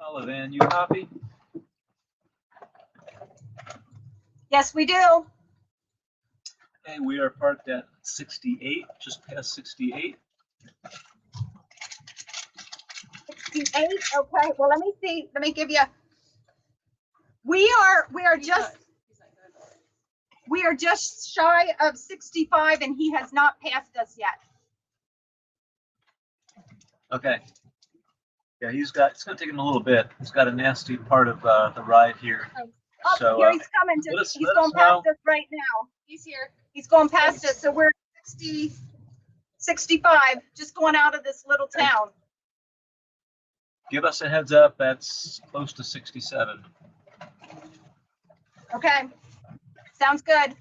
Olive Ann, you copy? Yes, we do. Okay, we are parked at 68, just past 68. 68. Okay. Well, let me see. Let me give you. We are just shy of 65, and he has not passed us yet. Okay. Yeah, it's going to take him a little bit. He's got a nasty part of the ride here. Oh, So here he's coming. He's going past us right now. He's here. He's going past us. So we're 60, 65, just going out of this little town. Give us a heads up. That's close to 67. Okay. Sounds good.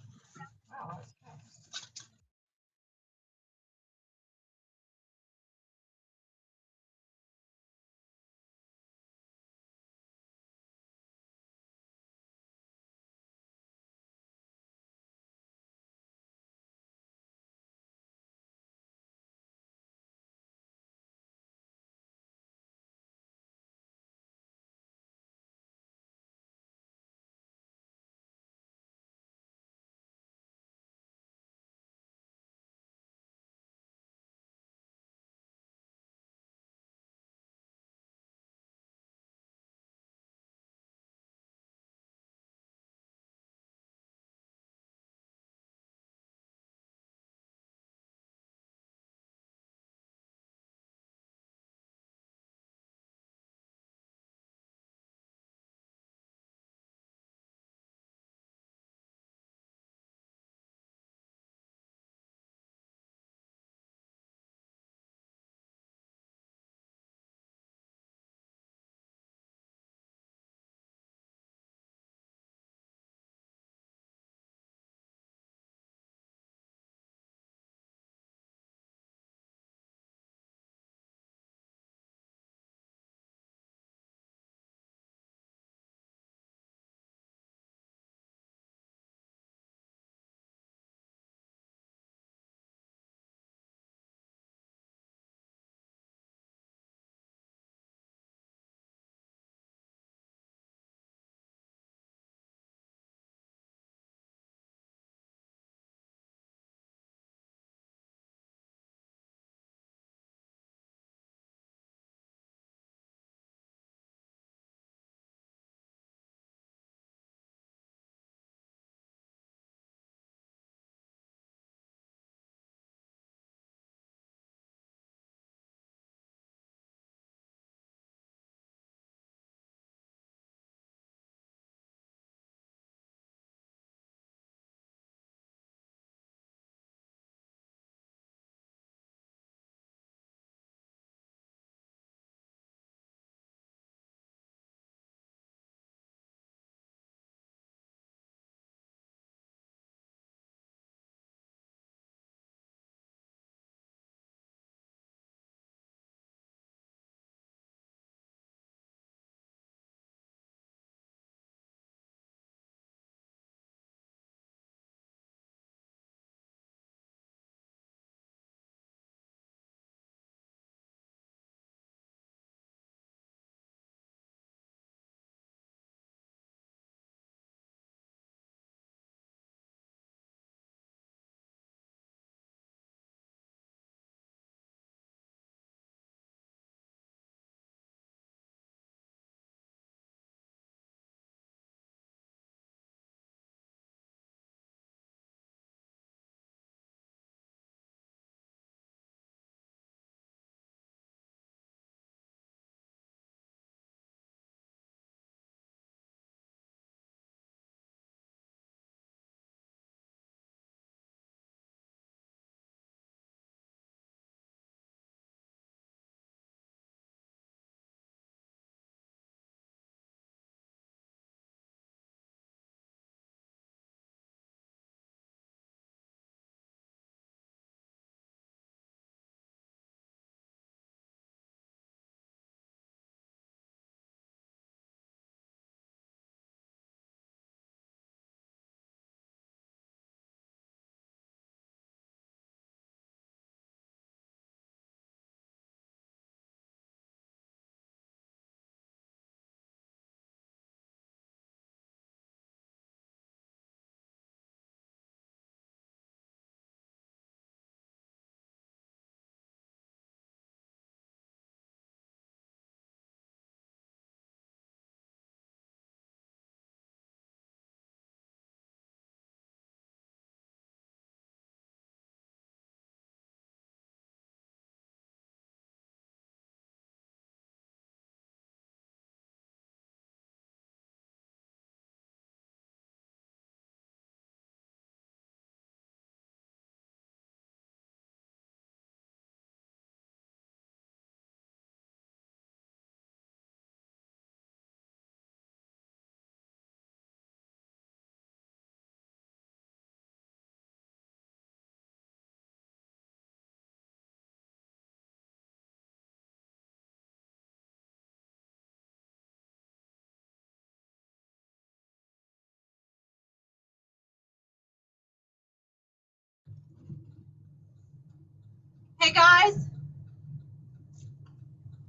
Okay, guys?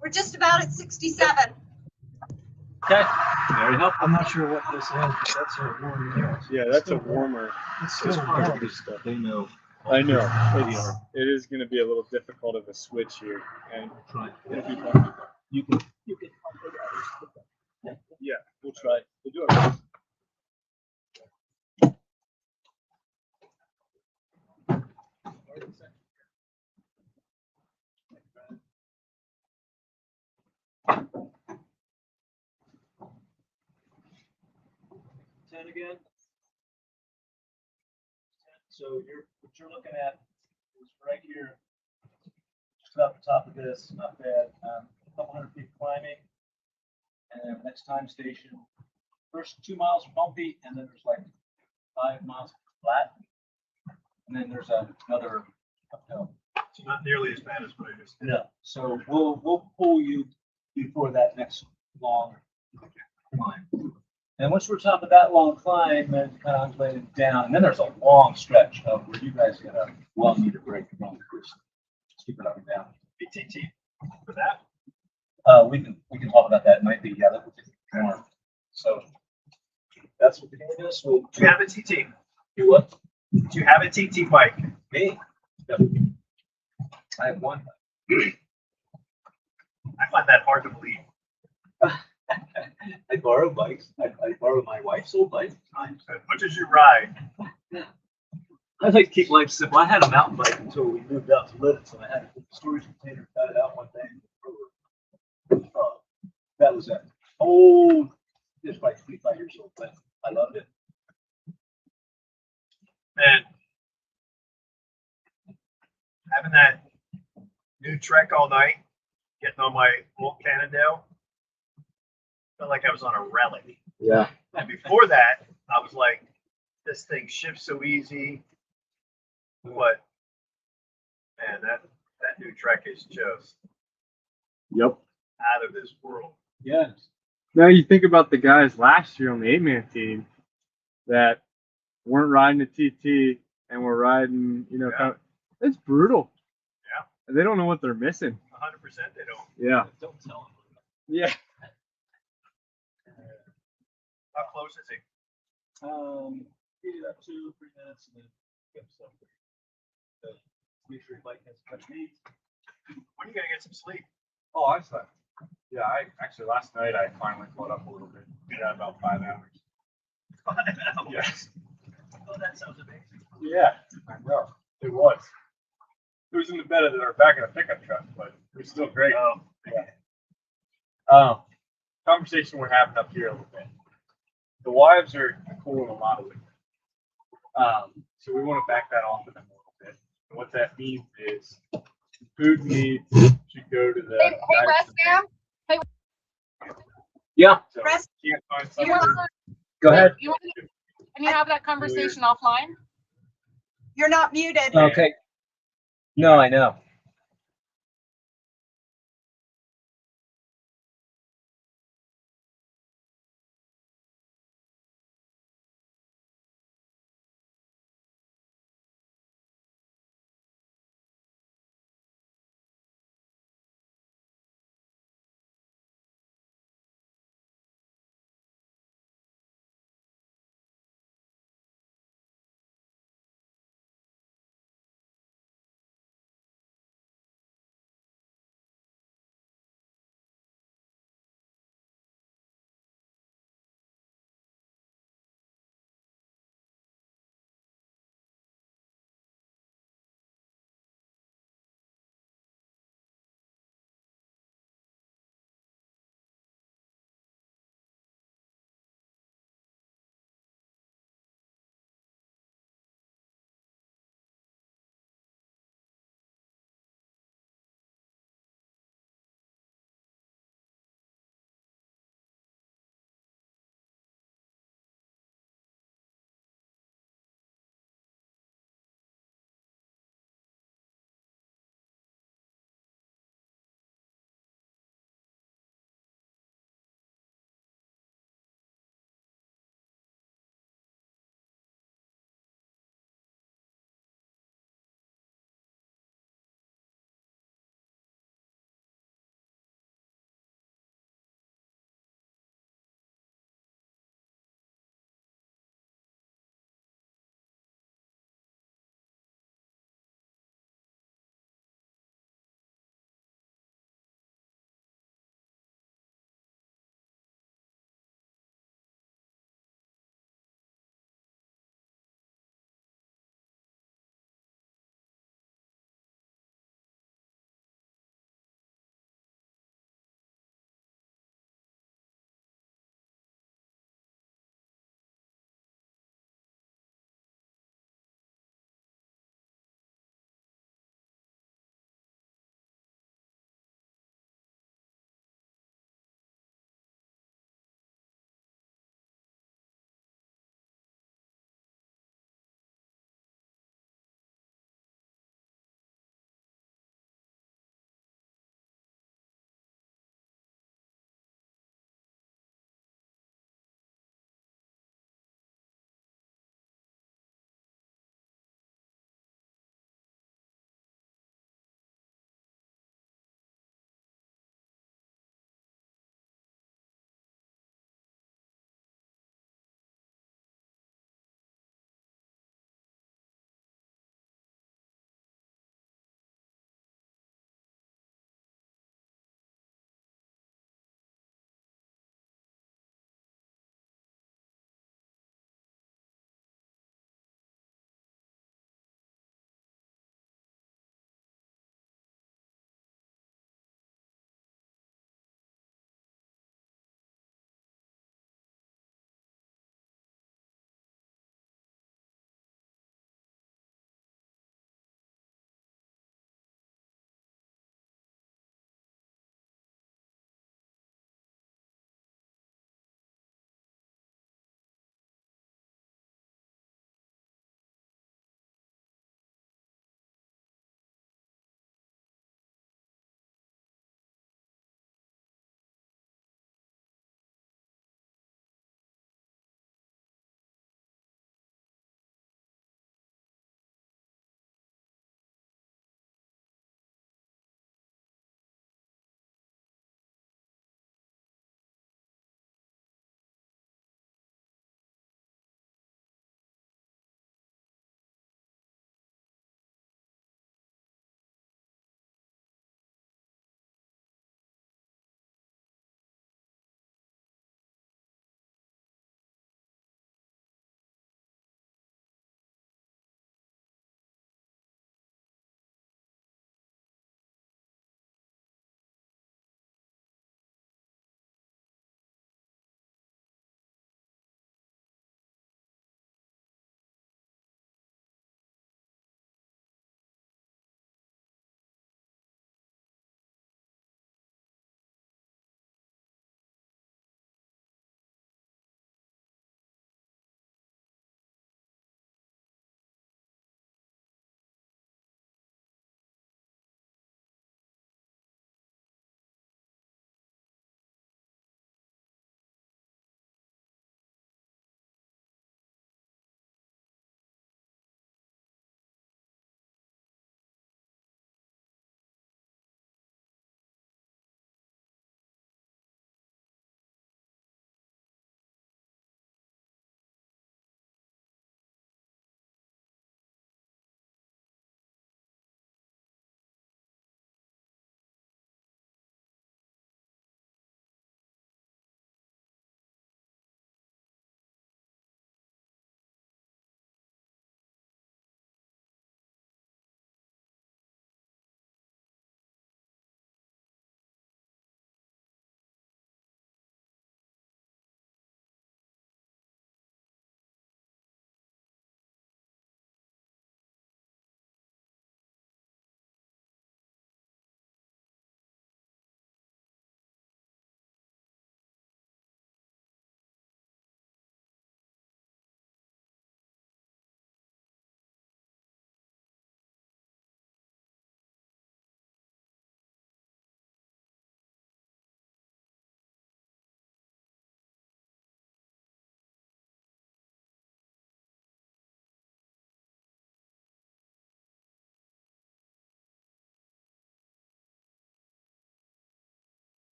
We're just about at 67. Okay, very helpful. I'm not sure what this is, but that's a warmer. Yeah, that's a warmer. It's still warm stuff. They know. I know. It is going to be a little difficult of a switch here, and Try. it'll be fun. You can. Yeah, we'll try. We'll do it. Again. So what you're looking at is right here, just about the top of this, not bad. A couple hundred feet climbing, and then next time station. First 2 miles are bumpy, and then there's like 5 miles flat, and then there's another uphill. It's not nearly as bad as what I just did. Yeah. So we'll pull you before that next long climb. And once we're top of that long climb, then kind of undulating down, and then there's a long stretch of where you guys get a need to break from. Just keep it up and down. BTT for that. We can talk about that. It might be that would be more. So that's what we're doing. This will. Do you have a TT? Do what? Do you have a TT bike? Me? Yep. I have one. I find that hard to believe. I borrow bikes. I borrow my wife's old bike. How much does you ride? I like to keep life simple. I had a mountain bike until we moved out to Lidditz, and I had a storage container, got it out one day. That was an old, just like 25 years old, but I loved it. Man, having that new Trek all night, getting on my old Cannondale, felt like I was on a relic. Yeah. And before that, I was like, this thing shifts so easy. But man, that new Trek is just Yep. out of this world. Yes. Now you think about the guys last year on the 8-man team that weren't riding a TT and were riding, Yeah. It's brutal. Yeah. And they don't know what they're missing. 100% they don't. Yeah. Don't tell them. Yeah. How close is he? Give it up 2-3 minutes and then get some. Make sure your bike has touch needs. When are you gonna get some sleep? Oh, I slept. Yeah, last night I finally caught up a little bit. Yeah, about 5 hours. 5 hours. Yes. Oh, that sounds amazing. Yeah, I know. It was. It was in the bed of our back of the pickup truck, but it was still great. Oh, Conversation we're having up here a little bit. The wives are cool in a lot of ways. So we want to back that off of them a little bit. And what that means is food needs should go to the. Hey, West Ham? Yeah. So Rest- can't find You someone. want Go ahead. Can you have that conversation offline? You're not muted. Okay. No, I know.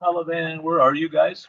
Sullivan, where are you guys?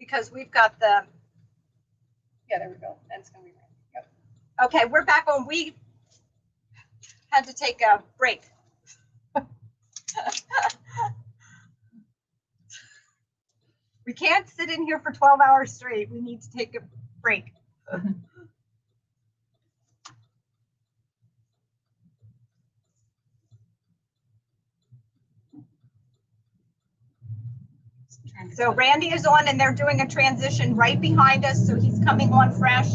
because we've got the, Yeah, there we go. That's gonna be right. Yep. okay, we're back on. We had to take a break. We can't sit in here for 12 hours straight. We need to take a break. So Randy is on and they're doing a transition right behind us. So he's coming on fresh.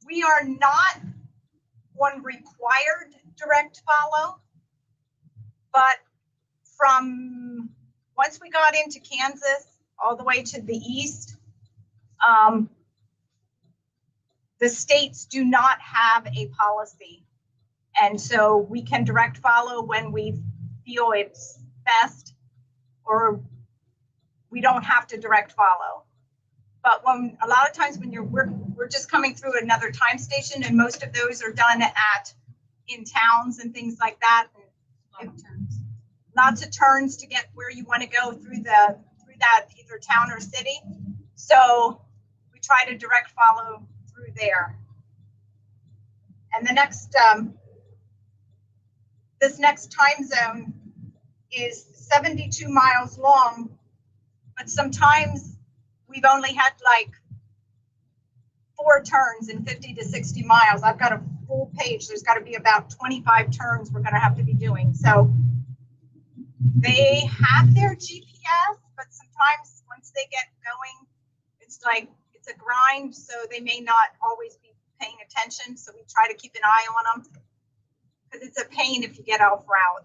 We are not on required direct follow, but from once we got into Kansas all the way to the east, the states do not have a policy. And so we can direct follow when we feel it's best, or we don't have to direct follow. But when a lot of times when we're just coming through another time station, and most of those are done in towns and things like that. Lots of turns to get where you want to go through that either town or city. So we try to direct follow through there. And the next this next time zone is 72 miles long, but sometimes we've only had like 4 turns in 50 to 60 miles. I've got a full page. There's got to be about 25 turns we're going to have to be doing. So they have their GPS, but sometimes once they get going, it's like it's a grind. So they may not always be paying attention. So we try to keep an eye on them because it's a pain if you get off route.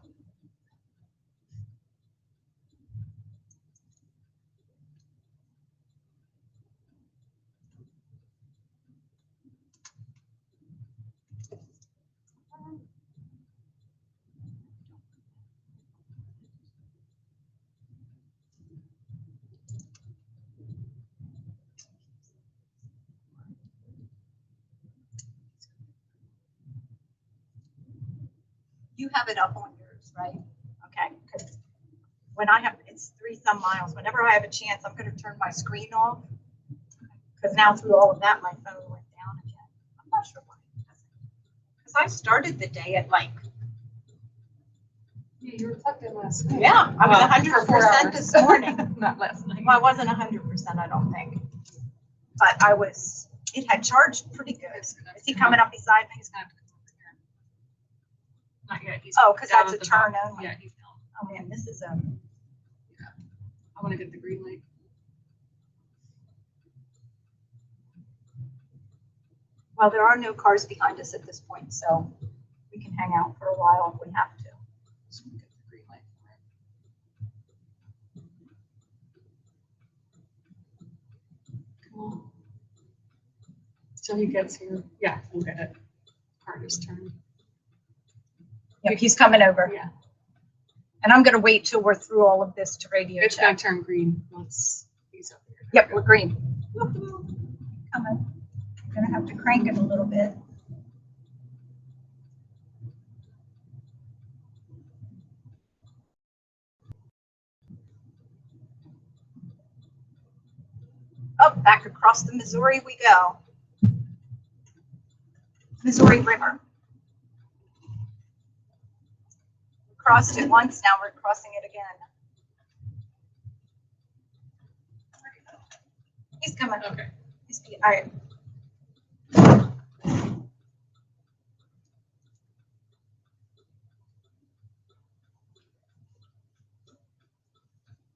You have it up on yours, right? Okay. Because when I have, it's 3-some miles. Whenever I have a chance, I'm going to turn my screen off. Because now through all of that, my phone went down again. I'm not sure why it doesn't. Because I started the day at like. Yeah, you were plugged in last night. Yeah, I was Well, for 4 100% hours. this morning. Not last night. Well, I wasn't 100%, I don't think. But I was, it had charged pretty good. Is he coming up beside me? He's gonna have to come over here. Not yet. He's Oh, because down that's a at the turn bottom. only. Yeah, he's down. Oh man, this is a. I want to get the green light. Well, there are no cars behind us at this point, so we can hang out for a while if we have to. Just want to get the green light for it. Come on. Till he gets here. Yeah, we'll get it. Hardest turn. Yep, he's coming over. Yeah. And I'm going to wait till we're through all of this to radio It's gonna check. turn green once he's up here. Yep, we're green. Coming. I'm going to have to crank it a little bit. Up, back across the Missouri we go. Missouri River. We crossed it once, now we're crossing it again. He's coming. Okay. All right.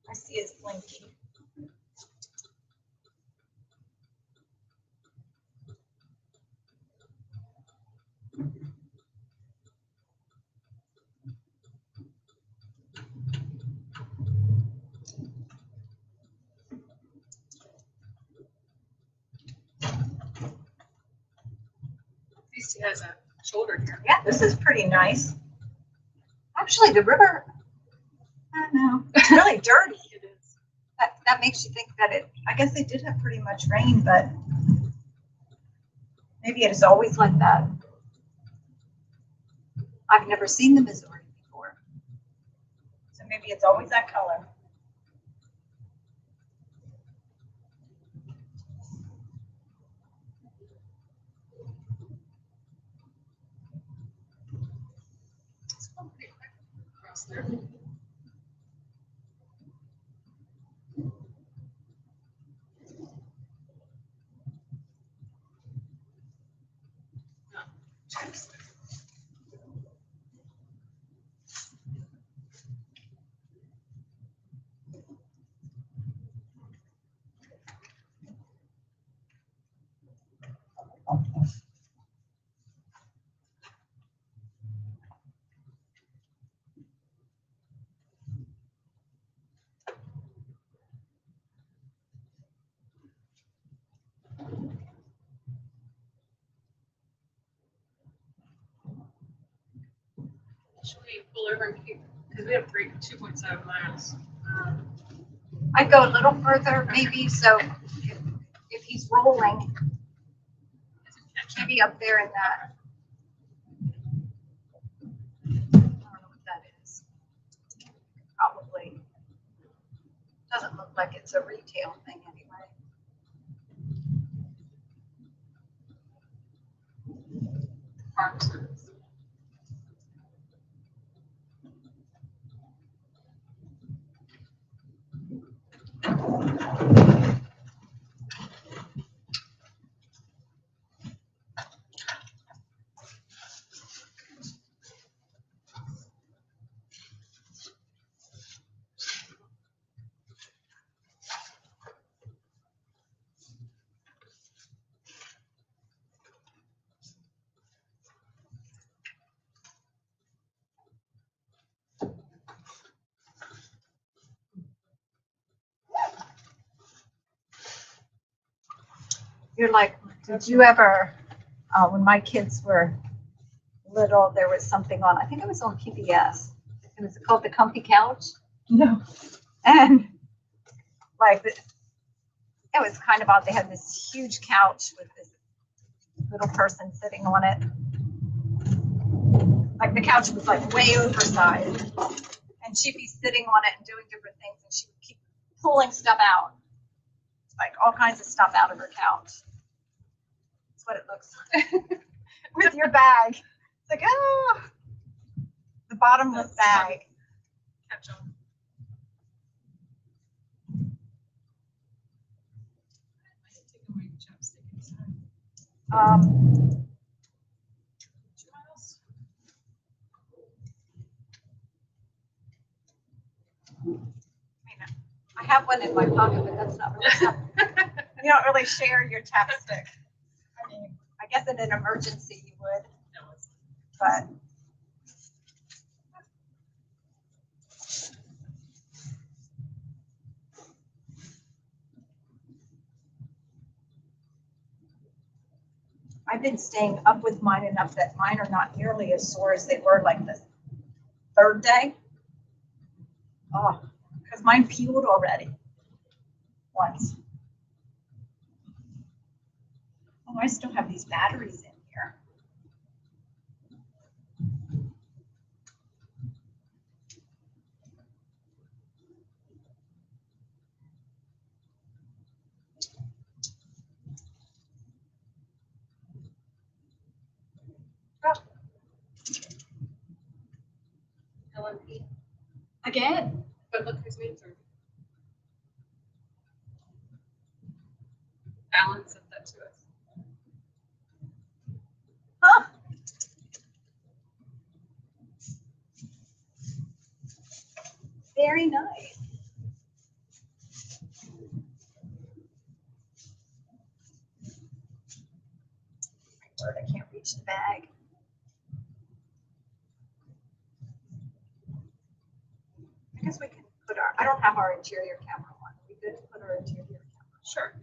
I see his blinking. At least he has a shoulder here. Yeah, this is pretty nice. Actually, the river, I don't know, it's really dirty. It is. That makes you think that I guess they did have pretty much rain, but maybe it is always like that. I've never seen the Missouri before. So maybe it's always that color. It's going pretty quick across there. Should we pull over and keep, because we have 2.7 miles. I'd go a little further maybe, so if he's rolling, maybe up there in that. I don't know what that is. Probably. Doesn't look like it's a retail thing anyway. Farm service. You're like, did you ever, when my kids were little, there was something on, I think it was on PBS. It was called The Comfy Couch. No. And like, it was kind of odd. They had this huge couch with this little person sitting on it. Like the couch was like way oversized. And she'd be sitting on it and doing different things. And she would keep pulling stuff out. Like all kinds of stuff out of her couch. That's what it looks like. With your bag. It's like, oh, the bottomless bag. Catch on. Taking my chapstick inside. 2 miles. I have one in my pocket, but that's not really something. You don't really share your chapstick. I mean, I guess in an emergency you would, No, it's but. I've been staying up with mine enough that mine are not nearly as sore as they were like the third day. Oh, because mine peeled already once. Oh, I still have these batteries in here. Oh, LMP. again. But look who's answered. Alan sent that to us. Huh? Very nice. My word, I can't reach the bag. I guess we can put our, I don't have our interior camera on. We could put our interior camera. Sure.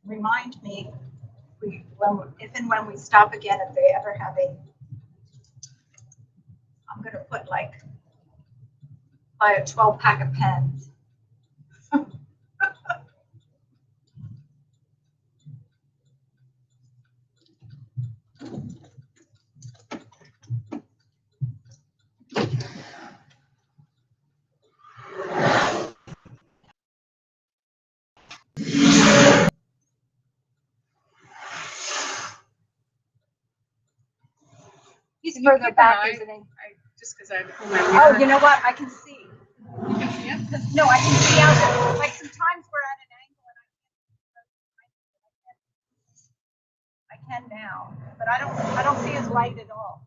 remind me, if and when we stop again, if they ever have I'm gonna put like, buy a 12-pack of pens. He's Can you further keep an back, eye? isn't he? Just because I pull my Oh, mirror. you know what? I can see. You can see it? No, I can see out there. Like sometimes we're at an angle and I can now, but I don't see his light at all.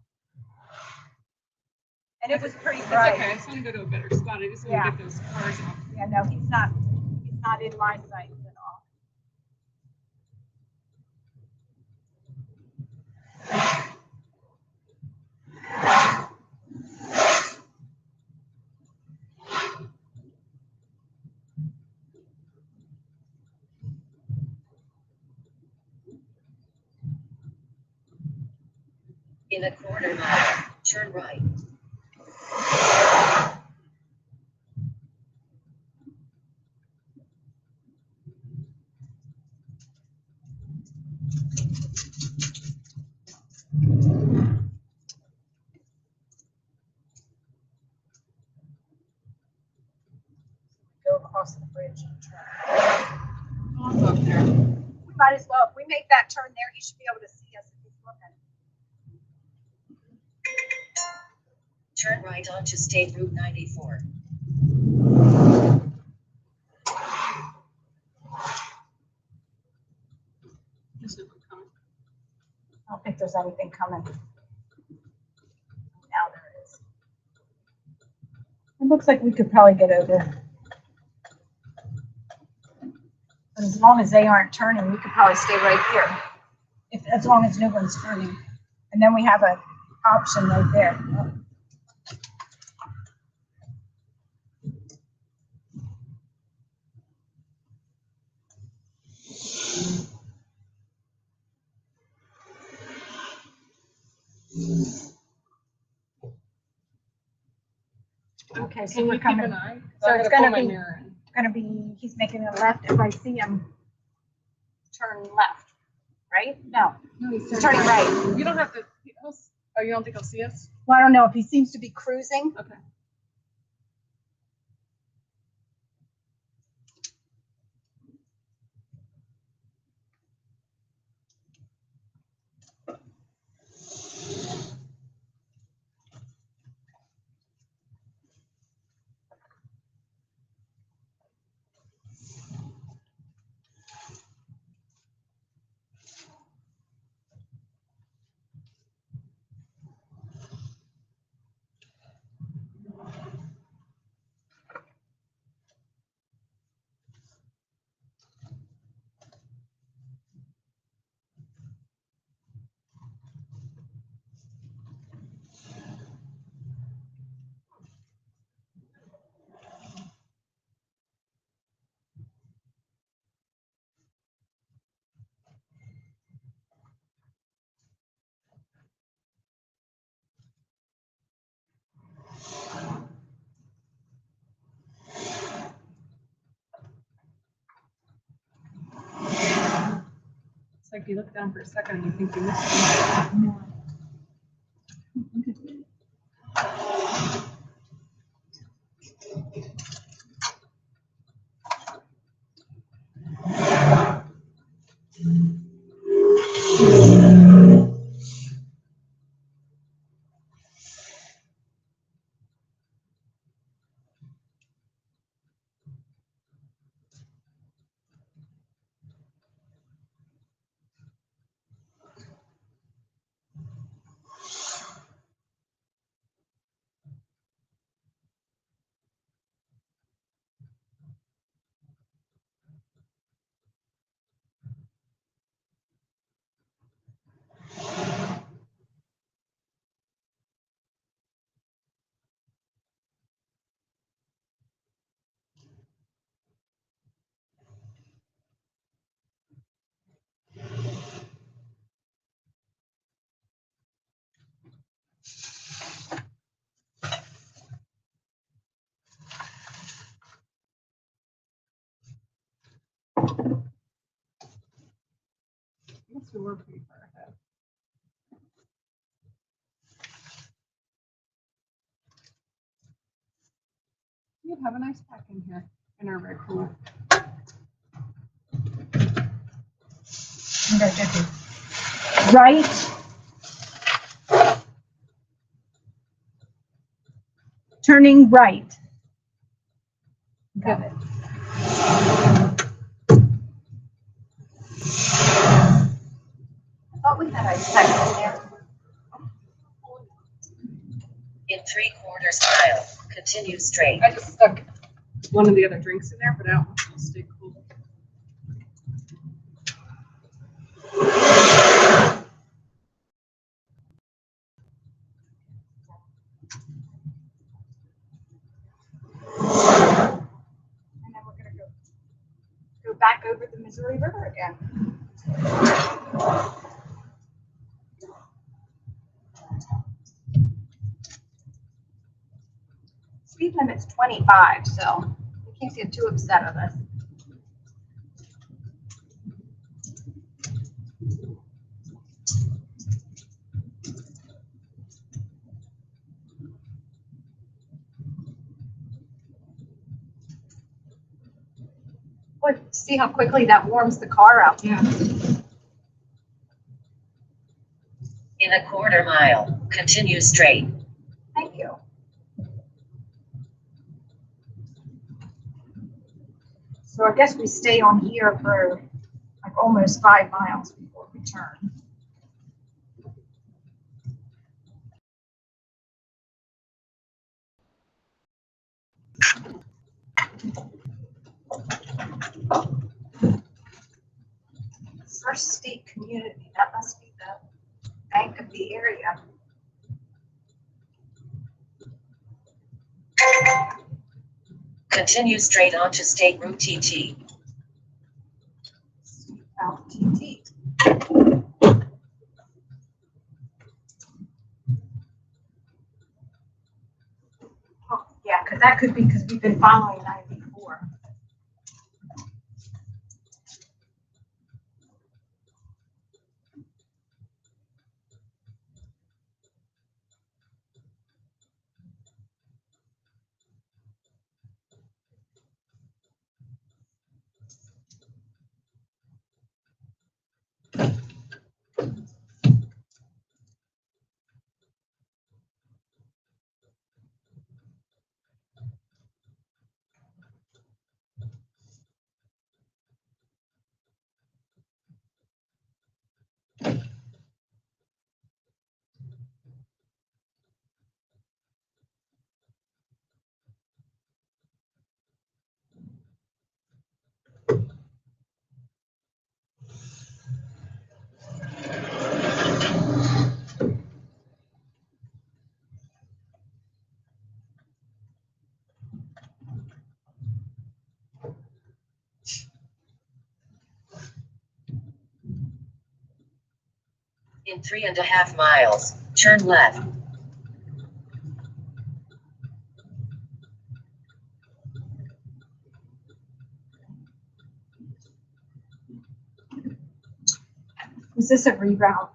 And it was pretty It's bright. okay. I just want to go to a better spot. I just want Yeah. to get those cars off. Yeah, no, he's not in my sight at all. In a quarter mile, turn right. Go across the bridge and turn. Oh, I'm up there. We might as well, if we make that turn there, he should be able to see us if he's looking. Turn right onto State Route 94. There's no one coming. I don't think there's anything coming. Now there is. It looks like we could probably get over. But as long as they aren't turning, we could probably stay right here. As long as no one's turning. And then we have an option right there. Okay, so Can we're you keep coming. an eye? So I it's gotta gonna pull my be- mirror in. Gonna be, he's making a left. If I see him turn left, right? No, No, he's turning right. You don't have to. Oh, you don't think he'll see us? Well, I don't know if he seems to be cruising. Okay. It's like you look down for a second and you think you missed something. So we're pretty far ahead. You'd have a nice pack in here in our red cooler. Right. Turning right. Got it. I thought we had a second there. In 3/4 mile, continue straight. I just stuck one of the other drinks in there, but I don't want it to stay cool. And then we're gonna go back over the Missouri River again. Speed limit's 25, so you can't get too upset with us. Boy, see how quickly that warms the car up. Yeah. In 1/4 mile, continue straight. Thank you. So I guess we stay on here for like almost 5 miles before we turn. First State Community, that must be the bank of the area. Continue straight onto State Route TT. LTT. Oh, yeah, because that could be because we've been following 94. In 3.5 miles, turn left. Is this a reroute?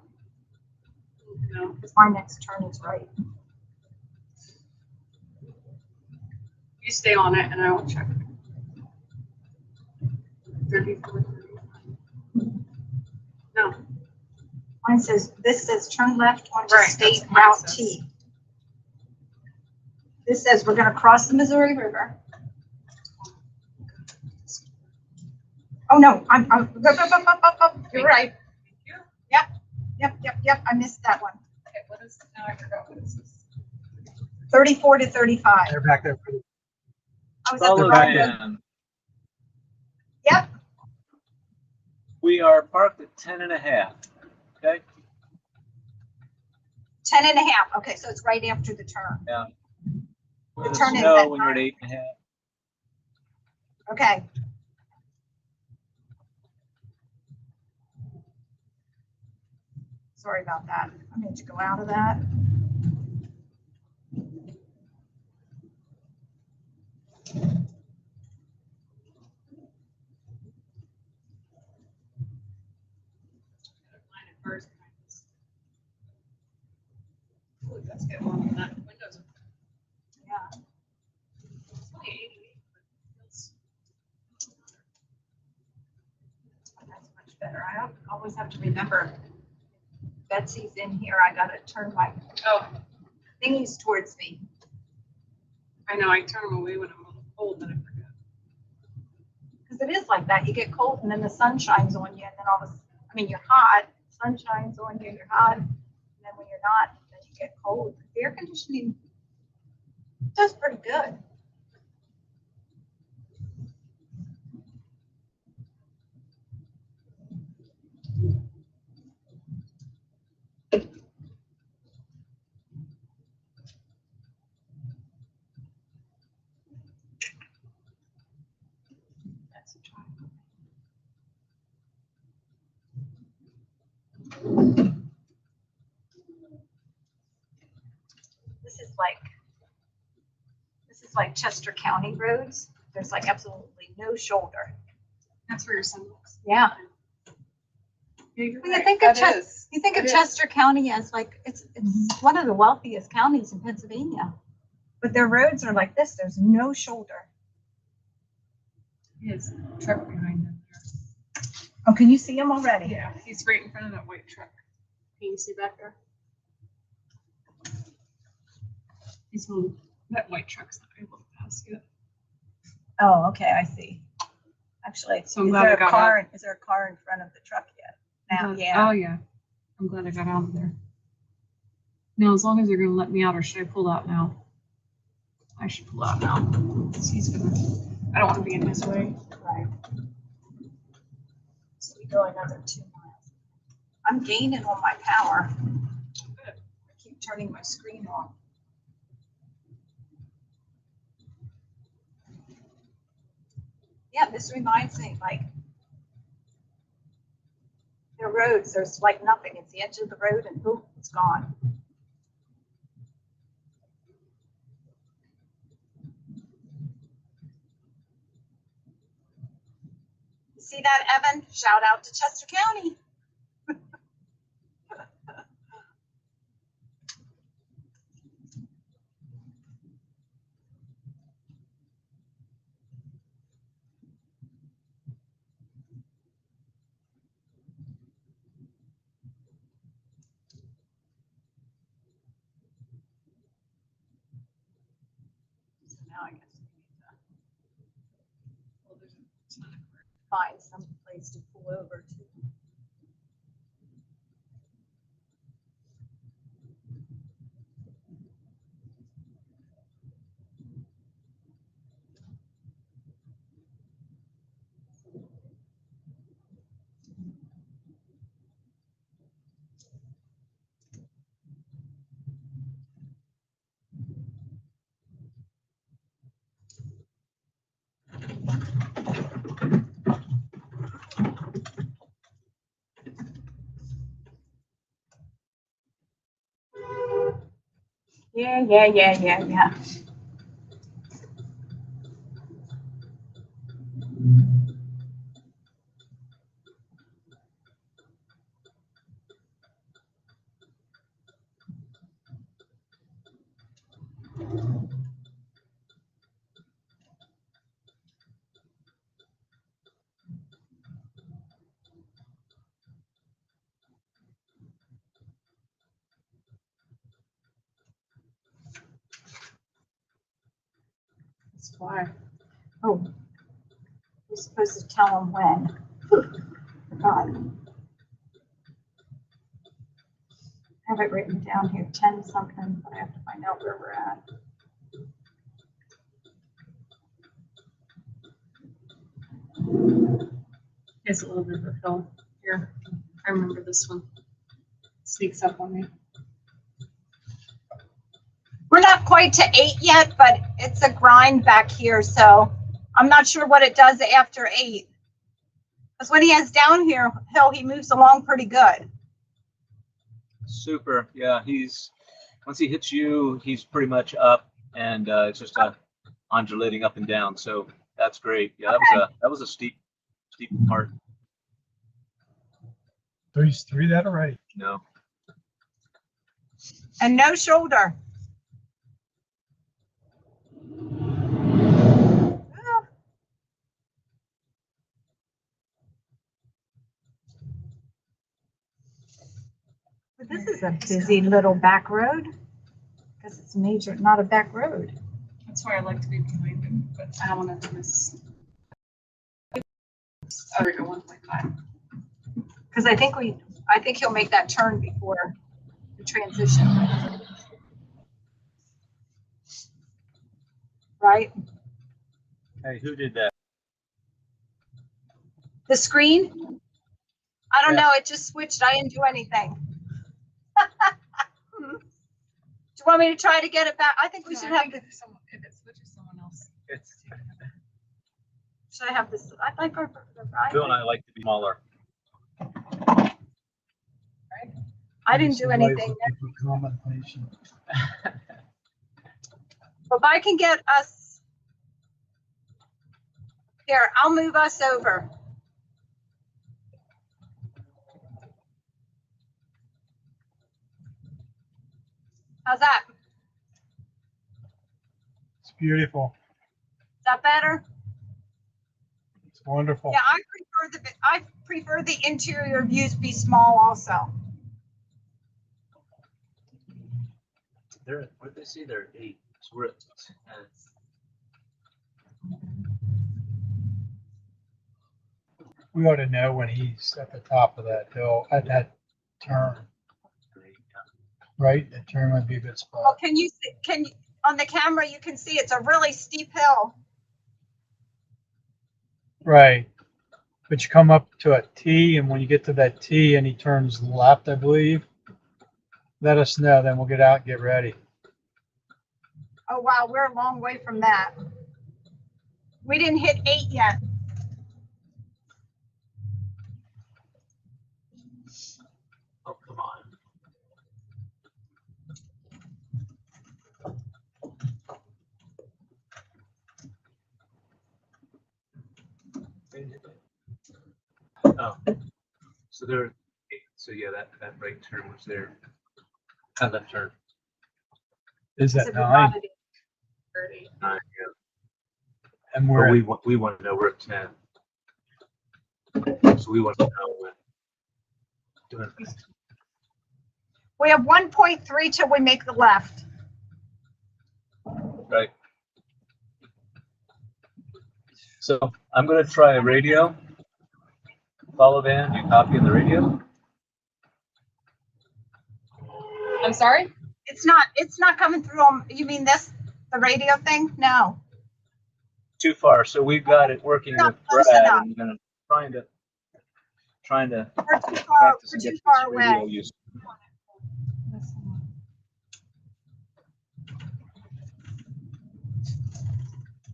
No. Because my next turn is right. You stay on it and I will check. 34. No. Mine says, this says turn left onto Right, State that's what mine Route says. T. This says we're gonna cross the Missouri River. Oh, no, you're right. Yep, I missed that one. Okay, what is, now I forgot what is this? 34 to 35. They're back there. I was at the Follow wrong one. Dan. Yep, We are parked at 10.5. Okay, 10 and a half. Okay, so it's right after the turn. we're The gonna turn is snow at when you're at 9. 8.5. Okay. Sorry about that. I need to go out of that. cars behind us. Ooh, that's get warm when that windows. Yeah. It's only 88, but it feels. That's much better. I always have to remember Betsy's in here. I gotta turn my Oh, thingies towards me. I know. I turn them away when I'm cold, then I forget. Because it is like that. You get cold and then the sun shines on you, and then all of a sudden, I mean, you're hot, sun shines on you, you're hot, and then when you're not, then you get cold. The air conditioning does pretty good. That's a try. This is like Chester County roads. There's like absolutely no shoulder. That's where your son looks. Yeah. Yeah, you're When you right. think of That Ches- is. You think of It is. Chester County as like, it's one of the wealthiest counties in Pennsylvania. But their roads are like this. There's no shoulder. His truck behind him there. Oh, can you see him already? Yeah, he's right in front of that white truck. Can you see back there? He's moved. That white truck's not able to pass yet. Oh, okay, I see. Actually, So I'm is glad there I a got car? Is there a car in front of the truck yet? Now, But- yeah. Oh, yeah. I'm glad I got out of there. Now, as long as they're gonna let me out, or should I pull out now? I should pull out now. 'Cause he's gonna, I don't wanna be in his way. Right. So we go another 2 miles. I'm gaining on my power. I keep turning my screen on. Yeah, this reminds me, like, the roads, there's like nothing. It's the edge of the road and boom, it's gone. You see that, Evan? Shout out to Chester County. So now I guess we need to Well, there's a ton of cars. find some place to pull over to. Yeah. That's why. Oh, you're supposed to tell them when. Forgot. I have it written down here, 10 something, but I have to find out where we're at. It's a little bit of a hill here. I remember this one. Sneaks up on me. We're not quite to 8 yet, but it's a grind back here, so I'm not sure what it does after 8. Because when he has down here hill, he moves along pretty good. Super. Yeah, once he hits you, he's pretty much up, and it's just undulating up and down. So that's great. Yeah, that was a steep part. Three that already. No. And no shoulder. But this is a busy little back road. Because it's major, not a back road. That's why I like to be behind him, but I don't want to miss. Or go 1.5. Because I think he'll make that turn before the transition. Right? Hey, who did that? The screen? I don't know, it just switched. I didn't do anything. Do you want me to try to get it back? I think we should have the, If it switches someone else. It's should I have this? I think our, Bill and I like to be smaller. I didn't do Somebody's anything. looking for commendation. If I can get us, here, I'll move us over. How's that? It's beautiful. Is that better? It's wonderful. Yeah, I prefer the interior views be small also. They're, what did they say? They're 8. So we're at 10. We ought to know when he's at the top of that hill, at that turn, right? That turn might be a good Well, spot. can you on the camera, you can see it's a really steep hill. Right. But you come up to a T, and when you get to that T and he turns left, I believe, let us know. Then we'll get out and get ready. Oh, wow, we're a long way from that. We didn't hit 8 yet. Oh, come on. Oh, so there. So yeah, that right turn was there. Kind of left turn. Is So that we 9? got it. 30. 9, yeah. And But we're we want to know we're at 10. So we want to know when. Doing We have 1.3 till we make the left. right. So I'm going to try a radio. Follow Van, you copy in the radio. I'm sorry? It's not coming through on, you mean this, the radio thing? No. Too far. So we've got it working Not with close Brad, enough. and we're trying to We're too far, practice we're and too get far this radio away. used.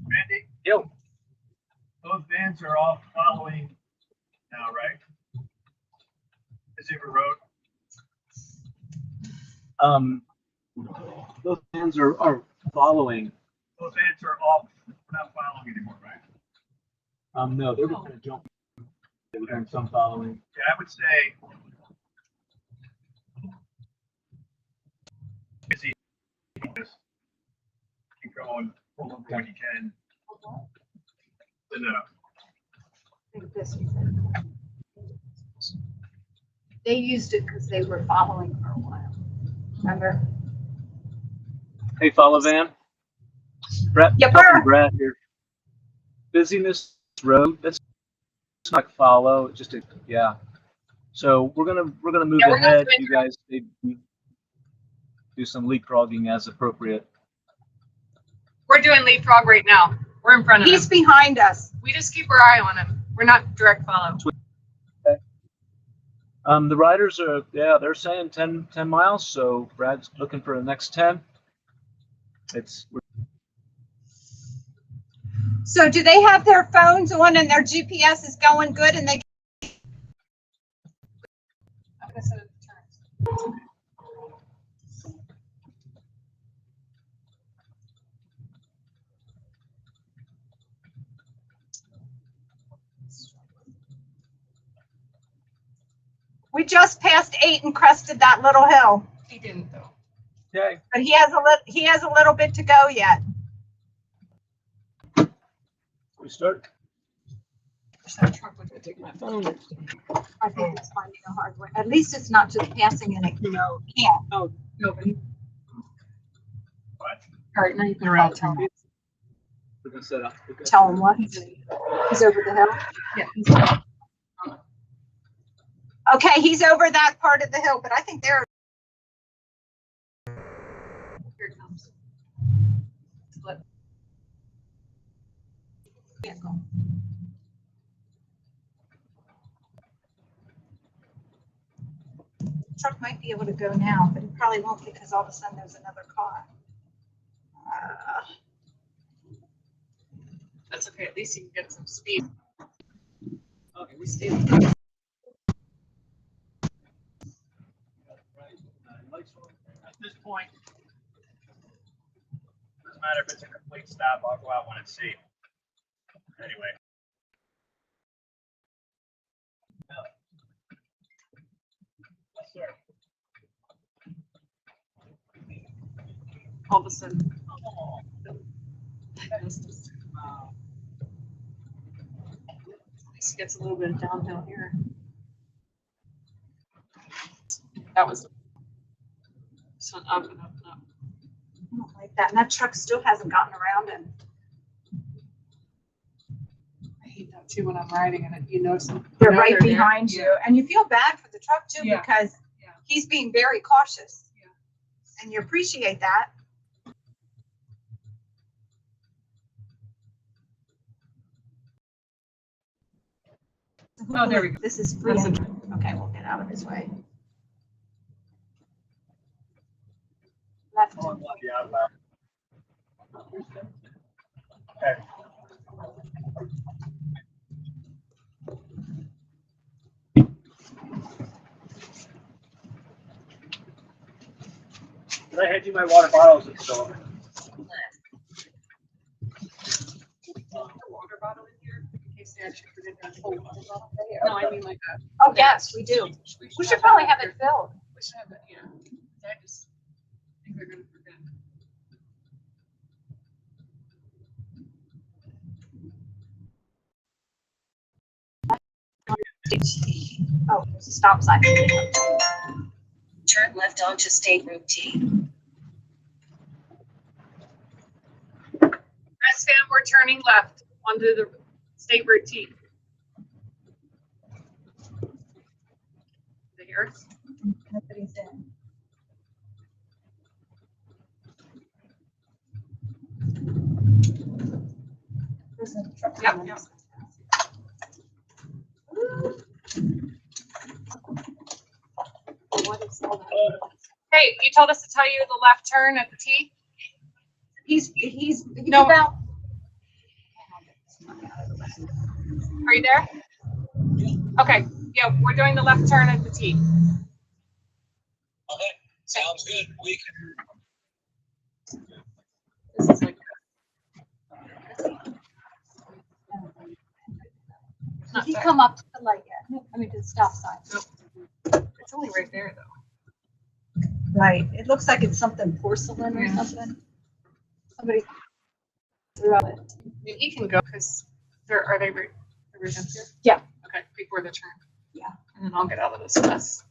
Randy, Yo, those vans are all following now, right? Pacific Road. those fans are following. Those vans are all not following anymore, right? No, they're just gonna jump. We're doing some following. Yeah, I would say. Busy. Just keep going, pull over when you can. They used it because they were following for a while. Remember? Hey, follow Van. Brad, Yipper. Brad here. Busyness road. That's not follow. It's just a yeah. So we're gonna move Yeah, we're not ahead. doing You guys do some leapfrogging as appropriate. We're doing leapfrog right now. We're in front of He's him. behind us. We just keep our eye on him. We're not direct follow. The riders are they're saying 10 miles. So Brad's looking for the next 10. So do they have their phones on and their GPS is going good and they? I'm gonna set it to turns. We just passed 8 and crested that little hill, He didn't though. Yeah, but he has a little bit to go yet. We start. That truck was gonna take my phone. I think it's finding a hard way. At least it's not just passing and it, can't. No, but he. What? All right, now you can around tell him. We're gonna set up. Okay. Tell him what. He's over the hill. Yeah, he's Okay, he's over that part of the hill, but I think they're, here it comes. Split. truck might be able to go now, but he probably won't because all of a sudden there's another car. That's okay. At least you can get some speed. Okay, we stay. At this point, doesn't matter if it's a complete stop, I'll go out when it's safe. Anyway. Yes, sir. All of a sudden. At least he gets a little bit of downhill here. That was just went up and up and up. I don't like that. And that truck still hasn't gotten around him. I hate that too when I'm riding and you know some. They're you know right they're there. behind you. And you feel bad for the truck too, Yeah. because Yeah. he's being very cautious. Yeah. And you appreciate that. Oh, there we go. This is free That's entry. Okay, we'll get out of his way. Left. Yeah, left. Okay. Did I hand you my water bottles? It's still over. Water bottle in here in case they actually forget that whole water bottle. No, I mean like that. Oh, yes, we do. We should probably have it filled. We should have it, yeah. I just think they're gonna forget. Oh, there's a stop sign. Turn left onto State Route T. Press fam, we're turning left onto the State Route T. They hear us? Nobody's in. There's a truck Yep, coming. yep. What is all that? Hey, you told us to tell you the left turn at the T? He's No. about. Are you there? Okay, yeah, we're doing the left turn at the T. Okay, sounds good. We This is like. Did he come up to the light yet? I mean, to the stop sign. It's only right there though. Right. It looks like it's something porcelain or Yeah. something. Somebody threw out it. I mean, he can go because are they right up here? Yeah. Okay, before the turn. Yeah. And then I'll get out of this mess.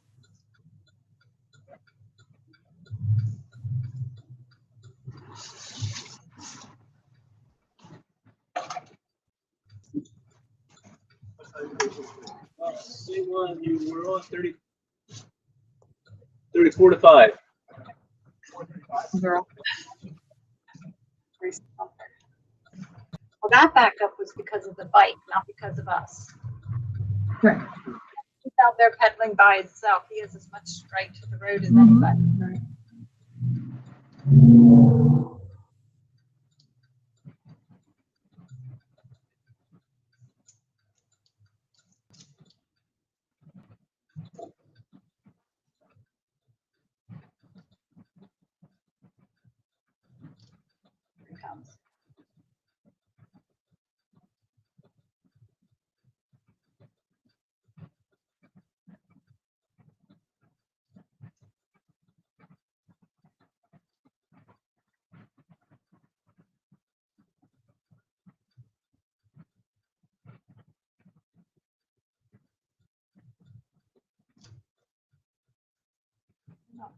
Same one, you were on 34 to 5. Girl. Well, that backup was because of the bike, not because of us. Right. He's out there pedaling by himself. He has as much right to the road as anybody. Right. Here he comes.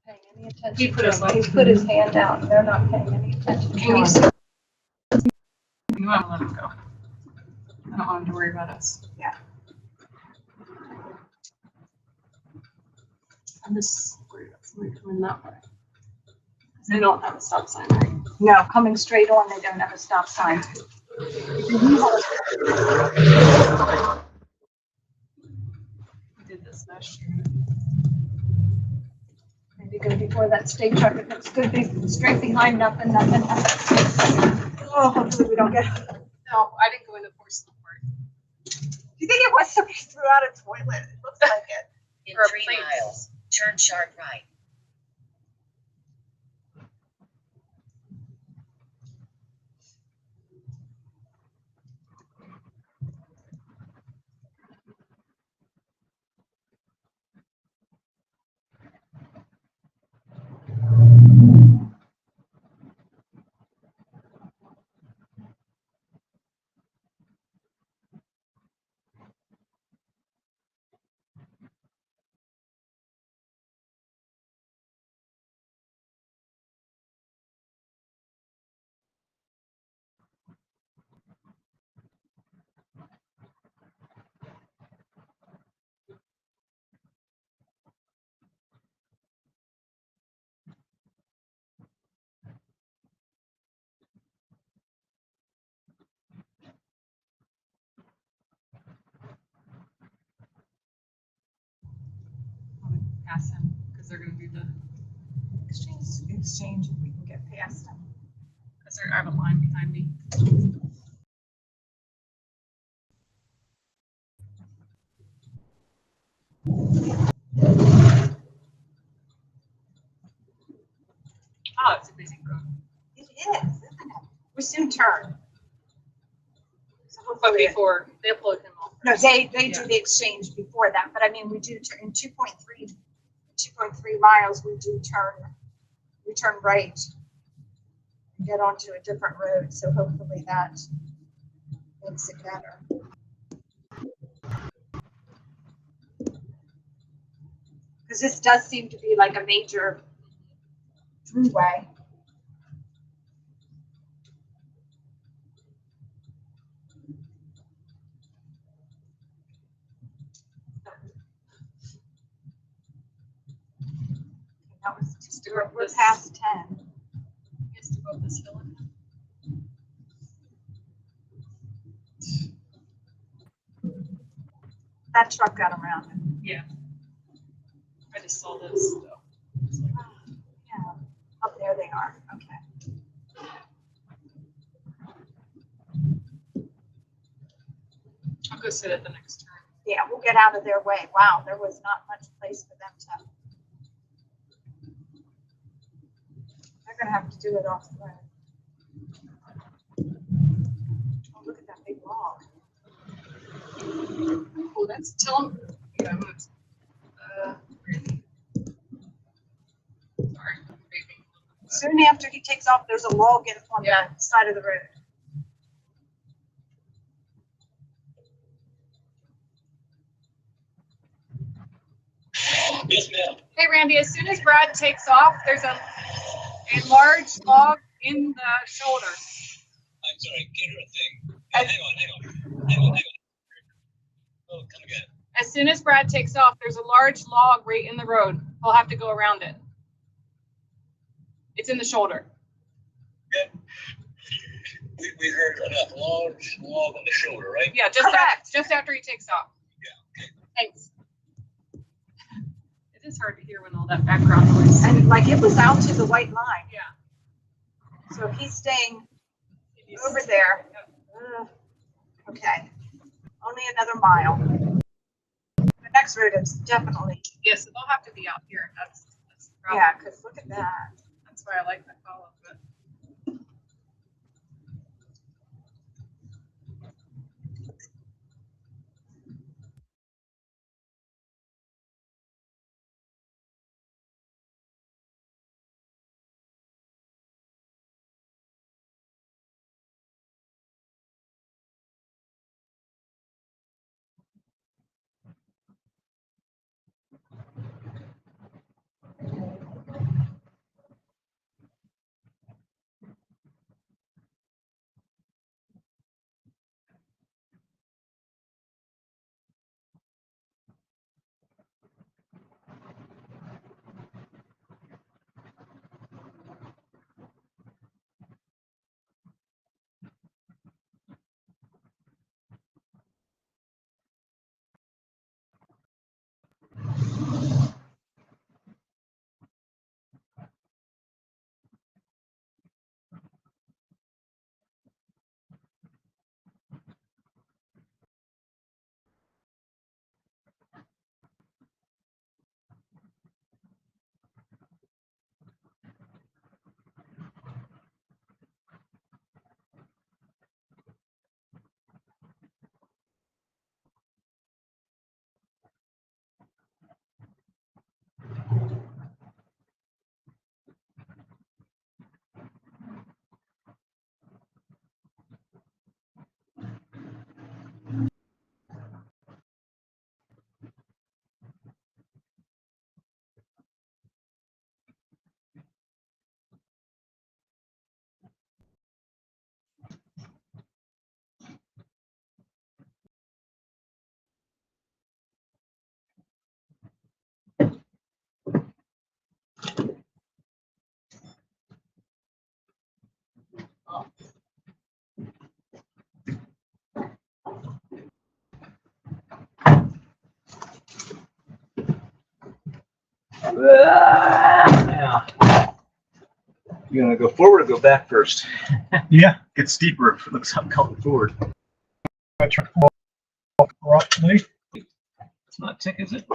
paying any attention. He put his to him. He put his hand out, and they're not paying any attention. to Can you him. see? You want to let him go. I don't want him to worry about us. Yeah. I'm just worried about somebody coming that way. 'Cause they don't have a stop sign, right? No, coming straight on, they don't have a stop sign. We did this last year. Maybe go before that state truck. It looks good. Be straight behind, nothing, nothing, nothing. Oh, hopefully we don't get. No, I didn't go into porcelain part. Do you think it was somebody threw out a toilet? It looks like it. In Or 3 plates. miles, turn sharp right. Pass him because they're going to do the. Exchange if we can get past them. Because I have a line behind me. Oh, it's a busy road. It is, isn't it? We soon turn. So But hopefully, before they upload him off. no, they do Yeah. the exchange before that, but I mean, we do turn in 2.3 miles, we turn right. And get onto a different road, so hopefully that makes it better. Because this does seem to be like a major throughway. That was just, we're past 10. He has to go up this hill again. That truck got around it. Yeah. I just saw this. So. It's like, Yeah. Oh, there they are. Okay. I'll go sit at the next turn. Yeah, we'll get out of their way. Wow, there was not much place for them to. They're gonna have to do it off the road. Oh, look at that big log. Oh, that's tell him. Yeah, I'm gonna. Sorry. Soon after he takes off, there's a log on Yeah. the side of the road. Yes, ma'am. Hey, Randy, as soon as Brad takes off, there's a large log in the shoulder. I'm sorry, get her a thing. Hang on. Oh, come again. As soon as Brad takes off, there's a large log right in the road. He'll have to go around it. It's in the shoulder. We heard enough. Large log on the shoulder, right? Yeah, Correct. just after he takes off. Yeah, okay. Thanks. It is hard to hear when all that background noise. And like it was out to the white line. Yeah. So if he's staying over there. Okay. Only another mile. The next road is definitely, Yes, they'll have to be out here. That's the problem. yeah, because look at that. That's why I like that follow. But Now, you gonna go forward or go back first? Yeah, gets steeper if it looks like I'm coming forward. Roughly. It's not tick, is it?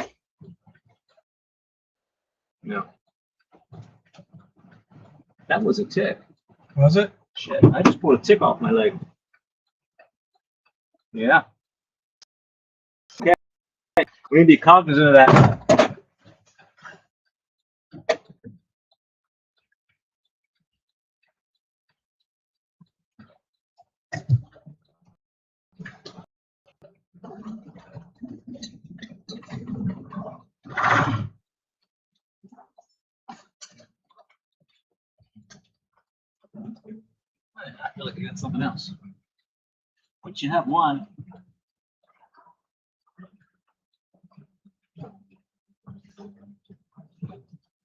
No. That was a tick. Was it? Shit, I just pulled a tick off my leg. Yeah. Okay. We need to be cognizant of that. I feel like I got something else. But you have one.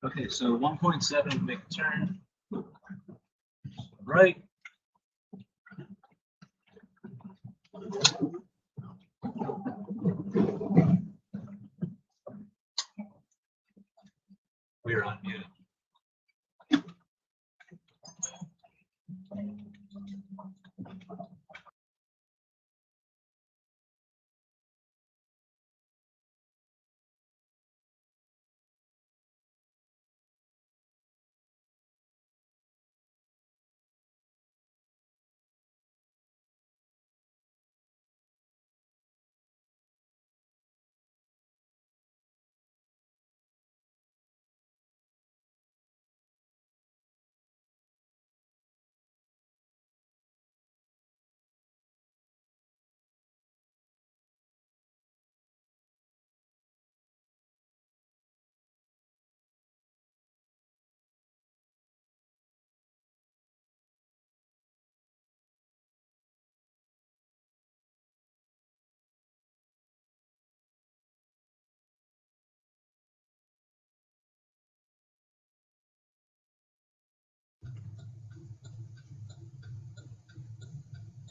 Okay, so 1.7, make a turn. Right. We're unmuted.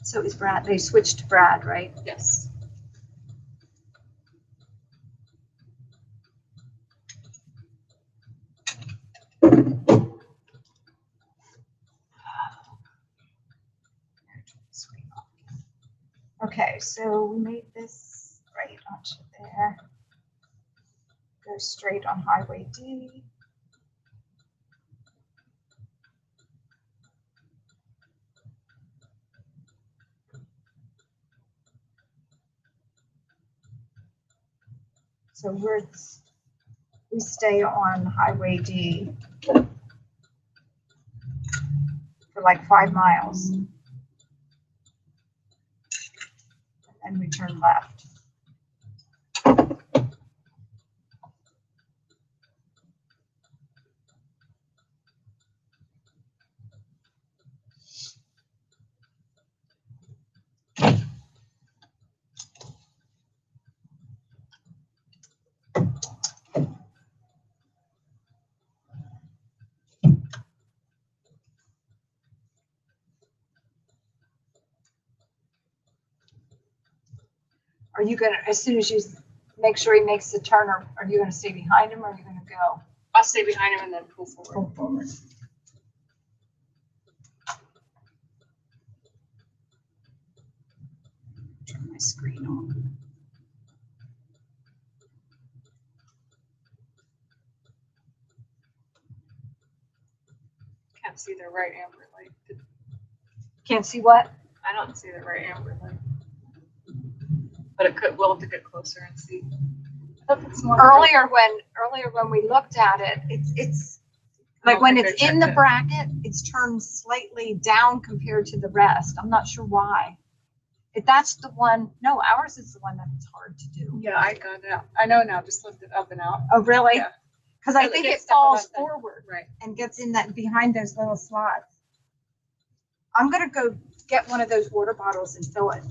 So is Brad, they switched to Brad, right? Yes. Okay, so we made this right onto there. Go straight on Highway D. So we stay on Highway D for like 5 miles. And we turn left. Are you gonna, as soon as you make sure he makes the turn, or are you gonna stay behind him, or are you gonna go? I'll stay behind him and then pull forward. Pull forward. Turn my screen on. Can't see the right amber light. Can't see what? I don't see the right amber light. But it could, we'll have to get closer and see. I thought it's more Earlier when we looked at it, it's like when think it's they in the checked it. bracket, it's turned slightly down compared to the rest. I'm not sure why. If that's the one, no, ours is the one that's hard to do. Yeah, I got it out. I know now, just lift it up and out. Oh, really? Yeah. Because I Does it think get it stuck on falls that thing? forward Right. and gets in that behind those little slots. I'm gonna go get one of those water bottles and fill it.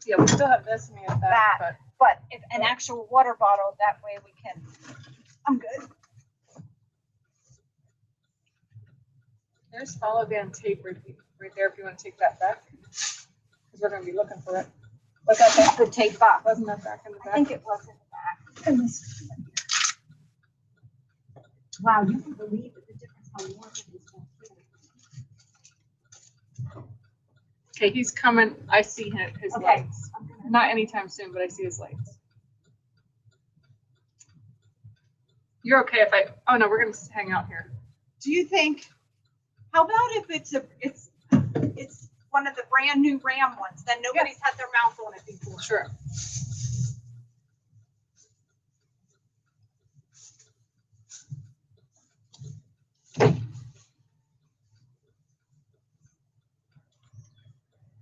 Yeah, we still have this and we have that, That. but But if an actual water bottle, that way we can, I'm good. there's follow band tape right there if you want to take that back. Because we're going to be looking for it. But that the tape back, wasn't that back in the I back? think it was in the back. And this- Wow, you can believe the difference how warm it is down here. Okay, he's coming. I see his Okay. lights. Not anytime soon, but I see his lights. You're okay if I, oh no, we're gonna hang out here. Do you think, how about if it's one of the brand new Ram ones, then nobody's had their mouth on it before. Sure.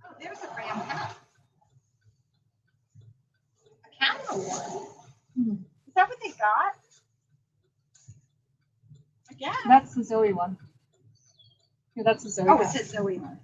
Oh, there's a Ram hat. A camera one. Is that what they got? I guess. That's the Zoe one. Yeah, that's the Zoe Oh, one. it says Zoe one.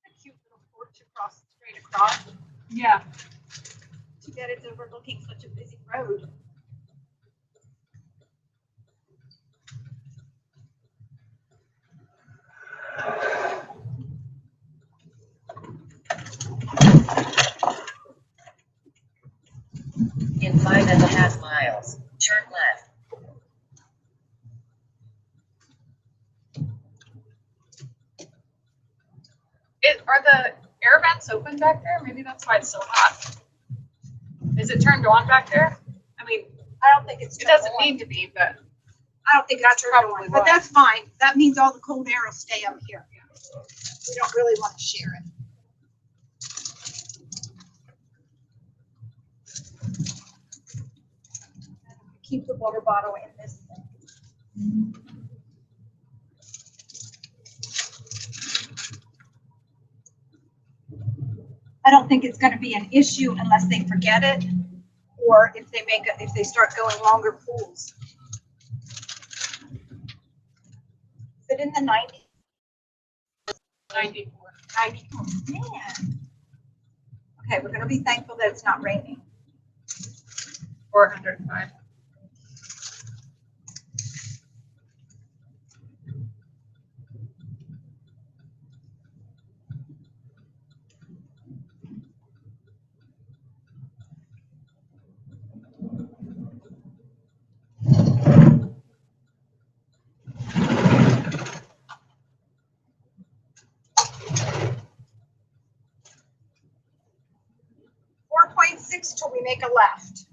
A cute little porch across, straight across, Yeah. to get it overlooking such a busy road. In 5.5 miles, turn left. Are the air vents open back there? Maybe that's why it's so hot. Is it turned on back there? I mean, I don't think it's. it doesn't turned on. need to be, but I don't think that's probably probably, why. but that's fine. That means all the cold air will stay up here. We don't really want to share it. Keep the water bottle in this thing. I don't think it's gonna be an issue unless they forget it, or if they if they start going longer pools. Is it in the 90s? 94. 94. Man. Okay, we're gonna be thankful that it's not raining. 405. Till we make a left.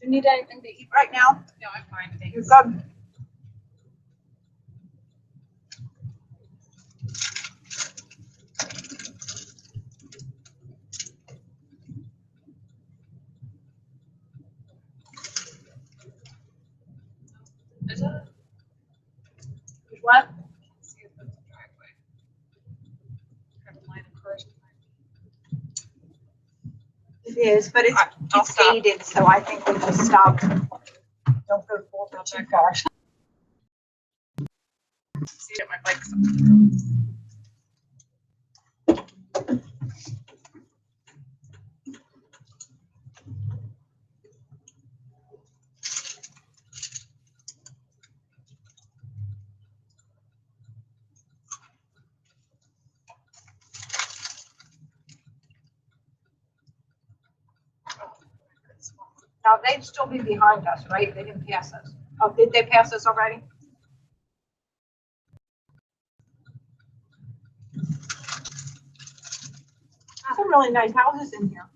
Do you need anything to eat right now? No, I'm fine. You're Thanks. good. Is that? What? See if that's a driveway. Kind of line of cars behind me. It is, but I'll it's stop. gated, so I think we just stop. Don't go forward too far. See it, my bike's. Now, they'd still be behind us, right? They didn't pass us. Oh, did they pass us already? Some really nice houses in here.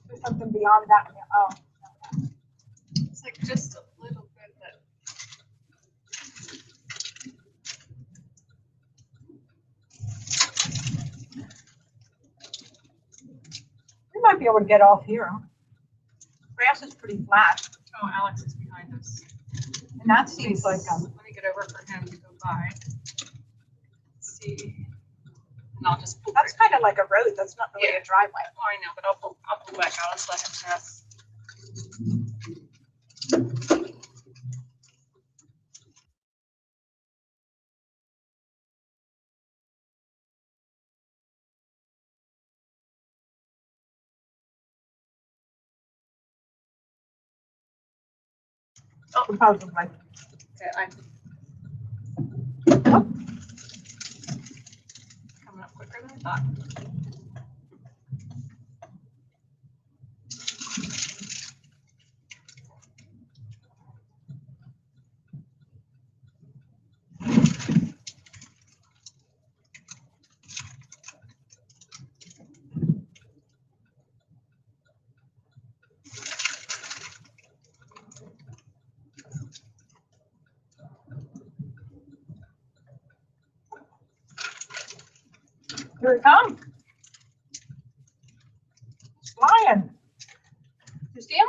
There's something beyond that. Oh. It's like just a little bit that. We might be able to get off here. Grass is pretty flat, Oh, Alex is behind us. and that seems like, Let me get over for him to go by. Let's see. And I'll just pull. that's kind of like a road. That's not really a driveway. Oh, I know, but I'll pull back out. Let's let him pass. Supposedly. Okay, I'm. Coming up quicker than I thought. Here it comes. It's flying. You see him?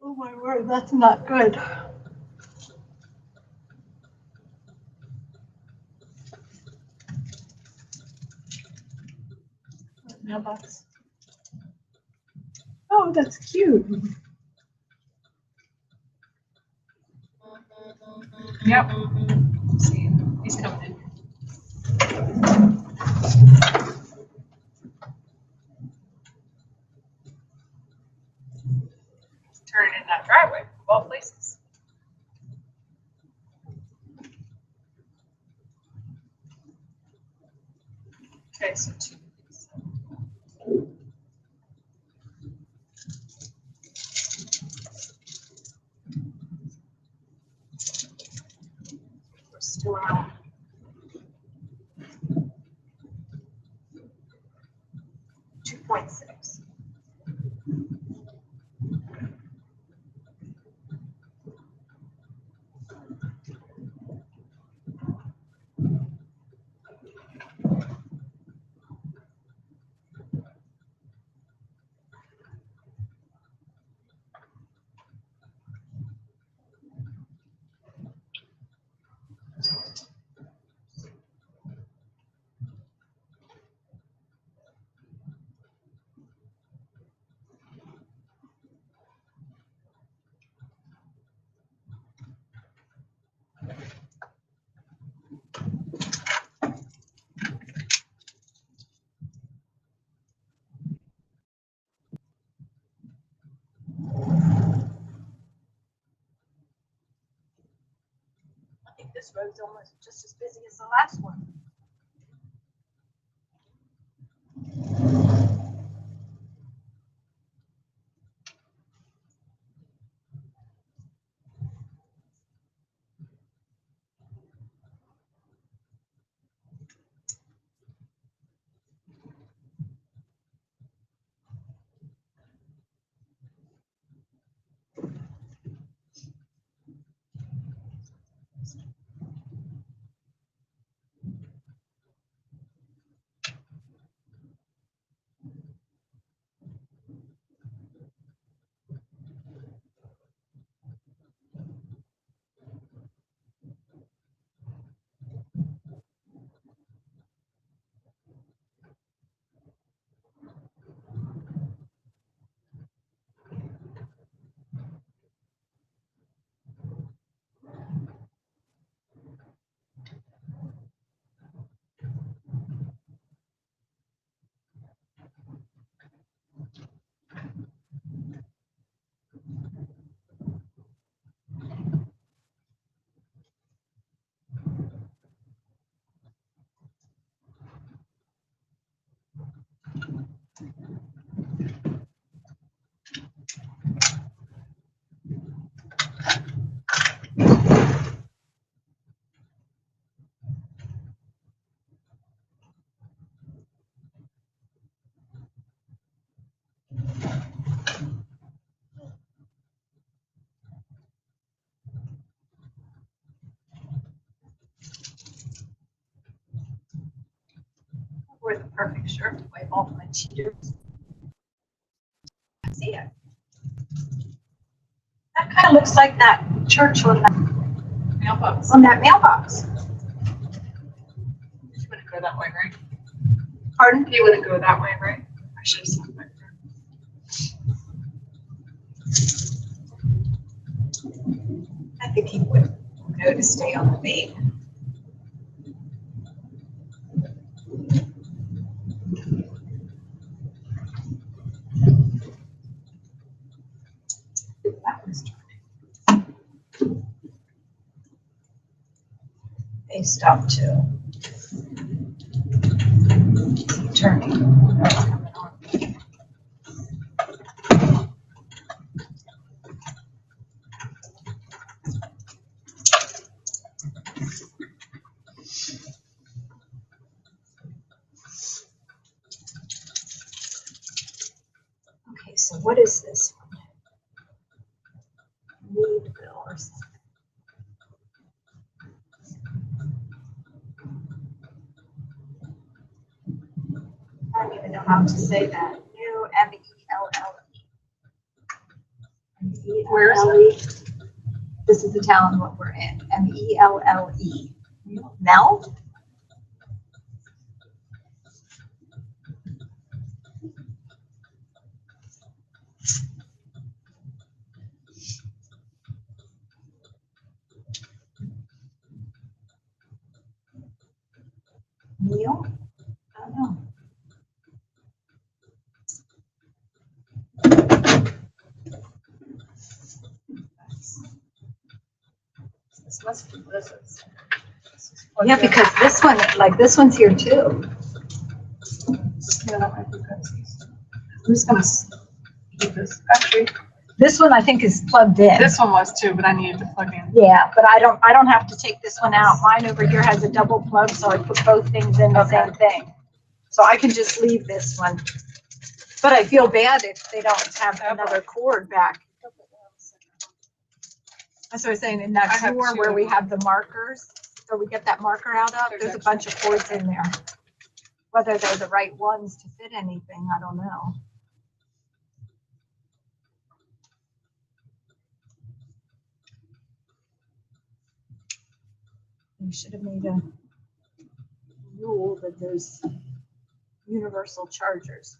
Oh my word, that's not good. Mailbox. Oh, that's cute. Yep. See, he's coming in. Turning in that driveway of all places. Okay, so two. to around 2.6. I think this road's almost just as busy as the last one. We're the perfect shirt to wipe off my cheaters. See it? That kind of looks like that church on that Mailbox. mailbox. You wouldn't go that way, right? Pardon? You wouldn't go that way, right? I should have said that. I think he would go to stay on the main. That was turning. They stopped too. Turning. That's coming on. Okay, so what is this one? Meadville or something. I don't even know how to say that. New M-E-L-L-E. Where is it? This is the town what we're in. M-E-L-L-E. Mel? Neil? I don't know. This must be Liz's. Yeah, because this one, like this one's here too. Yeah, that might be Betsy's. Who's gonna, Keep this. Actually, This one I think is plugged in. This one was too, but I needed to plug in. Yeah, but I don't have to take this one out. Mine over here has a double plug, so I put both things in the same thing. So I can just leave this one. But I feel bad if they don't have another cord back. That's what I was saying, in that I have drawer two where of we them. have the markers, so we get that marker out of, there's a bunch of cords in there. Whether they're the right ones to fit anything, I don't know. We should have made a rule that there's universal chargers.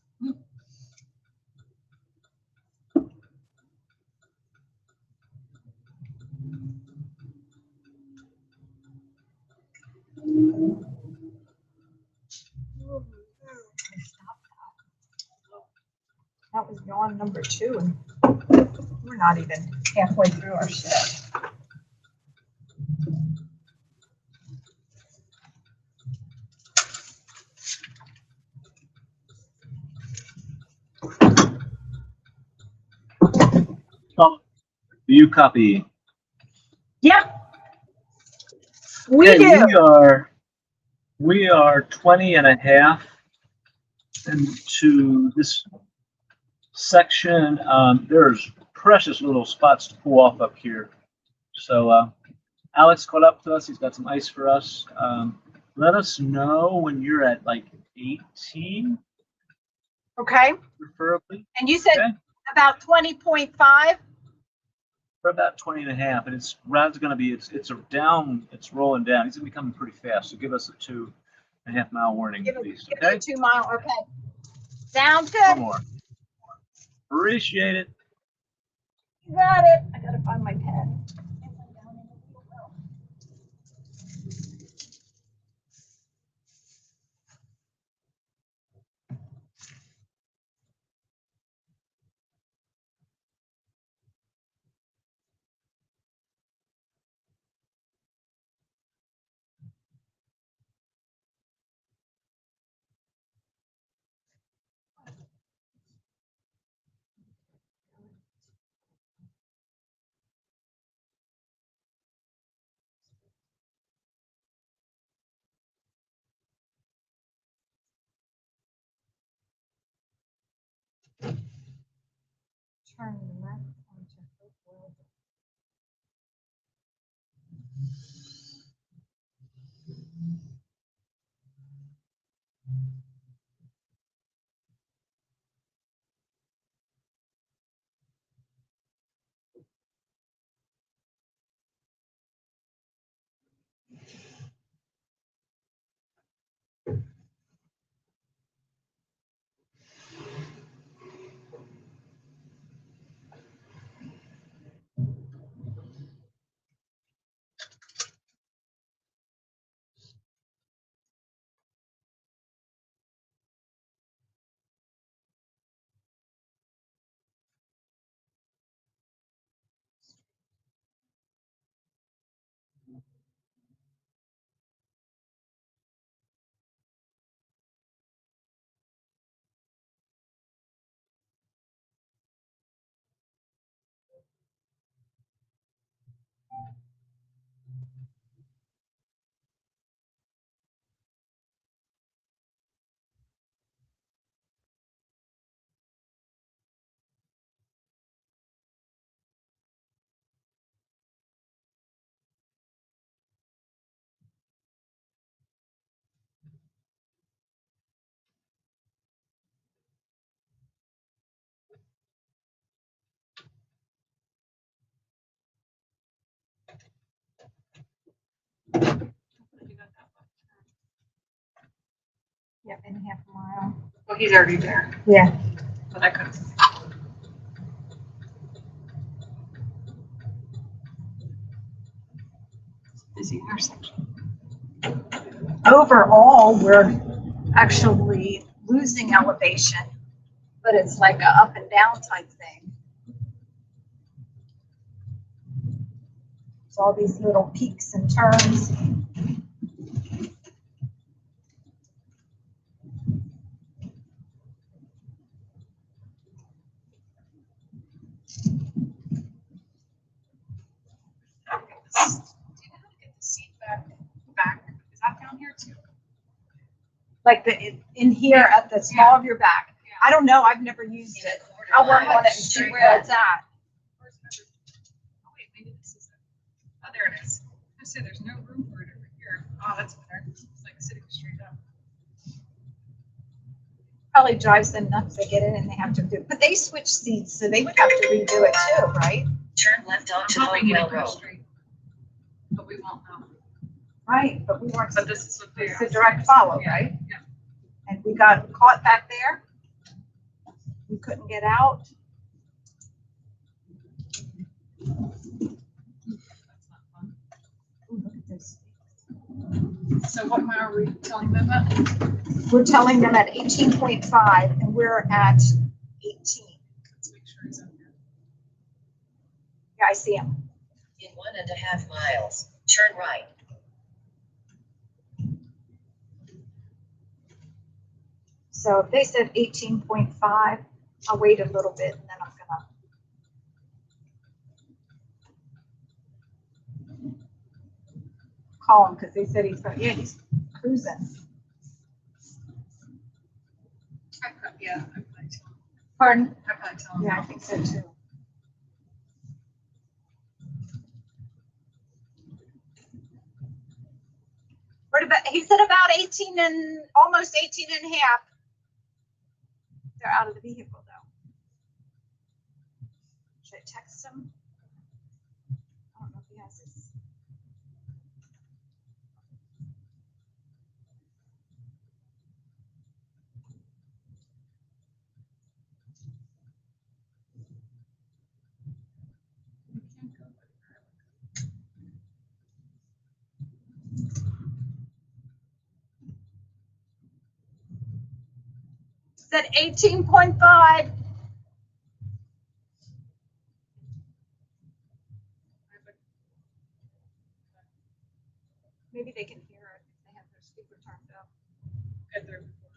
That was yawn number 2, and we're not even halfway through our shift. Do you copy? Yep. We Okay, do. we are 20 and a half into this section. There's precious little spots to pull off up here. So Alex caught up to us. He's got some ice for us. Let us know when you're at like 18, Okay. preferably. And you said Okay. about 20.5? For about 20 and a half, and Rad's going to be, it's rolling down. He's going to be coming pretty fast. So give us a 2.5 mile warning, Give please. it Okay. a 2 mile. Okay. Sounds One good. more. Appreciate it. You got it. I gotta find my pen. Turn left onto Hopewell. Yep, in half a mile. Well, he's already there, Yeah. but I couldn't. Busy intersection. Overall, we're actually losing elevation, but it's like a up and down type thing. So all these little peaks and turns. like in here at the small of your back. I don't know, I've never used In a it. quarter I'll work mile, on it and see turn where left. it's at. Oh, wait, maybe this is it. Oh, there it is. I say there's no room for it over here. Oh, that's better. It's like sitting straight up. Probably drives them nuts. They get in and they have to do, but they switch seats, so they would have to redo it too, right? Turn left onto I'm hoping Hopewell it'll go Road. straight, but we won't know. Right, but we weren't, But this is what they it's are. a direct follow, Yeah, right? yeah. And we got caught back there. We couldn't get out. That's not fun. Ooh, look at this. So what mile are we telling them at? We're telling them at 18.5 and we're at 18. Let's make sure he's up here. Yeah, I see him. In 1.5 miles, turn right. So if they said 18.5, I'll wait a little bit and then I'm gonna call him because they said he's cruising. Yeah, I probably tell him. Pardon? I probably tell him. Yeah, I think so too. What about, he said about 18 and almost 18 and a half. They're out of the vehicle though. Should I text him? I don't know if he has his. We can't go by Said 18.5. Maybe they can hear it if they have their speaker turned up. Get there before.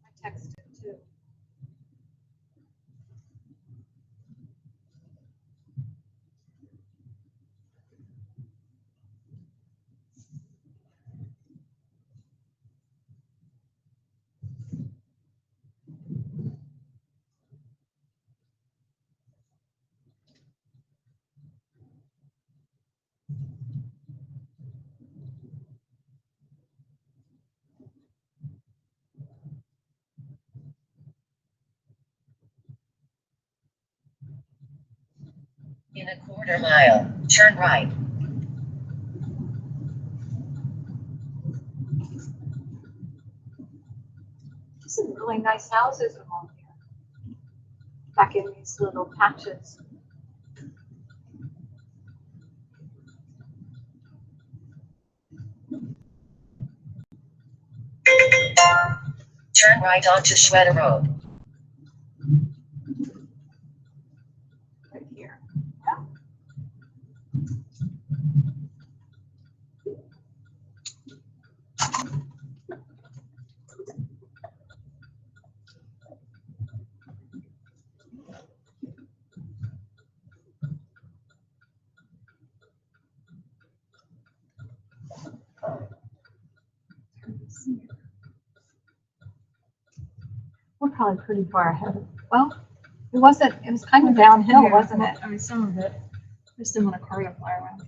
I texted too. In a quarter mile, turn right. Some really nice houses along here. Back in these little patches. Turn right onto Schroeder Road. Right here. We're probably pretty far ahead. Well, it wasn't, it was kind of downhill, Yeah, wasn't well, it? I mean, some of it. I just didn't want a car to fly around.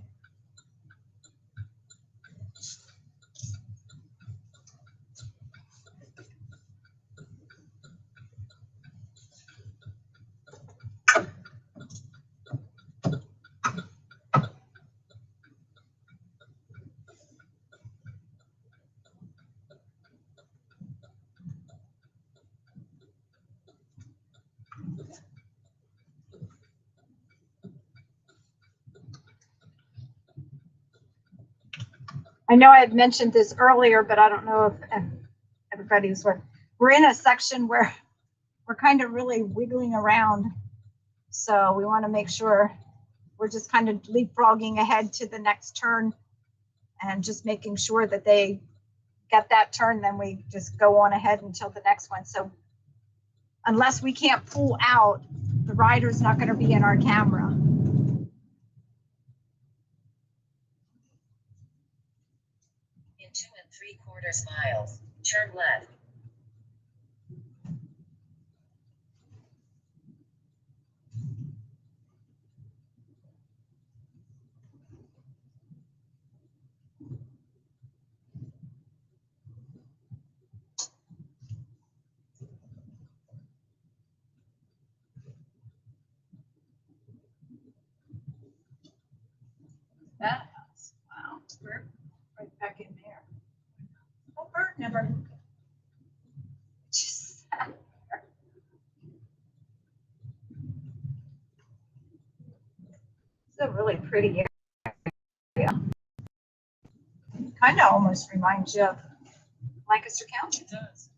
I know I had mentioned this earlier, but I don't know if everybody's, we're in a section where we're kind of really wiggling around. So we want to make sure we're just kind of leapfrogging ahead to the next turn and just making sure that they get that turn, then we just go on ahead until the next one. So unless we can't pull out, the rider's not gonna be in our camera. In 2 3/4 miles, turn left. That house, wow, we're right back in there. Oh, Bert never. Just sat there. It's a really pretty area. Kind of almost reminds you of Lancaster County. It does.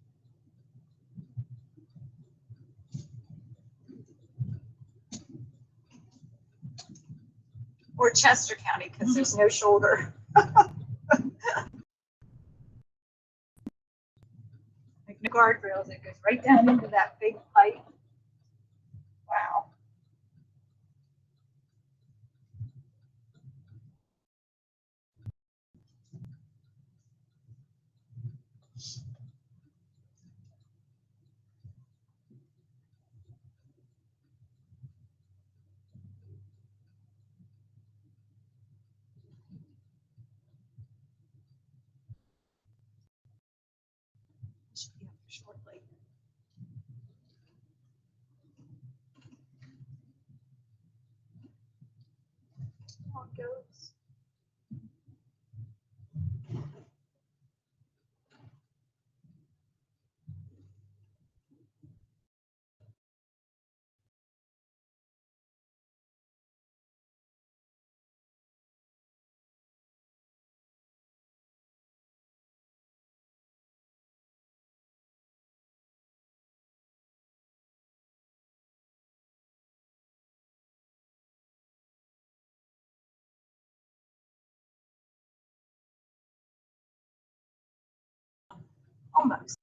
Or Chester County, because there's no shoulder. Like no guardrails, it goes right down into that big pipe. Wow. Should be up shortly. How it goes. Almost.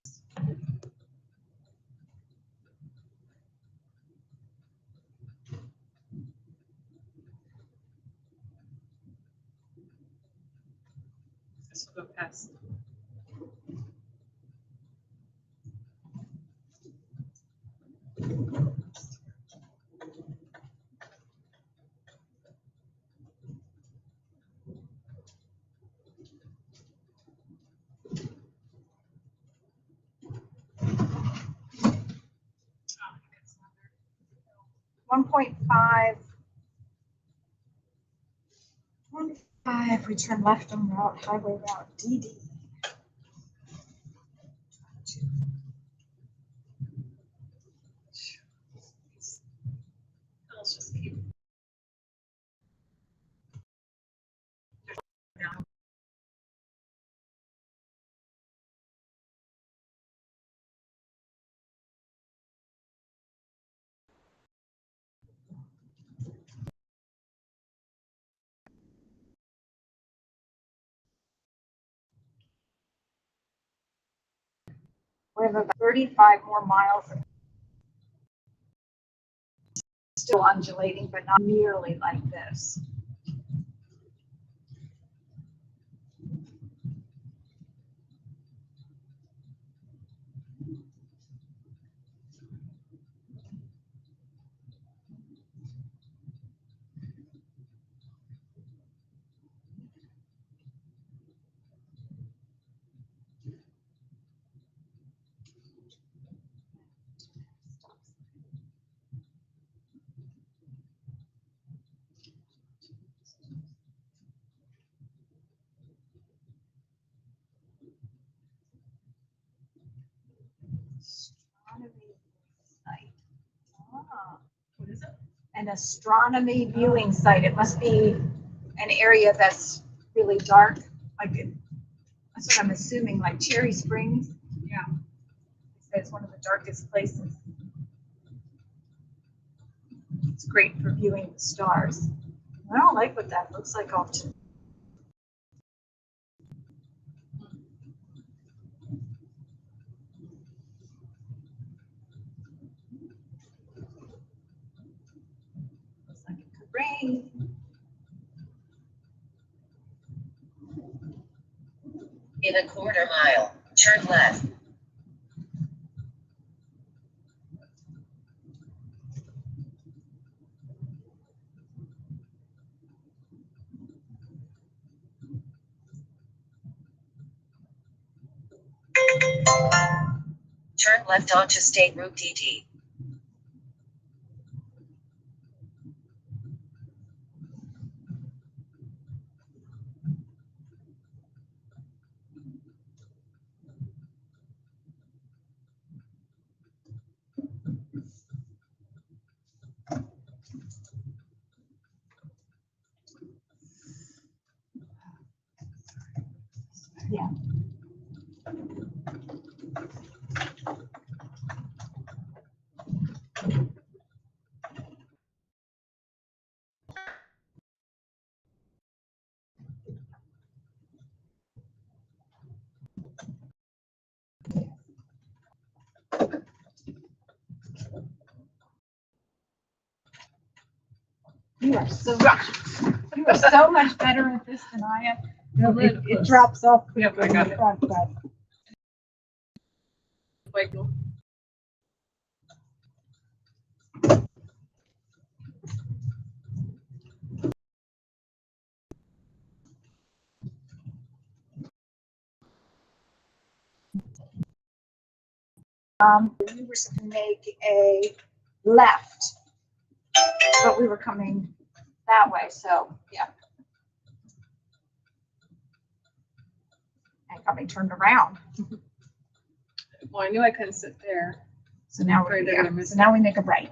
This will go past. Oh, it's not there. 1.5. 1.5, we turn left on highway route DD. Let's just keep. Down. We have about 35 more miles. Still undulating, but not nearly like this. Astronomy site. Ah, What is it? an astronomy viewing site. It must be an area that's really dark. That's what I'm assuming, like Cherry Springs. Yeah. It's one of the darkest places. It's great for viewing the stars. I don't like what that looks like often. In a quarter mile, turn left. Turn left onto State Route DD. You are so much better at this than I am. No, It drops off. Yep, I got it. But Wait, we were supposed to make a left, but we were coming that way, so, yeah. And coming turned around, well, I knew I couldn't sit there. so now Right, we're, they're gonna yeah, miss so now we make a right.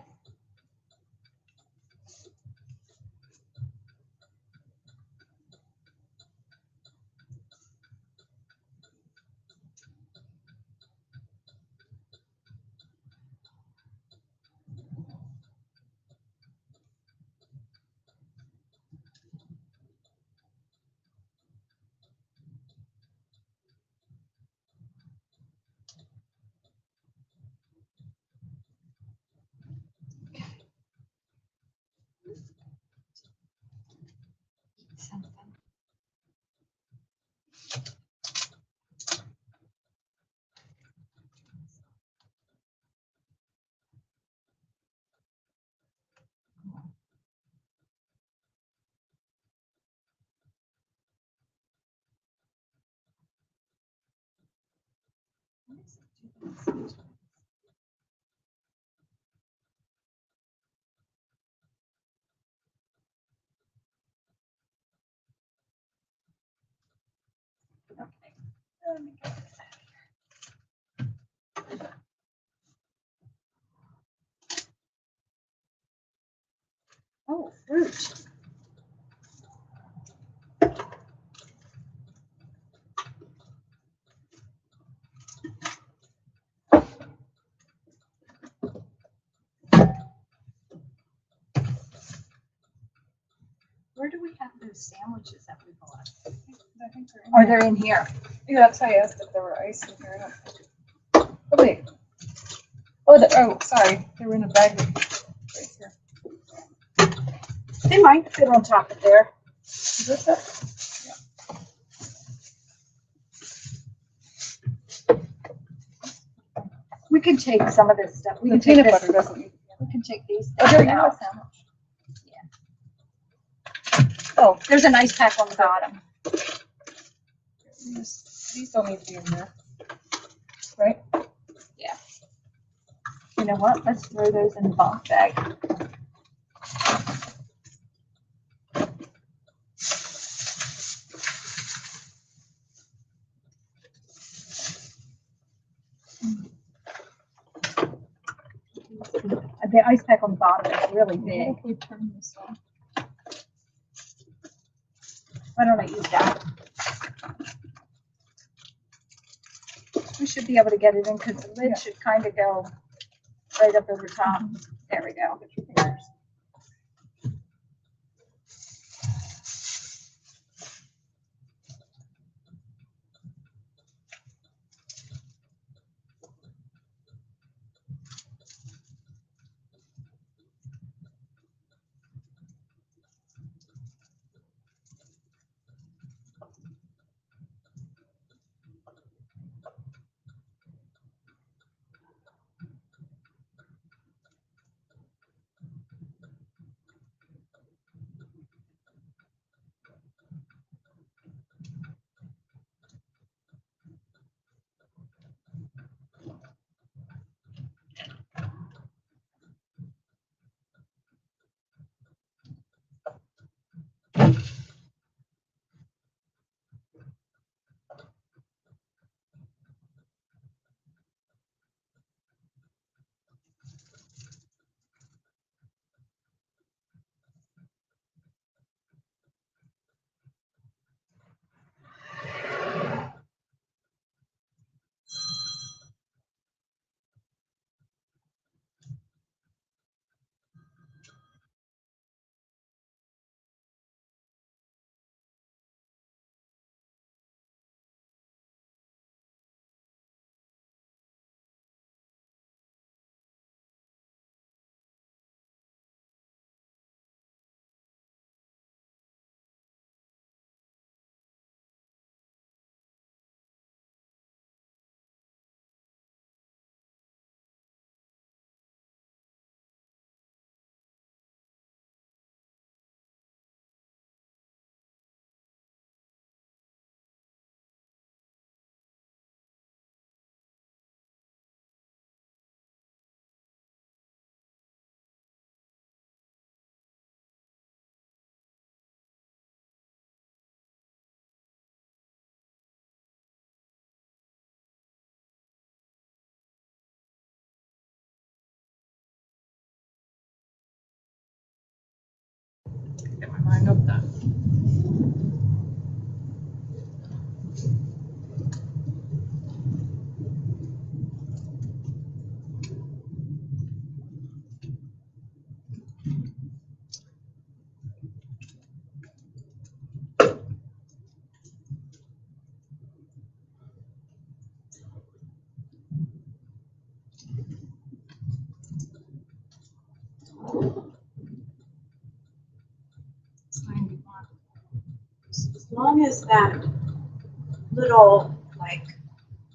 Something. Okay. Let me get this out of here. Oh, fruit. Where do we have those sandwiches that we bought? I think they're in Oh, here. they're in here. Yeah, that's why I asked if there were ice in here. Oh, wait. Oh, sorry. They were in a bag right here. They might fit on top of there. Is this it? We can take some of this stuff. We The can take peanut this. butter doesn't need. We can take these Oh, things there you go. out. Oh, there's an ice pack on the bottom. These don't need to be in there. Right? Yeah. You know what? Let's throw those in the box bag. The ice pack on the bottom is really big. We turn this on. Why don't I use that? We should be able to get it in because the lid should kind of go right up over top. There we go. hope not. It's 91. As long as that little, like,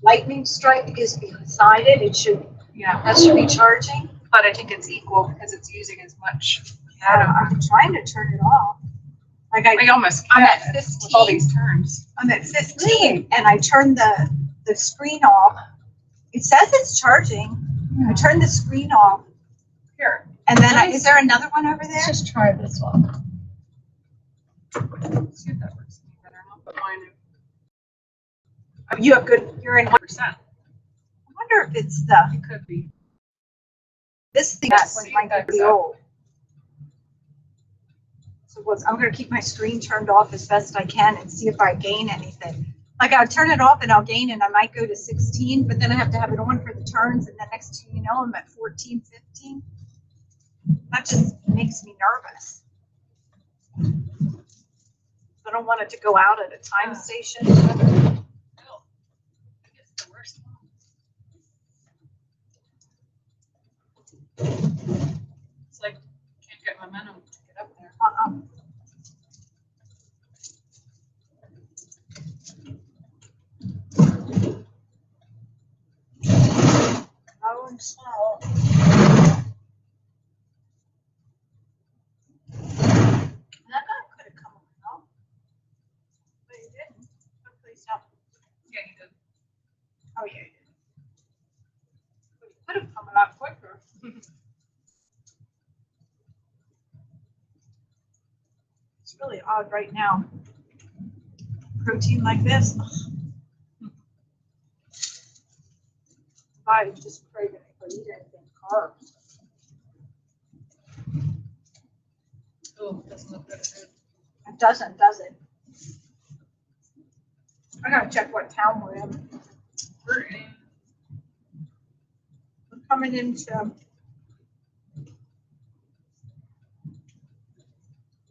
lightning strike is beside it, it should, Yeah, that should be charging. but I think it's equal because it's using as much. Yeah, I'm trying to turn it off. Like I almost I'm at can't with all 15. these turns. I'm at 15 and I turned the screen off. It says it's charging. I turned the screen off Here, and then is there another one over there? Let's just try this one. see if that works any better. I'll put mine Oh, you have good, you're in. in I 100%. wonder if it's the, It could be. this thing Yes, was might be that's pretty up. old. So I'm gonna keep my screen turned off as best I can and see if I gain anything. Like I'll turn it off and I'll gain and I might go to 16, but then I have to have it on for the turns and then next thing you know, I'm at 14, 15. That just makes me nervous. I don't want it to go out at a time station. Oh, I guess the worst one. It's like, can't get momentum to get up there. Oh, and slow. That guy could have come on, but he didn't. Please stop. Yeah, you did. Oh, yeah, he did. But he could have come a lot quicker. It's really odd right now. Protein like this. I just pray that I eat anything carbs. Oh, it doesn't look good. It doesn't, does it? I gotta check what town we're in. We're in We're coming into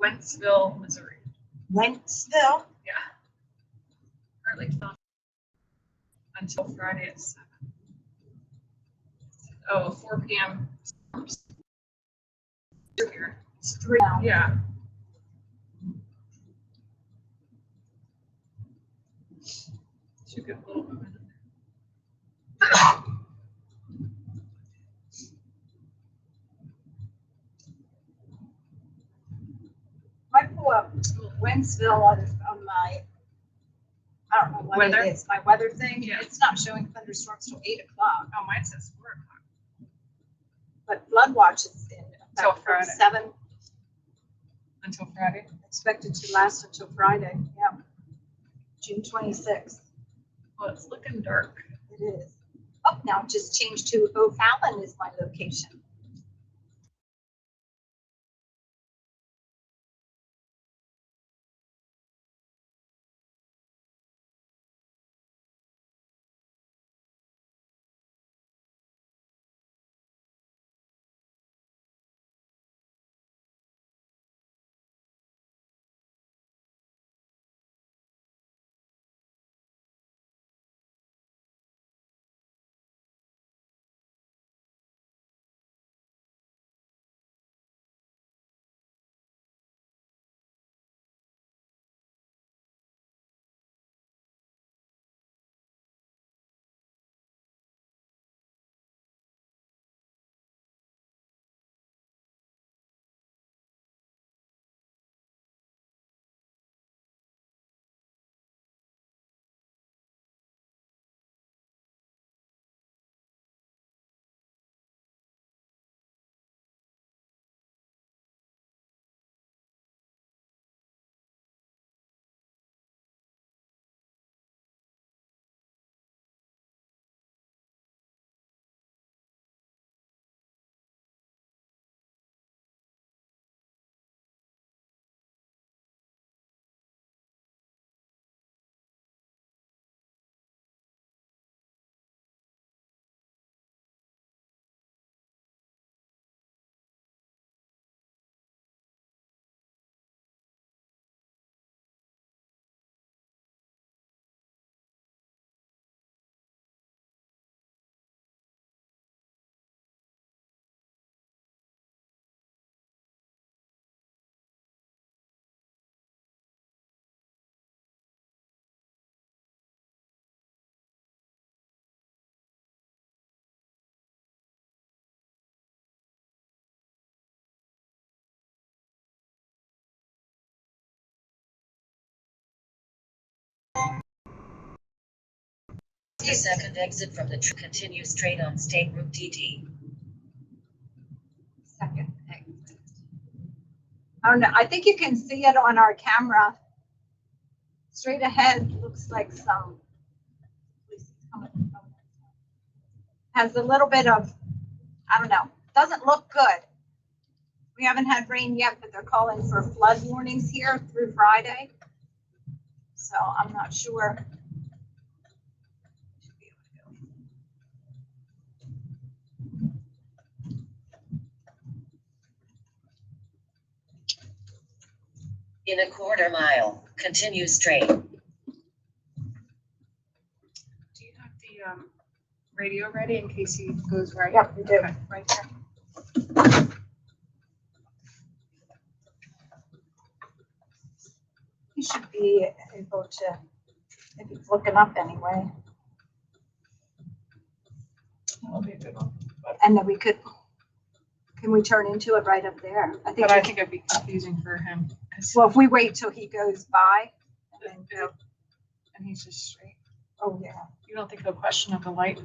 Wentzville, Missouri. Wentzville. Yeah. Currently filming until Friday at 7. Oh, 4 p.m. Here. It's 3 now. Yeah. Should get a little momentum. I pull up Wentzville on my, I don't know what Weather? it is, my weather thing. Yeah. It's not showing thunderstorms till 8 o'clock, Oh, mine says 4 o'clock. but flood watch is in Till effect from Friday. 7, Until Friday. expected to last until Friday, yeah. June 26th, Well, it's looking dark. it is. Oh, now it just changed to O'Fallon is my location. The second exit from the continue straight on State Route DD. Second exit. Oh no, I think you can see it on our camera. Straight ahead looks like some. Has a little bit of, I don't know, doesn't look good. We haven't had rain yet, but they're calling for flood warnings here through Friday. So I'm not sure. Should be able to go. In a quarter mile, continue straight. Do you have the radio ready in case he goes right? Yep, we do. Okay, right there. He should be able to, if he's looking up anyway. That'll be a good one. And then we could, can we turn into it right up there? But I think it'd be confusing for him. 'Cause- Well, if we wait till he goes by and then go, and he's just straight. oh yeah. You don't think he'll question at the light?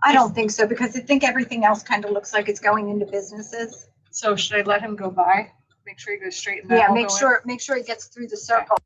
I don't think so because I think everything else kind of looks like it's going into businesses. So should I let him go by? Make sure he goes straight and then Yeah, I'll make go in? sure he gets through the circle.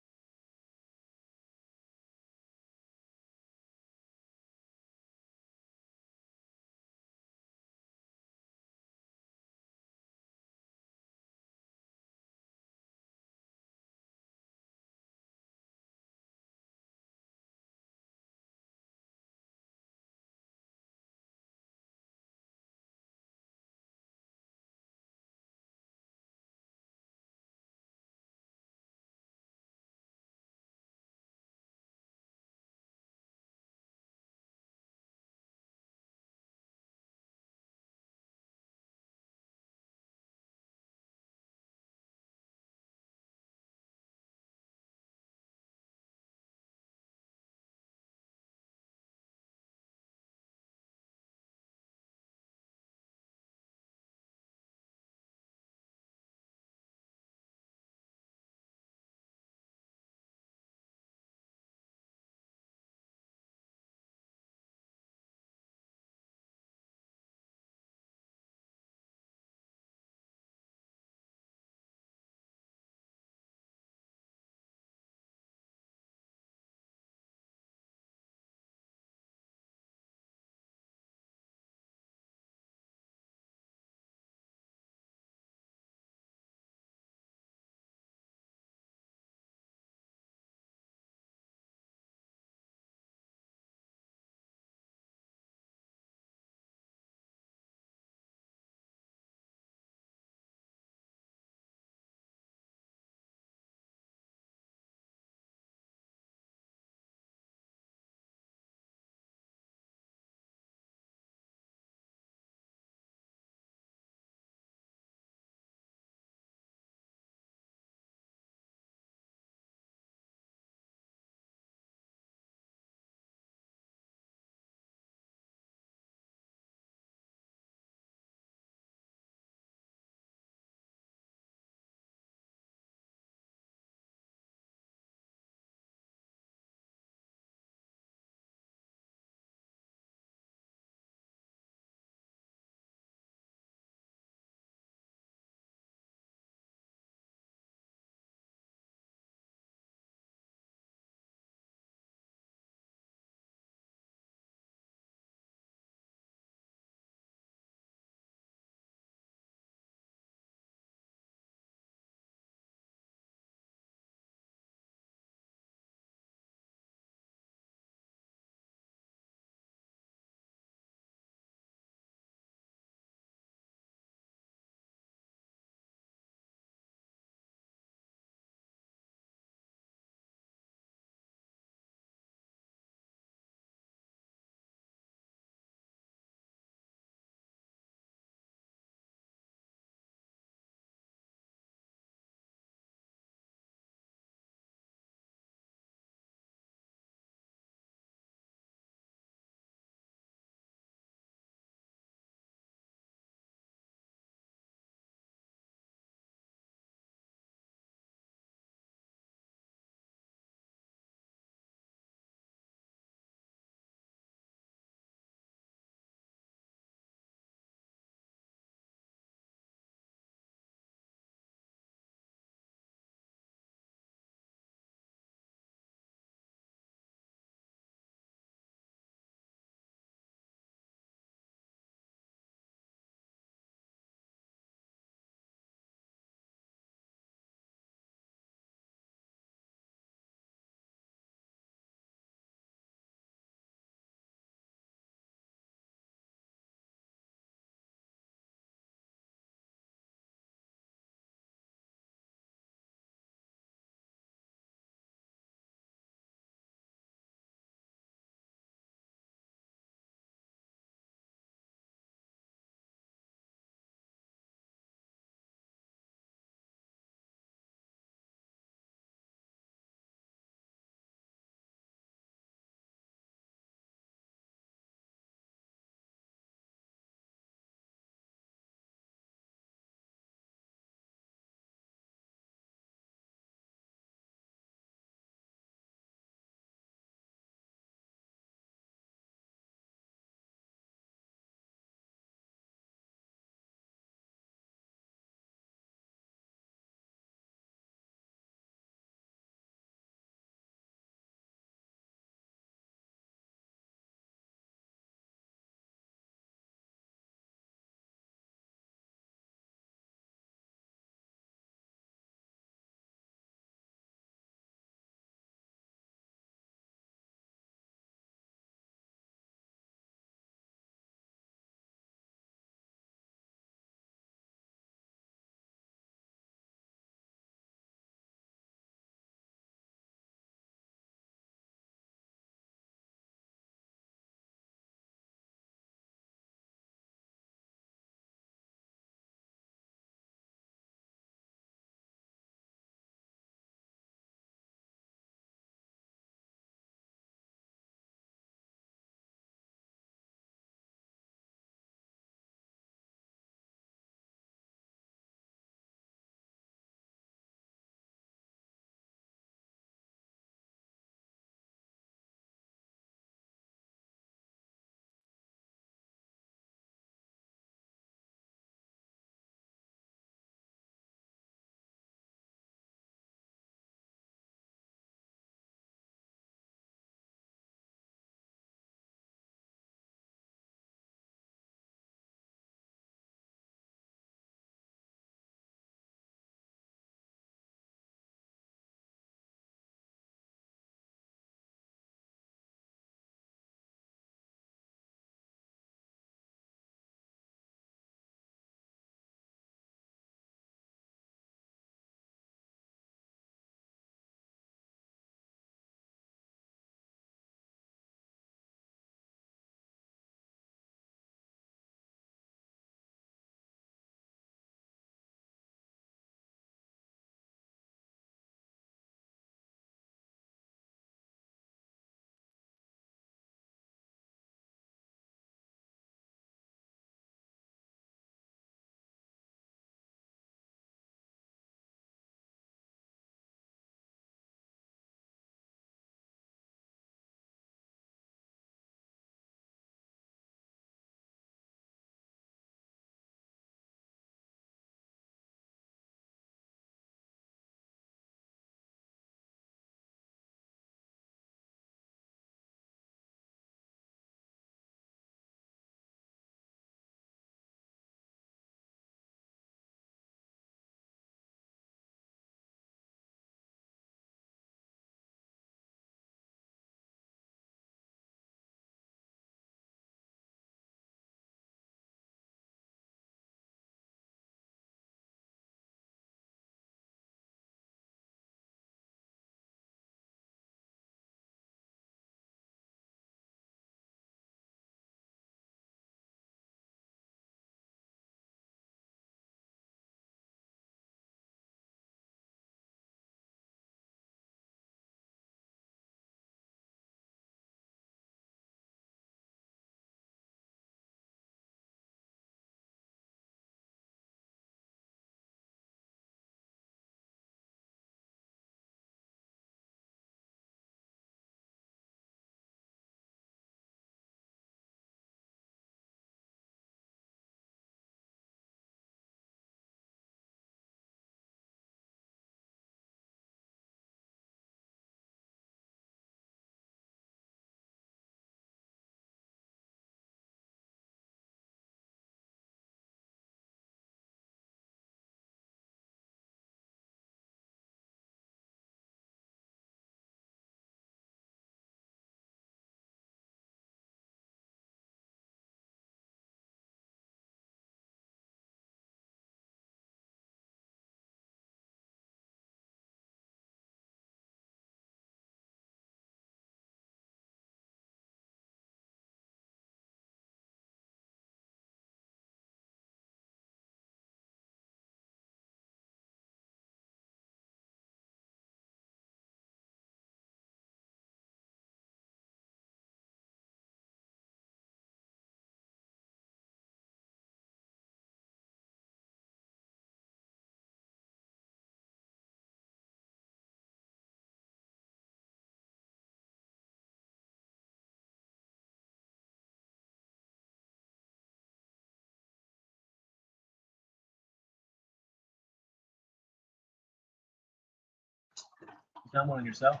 Found one on yourself?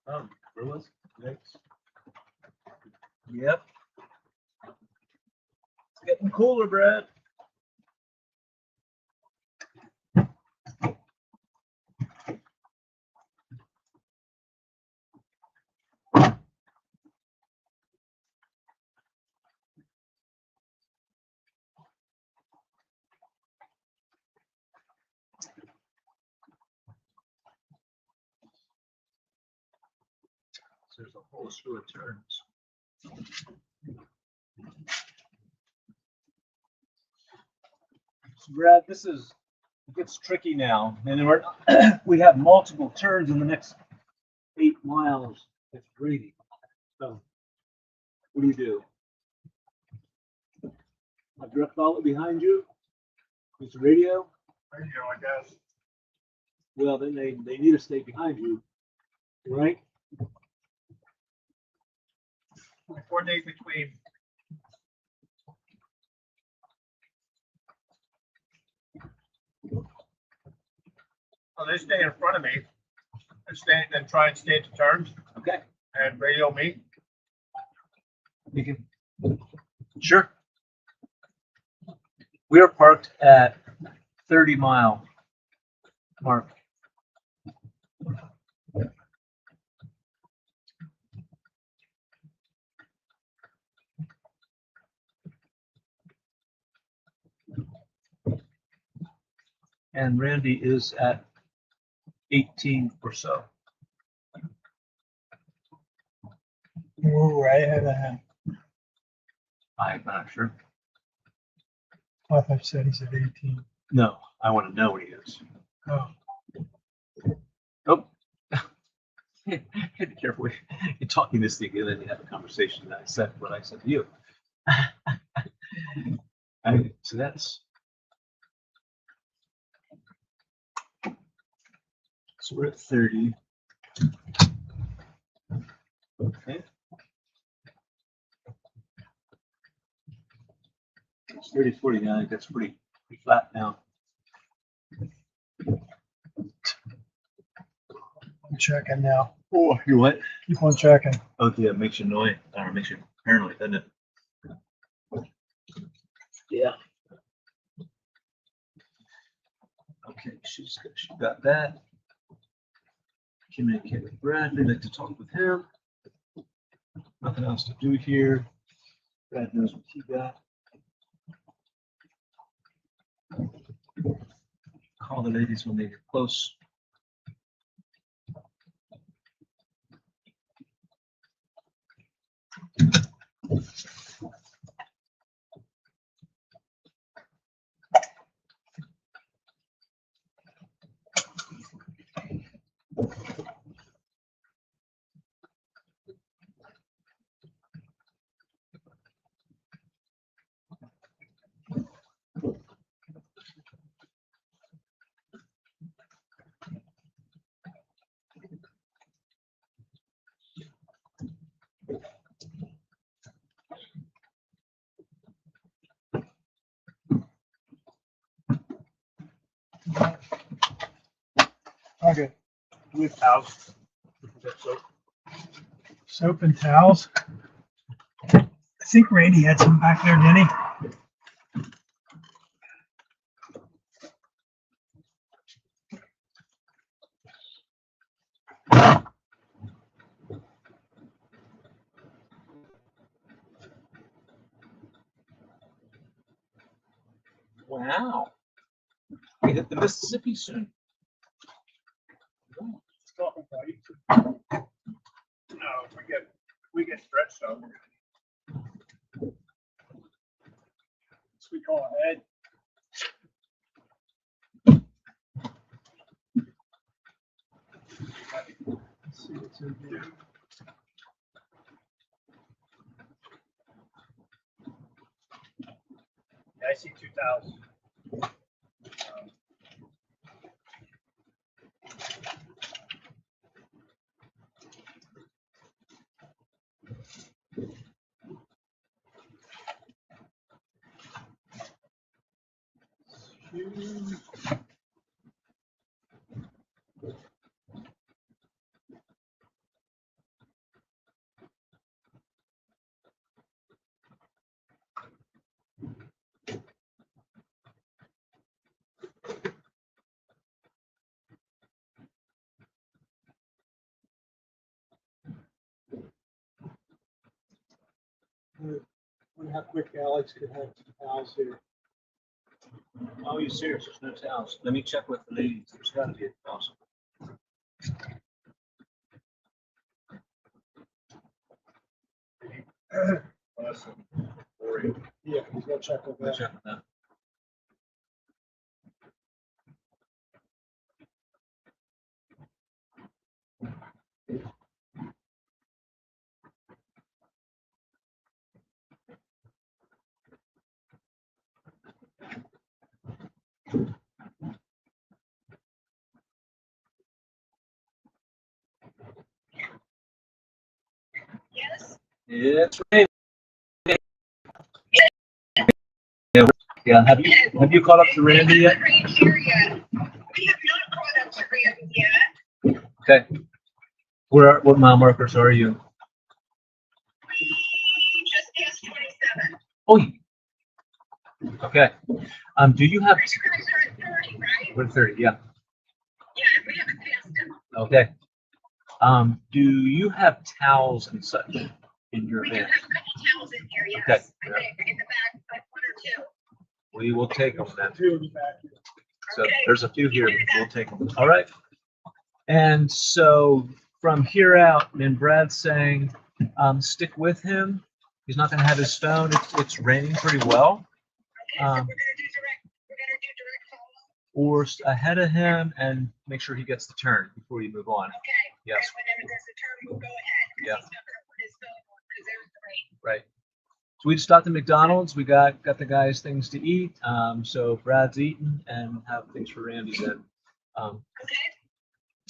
Oh, gorillas? Yikes. Yep. It's getting cooler, Brad. There's a whole slew of turns. So Brad, this is, it gets tricky now, and then we have multiple turns in the next 8 miles. It's grading. So, what do? I direct follow behind you. It's the radio. Radio, I guess. Well, then they need to stay behind you, right? We coordinate between. Oh, they stay in front of me and stay and try and stay to turns Okay. and radio me. You can. Sure. We are parked at 30-mile mark. And Randy is at 18 or so. We're right ahead of him. I'm not sure. I thought you said he's at 18. No, I want to know what he is. Oh, Oh. Be careful. You're talking this thing and then you have a conversation and I said what I said to you. So that's. So we're at 30. Okay. It's 30, 49. That's pretty flat now. I'm checking now. Oh, you what? Keep on checking. Oh, yeah, it makes you annoyed. Or makes you paranoid, doesn't it? Yeah. Okay, she got that. Communicate with Bradley, like to talk with him. Nothing else to do here. Brad knows what he got. Call the ladies when they get close. Okay. With house. Soap and towels. I think Randy had some back there, didn't he? Wow. We hit the Mississippi soon. No, if we get stretched out. We call ahead. Let's see what's in here. I see 2,000. how quick Alex could have some towels here. Oh, you serious? There's no towels. Let me check with the ladies. There's gotta be a towel. Awesome. Boring. Yeah, he's gonna check with Let me that. check with them. Yes. It's raining. Yeah, have you caught up to Randy yet? We have not caught up to Randy yet. Okay. What mile markers are you? Just past 27. Oh, okay. Do you have? You guys are at 30, right? We're at 30, yeah. Yeah, we haven't passed them. Okay. Do you have towels and such in your We do van? have a couple towels in here, yes. Okay. I think in the back, like 1 or 2. We will take them then. Two in the back. So Okay. there's a few here, but we'll take them. All right. And so from here out, and Brad's saying, stick with him. He's not going to have his phone. It's raining pretty well. Okay, so we're gonna do direct follow. Or ahead of him and make sure he gets the turn before you move on. Okay. Yes. And whenever there's a turn, we'll go ahead. 'Cause Yeah. He's not gonna put his phone on because there's the rain. Right. So we just stopped at McDonald's. We got the guys things to eat. So Brad's eating and have things for Randy then. Okay.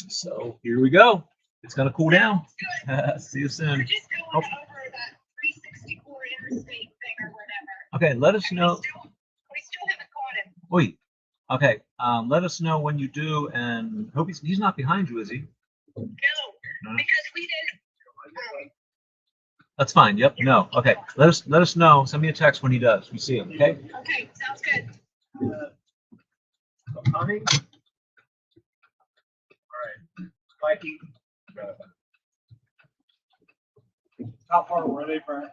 So here we go. It's gonna cool down. Good. See you We're soon. just going Oh. over that 364 interstate thing or whatever. Okay, let us And know. we still haven't caught him. Wait. Okay. Let us know when you do, and hope he's not behind you, is he? No, No. because we didn't. That's fine. Yep. No. Okay. Let us know. Send me a text when he does. We see him. Okay. Okay, sounds good. Coming? All right. Mikey. How far were they, Brent?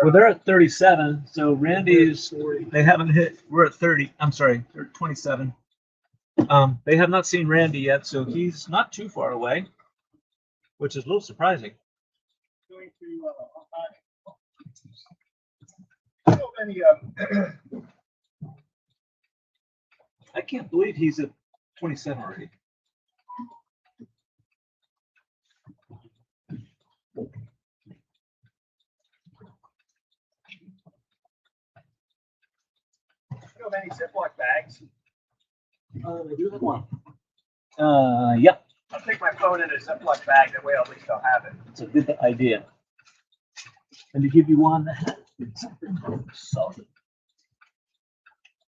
Well, they're at 37. So Randy's. They haven't hit. We're at 30. I'm sorry. They're 27. They have not seen Randy yet, so he's not too far away, which is a little surprising. Going to, So many, I can't believe he's at 27 already. you have any Ziploc bags? I do have one. Yeah, I'll take my phone in a Ziploc bag, that way at least I'll have it. it's a good idea. Let me give you one that has solid.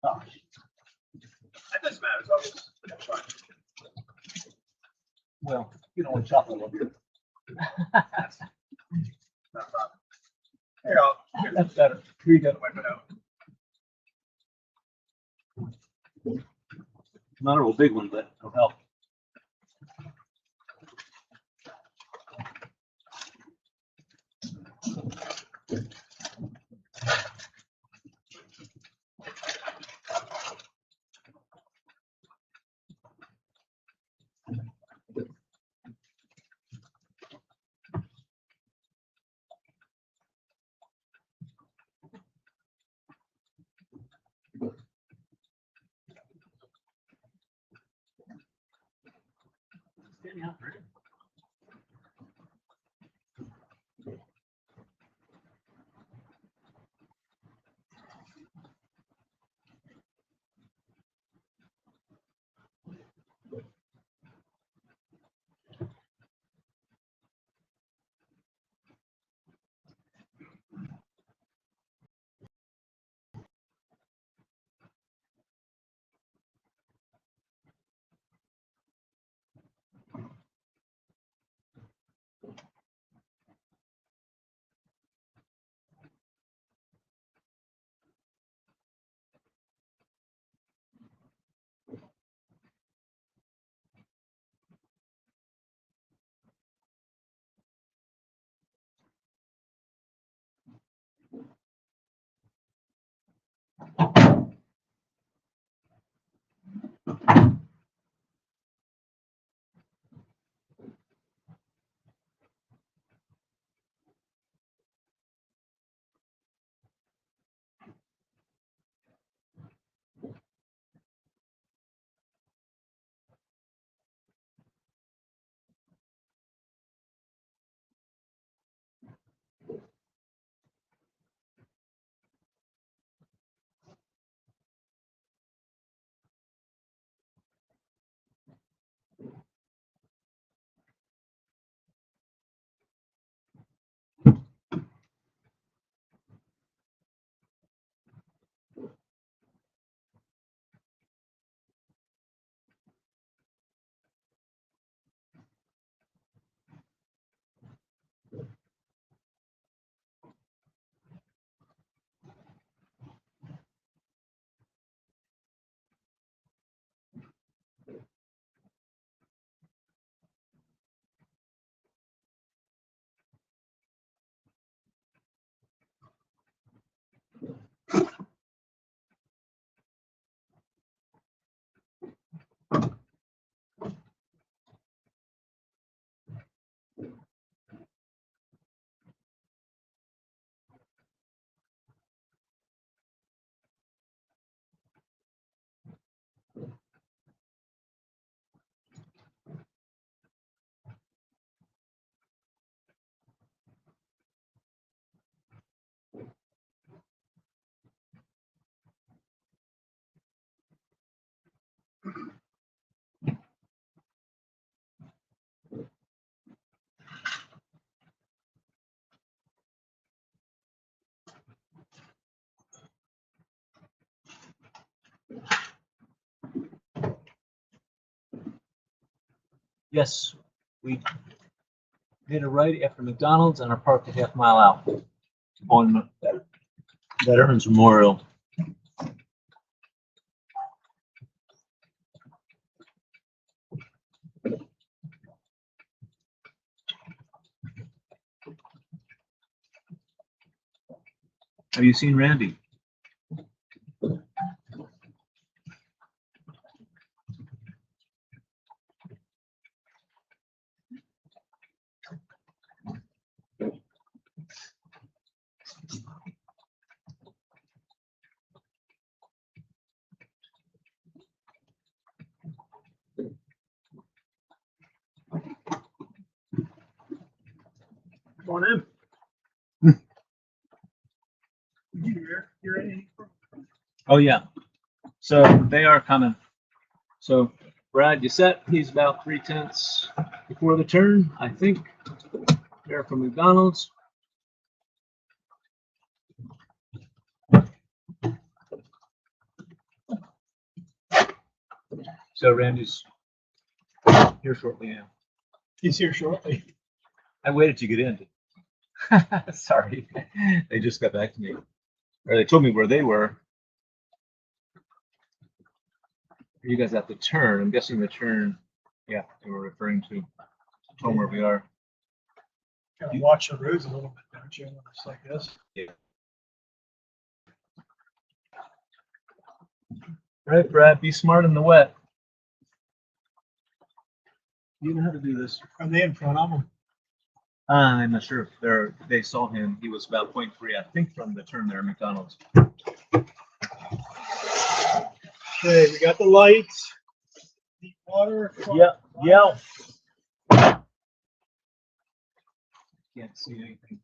Gosh. That doesn't matter, as long as it's fine. Well, you don't want chocolate one. No problem. Here, I'll That's better. Here you go. wipe it out. Not a real big one, but it'll help. Yes, we did a right after McDonald's and are parked a half mile out on Veterans Memorial. Have you seen Randy? Come on in. You're in. Oh, yeah. So they are coming. So Brad, you set? He's about 3/10 before the turn, I think. There from McDonald's. So Randy's here shortly now. He's here shortly. I waited to get in. Sorry. They just got back to me. Or they told me where they were. Are you guys at the turn? I'm guessing the turn, yeah, they were referring to home where we are. Kind of watch the roads a little bit, don't you? When it's like this. Right, Brad, be smart in the wet. You know how to do this. Are they in front of them? I'm not sure if they saw him. He was about 0.3, I think, from the turn there at McDonald's. Okay, we got the lights. Deep water. Yeah. Can't see anything.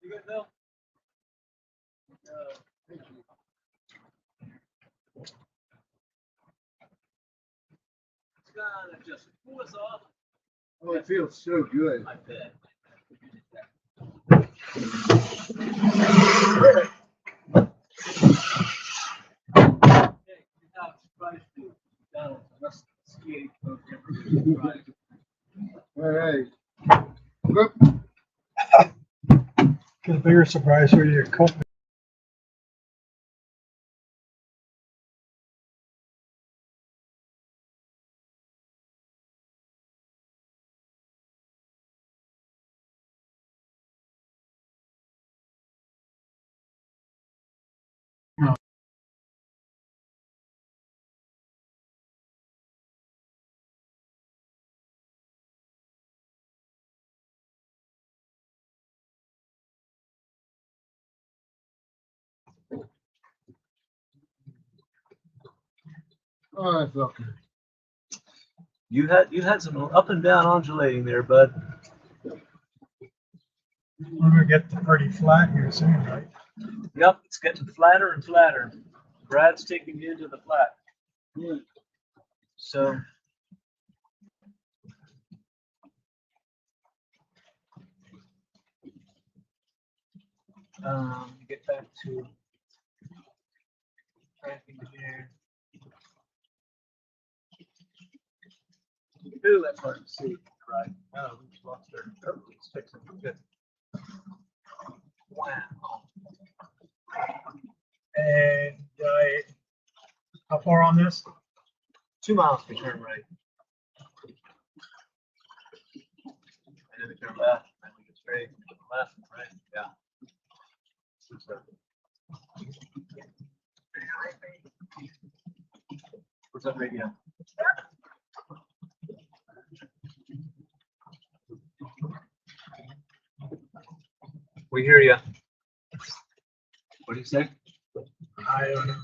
You good, Bill? It's gonna just cool us off. Oh, it feels so good. I bet. All right. Look, Get a bigger surprise for you, Colt. oh, I felt good. You had some up and down undulating there, bud. We're gonna get pretty flat here soon, right? Yep, it's getting flatter and flatter. Brad's taking you into the flat. Yeah. So. Get back to tracking here. Ooh, that's hard to see. Right. Oh, we just lost our. Oh, it's fixing. Good. Wow. And how far on this? 2 miles to turn right. And then we turn left, and then we get straight, left, right, yeah. What's up, radio? We hear you. What do you say? I don't know.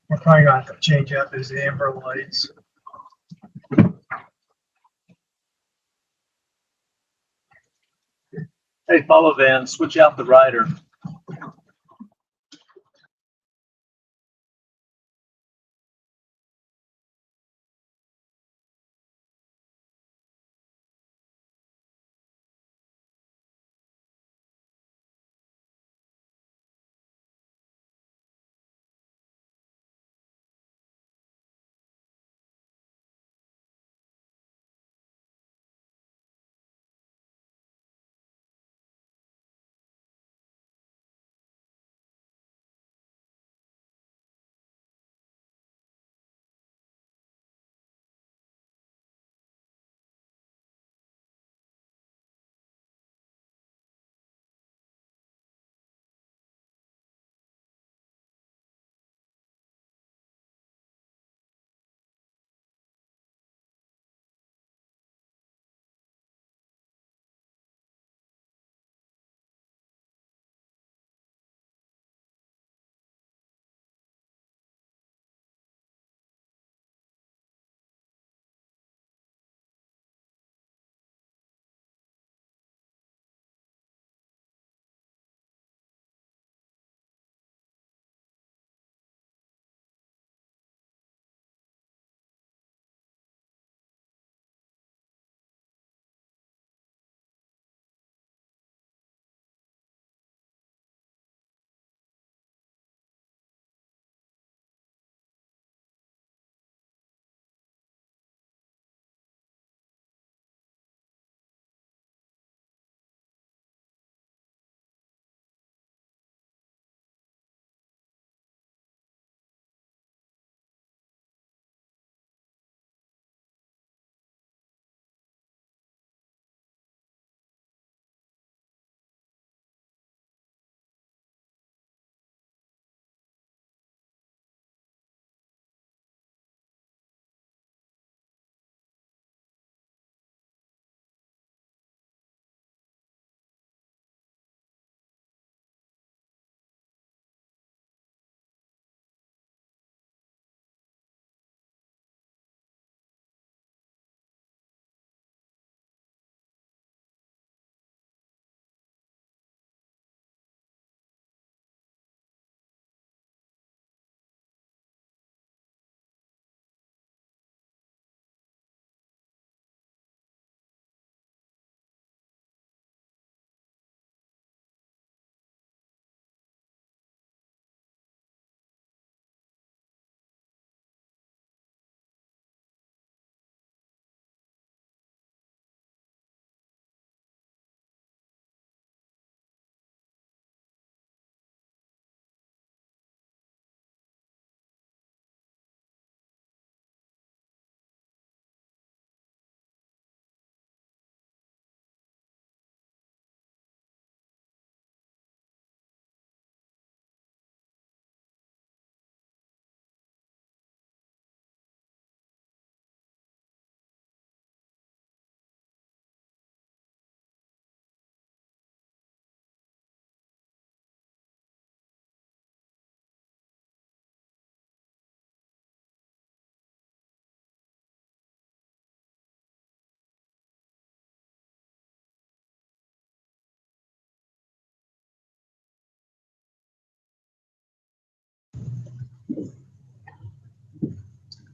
We're probably gonna have to change out those amber lights. Hey, follow van, switch out the rider.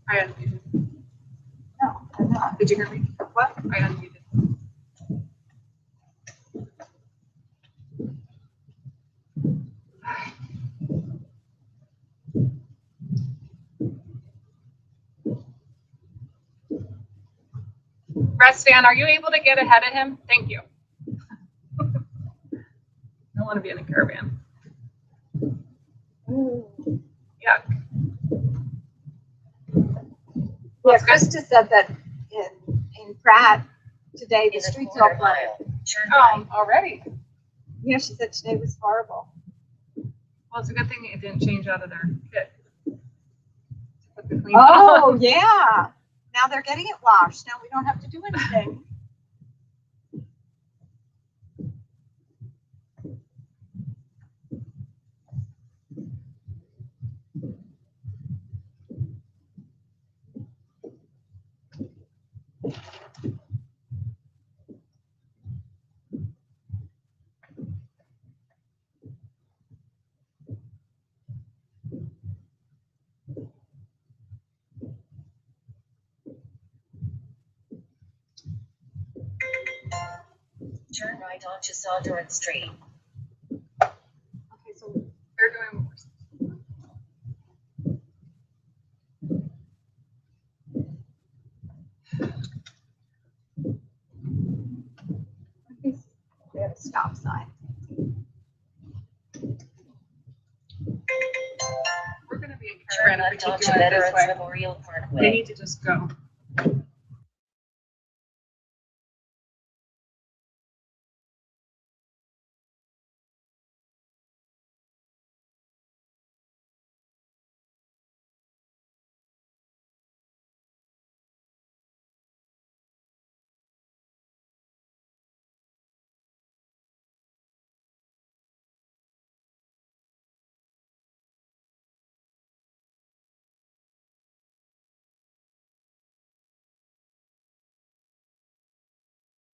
I unmuted. No, I'm not. Did you hear me? What? I unmuted. Rest Van, are you able to get ahead of him? Thank you. I don't want to be in a caravan. Yuck. Yeah, Krista said that in Pratt today, the In a streets all quarter flooded. mile, turn right. Already? Yeah, she said today was horrible. Well, it's a good thing it didn't change out of their kit. To put the clean Oh, out. yeah. Now they're getting it washed. Now we don't have to do anything. Turn right onto Saunders Street. Okay, so they're doing worse. They have a stop sign. We're going to be in Turn caravan if we left keep onto doing it this Veterans way. Memorial They Parkway. need to just go.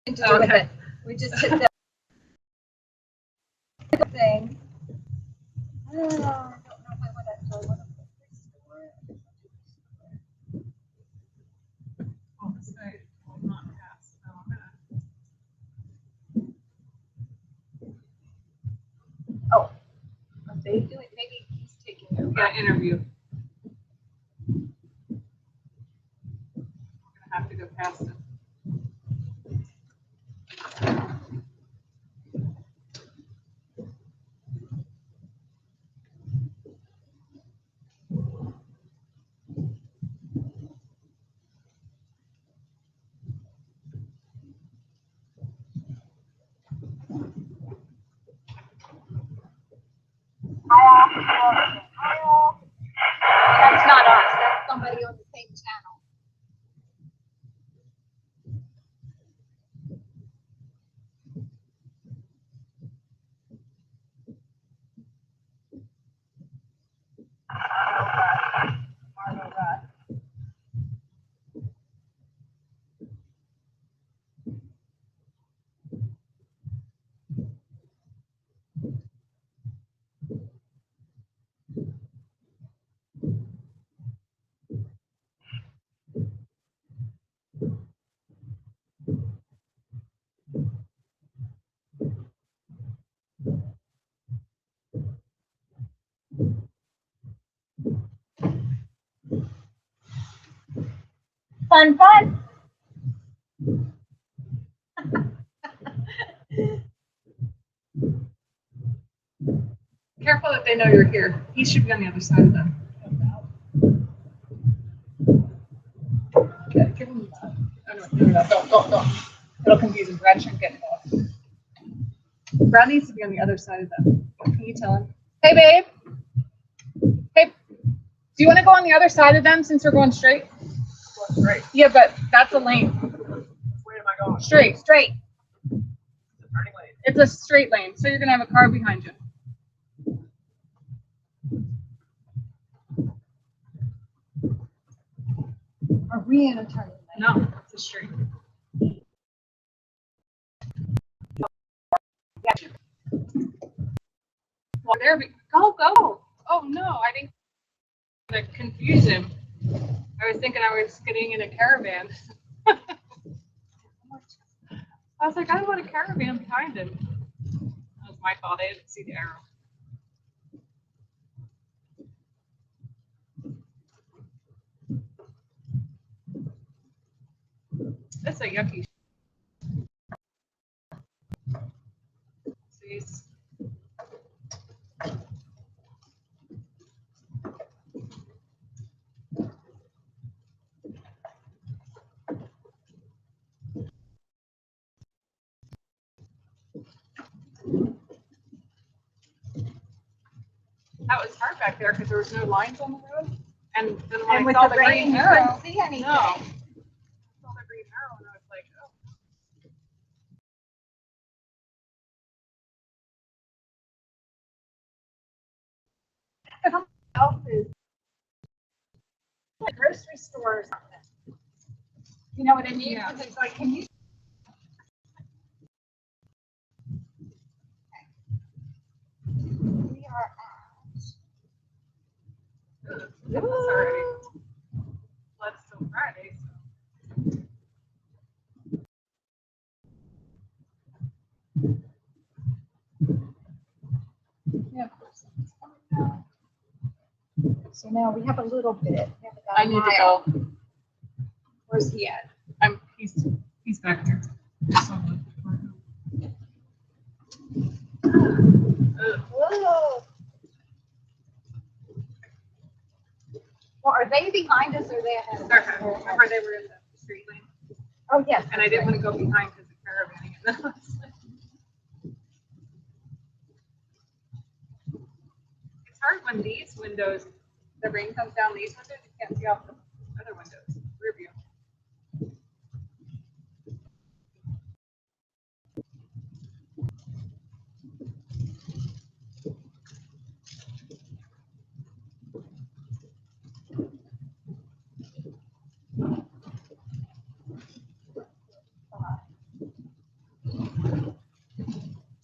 To do with it. We just hit that thing. Oh, I don't know if I want to put this store. Oh, this way will not pass. So I'm gonna- Oh, if they do it, maybe he's taking it. we got an interview. I'm gonna have to go past it. That's not us. That's somebody on the same channel. Fun, fun. Careful that they know you're here. He should be on the other side of them. Yeah, give him oh, no, don't. It'll confuse him. Brad shouldn't get involved. Brad needs to be on the other side of them. Can you tell him? Hey, babe. Hey, do you want to go on the other side of them since we're going straight? Straight. Yeah, but that's a lane. Which way am I going? Straight. Straight. The turning lane. It's a straight lane, so you're gonna have a car behind you. Are we in a turning lane? No, it's a straight. Well, there we go. Go. Oh no, I didn't to confuse him. I was thinking I was getting in a caravan. I was like, I want a caravan behind him. That was my fault. I didn't see the arrow. That's a yucky. Jeez. That was hard back there because there was no lines on the road. And then when And I with saw the the rain, green you arrow, couldn't see anything. no. I saw the green arrow and I was like, oh. Health is like grocery store or something. You know what I mean? Yeah. Because it's like, can you? We are It's already. Well, it's still Friday, so. Yeah, of course. So now we have a little bit. We haven't got I a need to mile. go. Where's he at? He's back there. Whoa. Well, are they behind us or are they ahead of us? Remember they were in the street lane, Oh, yes. and I didn't want to go behind because of caravanning. And then I was like, it's hard when these windows, the rain comes down these windows, you can't see out the other windows, rear view.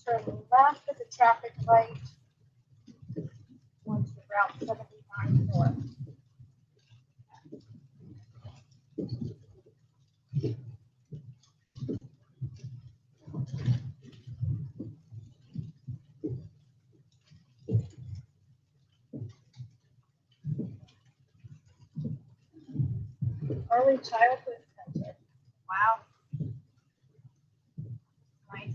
Turn left at the traffic light. Onto Route 79 north. Early childhood center. Wow. Nice.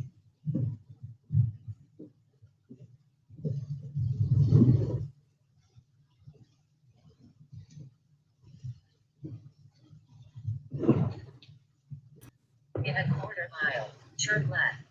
In a quarter mile, turn left.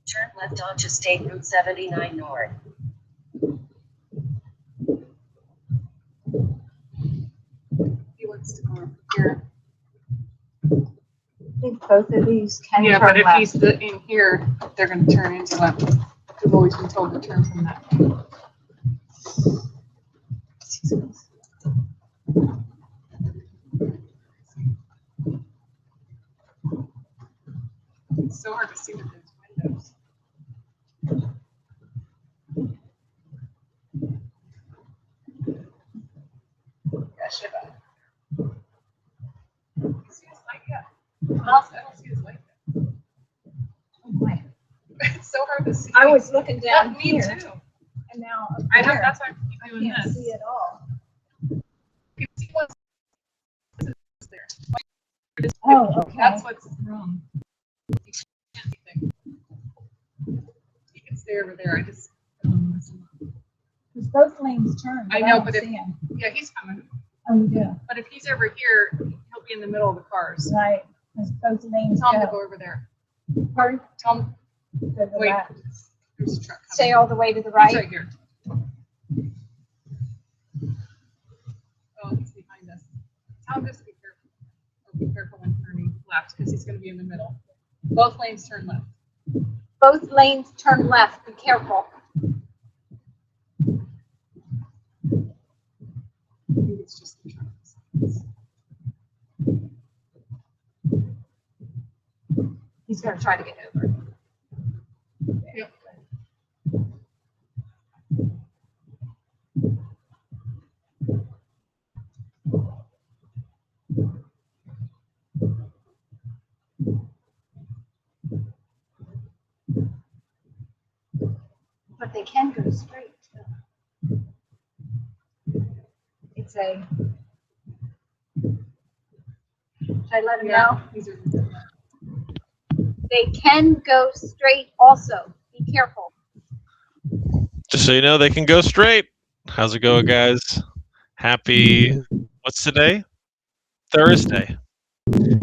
Turn left onto State Route 79 North. He wants to go over here. I think both of these can Yeah, turn but if left. he's in here, they're going to turn into left. We've always been told to turn from that way. It's so hard to see with those windows. Yeah, should I? You see his light yet? I don't see his light yet. Oh my. It's so hard to see. I was looking down Me here, too. and now up I know, there, that's why I keep I doing can't this. see it all. You can see what's there. Oh, okay. That's what's wrong. You can't see things. You can stay over there. I just. Because both lanes turn. I know, don't but if- see him. Yeah, he's coming. Oh, you do. But if he's over here, he'll be in the middle of the cars. Right, because both lanes Tell him to go. go over there. Pardon? Tell him, Go to the wait, left. there's a truck coming. Stay all the way to the He's right. right here. Oh, he's behind us. Tell him just to be careful. Or be careful when turning left, because he's gonna be in the middle. Both lanes turn left. Both lanes turn left. Be careful. it's just. He's gonna try to get over. Yep. But they can go straight. It's a. Should I let them know? These are. They can go straight also. Be careful. Just so you know, they can go straight. How's it going, guys? Happy, what's today? Thursday.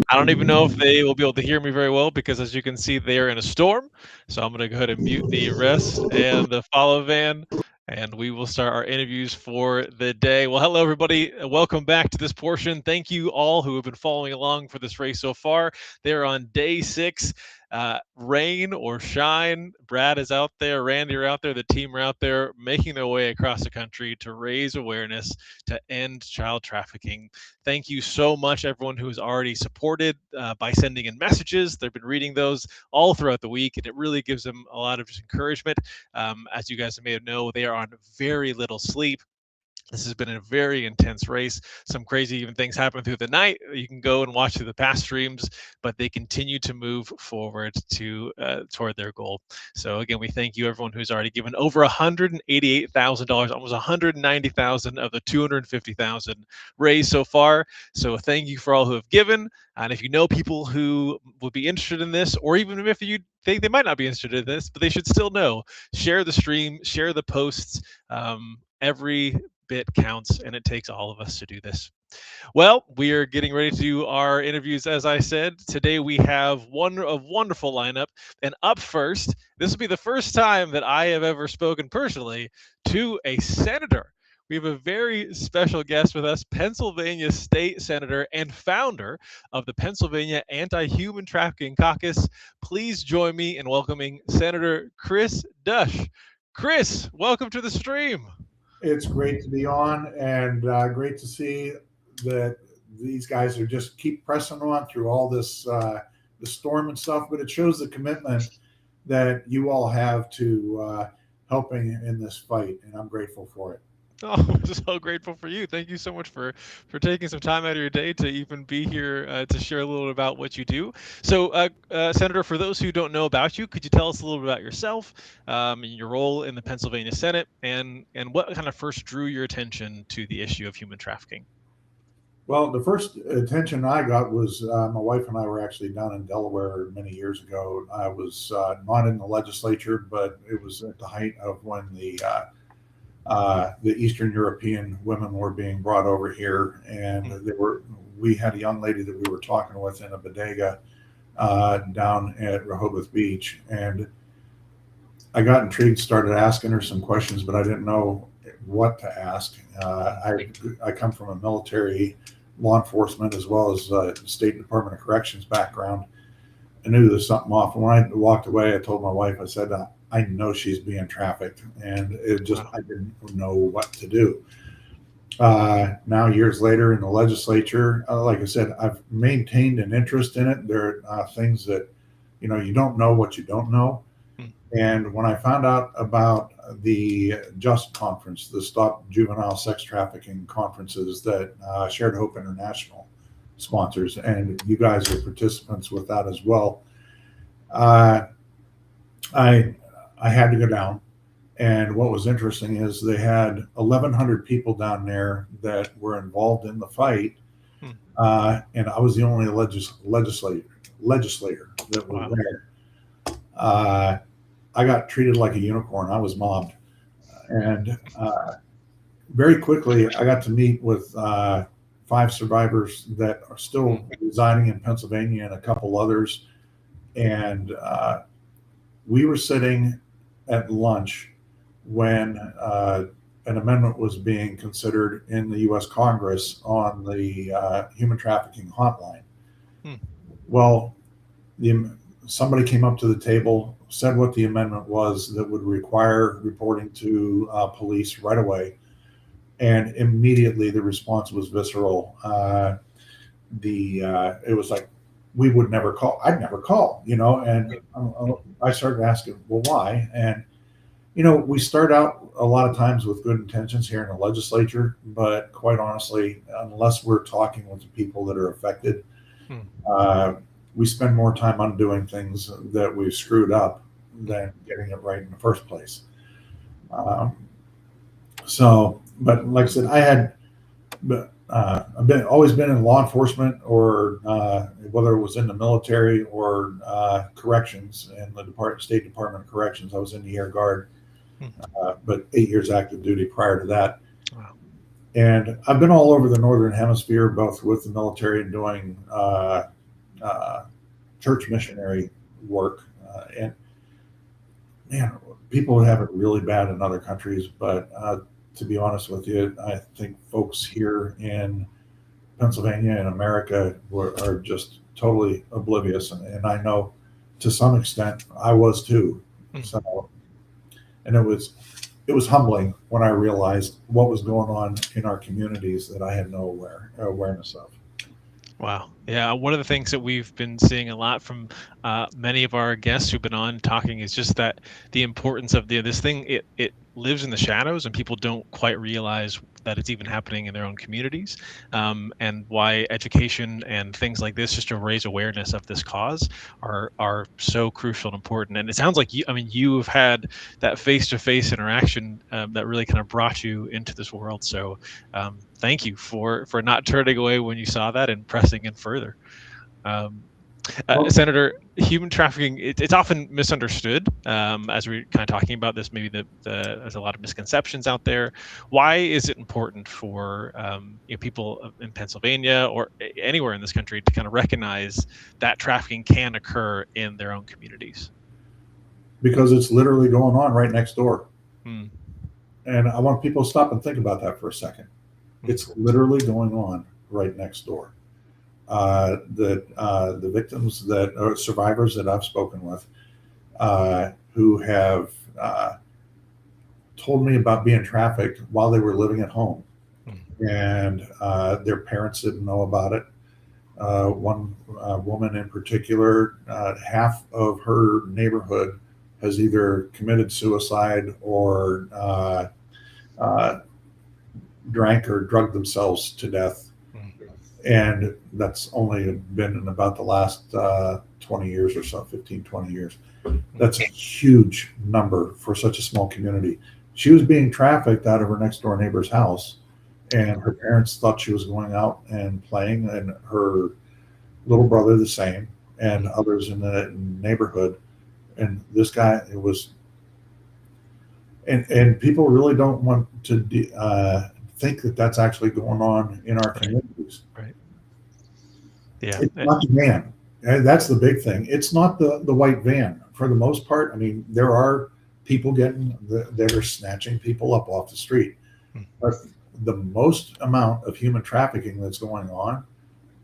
I don't even know if they will be able to hear me very well because, as you can see, they are in a storm. So I'm going to go ahead and mute the rest and the follow van, and we will start our interviews for the day. Well, hello, everybody. Welcome back to this portion. Thank you all who have been following along for this race so far. They're on day 6. Rain or shine, Brad is out there, Randy are out there, the team are out there making their way across the country to raise awareness to end child trafficking. Thank you so much, everyone who has already supported by sending in messages. They've been reading those all throughout the week, and it really gives them a lot of just encouragement. As you guys may know, they are on very little sleep. This has been a very intense race. Some crazy even things happen through the night. You can go and watch through the past streams, but they continue to move forward to toward their goal. So again, we thank you, everyone who's already given over $188,000, almost $190,000 of the $250,000 raised so far. So thank you for all who have given. And if you know people who would be interested in this, or even if you think they might not be interested in this, but they should still know, share the stream, share the posts. Every bit counts, and it takes all of us to do this. Well, we are getting ready to do our interviews. As I said, today we have a wonderful lineup. And up first, this will be the first time that I have ever spoken personally to a senator. We have a very special guest with us, Pennsylvania State Senator and founder of the Pennsylvania Anti-Human Trafficking Caucus. Please join me in welcoming Senator Chris Dush. Chris, welcome to the stream. It's great to be on, and great to see that these guys are just keep pressing on through all this the storm and stuff. But it shows the commitment that you all have to helping in this fight, and I'm grateful for it. Oh, I'm so grateful for you. Thank you so much for taking some time out of your day to even be here to share a little bit about what you do. So, Senator, for those who don't know about you, could you tell us a little bit about yourself, and your role in the Pennsylvania Senate, and what kind of first drew your attention to the issue of human trafficking? Well, the first attention I got was my wife and I were actually down in Delaware many years ago. I was not in the legislature, but it was at the height of when the Eastern European women were being brought over here, and we had a young lady that we were talking with in a bodega down at Rehoboth Beach, and I got intrigued, started asking her some questions, but I didn't know what to ask. I come from a military law enforcement as well as State Department of Corrections background. I knew there was something off, and when I walked away, I told my wife, I said, I know she's being trafficked, and it just, I didn't know what to do. Now, years later in the legislature, like I said, I've maintained an interest in it. There are things that, you don't know what you don't know. And when I found out about the JUST conference, the Stop Juvenile Sex Trafficking conferences that Shared Hope International sponsors, and you guys are participants with that as well, I had to go down, and what was interesting is they had 1,100 people down there that were involved in the fight, and I was the only legislator that was there. I got treated like a unicorn. I was mobbed, and very quickly I got to meet with 5 survivors that are still residing in Pennsylvania and a couple others, and we were sitting at lunch when an amendment was being considered in the U.S. Congress on the human trafficking hotline. Well, somebody came up to the table, said what the amendment was that would require reporting to police right away. and immediately the response was visceral. It was like, we would never call. I'd never call, and I started asking, well, why? And we start out a lot of times with good intentions here in the legislature, but quite honestly, unless we're talking with the people that are affected, we spend more time undoing things that we've screwed up than getting it right in the first place. But like I said, I've always been in law enforcement, or whether it was in the military or corrections in the State Department of Corrections. I was in the Air Guard, but 8 years active duty prior to that. Wow. And I've been all over the Northern Hemisphere, both with the military and doing church missionary work. And man, people have it really bad in other countries, but to be honest with you, I think folks here in Pennsylvania and America are just totally oblivious, and I know to some extent I was too. So, and it was humbling when I realized what was going on in our communities that I had no awareness of. Wow. Yeah. One of the things that we've been seeing a lot from many of our guests who've been on talking is just that the importance of this thing. It lives in the shadows, and people don't quite realize that it's even happening in their own communities, and why education and things like this, just to raise awareness of this cause, are so crucial and important. And it sounds like you've had that face-to-face interaction that really kind of brought you into this world. So thank you for not turning away when you saw that and pressing in further. Senator, human trafficking, it's often misunderstood. As we're kind of talking about this, maybe there's a lot of misconceptions out there. Why is it important for people in Pennsylvania or anywhere in this country to kind of recognize that trafficking can occur in their own communities? Because it's literally going on right next door. And I want people to stop and think about that for a second. It's literally going on right next door. The victims that are survivors that I've spoken with, who have told me about being trafficked while they were living at home, and their parents didn't know about it. One woman in particular, half of her neighborhood has either committed suicide or drank or drugged themselves to death. And that's only been in about the last 20 years or so, 15, 20 years. That's a huge number for such a small community. She was being trafficked out of her next door neighbor's house, and her parents thought she was going out and playing, and her little brother the same, and others in the neighborhood. And this guy, it was, and people really don't want to think that that's actually going on in our communities. Right. Yeah. It's not the van. And that's the big thing. It's not the white van. For the most part, I mean, there are people that are snatching people up off the street. But the most amount of human trafficking that's going on,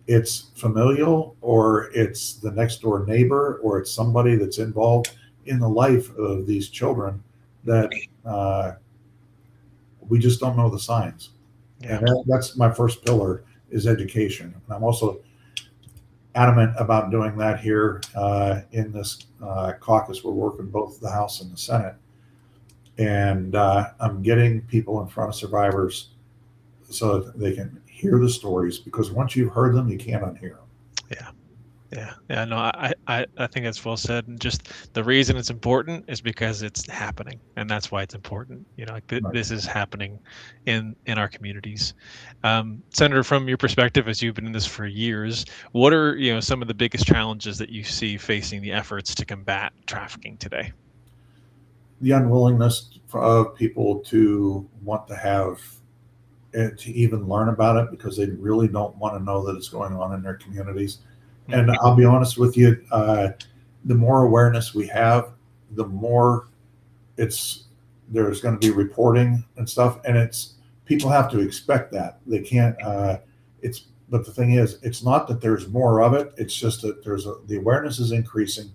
it's familial, or it's the next door neighbor, or it's somebody that's involved in the life of these children that we just don't know the signs. Yeah. And that's my first pillar, is education. And I'm also adamant about doing that here in this caucus. We're working both the House and the Senate. And I'm getting people in front of survivors so that they can hear the stories, because once you've heard them, you can't unhear them. Yeah. No, I think that's well said. And just the reason it's important is because it's happening, and that's why it's important. This is happening in our communities. Senator, from your perspective, as you've been in this for years, what are some of the biggest challenges that you see facing the efforts to combat trafficking today? The unwillingness of people to want to have to even learn about it, because they really don't want to know that it's going on in their communities. And I'll be honest with you, the more awareness we have, the more there's going to be reporting and stuff, and people have to expect that. They can't. But the thing is, it's not that there's more of it. It's just that the awareness is increasing,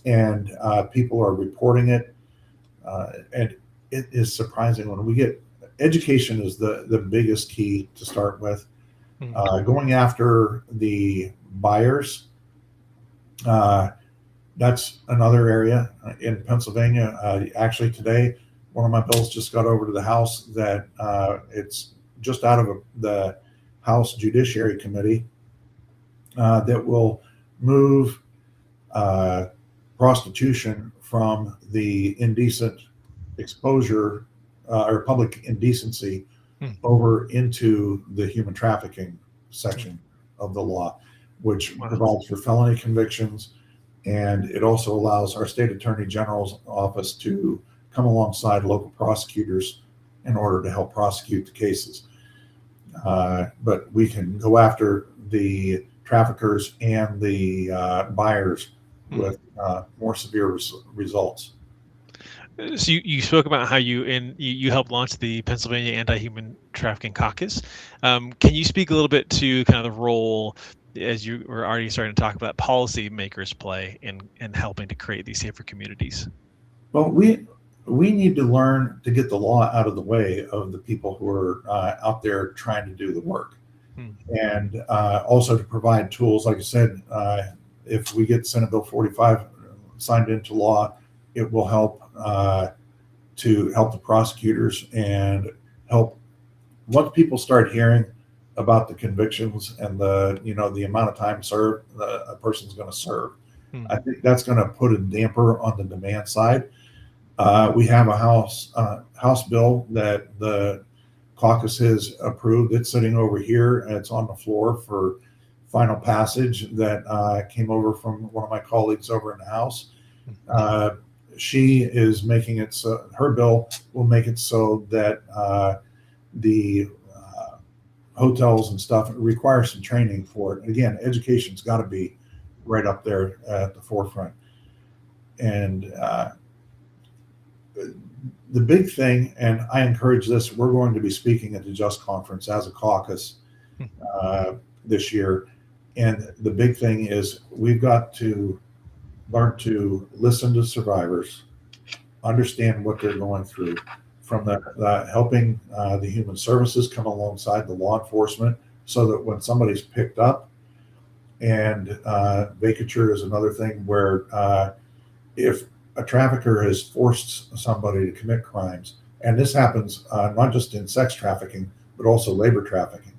and people are reporting it. And it is surprising when we get education is the biggest key to start with. Mhm. Going after the buyers, that's another area in Pennsylvania. Actually, today, one of my bills just got over to the House that it's just out of the House Judiciary Committee that will move prostitution from the indecent exposure or public indecency over into the human trafficking section of the law, which Wow. provides for felony convictions. And it also allows our state attorney general's office to come alongside local prosecutors in order to help prosecute the cases. But we can go after the traffickers and the buyers with more severe results. So you spoke about how you helped launch the Pennsylvania Anti-Human Trafficking Caucus. Can you speak a little bit to kind of the role, as you were already starting to talk about, policymakers play in helping to create these safer communities? Well, we need to learn to get the law out of the way of the people who are out there trying to do the work, and also to provide tools. Like I said, if we get Senate Bill 45 signed into law, it will help to help the prosecutors and help once people start hearing about the convictions and the amount of time served a person's going to serve. I think that's going to put a damper on the demand side. We have a House bill that the caucus has approved. It's sitting over here and it's on the floor for final passage that came over from one of my colleagues over in the House. She is making it so her bill will make it so that the hotels and stuff require some training for it. Again, education's got to be right up there at the forefront. And the big thing, and I encourage this, we're going to be speaking at the Just Conference as a caucus this year. And the big thing is we've got to learn to listen to survivors, understand what they're going through, from the helping the human services come alongside the law enforcement, so that when somebody's picked up, and vacature is another thing where if a trafficker has forced somebody to commit crimes, and this happens not just in sex trafficking, but also labor trafficking.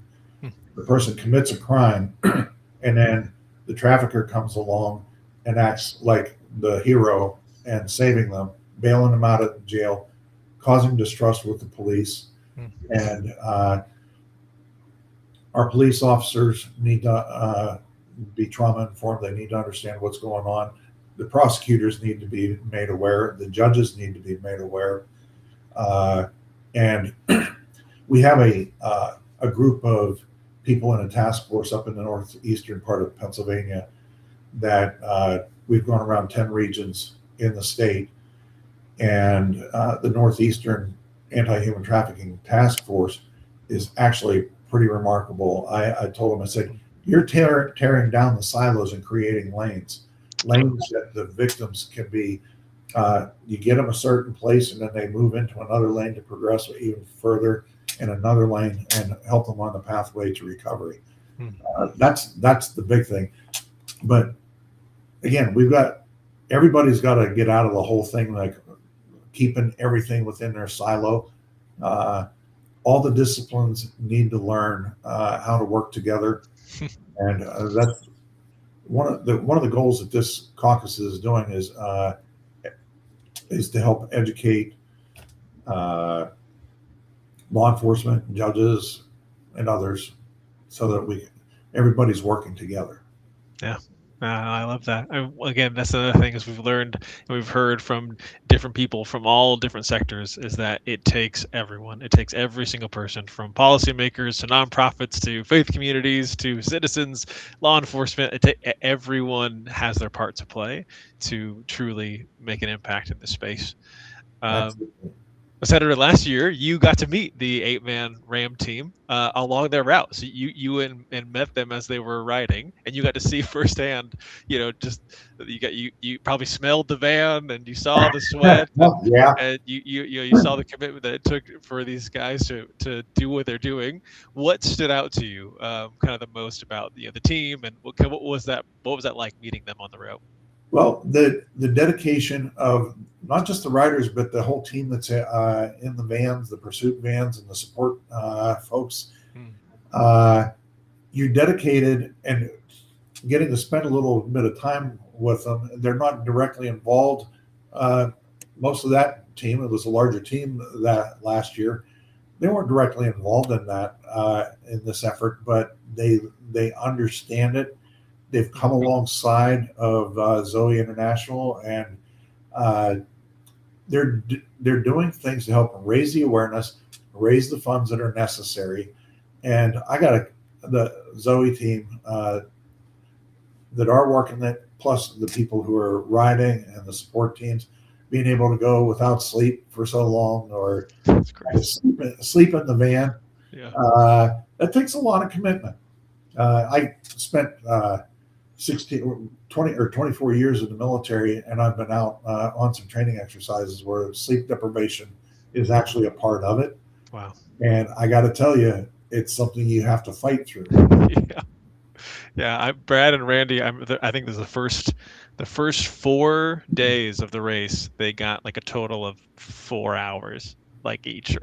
The person commits a crime, and then the trafficker comes along and acts like the hero and saving them, bailing them out of jail, causing distrust with the police. And our police officers need to be trauma informed. They need to understand what's going on. The prosecutors need to be made aware. The judges need to be made aware. And we have a group of people in a task force up in the northeastern part of Pennsylvania that we've gone around 10 regions in the state. And the Northeastern Anti-Human Trafficking Task Force is actually pretty remarkable. I told them, I said, you're tearing down the silos and creating lanes that the victims can be, you get them a certain place and then they move into another lane to progress even further in another lane and help them on the pathway to recovery. That's the big thing. But again, everybody's got to get out of the whole thing, like keeping everything within their silo. All the disciplines need to learn how to work together. And that's one of the goals that this caucus is doing is to help educate law enforcement, judges, and others, so that everybody's working together. Yeah. I love that. Again, that's another thing is we've learned and we've heard from different people from all different sectors is that it takes everyone. It takes every single person, from policymakers to nonprofits to faith communities to citizens, law enforcement. Everyone has their part to play to truly make an impact in this space. Absolutely. Senator, last year you got to meet the 8-man Ram team along their route. So you and met them as they were riding, and you got to see firsthand. Just you probably smelled the van, and you saw the sweat, Yeah. and you saw the commitment that it took for these guys to do what they're doing. What stood out to you, kind of the most about the team, and what was that? What was that like meeting them on the route? Well, the dedication of not just the riders, but the whole team that's in the vans, the pursuit vans, and the support folks. Hmm. You're dedicated and getting to spend a little bit of time with them. They're not directly involved. Most of that team, it was a larger team that last year. They weren't directly involved in that in this effort, but they understand it. They've come alongside of Zoe International, and uh, they're doing things to help raise the awareness, raise the funds that are necessary. And I got the Zoe team that are working it, plus the people who are riding and the support teams, being able to go without sleep for so long, or That's great. sleep in the van. Yeah. That takes a lot of commitment. I spent 20 or 24 years in the military, and I've been out on some training exercises where sleep deprivation is actually a part of it. Wow. And I got to tell you, it's something you have to fight through. Yeah. Yeah, Brad and Randy. I think this is the first 4 days of the race. They got like a total of 4 hours, like each.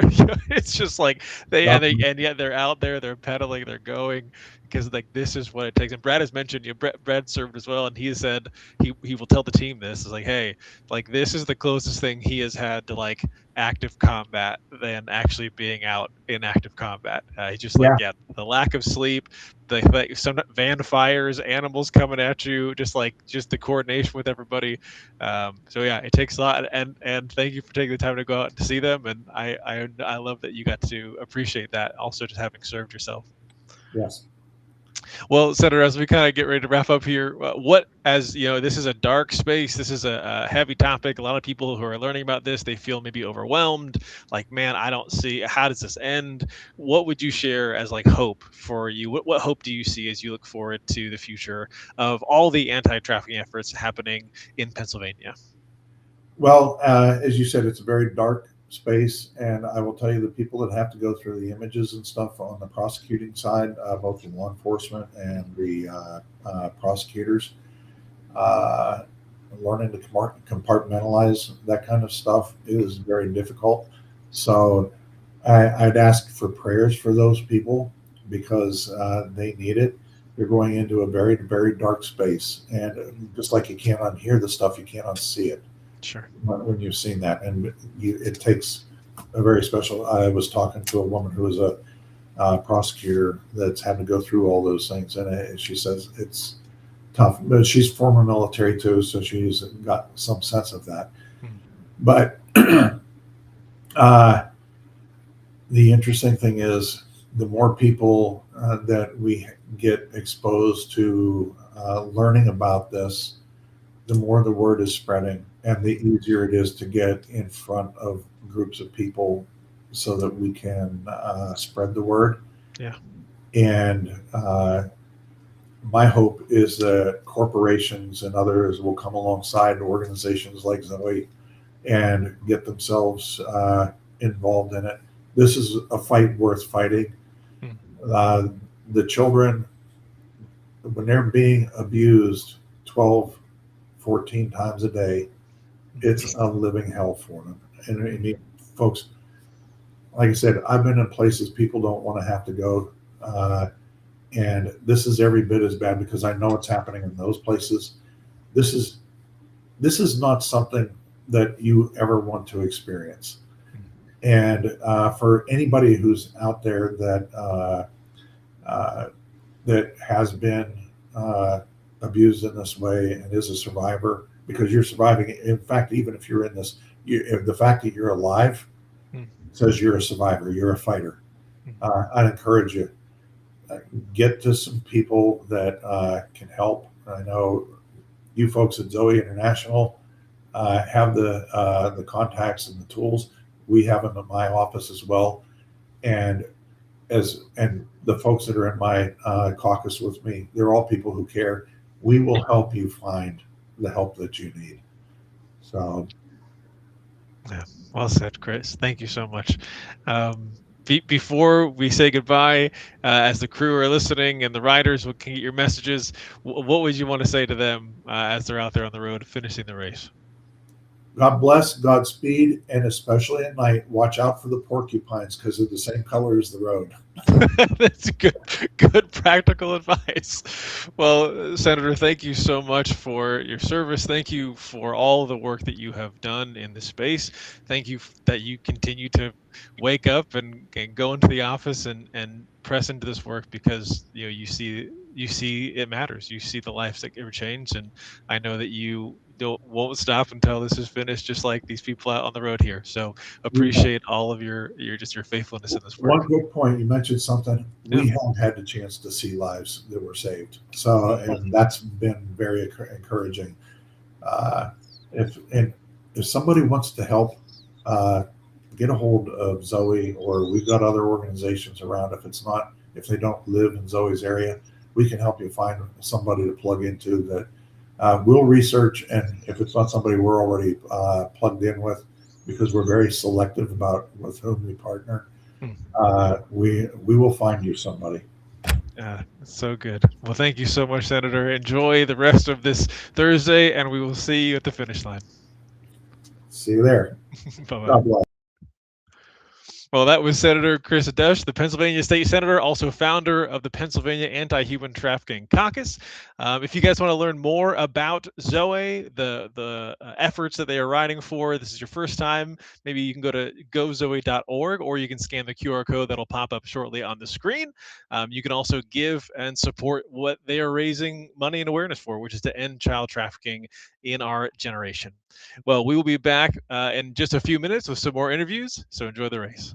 It's just like and yet they're out there, they're pedaling, they're going, because like this is what it takes. And Brad has mentioned, Brad served as well, and he said he will tell the team this is like, hey, like this is the closest thing he has had to like active combat than actually being out in active combat. He's just like, yeah, the lack of sleep, some van fires, animals coming at you, just the coordination with everybody. So yeah, it takes a lot. And thank you for taking the time to go out to see them. And I love that you got to appreciate that. Also, just having served yourself. Yes. Well, Senator, as we kind of get ready to wrap up here, as you know, this is a dark space. This is a heavy topic. A lot of people who are learning about this, they feel maybe overwhelmed. Like, man, I don't see, how does this end? What would you share as like hope for you? What hope do you see as you look forward to the future of all the anti-trafficking efforts happening in Pennsylvania? Well, as you said, it's a very dark space, and I will tell you, the people that have to go through the images and stuff on the prosecuting side, both the law enforcement and the prosecutors, learning to compartmentalize that kind of stuff is very difficult. So I'd ask for prayers for those people, because they need it. They're going into a very, very dark space, and just like you can't unhear the stuff, you can't unsee it. Sure. When you've seen that, and it takes a very special. I was talking to a woman who is a prosecutor that's had to go through all those things, and she says it's tough. But she's former military too, so she's got some sense of that. But the interesting thing is, the more people that we get exposed to learning about this, the more the word is spreading, and the easier it is to get in front of groups of people so that we can spread the word. Yeah. And my hope is that corporations and others will come alongside organizations like Zoe and get themselves involved in it. This is a fight worth fighting. The children, when they're being abused 12, 14 times a day, it's a living hell for them. And I mean, folks, like I said, I've been in places people don't want to have to go. And this is every bit as bad, because I know it's happening in those places. This is not something that you ever want to experience. And for anybody who's out there that that has been abused in this way and is a survivor, because you're surviving. In fact, even if you're in this, the fact that you're alive says you're a survivor, you're a fighter. I'd encourage you, get to some people that can help. I know you folks at Zoe International have the contacts and the tools. we have them at my office as well. And and the folks that are in my caucus with me, they're all people who care. We will help you find the help that you need. So Yeah, well said, Chris. Thank you so much. Before we say goodbye, as the crew are listening and the riders can get your messages, what would you want to say to them as they're out there on the road finishing the race? God bless, Godspeed, and especially at night, watch out for the porcupines because they're the same color as the road. That's good practical advice. Well, Senator, thank you so much for your service. Thank you for all the work that you have done in the space. Thank you that you continue to wake up and go into the office and press into this work because you see it matters. You see the lives that ever change, and I know that you won't stop until this is finished, just like these people out on the road here. So appreciate all of your faithfulness in this work. One good point, you mentioned something. Yeah. We have had the chance to see lives that were saved. So, and that's been very encouraging. If somebody wants to help, get a hold of Zoe, or we've got other organizations around. If they don't live in Zoe's area, we can help you find somebody to plug into that. We'll research, and if it's not somebody we're already plugged in with, because we're very selective about with whom we partner, we will find you somebody. So good. Well, thank you so much, Senator. Enjoy the rest of this Thursday, and we will see you at the finish line. See you there. Bye-bye. God bless. Well, that was Senator Chris Adesh, the Pennsylvania State Senator, also founder of the Pennsylvania Anti-Human Trafficking Caucus. If you guys want to learn more about Zoe, the efforts that they are riding for, this is your first time, maybe you can go to gozoe.org, or you can scan the QR code that'll pop up shortly on the screen. You can also give and support what they are raising money and awareness for, which is to end child trafficking in our generation. Well, we will be back in just a few minutes with some more interviews, so enjoy the race.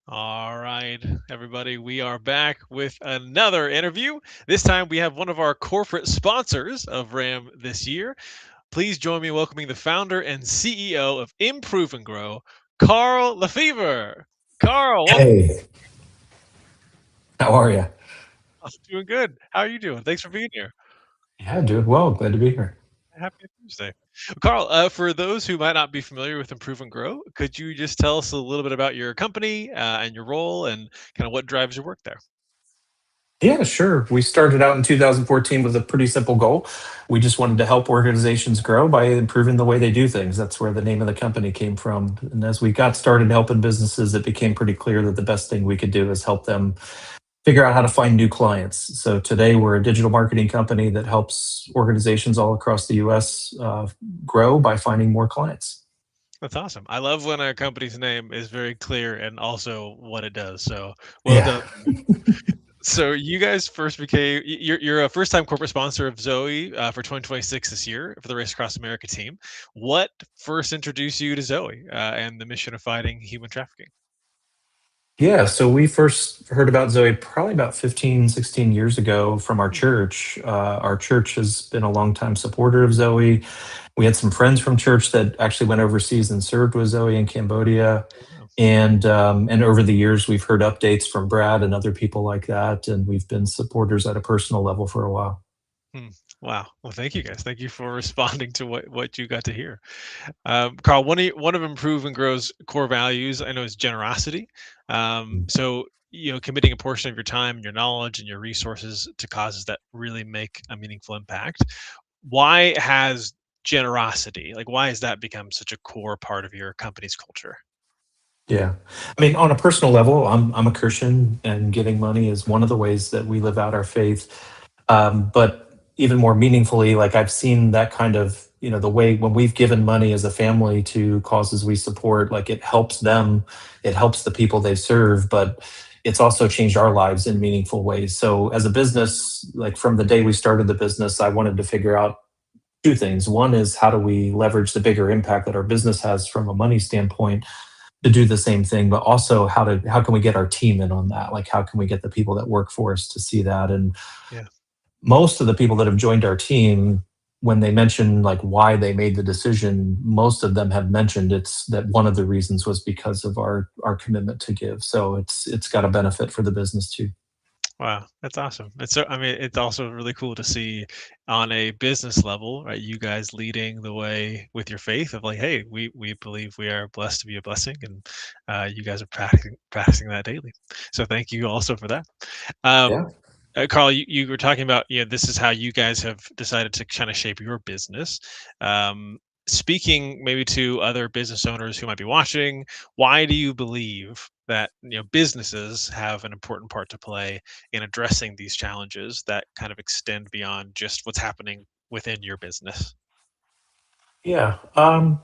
All right, everybody, we are back with another interview. This time we have one of our corporate sponsors of RAM this year. Please join me in welcoming the founder and CEO of Improve and Grow, Carl Lefevre. Carl, welcome. Hey, how are you? I'm doing good. How are you doing? Thanks for being here. Yeah, doing well. Glad to be here. Happy Tuesday. Carl, for those who might not be familiar with Improve and Grow, could you just tell us a little bit about your company and your role and kind of what drives your work there? Yeah, sure. We started out in 2014 with a pretty simple goal. We just wanted to help organizations grow by improving the way they do things. That's where the name of the company came from. And as we got started helping businesses, it became pretty clear that the best thing we could do is help them figure out how to find new clients. So today we're a digital marketing company that helps organizations all across the US grow by finding more clients. That's awesome. I love when a company's name is very clear and also what it does. So well Yeah. done. So you guys first became you're a first time corporate sponsor of Zoe for 2026 this year for the Race Across America team. What first introduced you to Zoe and the mission of fighting human trafficking? Yeah, so we first heard about Zoe probably about 15, 16 years ago from our Hmm. church. Our church has been a longtime supporter of Zoe. We had some friends from church that actually went overseas and served with Zoe in Cambodia. Oh, wow. And over the years, we've heard updates from Brad and other people like that, and we've been supporters at a personal level for a while. Hmm. Wow. Well, thank you guys. Thank you for responding to what you got to hear. Carl, one of Improve and Grow's core values I know is generosity. So committing a portion of your time, your knowledge, and your resources to causes that really make a meaningful impact. Why has generosity, like why has that become such a core part of your company's culture? Yeah. I mean, on a personal level, I'm a Christian, and giving money is one of the ways that we live out our faith. But even more meaningfully, like I've seen that kind of, the way when we've given money as a family to causes we support, like it helps them, it helps the people they serve, but it's also changed our lives in meaningful ways. So as a business, like from the day we started the business, I wanted to figure out two things. One is how do we leverage the bigger impact that our business has from a money standpoint to do the same thing, but also how can we get our team in on that? Like how can we get the people that work for us to see that? And Yeah. most of the people that have joined our team, when they mention like why they made the decision, most of them have mentioned it's that one of the reasons was because of our commitment to give. So it's got a benefit for the business too. Wow, that's awesome. I mean, it's also really cool to see on a business level, right? You guys leading the way with your faith of like, hey, we believe we are blessed to be a blessing, and you guys are practicing that daily. So thank you also for that. Um, Yeah. Carl, you were talking about, this is how you guys have decided to kind of shape your business. Um, Speaking maybe to other business owners who might be watching, why do you believe that businesses have an important part to play in addressing these challenges that kind of extend beyond just what's happening within your business? Yeah. I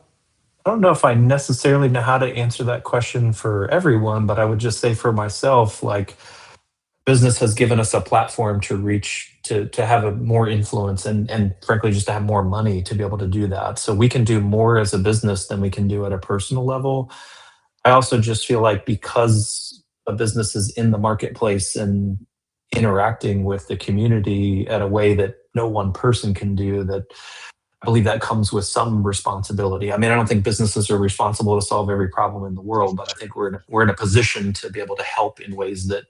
don't know if I necessarily know how to answer that question for everyone, but I would just say for myself, like business has given us a platform to reach to have a more influence and frankly just to have more money to be able to do that. So we can do more as a business than we can do at a personal level. I also just feel like because a business is in the marketplace and interacting with the community at a way that no one person can do, that I believe that comes with some responsibility. I mean, I don't think businesses are responsible to solve every problem in the world, but I think we're in a position to be able to help in ways that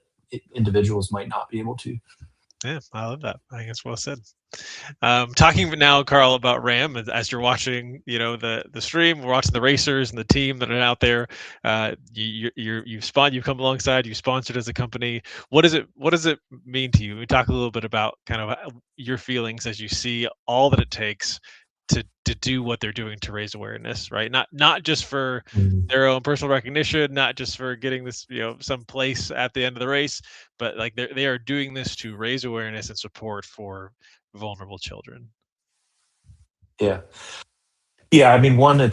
individuals might not be able to. Yeah, I love that. I think it's well said. Talking now, Carl, about Ram as you're watching, the stream, we're watching the racers and the team that are out there. You've come alongside, you sponsored as a company. What does it mean to you? We talk a little bit about kind of your feelings as you see all that it takes to do what they're doing to raise awareness, right? Not just for Mm. their own personal recognition, not just for getting this, some place at the end of the race, but like they are doing this to raise awareness and support for vulnerable children. Yeah. Yeah. I mean, one, I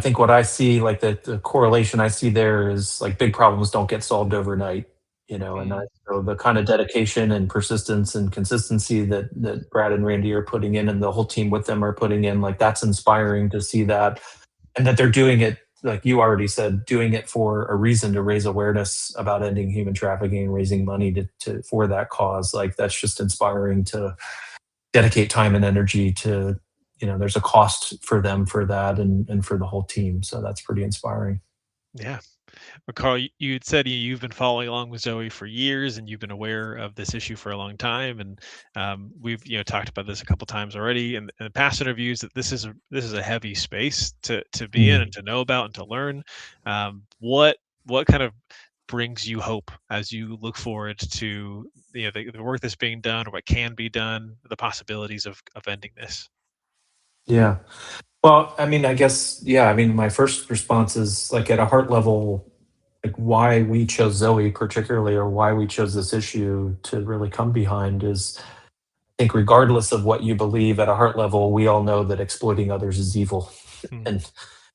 think what I see, like the correlation I see there is like big problems don't get solved overnight, and Mm, so the kind of dedication and persistence and consistency that Brad and Randy are putting in and the whole team with them are putting in, like that's inspiring to see that and that they're doing it like you already said, doing it for a reason to raise awareness about ending human trafficking, raising money for that cause. Like that's just inspiring to dedicate time and energy to, there's a cost for them for that and for the whole team. So that's pretty inspiring. Yeah. Well, Carl, you had said you've been following along with Zoe for years, and you've been aware of this issue for a long time. And we've talked about this a couple times already in past interviews that this is a heavy space to be in and to know about and to learn. What kind of brings you hope as you look forward to the work that's being done or what can be done, the possibilities of ending this? Yeah. Well, I mean, I guess, yeah, I mean, my first response is like at a heart level, like why we chose Zoe particularly, or why we chose this issue to really come behind is, I think regardless of what you believe at a heart level, we all know that exploiting others is evil. Hmm.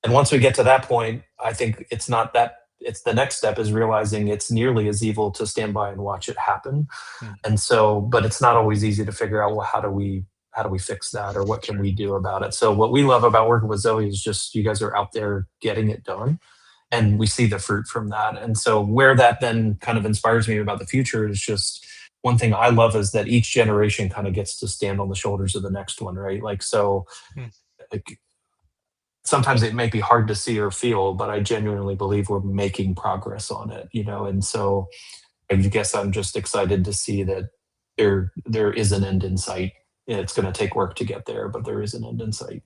And once we get to that point, I think it's not that, it's the next step is realizing it's nearly as evil to stand by and watch it happen. Hmm. And so, but it's not always easy to figure out, well, how do we fix that, or what can Sure. we do about it? So what we love about working with Zoe is just you guys are out there getting it done, and we see the fruit from that. And so where that then kind of inspires me about the future is just one thing I love is that each generation kind of gets to stand on the shoulders of the next one, right? Like so, Hmm. like sometimes it may be hard to see or feel, but I genuinely believe we're making progress on it, and so I guess I'm just excited to see that there is an end in sight. It's going to take work to get there, but there is an end in sight.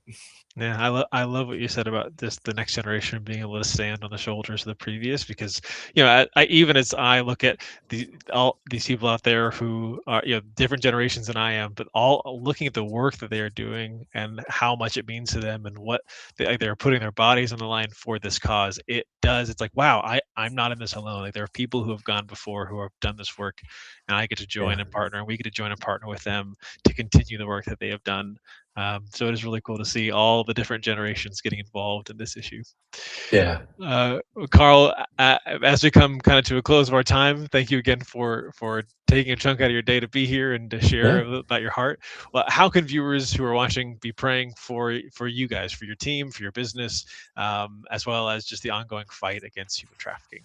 Yeah, I love what you said about this the next generation being able to stand on the shoulders of the previous because I even as I look at all these people out there who are different generations than I am, but all looking at the work that they are doing and how much it means to them and what they're putting their bodies on the line for this cause. It's like wow, I'm not in this alone. Like there are people who have gone before who have done this work, and I get to join Yeah. and partner, and we get to join and partner with them to continue the work that they have done. So it is really cool to see all the different generations getting involved in this issue. Yeah. Carl, as we come kind of to a close of our time, thank you again for taking a chunk out of your day to be here and to share Yeah. about your heart. Well, how can viewers who are watching be praying for you guys, for your team, for your business, as well as just the ongoing fight against human trafficking?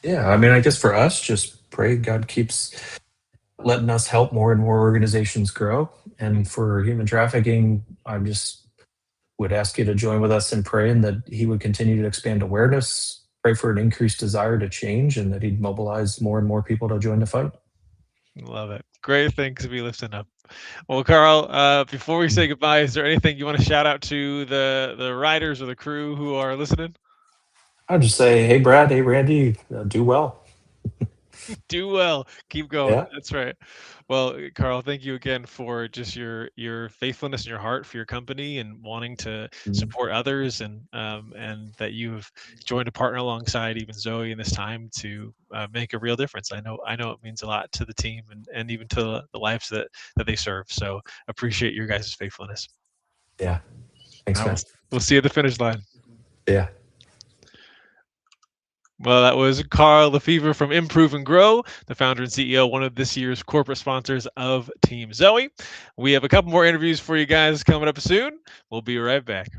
Yeah. I mean, I guess for us, just pray God keeps letting us help more and more organizations grow. And for human trafficking, I just would ask you to join with us in praying that He would continue to expand awareness, pray for an increased desire to change, and that He'd mobilize more and more people to join the fight. Love it. Great things to be lifting up. Well, Carl, before we say goodbye, is there anything you want to shout out to the riders or the crew who are listening? I'd just say, hey, Brad, hey, Randy, do well. Do well. Keep going. Yeah. That's right. Well, Carl, thank you again for just your faithfulness and your heart for your company and wanting to Mhm. support others and that you've joined a partner alongside even Zoe in this time to make a real difference. I know it means a lot to the team and even to the lives that they serve. So appreciate your guys' faithfulness. Yeah. Thanks, Now man. we'll see you at the finish line. Yeah. Well, that was Carl Lefevre from Improve and Grow, the founder and CEO, one of this year's corporate sponsors of Team Zoe. We have a couple more interviews for you guys coming up soon. We'll be right back.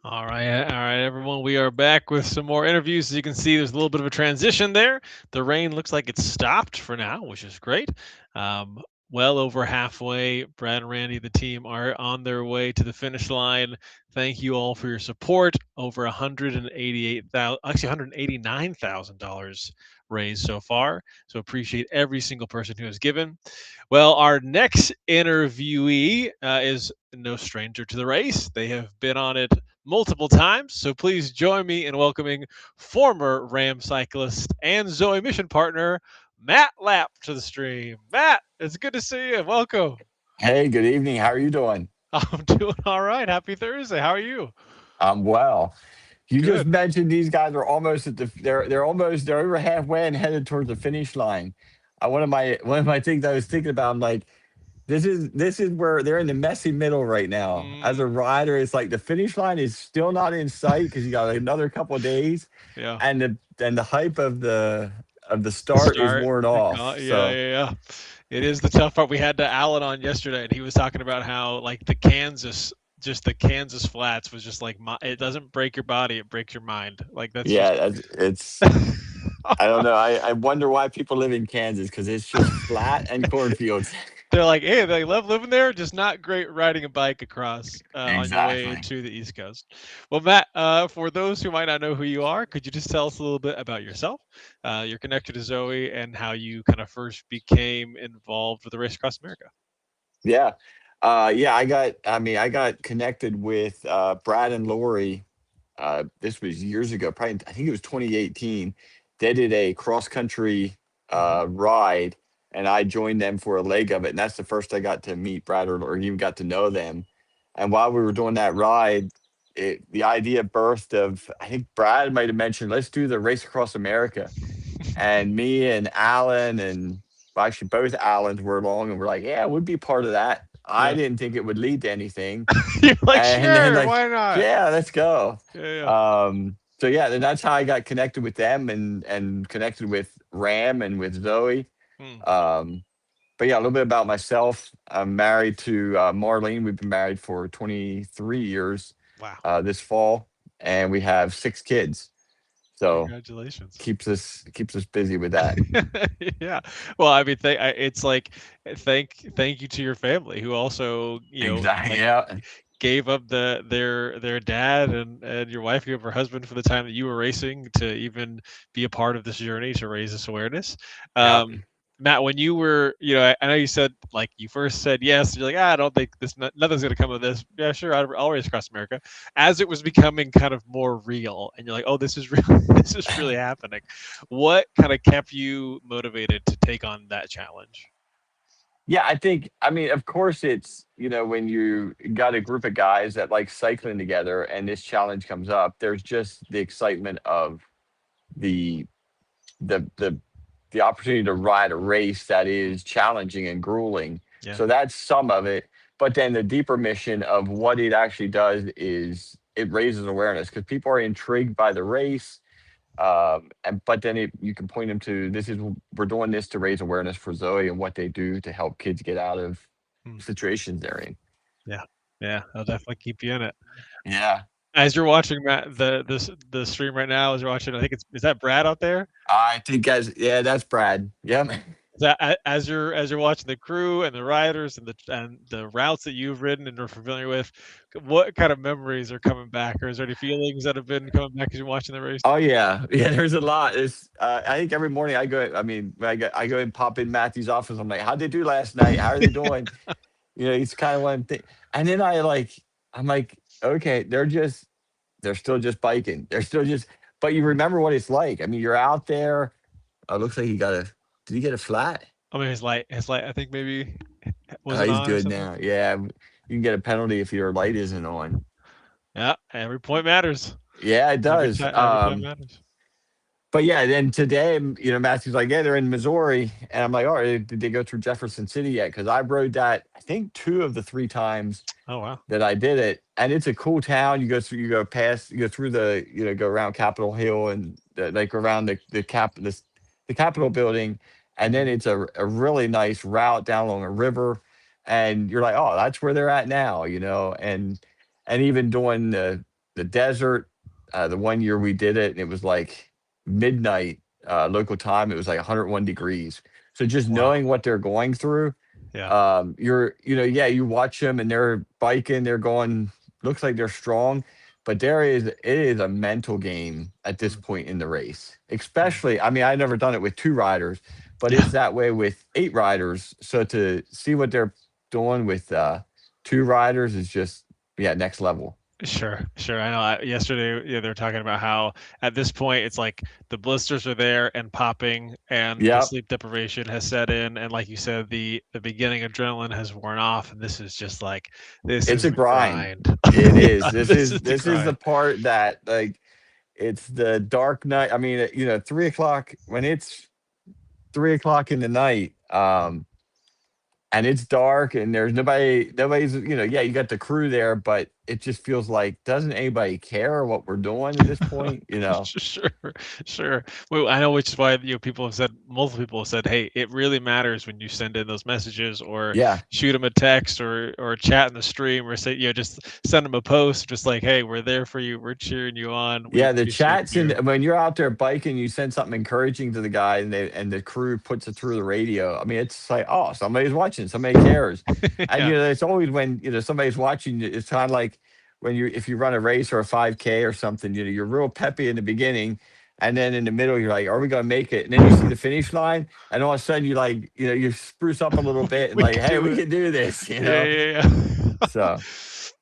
All right, everyone. We are back with some more interviews. As you can see, there's a little bit of a transition there. The rain looks like it's stopped for now, which is great. Um, well over halfway. Brad and Randy, the team, are on their way to the finish line. Thank you all for your support. Over 188,000, actually $189,000 raised so far. So appreciate every single person who has given. Well, our next interviewee is no stranger to the race. They have been on it multiple times. So please join me in welcoming former Ram cyclist and Zoe mission partner, Matt Lapp, to the stream. Matt, it's good to see you. Welcome. Hey, good evening. How are you doing? I'm doing all right. Happy Thursday. How are you? I'm well. You just Good. mentioned these guys are almost at they're over halfway and headed towards the finish line. One of my things I was thinking about, I'm like, this is where they're in the messy middle right now. As a Mm, rider, it's like the finish line is still not in sight because you got another couple of days, yeah. and the hype of the The start is start. worn off. Yeah, So yeah, yeah. It is the tough part. We had Alan on yesterday, and he was talking about how like just the Kansas flats was just like it doesn't break your body, it breaks your mind. Like that's just. yeah, it's I don't know. I wonder why people live in Kansas because it's just flat and cornfields. They're like, hey, they love living there, just not great riding a bike across on your way Exactly. to the East Coast. Well, Matt, for those who might not know who you are, could you just tell us a little bit about yourself, your connection to Zoe, and how you kind of first became involved with the Race Across America? Yeah. Yeah, I got connected with Brad and Lori. This was years ago, probably I think it was 2018. They did a cross country ride, and I joined them for a leg of it. And that's the first I got to meet Brad or even got to know them. And while we were doing that ride, the idea birthed of, I think Brad might have mentioned, let's do the Race Across America. And me and Alan and well, actually both Allens were along and we're like, yeah, we'd be part of that. I Yeah. didn't think it would lead to anything. You're like, And then sure, like, why not? yeah, let's go. Yeah, So yeah, then that's how I got connected with them and connected with Ram and with Zoe. yeah. Hmm. Um, but yeah, a little bit about myself. I'm married to Marlene. We've been married for 23 years Wow. this fall, and we have 6 kids. So Congratulations. keeps us busy with that. Yeah. Well, I mean, it's like thank you to your family who also, Exactly. like Yeah. gave up their dad and your wife gave up her husband for the time that you were racing to even be a part of this journey to raise this awareness. Yeah. Matt, when you were, I know you said like you first said yes. You're like, I don't think nothing's gonna come of this. Yeah, sure, I'll race across America. As it was becoming kind of more real, and you're like, oh, this is real. This is really happening. What kind of kept you motivated to take on that challenge? Yeah, I mean, of course, it's, when you got a group of guys that like cycling together and this challenge comes up, there's just the excitement of the the the the opportunity to ride a race that is challenging and grueling. Yeah. So that's some of it. But then the deeper mission of what it actually does is it raises awareness because people are intrigued by the race. And but then you can point them to we're doing this to raise awareness for Zoe and what they do to help kids get out of Hmm. situations they're in. Yeah. Yeah. I'll definitely keep you in it. Yeah. As you're watching Matt, the stream right now, as you're watching, I think is that Brad out there? I think yeah, that's Brad. Yeah. As you're watching the crew and the riders and the routes that you've ridden and are familiar with, what kind of memories are coming back, or is there any feelings that have been coming back as you're watching the race? Oh yeah, yeah. There's a lot. I think every morning I go. I mean, I go and pop in Matthew's office. I'm like, how'd they do last night? How are they doing? It's kind of one thing. And then I'm like, okay, they're still just biking. They're still just. But you remember what it's like. I mean, you're out there. Oh, looks like Did he get a flat? I mean, his light, I think maybe Oh, wasn't he's on or good something. now. Yeah, you can get a penalty if your light isn't on. Yeah, every point matters. Yeah, it does. Every point matters. But yeah, then today, Matthew's like, yeah, they're in Missouri. And I'm like, all right, did they go through Jefferson City yet? Because I rode that, I think, 2 of the 3 times Oh wow. that I did it. And it's a cool town. You go past, you go through go around Capitol Hill and like around the Capitol building. And then Mhm. it's a really nice route down along a river. And you're like, oh, that's where they're at now, and even doing the desert. The one year we did it, and it was like midnight local time. It was like 101 degrees. So just Wow. knowing what they're going through, Yeah. yeah, you watch them and they're biking, they're going, looks like they're strong, but it is a mental game at this Mm. point in the race. Especially, I mean, I've never done it with two riders, but Yeah. it's that way with eight riders. So to see what they're doing with two riders is just, yeah, next level. Sure, sure. I know. Yesterday, yeah, they were talking about how at this point it's like the blisters are there and popping, and the Yep. sleep deprivation has set in, and like you said, the beginning adrenaline has worn off, and this is just like this It's is a the grind. grind. It is. Yeah, this is the This is the grind. part that like it's the dark night. I mean, 3 o'clock when it's 3 o'clock in the night, and it's dark and there's nobody's, yeah, you got the crew there, but it just feels like doesn't anybody care what we're doing at this point, you know? Sure, sure. Well, I know, which is why people have said, multiple people have said, hey, it really matters when you send in those messages or Yeah. shoot them a text or chat in the stream or say, just send them a post, just like, hey, we're there for you, we're cheering you on, we Yeah, the appreciate chats, and you. when you're out there biking, you send something encouraging to the guy, and the crew puts it through the radio. I mean, it's like, oh, somebody's watching, somebody cares. And Yeah, it's always when somebody's watching. It's kind of like when if you run a race or a 5K or something. You're real peppy in the beginning, and then in the middle, you're like, are we gonna make it? And then you see the finish line, and all of a sudden, you like, you spruce up a little bit and we like, could hey, do we it. can do this. Yeah, yeah, yeah. So.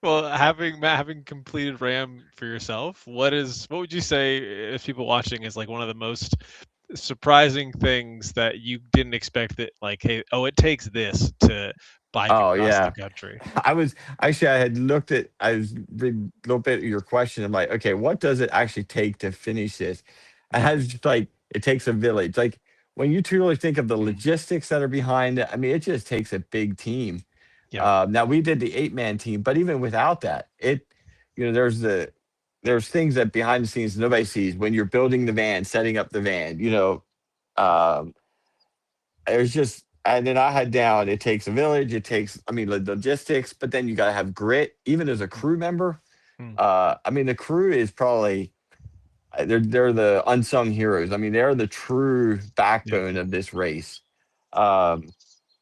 Well, having completed Ram for yourself, what would you say, if people watching, is like one of the most surprising things that you didn't expect, that like, hey, oh, it takes this to bike Oh across the yeah. country? I was actually, I was reading a little bit of your question. I'm like, okay, what does it actually take to finish this? And I was just like, it takes a village. Like when you truly think of the logistics that are behind it, I mean, it just takes a big team. Yeah, Now we did the 8-man team, but even without that, there's things that behind the scenes nobody sees when you're building the van, setting up the van. Um, there's just, and then I had down, it takes a village, it takes, I mean, logistics, but then you got to have grit, even as a crew member. mm, I mean, the crew is probably, they're the unsung heroes. I mean, they're the true yeah, backbone of this race. Um,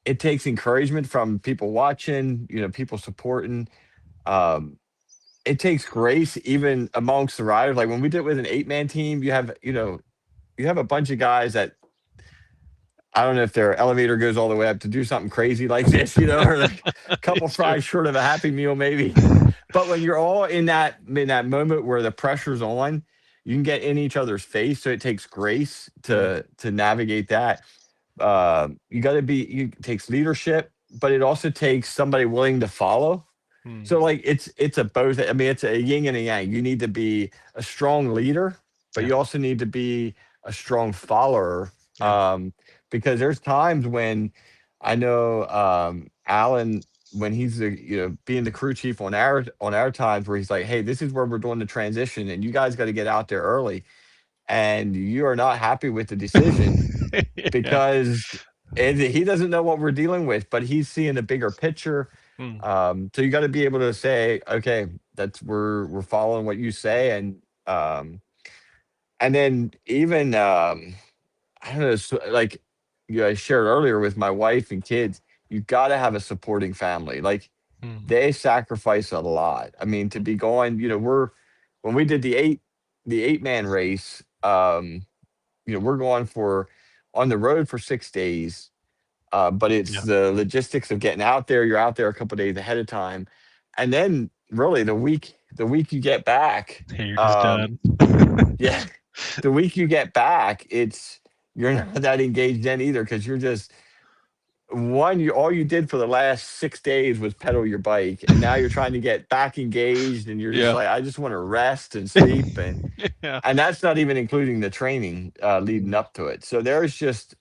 it takes encouragement from people watching, people supporting. Um, it takes grace even amongst the riders. Like when we did it with an 8-man team, you have a bunch of guys that I don't know if their elevator goes all the way up to do something crazy like this, or like a couple it's true. fries short of a Happy Meal, maybe. But when you're all in that moment where the pressure's on, you can get in each other's face. So it takes grace Mm, to navigate that. You got to be. It takes leadership, but it also takes somebody willing to follow. mm, So like it's a both. I mean, it's a yin and a yang. You need to be a strong leader, but yeah, you also need to be a strong follower. yeah. Because there's times when I know Alan, when he's being the crew chief on our times, where he's like, hey, this is where we're doing the transition, and you guys got to get out there early, and you are not happy with the decision Yeah. because he doesn't know what we're dealing with, but he's seeing the bigger picture. Mm, So you got to be able to say, okay, that's we're following what you say, and then even I don't know, like I shared earlier with my wife and kids, you got to have a supporting family. Like mm, they sacrifice a lot. I mean, to mm, be going, when we did the 8-man race, we're going for on the road for 6 days. But it's yeah. the logistics of getting out there. You're out there a couple days ahead of time, and then really the week you get back, Hey, you're just um, done. yeah, the week you get back, you're not that engaged then either because you're just all you did for the last 6 days was pedal your bike, and now you're trying to get back engaged, and you're just Yeah. like, I just want to rest and sleep, and Yeah. and that's not even including the training leading Mm. up to it. So there's just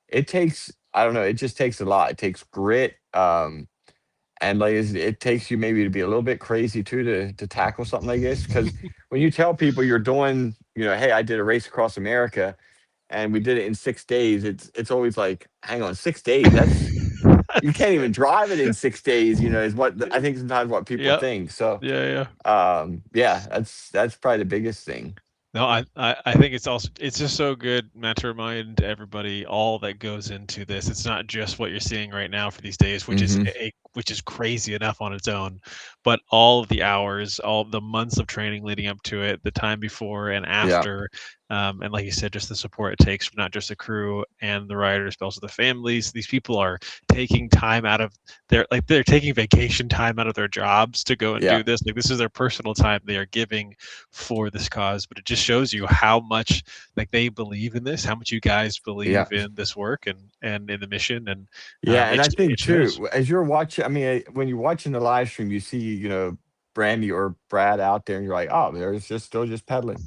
it takes, I don't know, it just takes a lot. It takes grit, and like it takes you maybe to be a little bit crazy too to tackle something like this. Because when you tell people you're doing, hey, I did a race across America and we did it in 6 days, it's always like, hang on, 6 days? you can't even drive it in 6 days, is what I think sometimes what people Yep. think. So, Yeah, yeah. yeah, that's probably the biggest thing. No, I think it's just so good, Matt, to remind everybody all that goes into this. It's not just what you're seeing right now for these days, Hmm. which is crazy enough on its own, but all of the hours, all the months of training leading up to it, the time before and Yeah, after, and like you said, just the support it takes from not just the crew and the riders, but also the families. These people are taking time out of they're taking vacation time out of their jobs to go and yeah, do this. Like this is their personal time they are giving for this cause, but it just shows you how much like they believe in this, how much you guys yeah. believe in this work and in the mission, and Yeah, and I it think shows. too, as you're watching, I mean, when you're watching the live stream, you see, Brandy or Brad out there, and you're like, oh, there's just still just pedaling.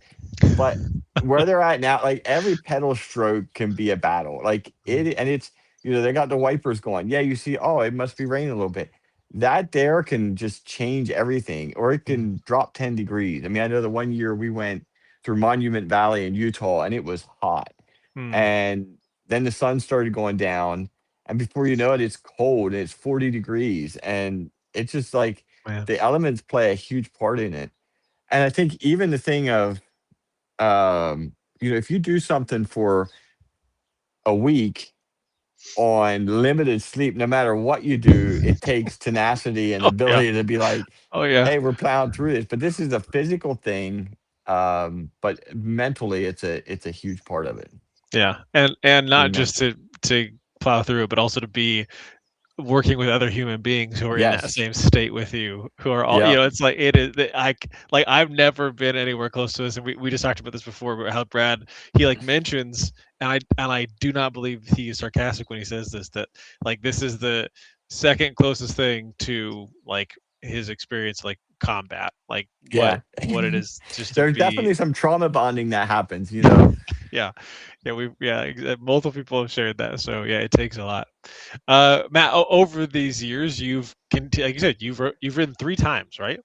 But where they're at now, like every pedal stroke can be a battle. Like and it's, they got the wipers going. Yeah, you see, oh, it must be raining a little bit. That there can just change everything, or it Mhm. can drop 10 degrees. I mean, I know the one year we went through Monument Valley in Utah, and it was hot, Mm, and then the sun started going down, and before you know it, it's cold and it's 40 degrees, and it's just like man. the elements play a huge part in it. And I think even the thing of, if you do something for a week on limited sleep, no matter what you do, it takes tenacity and Oh yeah. ability to be like, Oh yeah. hey, we're plowing through this. But this is a physical thing. But mentally it's a huge part of it. Yeah. And not Being just mental. to plow through it, but also to be working with other human beings who are in that Yes. same state with you, who are all, Yeah. it's like it is like I've never been anywhere close to this, and we just talked about this before, but how Brad, he like mentions, and I do not believe he is sarcastic when he says this, that like this is the second closest thing to like his experience, like combat, like Yeah. what it is just to There's be. definitely some trauma bonding that happens. Yeah, yeah, multiple people have shared that, so yeah, it takes a lot. Matt, over these years, like you said, you've ridden 3 times, right?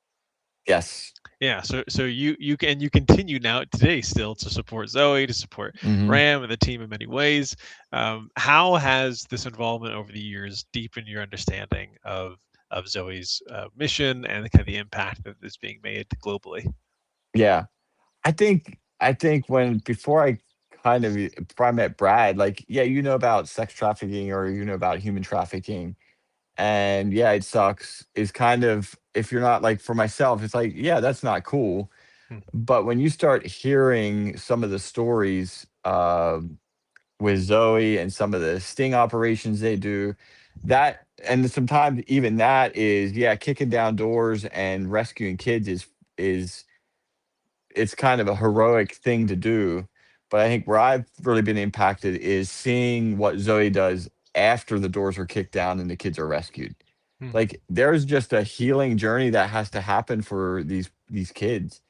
Yes. Yeah, so you continue now today still to support Zoe, to support Hmm. Ram and the team in many ways. How has this involvement over the years deepened your understanding of Zoe's mission and the kind of the impact that is being made globally? Yeah. I think when before I before I met Brad, like, yeah, about sex trafficking, or about human trafficking. And yeah, it sucks. Is kind of, if you're not, like, for myself, it's like, yeah, that's not cool. Hmm. But when you start hearing some of the stories, with Zoe and some of the sting operations they do, that, and sometimes even that is, yeah, kicking down doors and rescuing kids is it's kind of a heroic thing to do. But I think where I've really been impacted is seeing what Zoe does after the doors are kicked down and the kids are rescued. Hmm. Like, there's just a healing journey that has to happen for these kids.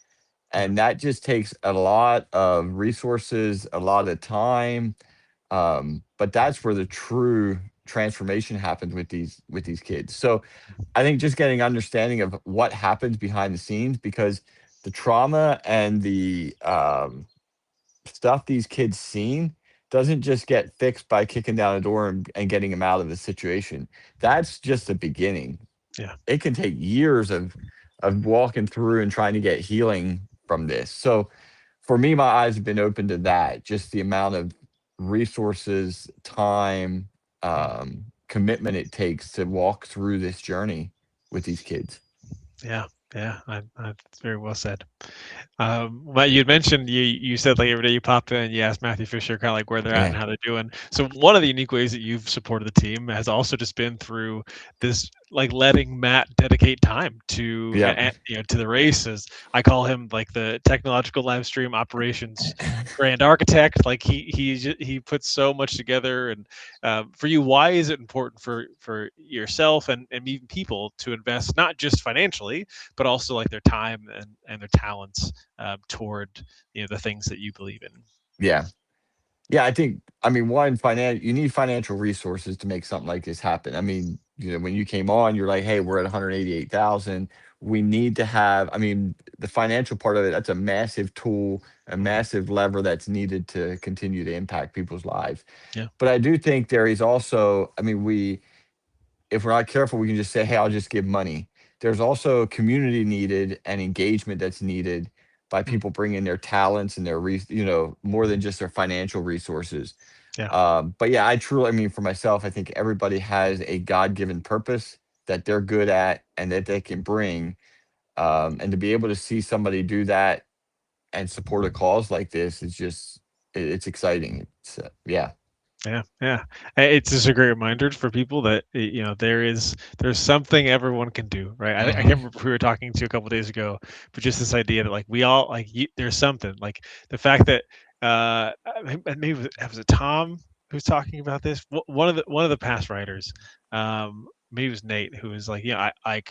Yeah. And that just takes a lot of resources, a lot of time. But that's where the true transformation happens with these kids. So I think just getting understanding of what happens behind the scenes, because the trauma and the stuff these kids seen doesn't just get fixed by kicking down a door and getting them out of the situation. That's just the beginning. Yeah. It can take years of walking through and trying to get healing from this. So for me, my eyes have been open to that. Just the amount of resources, time, commitment it takes to walk through this journey with these kids. Yeah, yeah, that's very well said. But you'd mentioned you said like every day you pop in, you ask Matthew Fisher kind of like where they're at and Yeah. how they're doing. So one of the unique ways that you've supported the team has also just been through this like letting Matt dedicate time to Yeah. to the races. I call him like the technological live stream operations grand architect. Like he puts so much together. And for you, why is it important for yourself and even people to invest not just financially, but also like their time and their talents toward the things that you believe in? Yeah. Yeah, I mean, one, you need financial resources to make something like this happen. I mean, when you came on, you're like, hey, we're at 188,000. We need to have, I mean, the financial part of it, that's a massive tool, a Mhm. massive lever that's needed to continue to impact people's lives. Yeah. But I do think there is also, I mean, if we're not careful, we can just say, "Hey, I'll just give money." There's also community needed and engagement that's needed by Mm. people bringing their talents and their, more than just their financial resources. Yeah. But yeah, I mean, for myself, I think everybody has a God-given purpose that they're good at and that they can bring. And to be able to see somebody do that and support a cause like this is just, it's exciting. Yeah, Yeah, yeah. It's just a great reminder for people that there's something everyone can do, right? I can't hmm remember who we were talking to a couple days ago, but just this idea that like we all there's something like the fact that maybe was it Tom who's talking about this? One of the past writers, maybe it was Nate who was like, yeah, I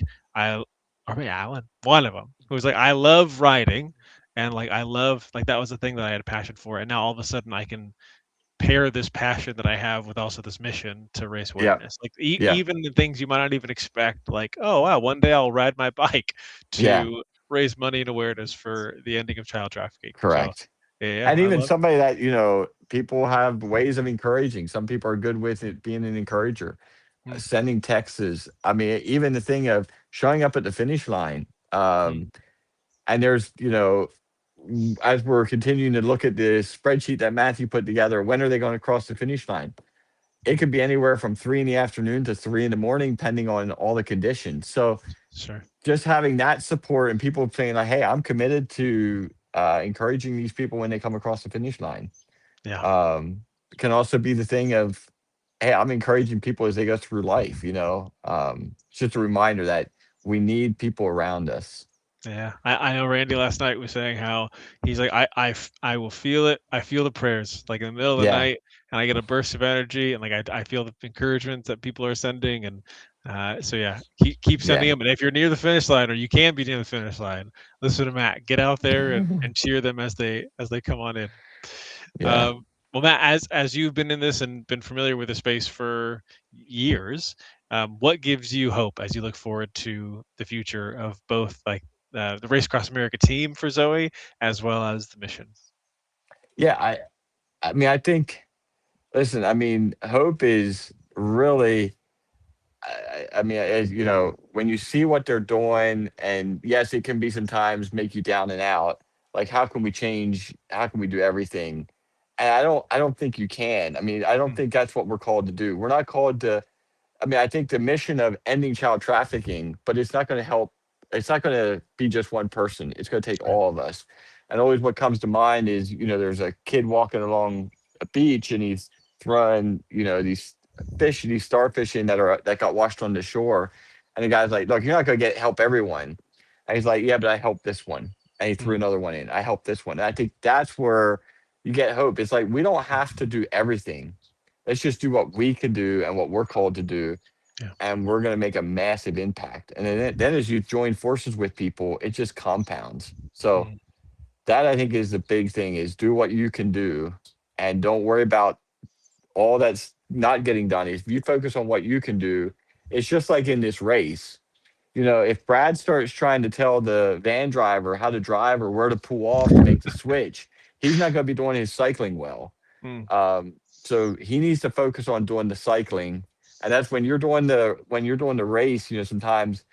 or maybe Alan, one of them who was like, I love writing, and like I love like that was the thing that I had a passion for, and now all of a sudden I can pair this passion that I have with also this mission to raise yeah, awareness. Like yeah, even the things you might not even expect, like, oh wow, one day I'll ride my bike yeah. to raise money and awareness for the ending of child trafficking. So Correct. yeah, And I even love. somebody that, people have ways of encouraging. Some people are good with it being an encourager, Mm, sending texts. I mean, even the thing of showing up at the finish line. mm, And there's, as we're continuing to look at the spreadsheet that Matthew put together, when are they going to cross the finish line? It could be anywhere from 3 in the afternoon to 3 in the morning, depending on all the conditions. So sure. just having that support and people saying like, "Hey, I'm committed to encouraging these people when they come across the finish line," Yeah. um, can also be the thing of, "Hey, I'm encouraging people as they go through life." It's just a reminder that we need people around us. Yeah, I know Randy last night was saying how he's like I will feel it. I feel the prayers like in the middle of the Yeah, night, and I get a burst of energy, and like I feel the encouragement that people are sending, and so yeah, keep sending yeah, them. And if you're near the finish line, or you can be near the finish line, listen to Matt. Get out there and cheer them as they come on in. yeah. Well, Matt, as you've been in this and been familiar with the space for years, what gives you hope as you look forward to the future of both like the Race Across America team for Zoe as well as the mission? Yeah, I mean, I think, listen, I mean, hope is really, I mean, as you know, when you see what they're doing, and yes, it can be sometimes make you down and out. Like, how can we change? How can we do everything? And I don't think you can. I mean, I don't Mm, think that's what we're called to do. We're not called to, I mean, I think the mission of ending child trafficking, but it's not going to help. It's not going to be just one person. It's going to take right. all of us. And always what comes to mind is, there's a kid walking along a beach and he's throwing, these fish, these starfish in that got washed on the shore. And the guy's like, "Look, you're not going to get help everyone." And he's like, "Yeah, but I helped this one." And he threw Mm, another one in. I helped this one. And I think that's where you get hope. It's like we don't have to do everything. Let's just do what we can do and what we're called to do, yeah. and we're going to make a massive impact. And then as you join forces with people, it just compounds. So Mm, that I think is the big thing: is do what you can do, and don't worry about all that's not getting done. If you focus on what you can do, it's just like in this race. If Brad starts trying to tell the van driver how to drive or where to pull off to make the switch, he's not going to be doing his cycling well. mm, So he needs to focus on doing the cycling, and that's when you're doing the race. Sometimes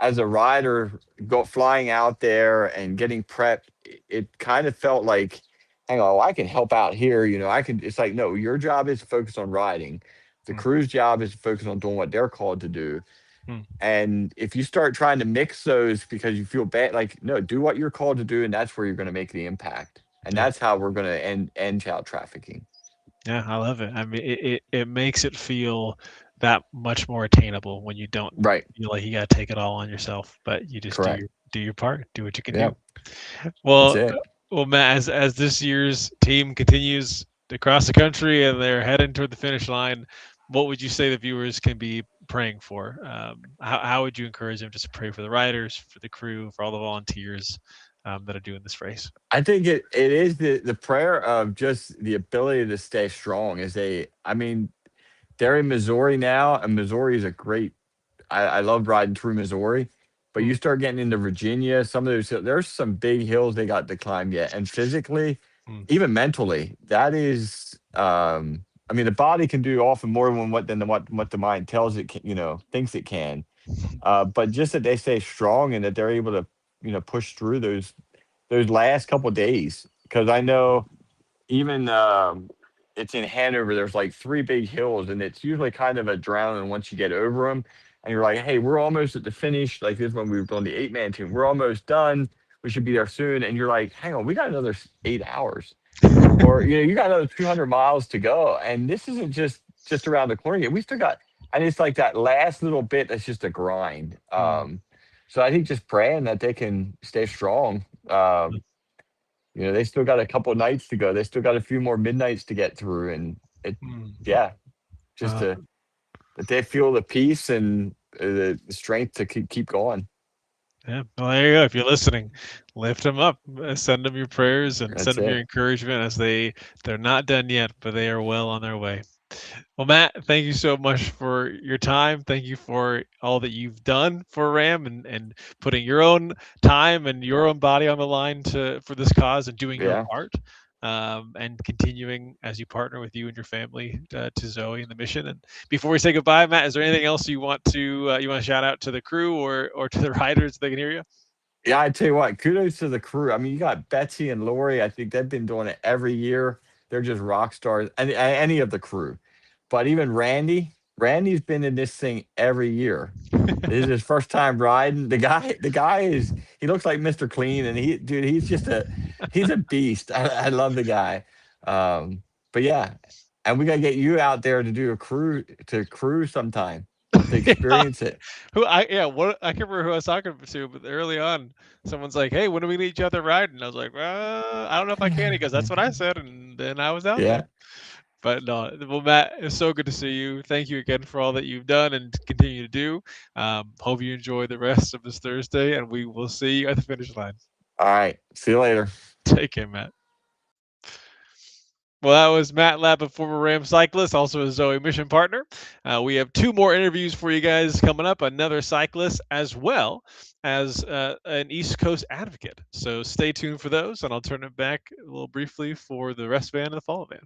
as a rider, go flying out there and getting prepped, it kind of felt like, hang on, I can help out here. I can. It's like, no, your job is to focus on riding. The mm, crew's job is to focus on doing what they're called to do. mm, And if you start trying to mix those because you feel bad, like, no, do what you're called to do, and that's where you're going to make the impact. And yeah. that's how we're going to end child trafficking. Yeah, I love it. I mean, it makes it feel that much more attainable when you don't Right. feel like you got to take it all on yourself, but you just do Correct. your part, do what you can Yeah. do. That's Well, it. Matt, as this year's team continues across the country and they're heading toward the finish line, what would you say the viewers can be praying for? How would you encourage them just to pray for the riders, for the crew, for all the volunteers that are doing this race? I think it is the prayer of just the ability to stay strong. I mean, they're in Missouri now, and Missouri is a great. I love riding through Missouri, but you Mm, start getting into Virginia, some of those there's some big hills they got to climb yet, and physically, mm, even mentally, that is I mean, the body can do often more than what the mind tells it can, thinks it can. But just that they stay strong and that they're able to, push through those last couple days. Because I know even it's in Hanover. There's like three big hills, and it's usually kind of adrenaline once you get over them. And you're like, hey, we're almost at the finish. Like this one, we were on the 8-man team. We're almost done. We should be there soon. And you're like, hang on, we got another 8 hours, or you got another 200 miles to go. And this isn't just around the corner yet. We still got, and it's like that last little bit that's just a grind. So I think just praying that they can stay strong. They still got a couple nights to go. They still got a few more midnights to get through, and yeah, just Uh, that they feel the peace and the strength to keep going. Yeah, well, there you go. If you're listening, lift them up, send them your prayers, and send That's them your it. encouragement as they're not done yet, but they are well on their way. Well, Matt, thank you so much for your time. Thank you for all that you've done for Ram and putting your own time and your own body on the line for this cause and doing your Yeah. part. And continuing as you partner with you and your family to Zoe and the mission. And before we say goodbye, Matt, is there anything else you want to shout out to the crew or to the riders so they can hear you? Yeah, I tell you what, kudos to the crew. I mean, you got Betsy and Lori. I think they've been doing it every year. They're just rock stars. And any of the crew, but even Randy's been in this thing every year. This is his first time riding. The guy he looks like Mr. Clean, and dude, he's a beast. I love the guy. But yeah, and we gotta get you out there to do to cruise sometime to Yeah. experience it. What I can't remember who I was talking to, but early on, someone's like, "Hey, when do we meet each other riding?" I was like, "I don't know if I can." He goes, "That's what I said," and then I was out there. Yeah. But no, well, Matt, it's so good to see you. Thank you again for all that you've done and continue to do. Hope you enjoy the rest of this Thursday, and we will see you at the finish line. All right. See you later. Take care, Matt. Well, that was Matt Lapp, a former Ram cyclist, also a Zoe mission partner. We have two more interviews for you guys coming up, another cyclist as well as an East Coast advocate. So stay tuned for those, and I'll turn it back a little briefly for the rest band and the follow band.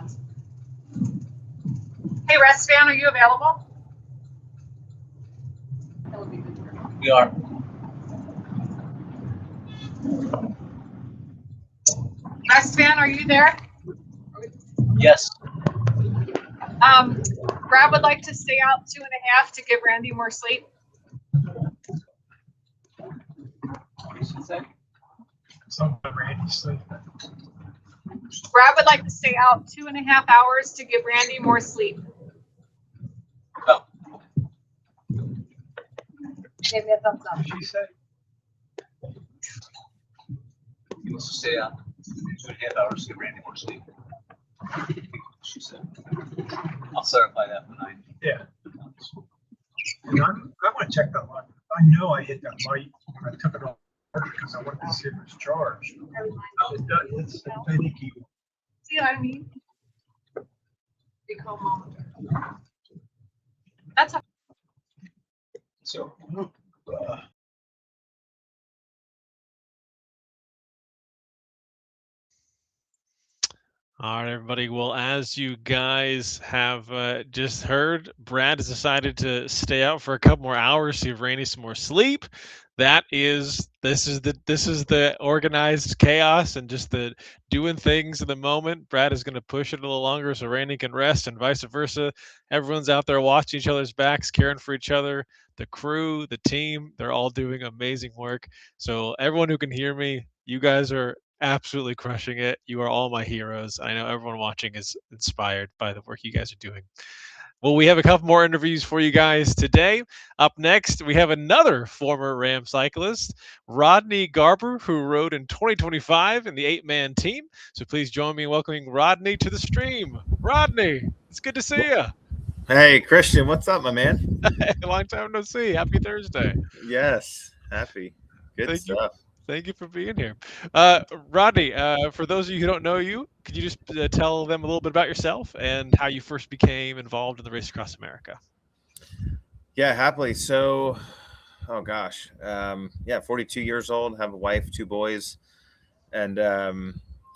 response. Hey, Rest Fan, are you available? That would be good. We are. Rest Fan, are you there? Yes. Brad would like to stay out 2.5 to give Randy more sleep. What did she say? Some Randy sleep. Brad would like to stay out 2.5 hours to give Randy more sleep. Oh. Give me a thumbs up. She said. He wants to stay out 2.5 hours to get Randy more sleep. She said. I'll clarify that when I. Yeah. And I want to check that light. I know I hit that light when I took it off because I wanted to see if it was charged. It does. It's finicky. See what I mean? Become monitor. That's a So. All right, everybody. Well, as you guys have just heard, Brad has decided to stay out for a couple more hours to give Randy some more sleep. This is the organized chaos and just the doing things in the moment. Brad is going to push it a little longer so Randy can rest, and vice versa. Everyone's out there watching each other's backs, caring for each other. The crew, the team, they're all doing amazing work. So everyone who can hear me, you guys are absolutely crushing it. You are all my heroes. I know everyone watching is inspired by the work you guys are doing. Well, we have a couple more interviews for you guys today. Up next, we have another former Ram cyclist, Rodney Garber, who rode in 2025 in the 8-man team. So please join me in welcoming Rodney to the stream. Rodney, it's good to see you. Hey, Christian, what's up, my man? Long time no see. Happy Thursday. Yes, happy. Good Thank you. stuff. Thank you for being here. Rodney, for those of you who don't know you, could you just tell them a little bit about yourself and how you first became involved in the Race Across America? Yeah, happily. So, oh gosh, 42 years old, have a wife, 2 boys, and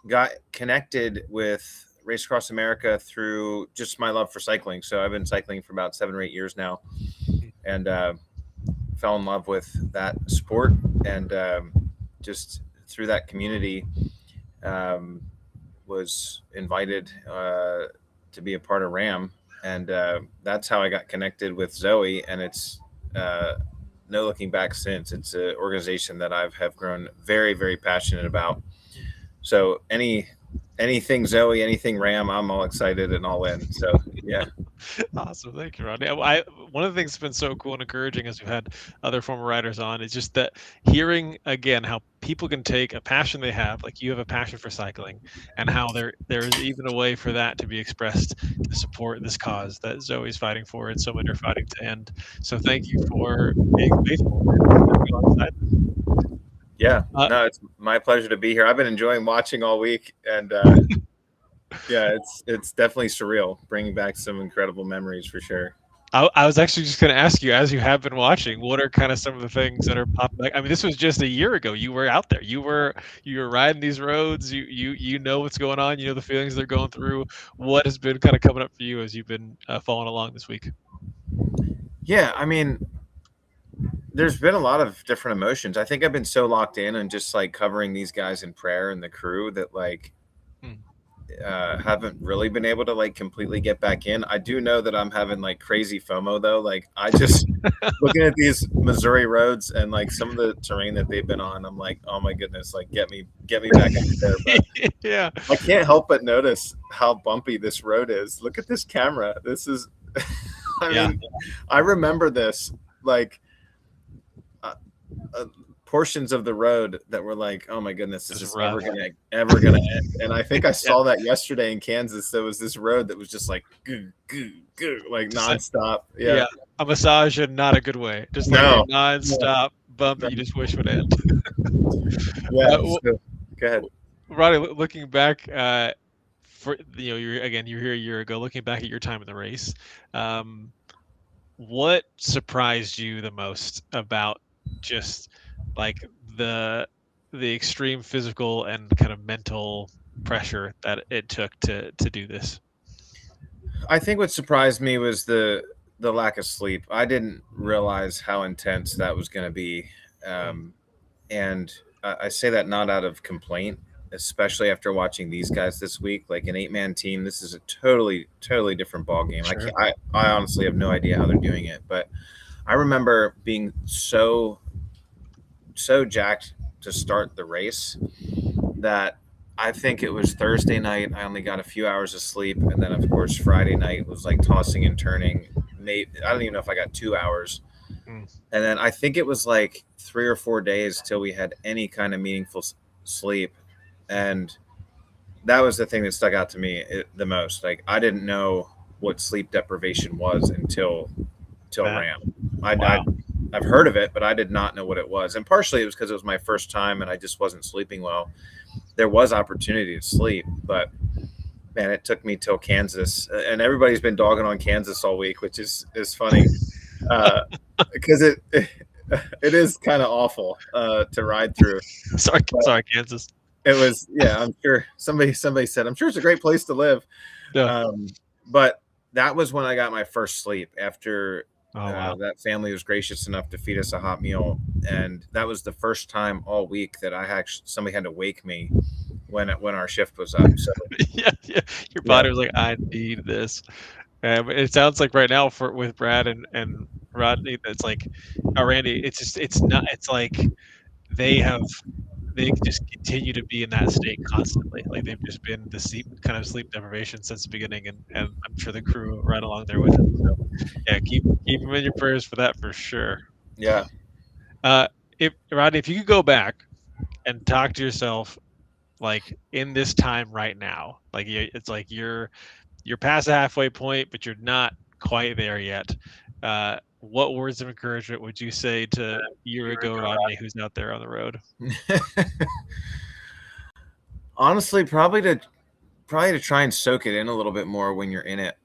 got connected with Race Across America through just my love for cycling. So I've been cycling for about 7 or 8 years now, and fell in love with that sport, and just through that community, was invited to be a part of Ram, and that's how I got connected with Zoe. And it's no looking back since. It's an organization that have grown very, very passionate about. So anything Zoe, anything Ram, I'm all excited and all in. So yeah. Awesome. Thank you, Rodney. One of the things that's been so cool and encouraging as we've had other former riders on is just that hearing again how people can take a passion they have, like you have a passion for cycling, and how there is even a way for that to be expressed to support this cause that Zoe's fighting for and so many are fighting to end. So thank you for being faithful. Yeah, no, it's my pleasure to be here. I've been enjoying watching all week, and yeah, it's definitely surreal, bringing back some incredible memories for sure. I was actually just going to ask you, as you have been watching, what are kind of some of the things that are popping? Like, I mean, this was just a year ago. You were out there. You were riding these roads. You know what's going on. You know the feelings they're going through. What has been kind of coming up for you as you've been following along this week? Yeah, I mean, there's been a lot of different emotions. I think I've been so locked in and just like covering these guys in prayer and the crew that like haven't really been able to like completely get back in. I do know that I'm having like crazy FOMO though. Like I just looking at these Missouri roads and like some of the terrain that they've been on, I'm like, oh my goodness, like get me back out there. But yeah, I can't help but notice how bumpy this road is. Look at this camera. This is, I mean, I remember this like portions of the road that were like, oh my goodness, this is ever gonna end. And I think I saw that yesterday in Kansas. There was this road that was just like goo, goo, goo, like nonstop. Yeah. A massage in not a good way. Just like a nonstop bump that you just wish would end. So, go ahead. Ronnie, looking back, for you're here a year ago. Looking back at your time in the race, what surprised you the most about just like the extreme physical and kind of mental pressure that it took to do this? I think what surprised me was the lack of sleep. I didn't realize how intense that was going to be, and I say that not out of complaint, especially after watching these guys this week. Like an 8-man team, this is a totally different ball game. Sure. I honestly have no idea how they're doing it, but I remember being so jacked to start the race that I think it was Thursday night. I only got a few hours of sleep, and then of course Friday night was like tossing and turning. Maybe I don't even know if I got 2 hours, Mm. and then I think it was like 3 or 4 days till we had any kind of meaningful sleep, and that was the thing that stuck out to me the most. Like I didn't know what sleep deprivation was until That- Ram. Wow. I've heard of it, but I did not know what it was. And partially it was because it was my first time and I just wasn't sleeping well. There was opportunity to sleep, but man, it took me till Kansas. And everybody's been dogging on Kansas all week, which is funny because it is kind of awful to ride through. Sorry, Kansas. It was, yeah, I'm sure somebody said, I'm sure it's a great place to live. Yeah. But that was when I got my first sleep after Wow. that family was gracious enough to feed us a hot meal. And that was the first time all week that somebody had to wake me when our shift was up. So yeah. Your body was like, I need this. It sounds like right now with Brad and Rodney, it's like, Randy, it's like they just continue to be in that state constantly. Like they've just been the sleep deprivation since the beginning, and I'm sure the crew right along there with them. So yeah, keep them in your prayers for that for sure. yeah. If Rodney, if you could go back and talk to yourself like in this time right now, like it's like you're past the halfway point, but you're not quite there yet. What words of encouragement would you say to a year ago Rodney, who's out there on the road? Honestly, probably to try and soak it in a little bit more when you're in it.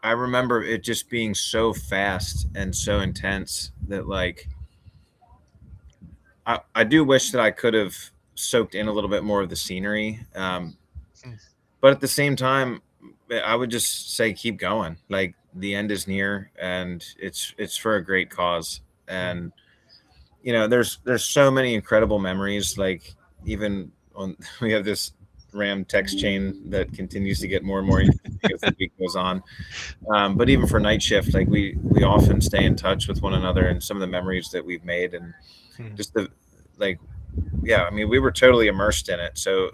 I remember it just being so fast and so intense that like I do wish that I could have soaked in a little bit more of the scenery. But at the same time, I would just say keep going. Like the end is near, and it's for a great cause. And you know, there's so many incredible memories. Like even we have this Ram text chain that continues to get more and more interesting as the week goes on. But even for night shift, like we often stay in touch with one another and some of the memories that we've made, and just yeah, I mean, we were totally immersed in it. So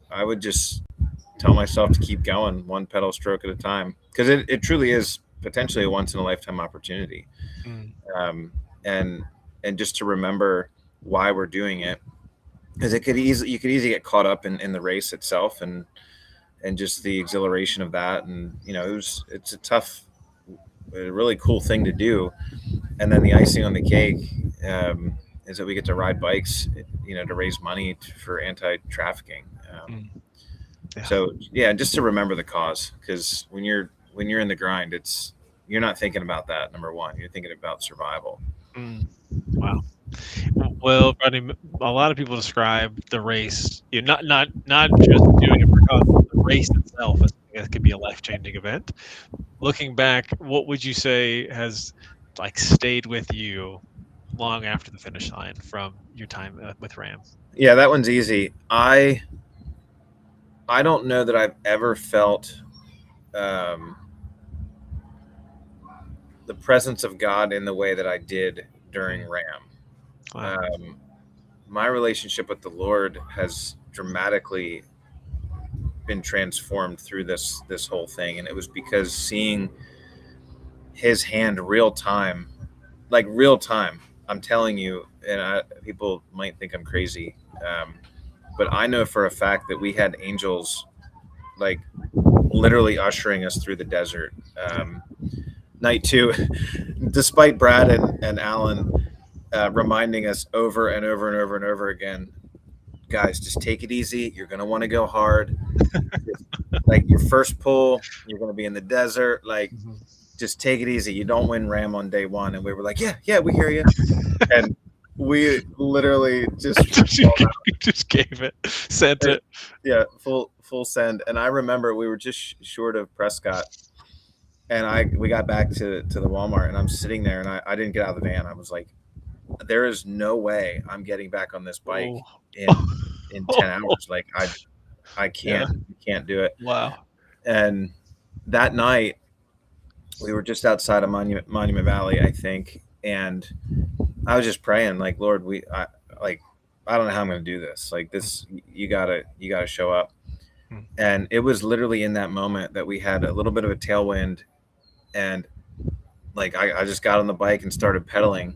I would just tell myself to keep going one pedal stroke at a time, because it truly is potentially a once in a lifetime opportunity. And just to remember why we're doing it, because you could easily get caught up in the race itself and just the exhilaration of that. And you know, it's a tough, a really cool thing to do. And then the icing on the cake is that we get to ride bikes, you know, to raise money for anti-trafficking. So yeah, just to remember the cause, because when you're in the grind, you're not thinking about that. Number one, you're thinking about survival. Wow. Well, Rodney, a lot of people describe the race, not just doing it because the race itself it could be a life-changing event. Looking back, what would you say has like stayed with you long after the finish line from your time with Ram? Yeah, that one's easy. I don't know that I've ever felt the presence of God in the way that I did during Ram. Wow. My relationship with the Lord has dramatically been transformed through this whole thing, and it was because seeing His hand real time. I'm telling you, and people might think I'm crazy, but I know for a fact that we had angels like literally ushering us through the desert. Night 2, despite Brad and Alan reminding us over and over and over and over again, guys, just take it easy. You're going to want to go hard. Like your first pull, you're going to be in the desert. Like, just take it easy. You don't win Ram on day one. And we were like, yeah, we hear you. And we literally just Just gave it, sent it. yeah, full send. And I remember we were just short of Prescott, and we got back to the Walmart, and I'm sitting there, and I didn't get out of the van. I was like, there is no way I'm getting back on this bike Oh. in 10 hours. Like I can't do it. Wow. And that night we were just outside of Monument Valley, I think, and I was just praying, like, Lord, I don't know how I'm going to do this. Like this, you gotta show up. And it was literally in that moment that we had a little bit of a tailwind, and like I just got on the bike and started pedaling,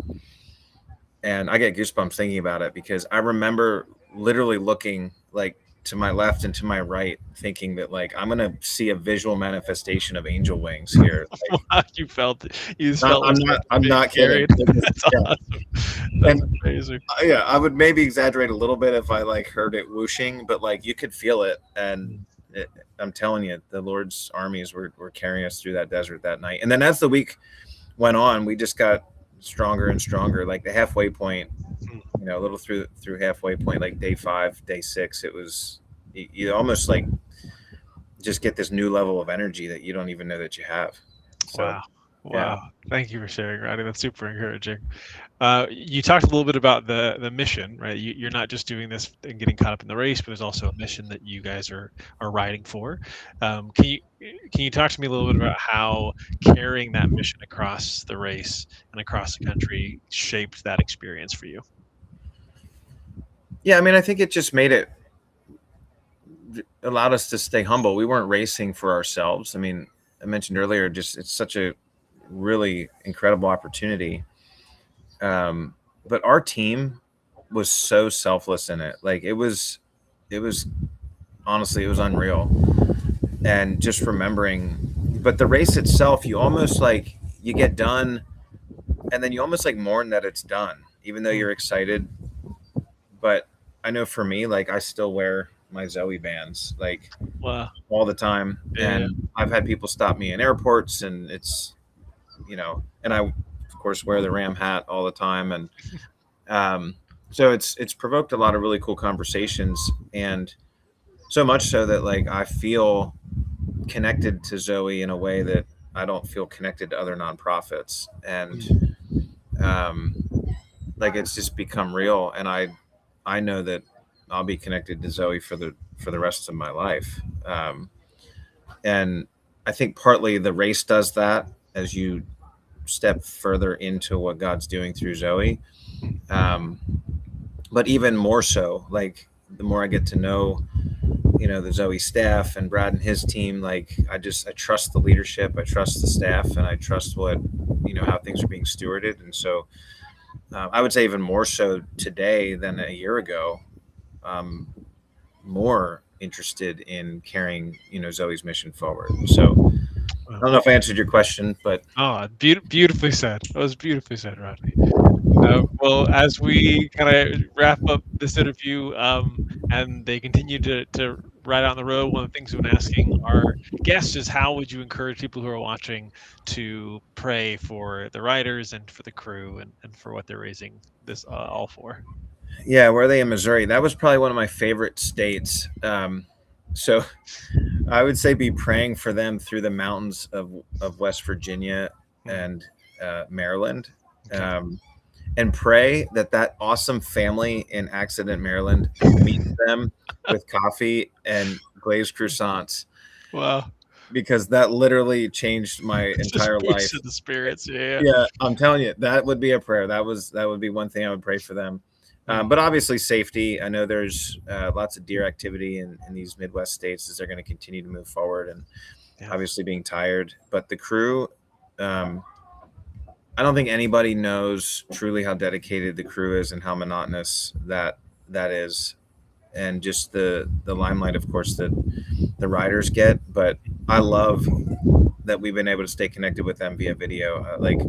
and I get goosebumps thinking about it, because I remember literally looking like to my left and to my right, thinking that like I'm gonna see a visual manifestation of angel wings here. Like, Wow, you felt it. You just felt I'm not kidding. That's awesome. That's amazing. Yeah, I would maybe exaggerate a little bit if I like heard it whooshing, but like you could feel it. And I'm telling you, the Lord's armies were carrying us through that desert that night. And then as the week went on, we just got stronger and stronger. Like the halfway point, you know, a little through halfway point, like day 5, day 6, it was, you almost like just get this new level of energy that you don't even know that you have. So, Wow. yeah. Thank you for sharing, Rodney. That's super encouraging. You talked a little bit about the mission, right? You're not just doing this and getting caught up in the race, but there's also a mission that you guys are riding for. Can you talk to me a little bit about how carrying that mission across the race and across the country shaped that experience for you? Yeah, I mean, I think it just allowed us to stay humble. We weren't racing for ourselves. I mean, I mentioned earlier, just it's such a really incredible opportunity. But our team was so selfless in it. Like it was honestly, it was unreal. And just remembering, but the race itself, you almost like, you get done and then you almost like mourn that it's done, even though you're excited. But I know for me, like I still wear my Zoe bands like all the time. And I've had people stop me in airports, and it's, you know, and I of course wear the Raam hat all the time. And so it's provoked a lot of really cool conversations, and so much so that like I feel connected to Zoe in a way that I don't feel connected to other nonprofits. And like it's just become real, and I know that I'll be connected to Zoe for the rest of my life. And I think partly the race does that as you step further into what God's doing through Zoe. But even more so, like the more I get to know, you know, the Zoe staff and Brad and his team, like I trust the leadership, I trust the staff, and I trust what, you know, how things are being stewarded. And so I would say even more so today than a year ago, more interested in carrying, you know, Zoe's mission forward. So I don't know if I answered your question, but Beautifully said. That was beautifully said, Rodney. Well, as we kind of wrap up this interview, and they continue to ride out on the road, one of the things we've been asking our guests is how would you encourage people who are watching to pray for the riders and for the crew and for what they're raising this all for? Yeah, where are they in Missouri? That was probably one of my favorite states. So I would say be praying for them through the mountains of West Virginia and Maryland. And pray that awesome family in Accident, Maryland meets them with coffee and glazed croissants. Wow. Because that literally changed my entire life. The spirits, yeah. Yeah, I'm telling you, that would be a prayer. That would be one thing I would pray for them. But obviously safety. I know there's lots of deer activity in these Midwest states as they're going to continue to move forward, and obviously being tired. But the crew, I don't think anybody knows truly how dedicated the crew is and how monotonous that is, and just the limelight, of course, that the riders get. But I love that we've been able to stay connected with them via video. Like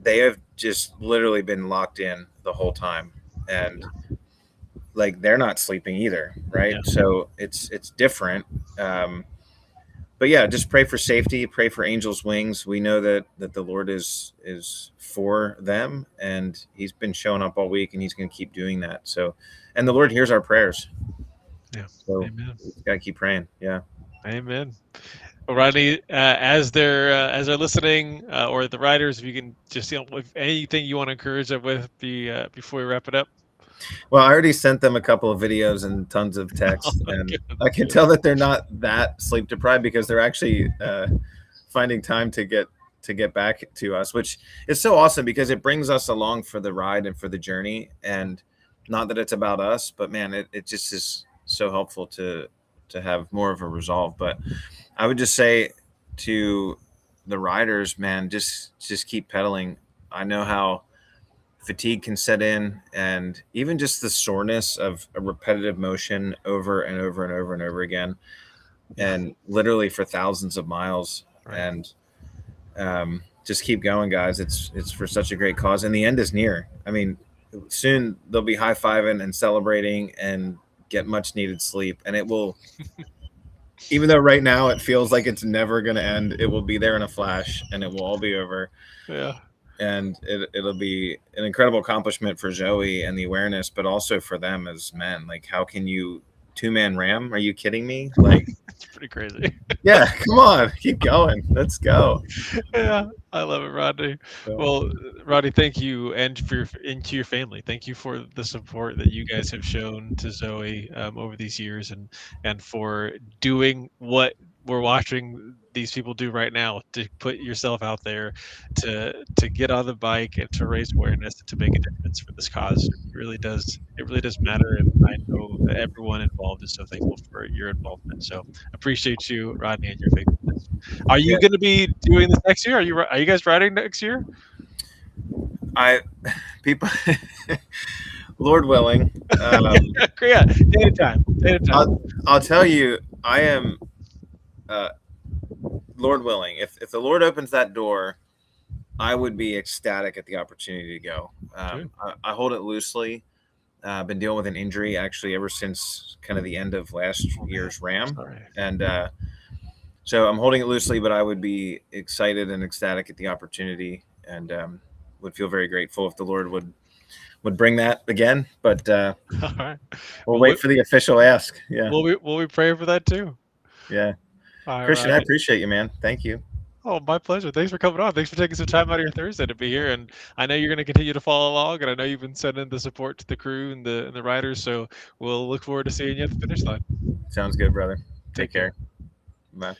they have just literally been locked in the whole time, and like they're not sleeping either, right? So it's different. but yeah, just pray for safety, pray for angels' wings. We know that the Lord is for them, and He's been showing up all week, and He's going to keep doing that. So, and the Lord hears our prayers. Yeah. So Amen. we got to keep praying. Yeah. Amen. Well, Rodney, as they're listening, or the writers, if you can just, if anything you want to encourage them with, before we wrap it up. Well, I already sent them a couple of videos and tons of texts, and I can tell that they're not that sleep deprived because they're actually finding time to get back to us, which is so awesome because it brings us along for the ride and for the journey. And not that it's about us, but man, it just is so helpful to have more of a resolve. But I would just say to the riders, man, just keep pedaling. I know how fatigue can set in, and even just the soreness of a repetitive motion over and over and over and over again, and literally for thousands of miles. Right. And just keep going, guys. It's for such a great cause, and the end is near. I mean, soon they'll be high-fiving and celebrating and get much needed sleep, and it will. Even though right now it feels like it's never going to end, it will be there in a flash, and it will all be over. Yeah. And it'll be an incredible accomplishment for Zoe and the awareness, but also for them as men. Like, how can you two-man Raam? Are you kidding me? Like, It's pretty crazy. yeah, come on, keep going. Let's go. Yeah, I love it, Rodney. Well, Rodney, thank you, and to your family. Thank you for the support that you guys have shown to Zoe over these years, and for doing what we're watching these people do right now, to put yourself out there, to get on the bike and to raise awareness, to make a difference for this cause. It really does matter, and I know that everyone involved is so thankful for your involvement. So appreciate you, Rodney, and your faithfulness. Are you Yeah. going to be doing this next year? Are you guys riding next year? People, Lord willing. Yeah, day at a time. Day at a time. I'll tell you, I am, Lord willing. If the Lord opens that door, I would be ecstatic at the opportunity to go. I hold it loosely. I've been dealing with an injury actually ever since kind of the end of last year's Ram, Sorry. and so I'm holding it loosely. But I would be excited and ecstatic at the opportunity, and would feel very grateful if the Lord would bring that again. But All right. we'll wait for the official ask. Yeah, We'll be praying for that too. yeah. All Christian, I right. appreciate you, man. Thank you. Oh, my pleasure. Thanks for coming on. Thanks for taking some time out of your Thursday to be here. And I know you're going to continue to follow along, and I know you've been sending the support to the crew and the riders. So we'll look forward to seeing you at the finish line. Sounds good, brother. Take care. care. Bye.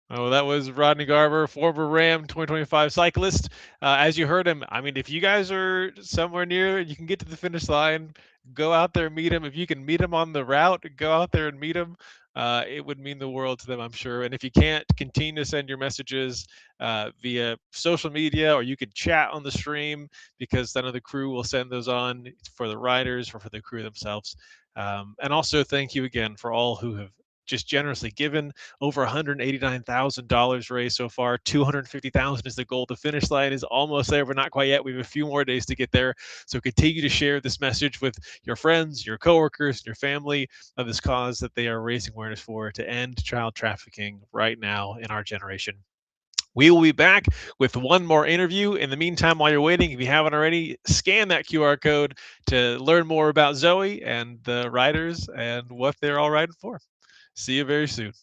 Oh, that was Rodney Garber, former Ram 2025 cyclist. As you heard him, I mean, if you guys are somewhere near and you can get to the finish line, go out there, meet him. If you can meet him on the route, go out there and meet him. It would mean the world to them, I'm sure. And if you can't, continue to send your messages via social media, or you could chat on the stream, because none of the crew will send those on for the riders or for the crew themselves. And also, thank you again for all who have just generously given. Over $189,000 raised so far. 250,000 is the goal. The finish line is almost there, but not quite yet. We have a few more days to get there. So continue to share this message with your friends, your coworkers, your family, of this cause that they are raising awareness for, to end child trafficking right now in our generation. We will be back with one more interview. In the meantime, while you're waiting, if you haven't already, scan that QR code to learn more about Zoe and the riders and what they're all riding for. See you very soon.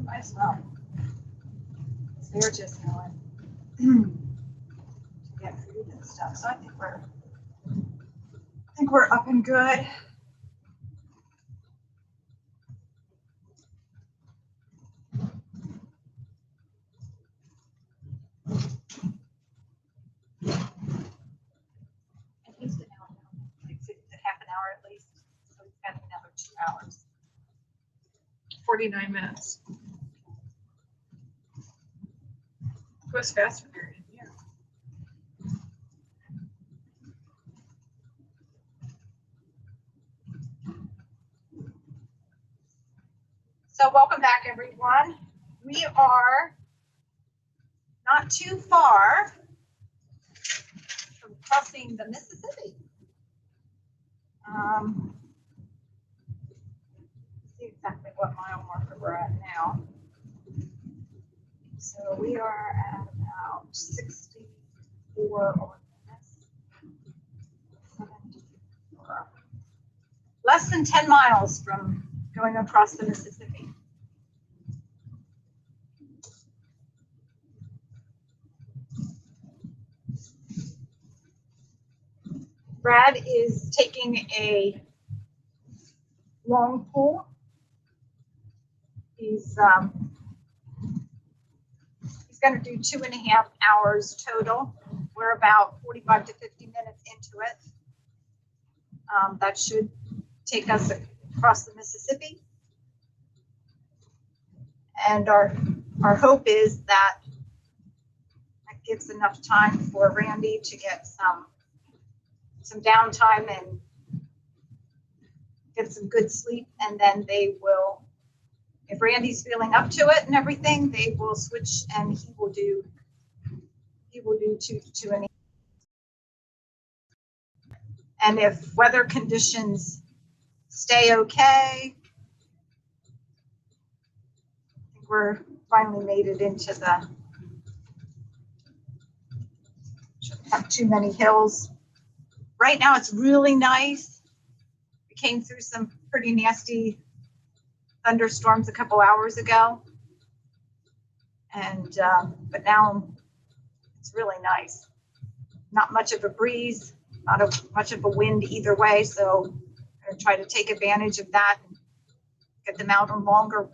Might as well. They're just going to get food and stuff. So I think we're up and good. And he's been out now. It's half an hour at least. So we've got another 2 hours. 49 minutes. Goes fast when you're in here. So welcome back, everyone. We are not too far from crossing the Mississippi. See exactly what mile marker we're at now. So we are at about 64 minutes. 74. Less than 10 miles from going across the Mississippi. Brad is taking a long pull. He's going to do 2.5 hours total. We're about 45 to 50 minutes into it. That should take us across the Mississippi. And our hope is that gives enough time for Randy to get some downtime and get some good sleep, and then they will, if Randy's feeling up to it and everything, they will switch and he will do 2.5. And if weather conditions stay okay, I think we're finally made it into the, shouldn't have too many hills. Right now it's really nice. We came through some pretty nasty thunderstorms a couple hours ago. And, but now it's really nice. Not much of a breeze, not much of a wind either way. So I'm gonna try to take advantage of that and get them out on longer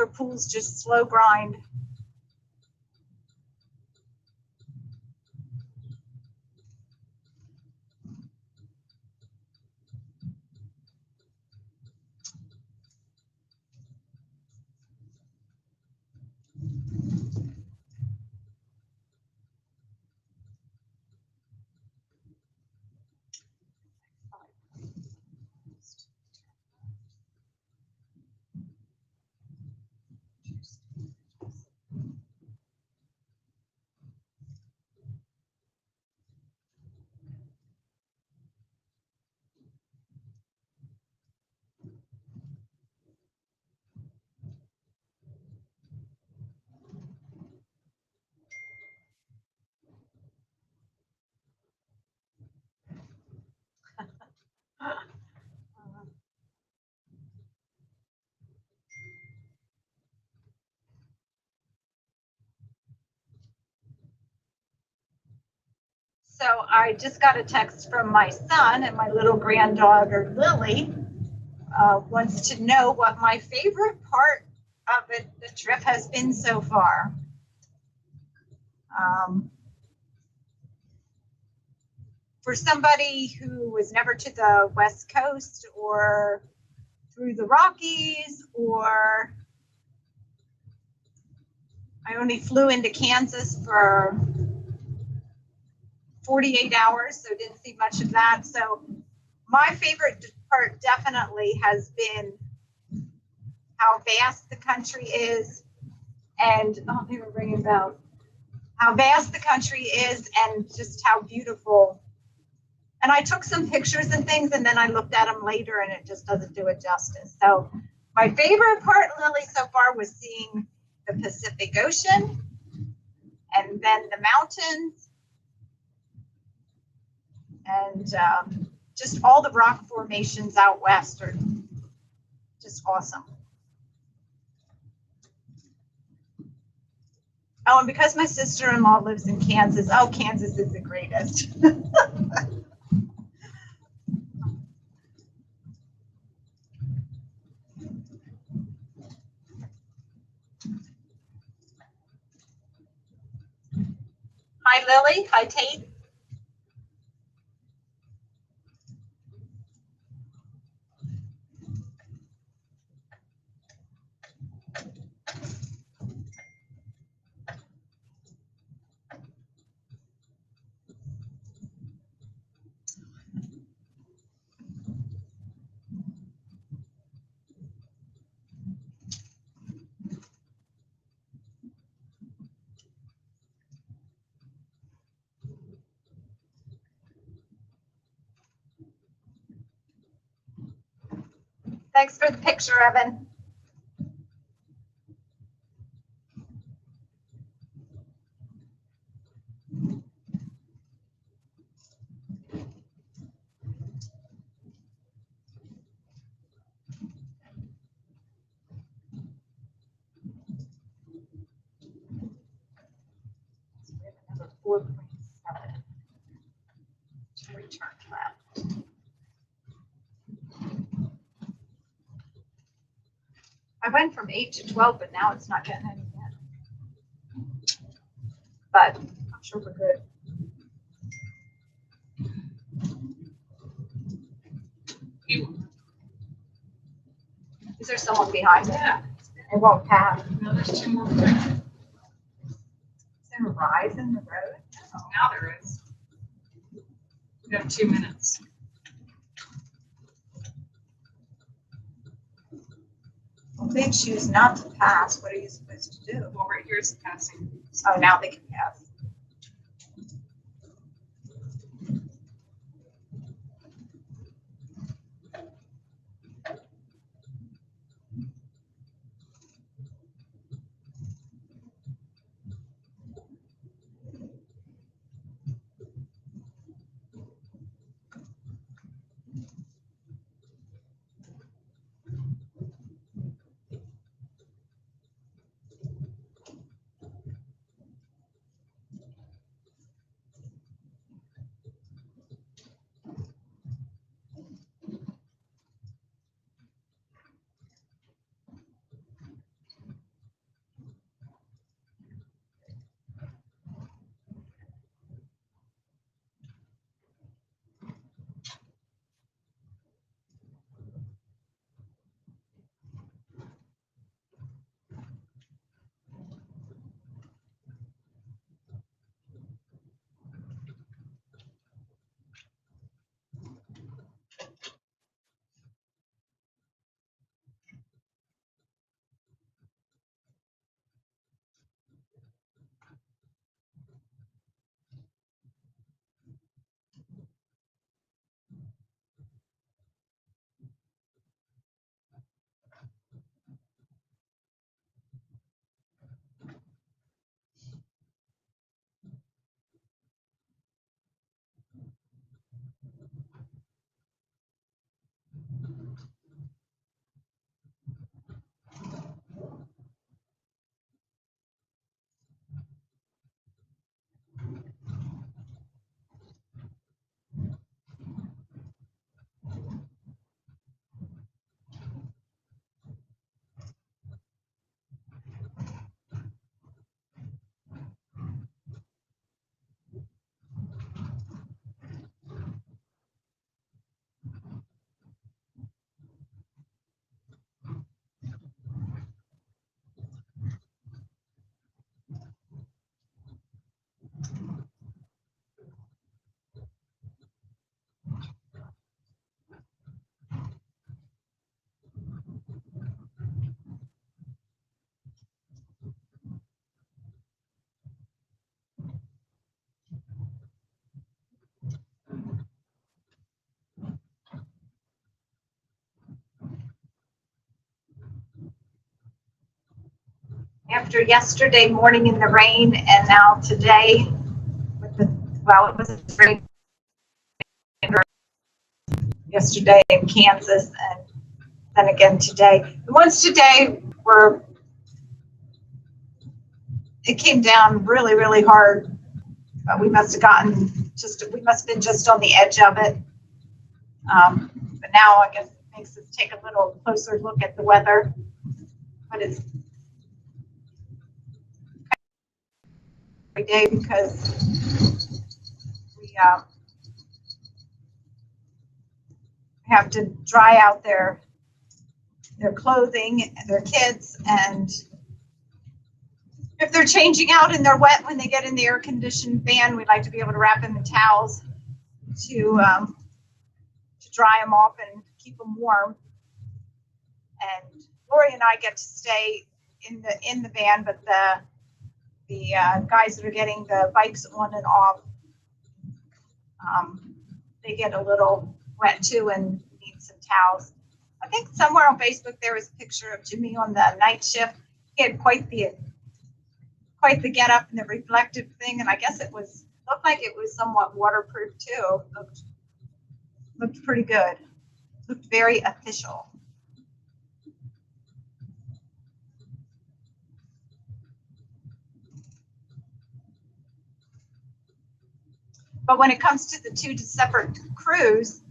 pools, just slow grind. So I just got a text from my son, and my little granddaughter Lily wants to know what my favorite part of the trip has been so far. For somebody who was never to the West Coast or through the Rockies, or I only flew into Kansas for 48 hours, so didn't see much of that. So my favorite part definitely has been how vast the country is, and they were ringing about how vast the country is and just how beautiful. And I took some pictures and things, and then I looked at them later, and it just doesn't do it justice. So my favorite part, Lily, so far was seeing the Pacific Ocean, and then the mountains, and just all the rock formations out west are just awesome. Oh, and because my sister-in-law lives in Kansas, oh, Kansas is the greatest. Hi, Lily. Hi, Tate. Thanks for the picture, Evan. Number 4.7. Return left. I went from 8 to 12, but now it's not getting any better. But I'm sure we're good. Is there someone behind me? Yeah. It won't pass. No, there's 2 more. Is there a rise in the road? Oh, now there is. We have 2 minutes. Well, if they choose not to pass, what are you supposed to do? Well, right here is passing. Oh, now they can pass. After yesterday morning in the rain and now today with the, well, it was rain yesterday in Kansas and then again today. The ones today were it came down really, really hard. But we must have been just on the edge of it. But now I guess it makes us take a little closer look at the weather. But it's every day because we have to dry out their clothing, their kids, and if they're changing out and they're wet when they get in the air conditioned van, we'd like to be able to wrap them in towels to dry them off and keep them warm. And Lori and I get to stay in the van, but the guys that are getting the bikes on and off, they get a little wet too and need some towels. I think somewhere on Facebook there was a picture of Jimmy on the night shift. He had quite the get up and the reflective thing, and I guess looked like it was somewhat waterproof too. Looked pretty good. Looked very official. But when it comes to the two separate crews,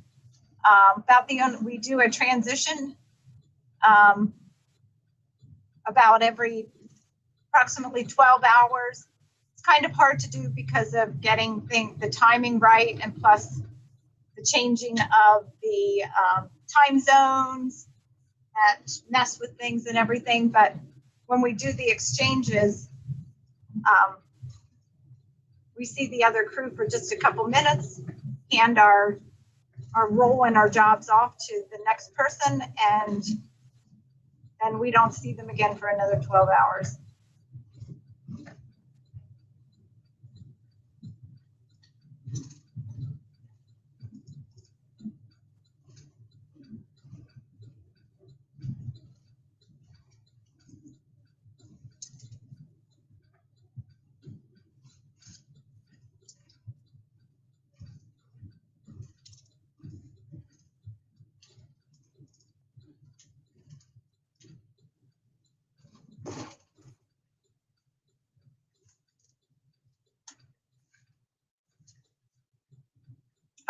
we do a transition about every approximately 12 hours. It's kind of hard to do because of getting the timing right, and plus the changing of the time zones that mess with things and everything. But when we do the exchanges, we see the other crew for just a couple minutes, hand our role and our jobs off to the next person, and then we don't see them again for another 12 hours.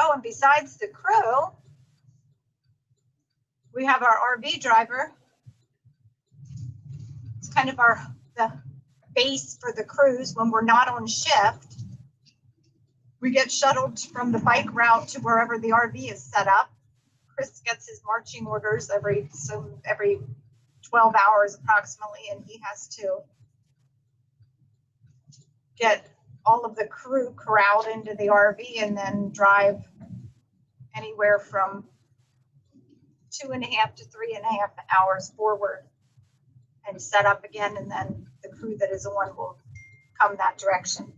Oh, and besides the crew, we have our RV driver. It's kind of the base for the crews when we're not on shift. We get shuttled from the bike route to wherever the RV is set up. Chris gets his marching orders every 12 hours approximately, and he has to get all of the crew corralled into the RV and then drive anywhere from 2.5 to 3.5 hours forward and set up again, and then the crew that is on will come that direction.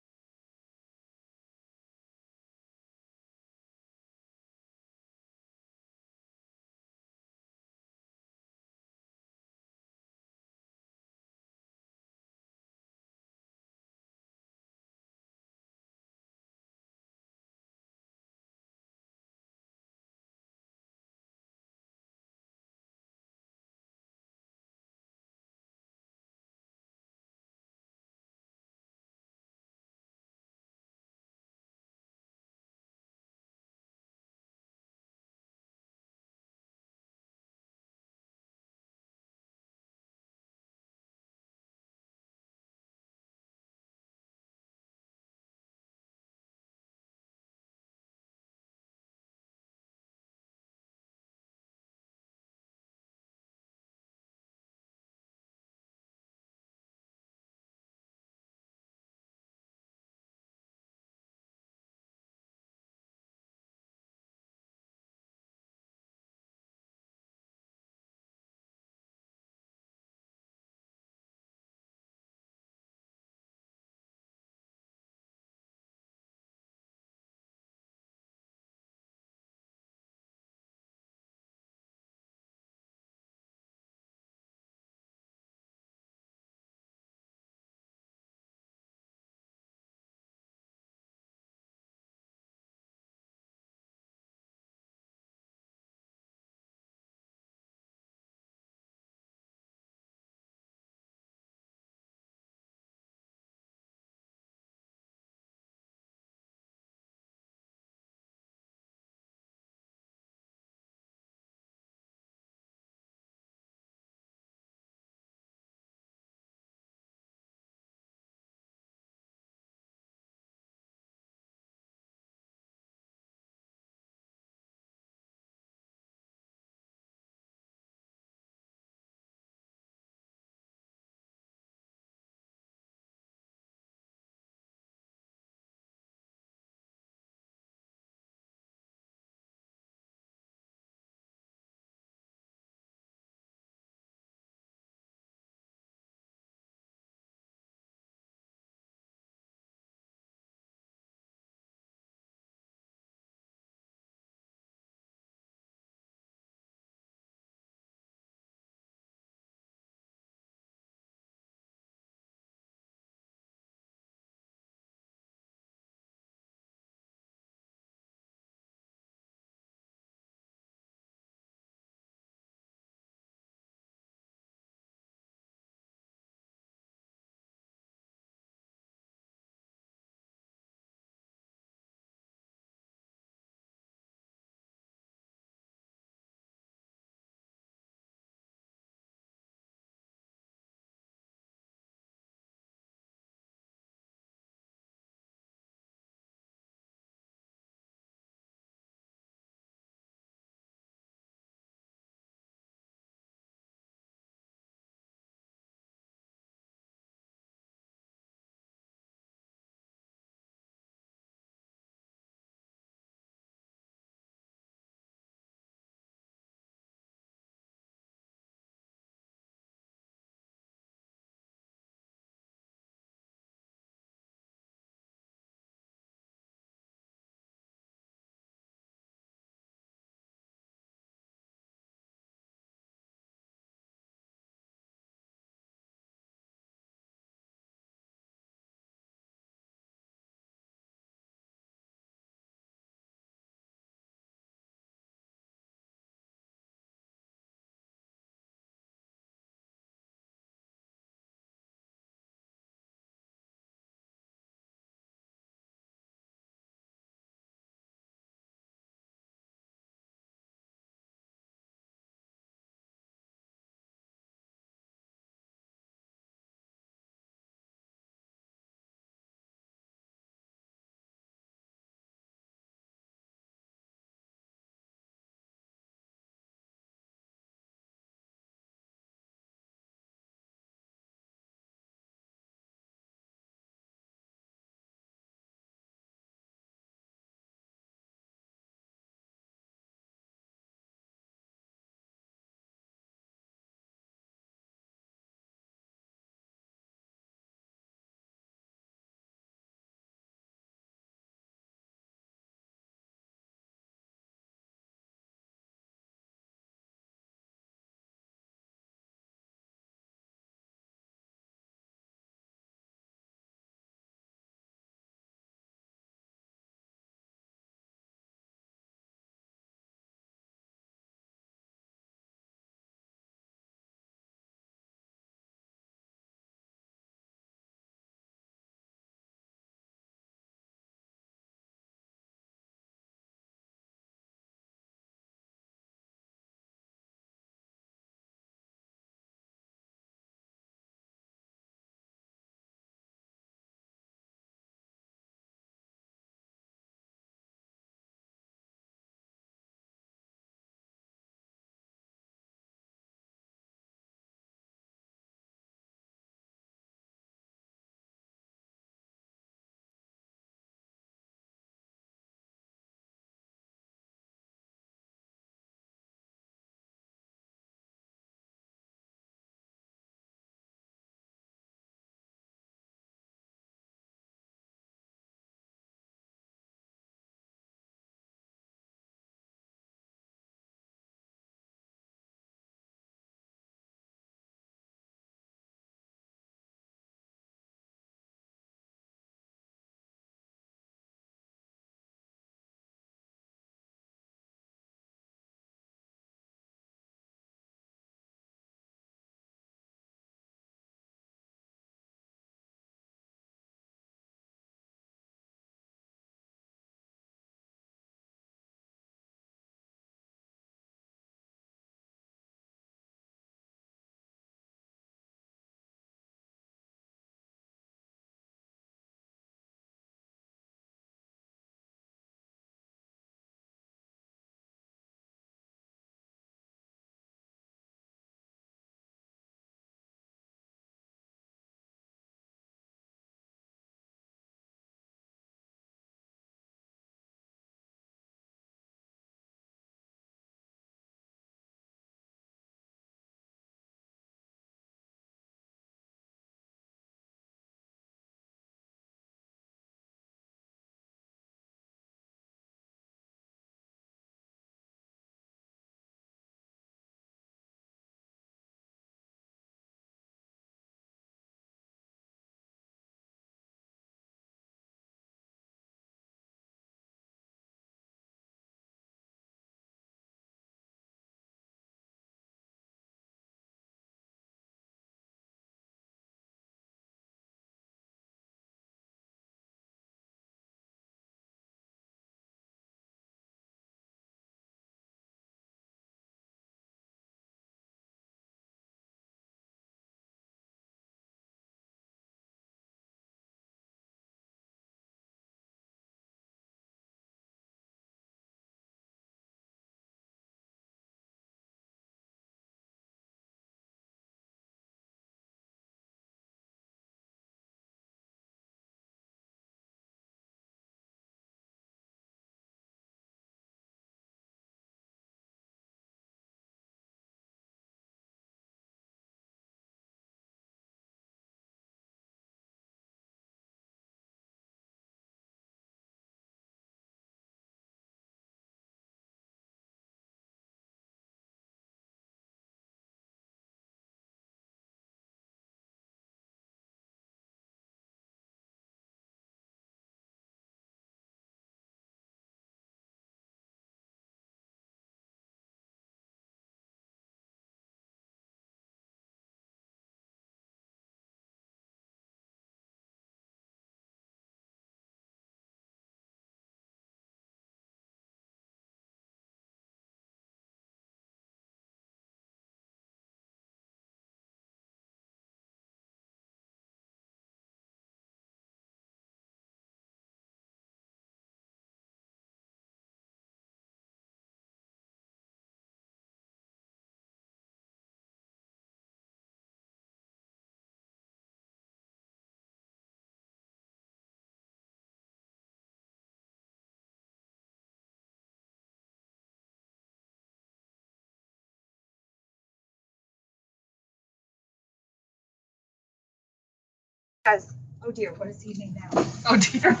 Because, oh dear, what is evening now? Oh dear. There's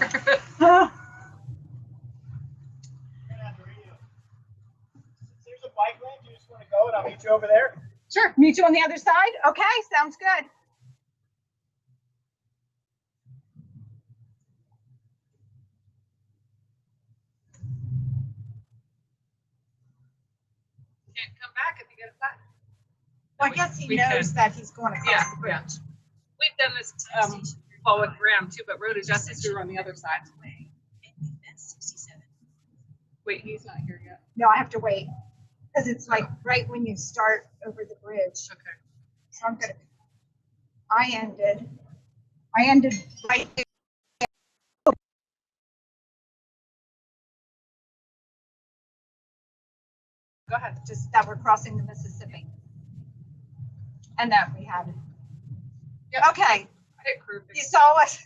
a bike lane. You just want to go and I'll meet you over there. Sure, meet you on the other side? Okay, sounds good. Can't come back if you get a flat. Well, I guess he We knows can. that he's going across Yeah, the bridge. yeah. We've done this well with Raam too, but Road to Justice, we were on the other side. Wait, he's not here yet. No, I have to wait because it's like right when you start over the bridge. Okay. So I'm gonna. I ended right there. Go ahead. Just that we're crossing the Mississippi, and that we had. Yep. Okay. I hit crew. You saw us.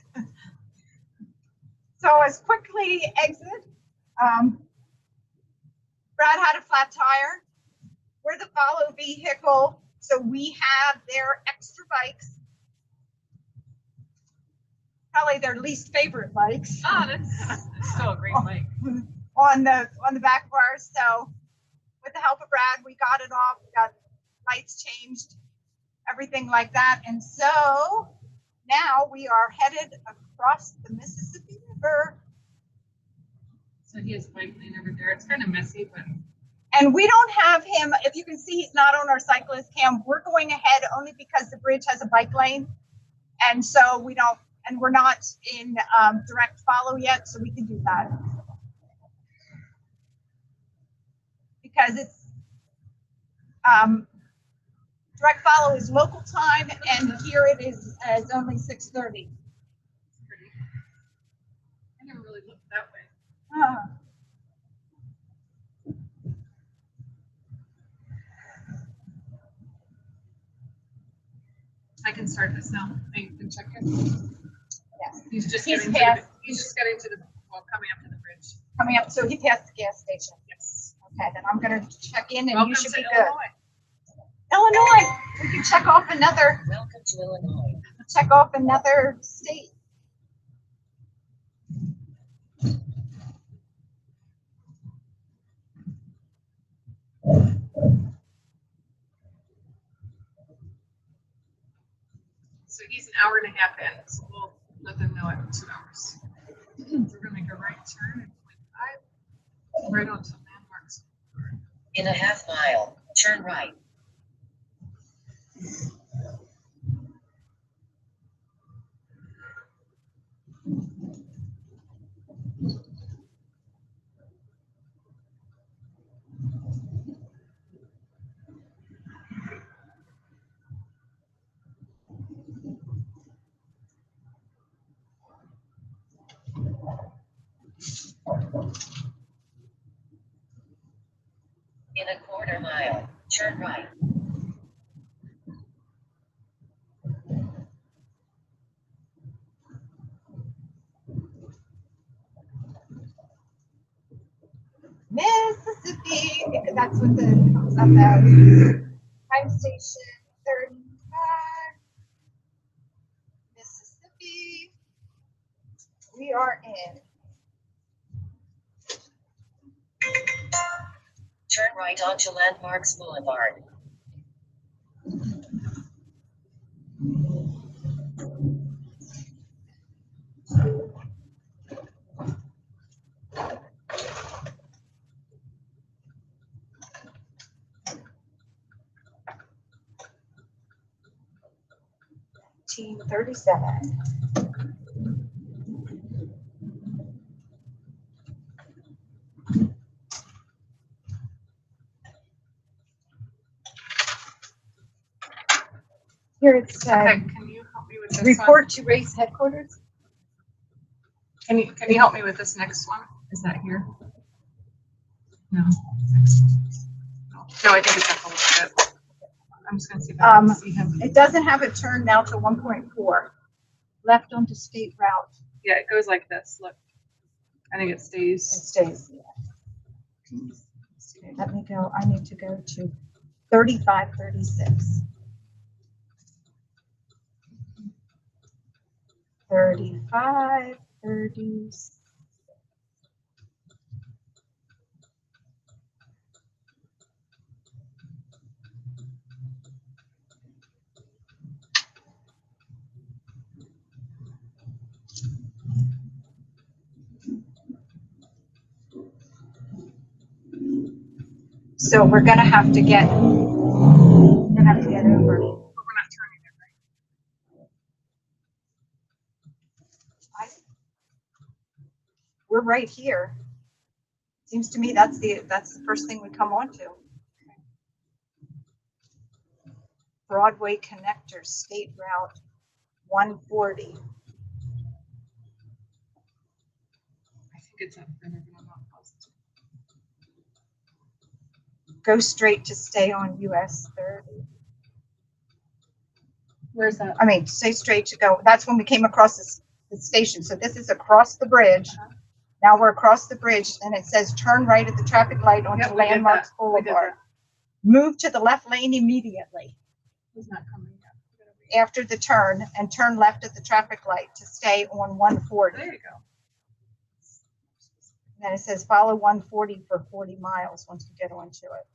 So as quickly exit. Brad had a flat tire. We're the follow vehicle, so we have their extra bikes. Probably their least favorite bikes. Oh, that's still a great bike. On the back bars. So with the help of Brad, we got it off, we got lights changed, everything like that. And so now we are headed across the Mississippi River. So he has a bike lane over there. It's kind of messy, but. And we don't have him, if you can see, he's not on our cyclist cam. We're going ahead only because the bridge has a bike lane. And so we don't, and we're not in direct follow yet, so we can do that. Because it's, direct follow is local time, and here it is only 6:30. I never really looked that way. I can start this now. You can check it. Yes. He's just He's getting past. to the, he's just getting to the, well, coming up to the bridge. Coming up, so he passed the gas station. Yes. Okay, then I'm gonna check in and Welcome you should to be good. Illinois. Illinois, we can check off another, Welcome to Illinois. check off another state. So he's an hour and a half in, so we'll let them know after 2 hours. We're gonna make a right turn at 25, right onto landmarks. In a half mile, turn right. In a quarter mile, turn right. Mississippi, because that's what the comes up as. Time station 35, Mississippi. We are in. Turn right onto Landmarks Boulevard. Team 37. Here it said, Okay, can you help me with this report to race headquarters. one? Can you help me with this next one? Is that here? No. No, I think it's up a little bit. I'm just gonna see if I can see him. It doesn't have it turned now to 1.4. Left onto state route. Yeah, it goes like this, look. I think it It stays. stays. Let me go. I need to go to 3536. 35, 30. So we're gonna have to get over. But we're not turning it right. We're right here. Seems to me that's the first thing we come on to. Broadway connector, State Route 140. I think it's up further, but I'm not positive. Go straight to stay on US 30. Where's that? I mean, stay straight to go. That's when we came across the station. So this is across the bridge. Now we're across the bridge and it says turn right at the traffic light onto Yep, we did Landmarks that. We did Boulevard. Move to the left lane immediately He's not coming yet. after the turn and turn left at the traffic light to stay on 140. There you go. And then it says follow 140 for 40 miles once we get onto it.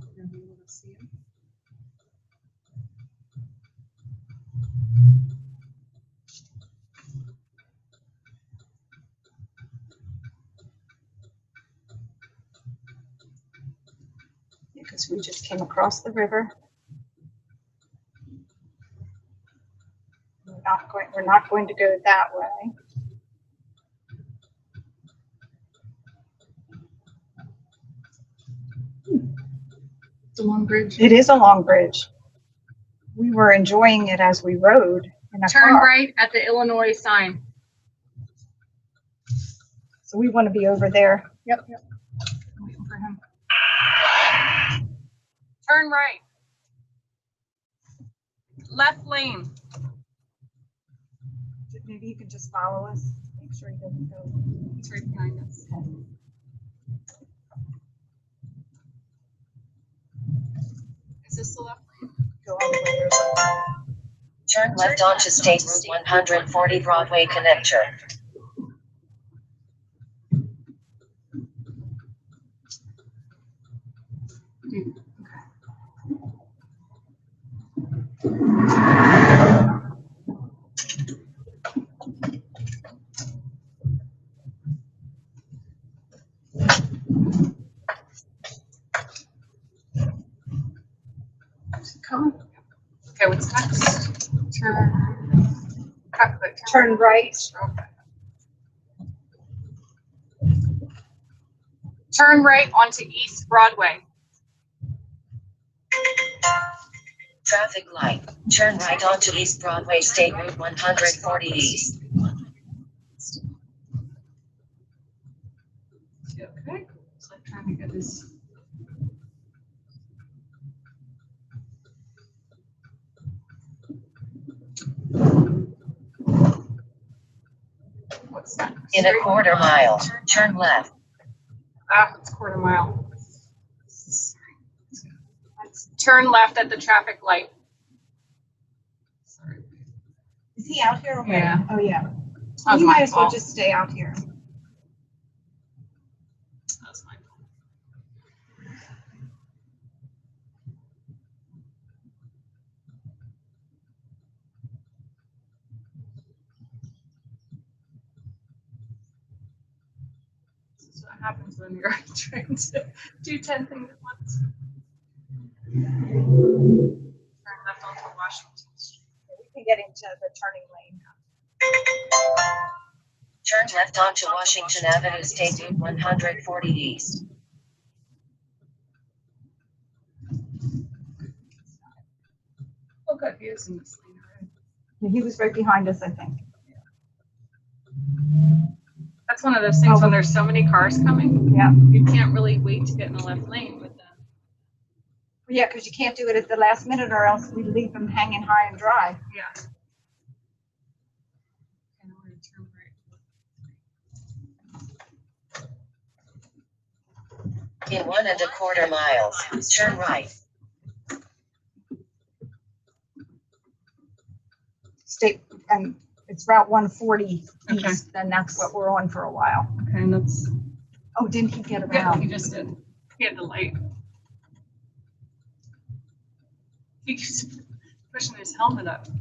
We're gonna be able to see him. Because we just came across the river. We're not going to go that way. It's a long bridge. It is a long bridge. We were enjoying it as we rode in a Turn car. right at the Illinois sign. So we want to be over there. Yep. I'm waiting for him. Turn right. Left lane. Maybe you can just follow us. Make sure he doesn't go. He's right behind us. Is this the left lane? Go all the way there. Turn left onto State Route 140 Broadway connector. Come. Okay, what's next? Turn right. Okay. Turn right onto East Broadway. Traffic light. Turn right onto East Broadway, State Route 140 East. Okay. So I'm trying to get his. What's that? In a quarter mile, turn left. Ah, it's quarter mile. Let's turn left at the traffic light. Sorry. Is he out here? Okay. Yeah. Oh, yeah. That was You my might as well fault. just stay out here. That's my fault. This is what happens when you're trying to do 10 things at once. Turn left onto Washington Street. We can get into the turning lane. Turn left onto Washington Avenue, State Route 140 East. Oh, good. He is in this lane already. He was right behind us, I think. That's one of those things when there's so many cars coming, Yeah. you can't really wait to get in the left lane with them. Yeah, because you can't do it at the last minute or else we leave them hanging high and dry. Yeah. Okay, now we're gonna turn right. In 1 1/4 miles, turn right. state, and it's Route 140 Okay. east, and that's what we're on for a while. Okay, and that's, Oh, didn't he get yeah, around? he just did. He had the light. He keeps pushing his helmet up. A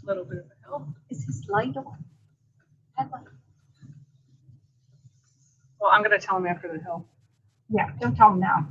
little bit of a hill. Is his light on? Headlight. Well, I'm gonna tell him after the hill. Yeah, don't tell him now.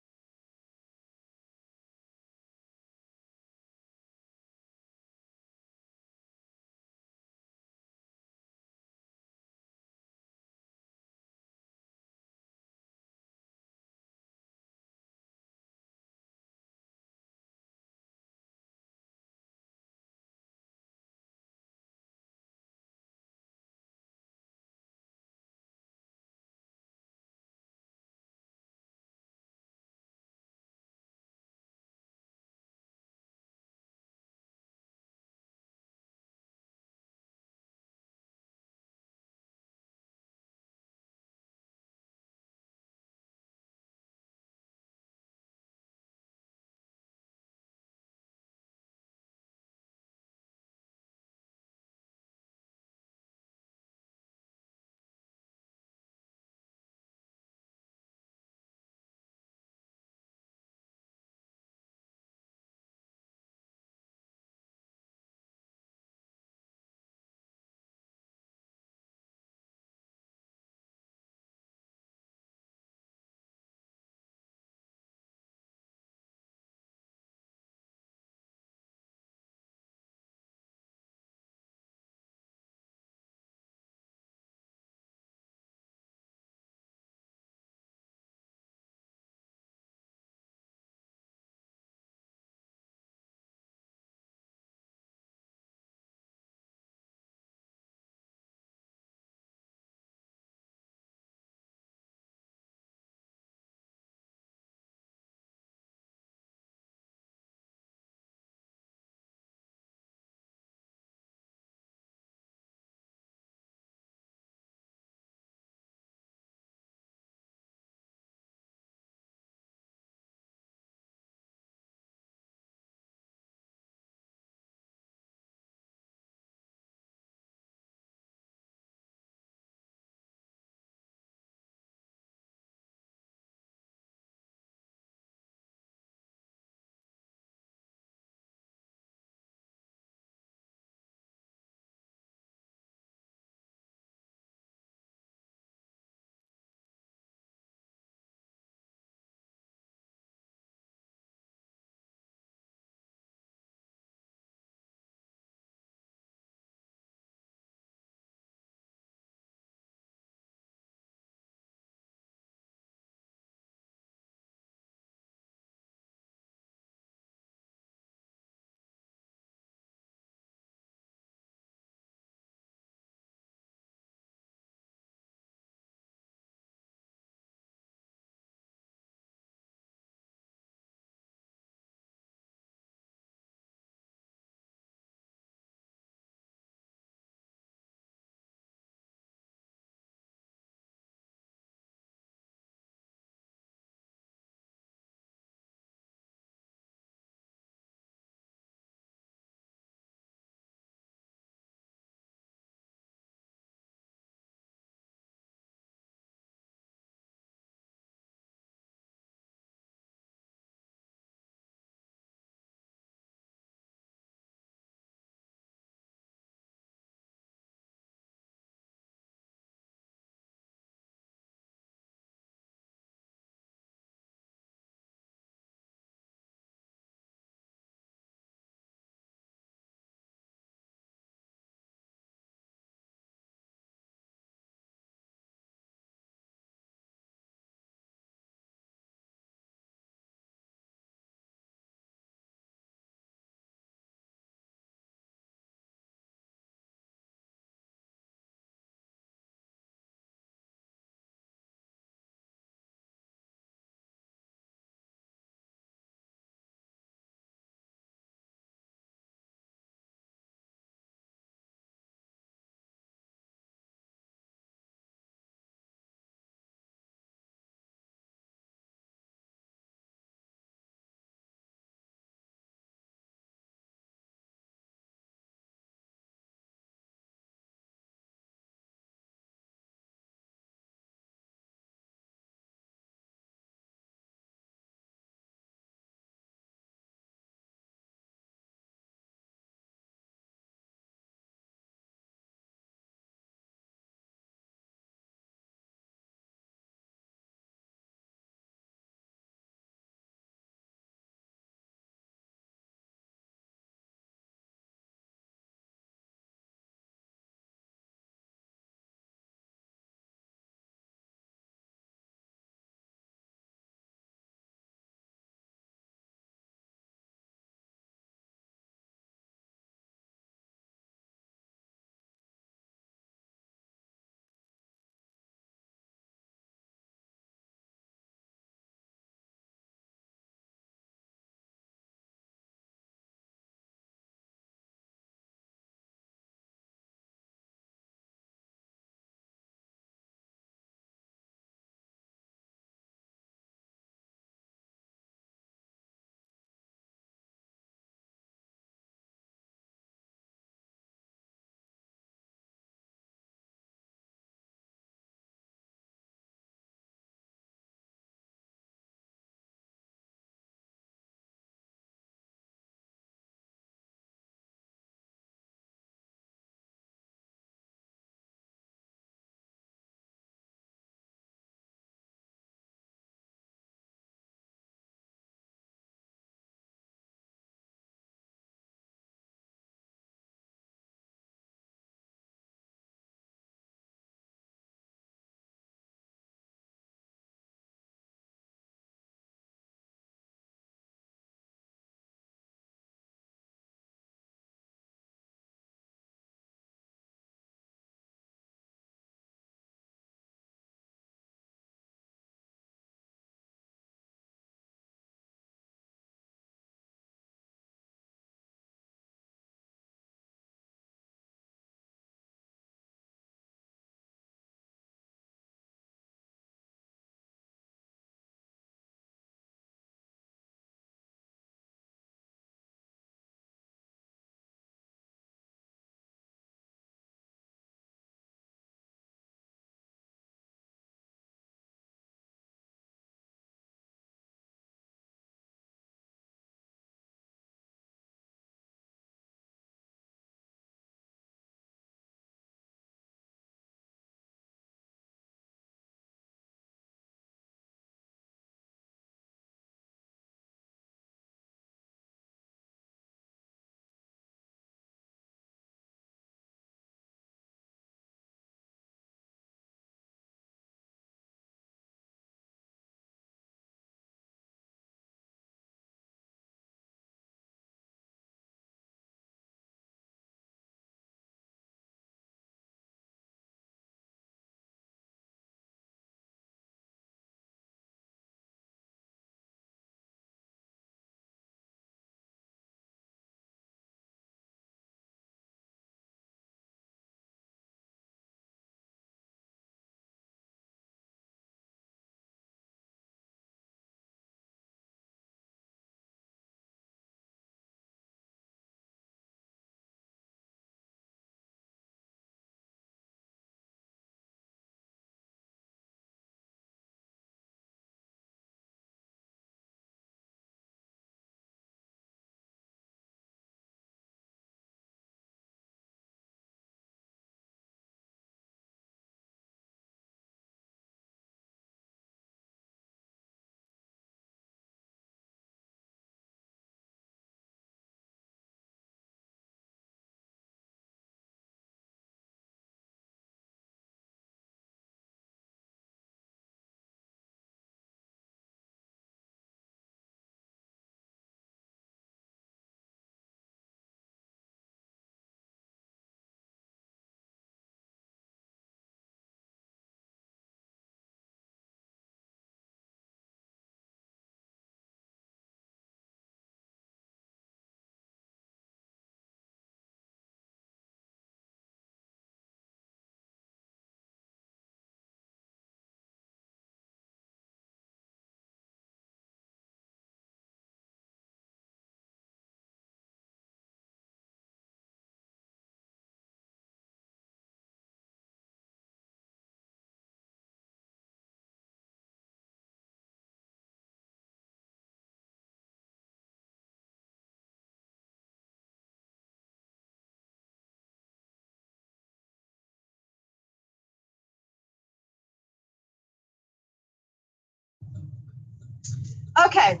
Okay,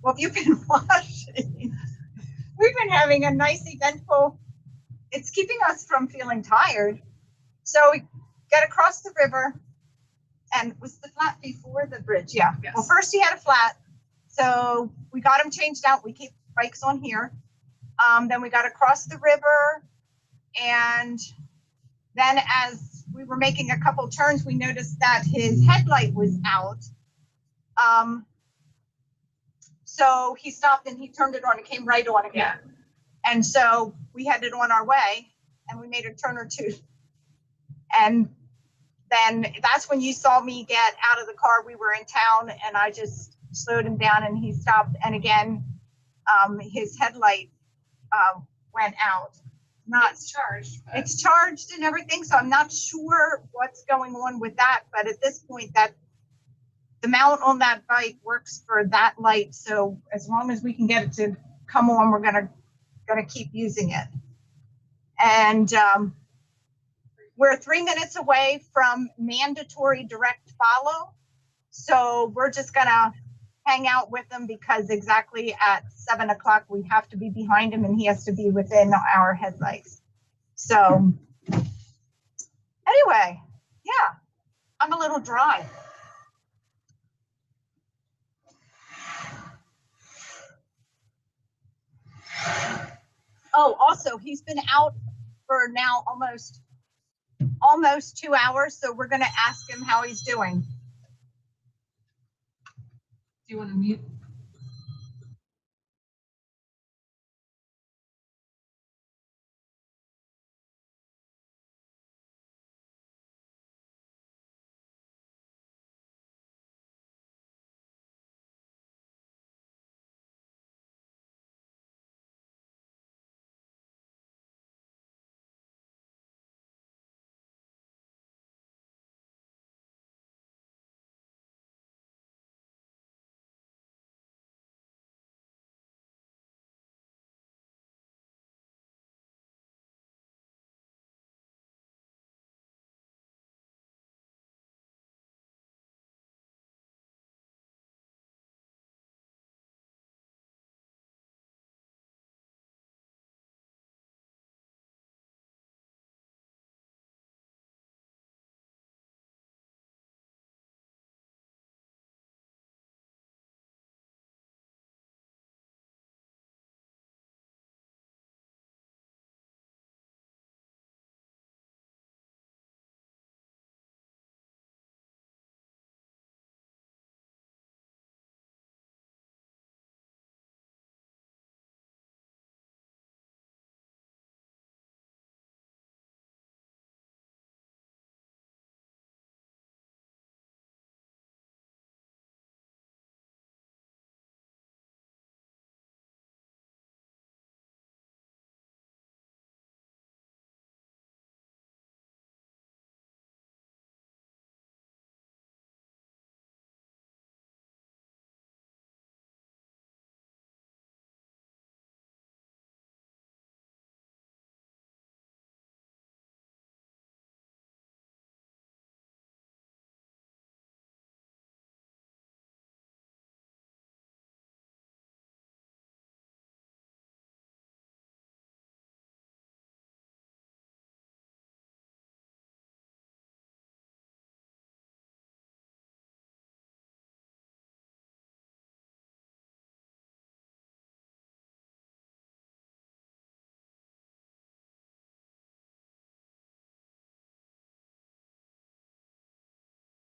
well, if you've been watching, we've been having a nice eventful, it's keeping us from feeling tired. So we got across the river, and was the flat before the bridge? Yeah. Yes. Well, first he had a flat, so we got him changed out. We keep bikes on here. Then we got across the river, and then as we were making a couple turns, we noticed that his headlight was out. So he stopped and he turned it on. It came right on again. And so we headed on our way, and we made a turn or two. And then that's when you saw me get out of the car. We were in town, and I just slowed him down, and he stopped. And again, his headlight went out. It's charged. It's charged and everything, so I'm not sure what's going on with that. But at this point, that the mount on that bike works for that light. So as long as we can get it to come on, we're gonna keep using it. And we're 3 minutes away from mandatory direct follow. So we're just gonna hang out with him, because exactly at 7 o'clock, we have to be behind him, and he has to be within our headlights. So anyway, yeah, I'm a little dry. Oh, also, he's been out for now almost 2 hours, so we're gonna ask him how he's doing. Do you want to mute?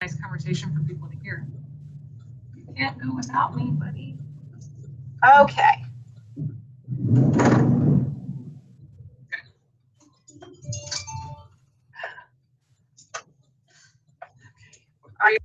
Nice conversation for people to hear. You can't go without me, buddy. Okay. Are you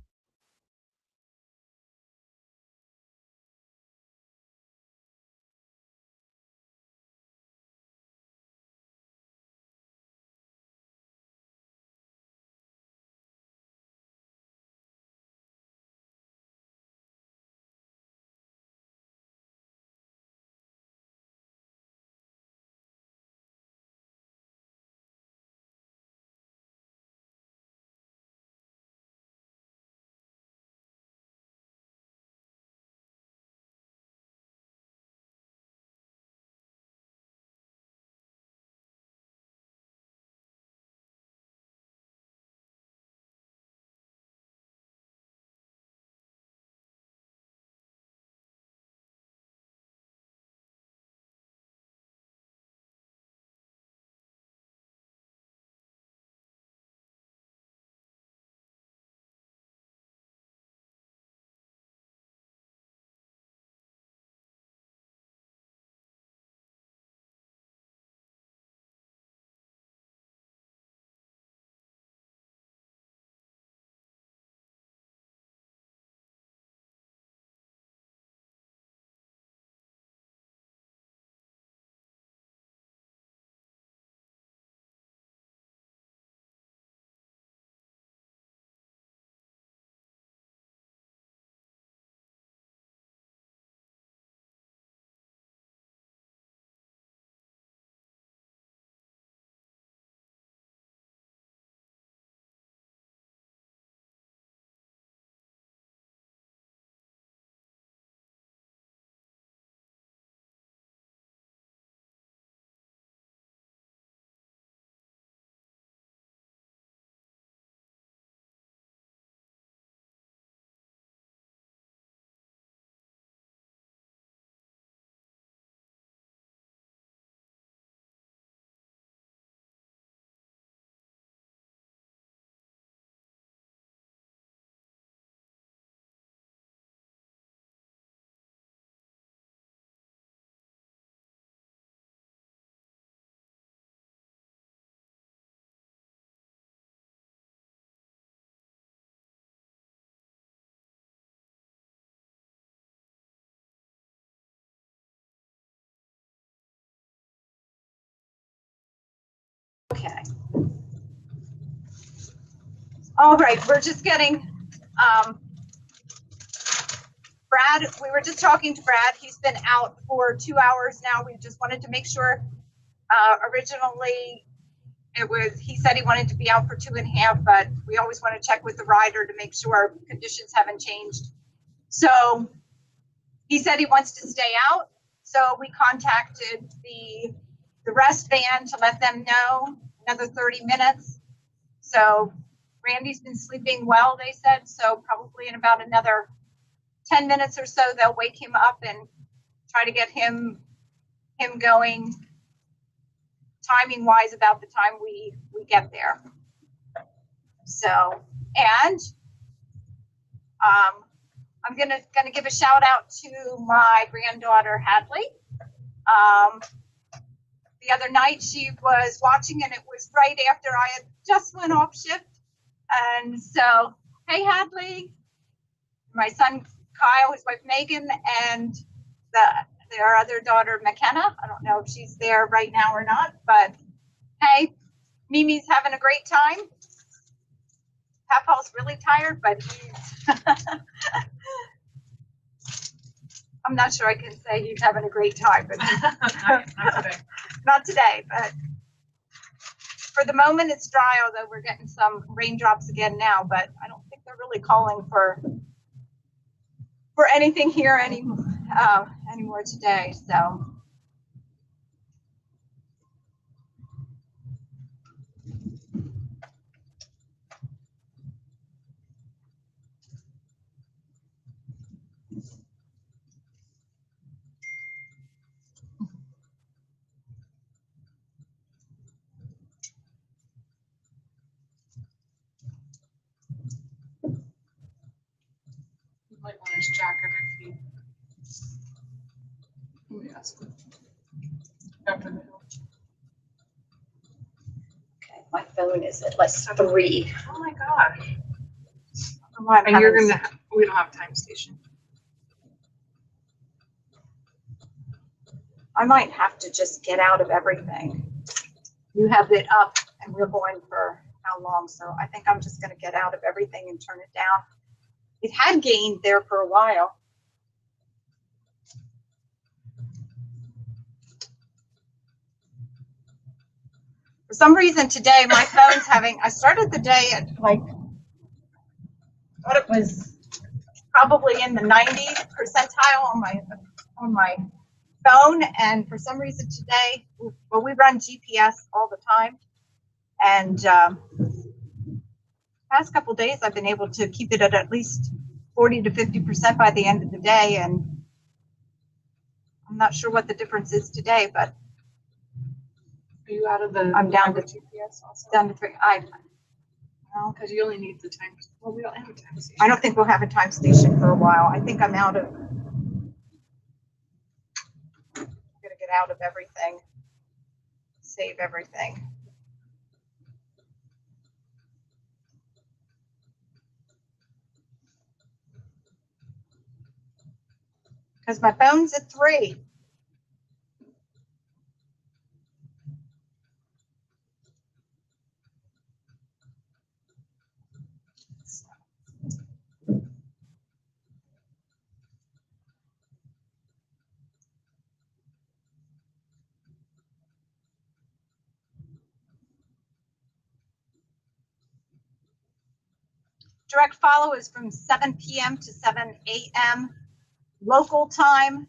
Okay. All right, we're just getting, Brad, we were just talking to Brad. He's been out for 2 hours now. We just wanted to make sure, originally he said he wanted to be out for 2.5, but we always want to check with the rider to make sure conditions haven't changed. So he said he wants to stay out. So we contacted the rest van to let them know another 30 minutes. So Randy's been sleeping well, they said. So probably in about another 10 minutes or so, they'll wake him up and try to get him going timing wise about the time we get there. So, and I'm gonna give a shout out to my granddaughter Hadley. The other night she was watching, and it was right after I had just went off shift. And so, hey Hadley, my son Kyle, his wife Megan, and their other daughter McKenna. I don't know if she's there right now or not, but hey, Mimi's having a great time. Papa's really tired, but he's I'm not sure I can say he's having a great time, but Not today. not today. But for the moment, it's dry, although we're getting some raindrops again now. But I don't think they're really calling for anything here anymore today. So. You might want his jacket if he. Let me ask him. After the hill. Okay, my phone is at like 3. Oh my gosh. I'm And you're having- gonna, we don't have time station. I might have to just get out of everything. You have it up, and we're going for how long? So I think I'm just going to get out of everything and turn it down. It had gained there for a while. For some reason today, my phone's having, I started the day at like, I thought it was probably in the 90th percentile on my phone. And for some reason today, well, we run GPS all the time. And past couple of days, I've been able to keep it at least 40 to 50% by the end of the day. And I'm not sure what the difference is today, but Are you out of the? I'm down to GPS also? down to 3. Well, Because you only need the time. Well, we don't have a time station. I don't think we'll have a time station for a while. I think I'm out of. I'm gonna get out of everything. Save everything. Because my phone's at 3. Direct follow is from 7 p.m. to 7 a.m. local time.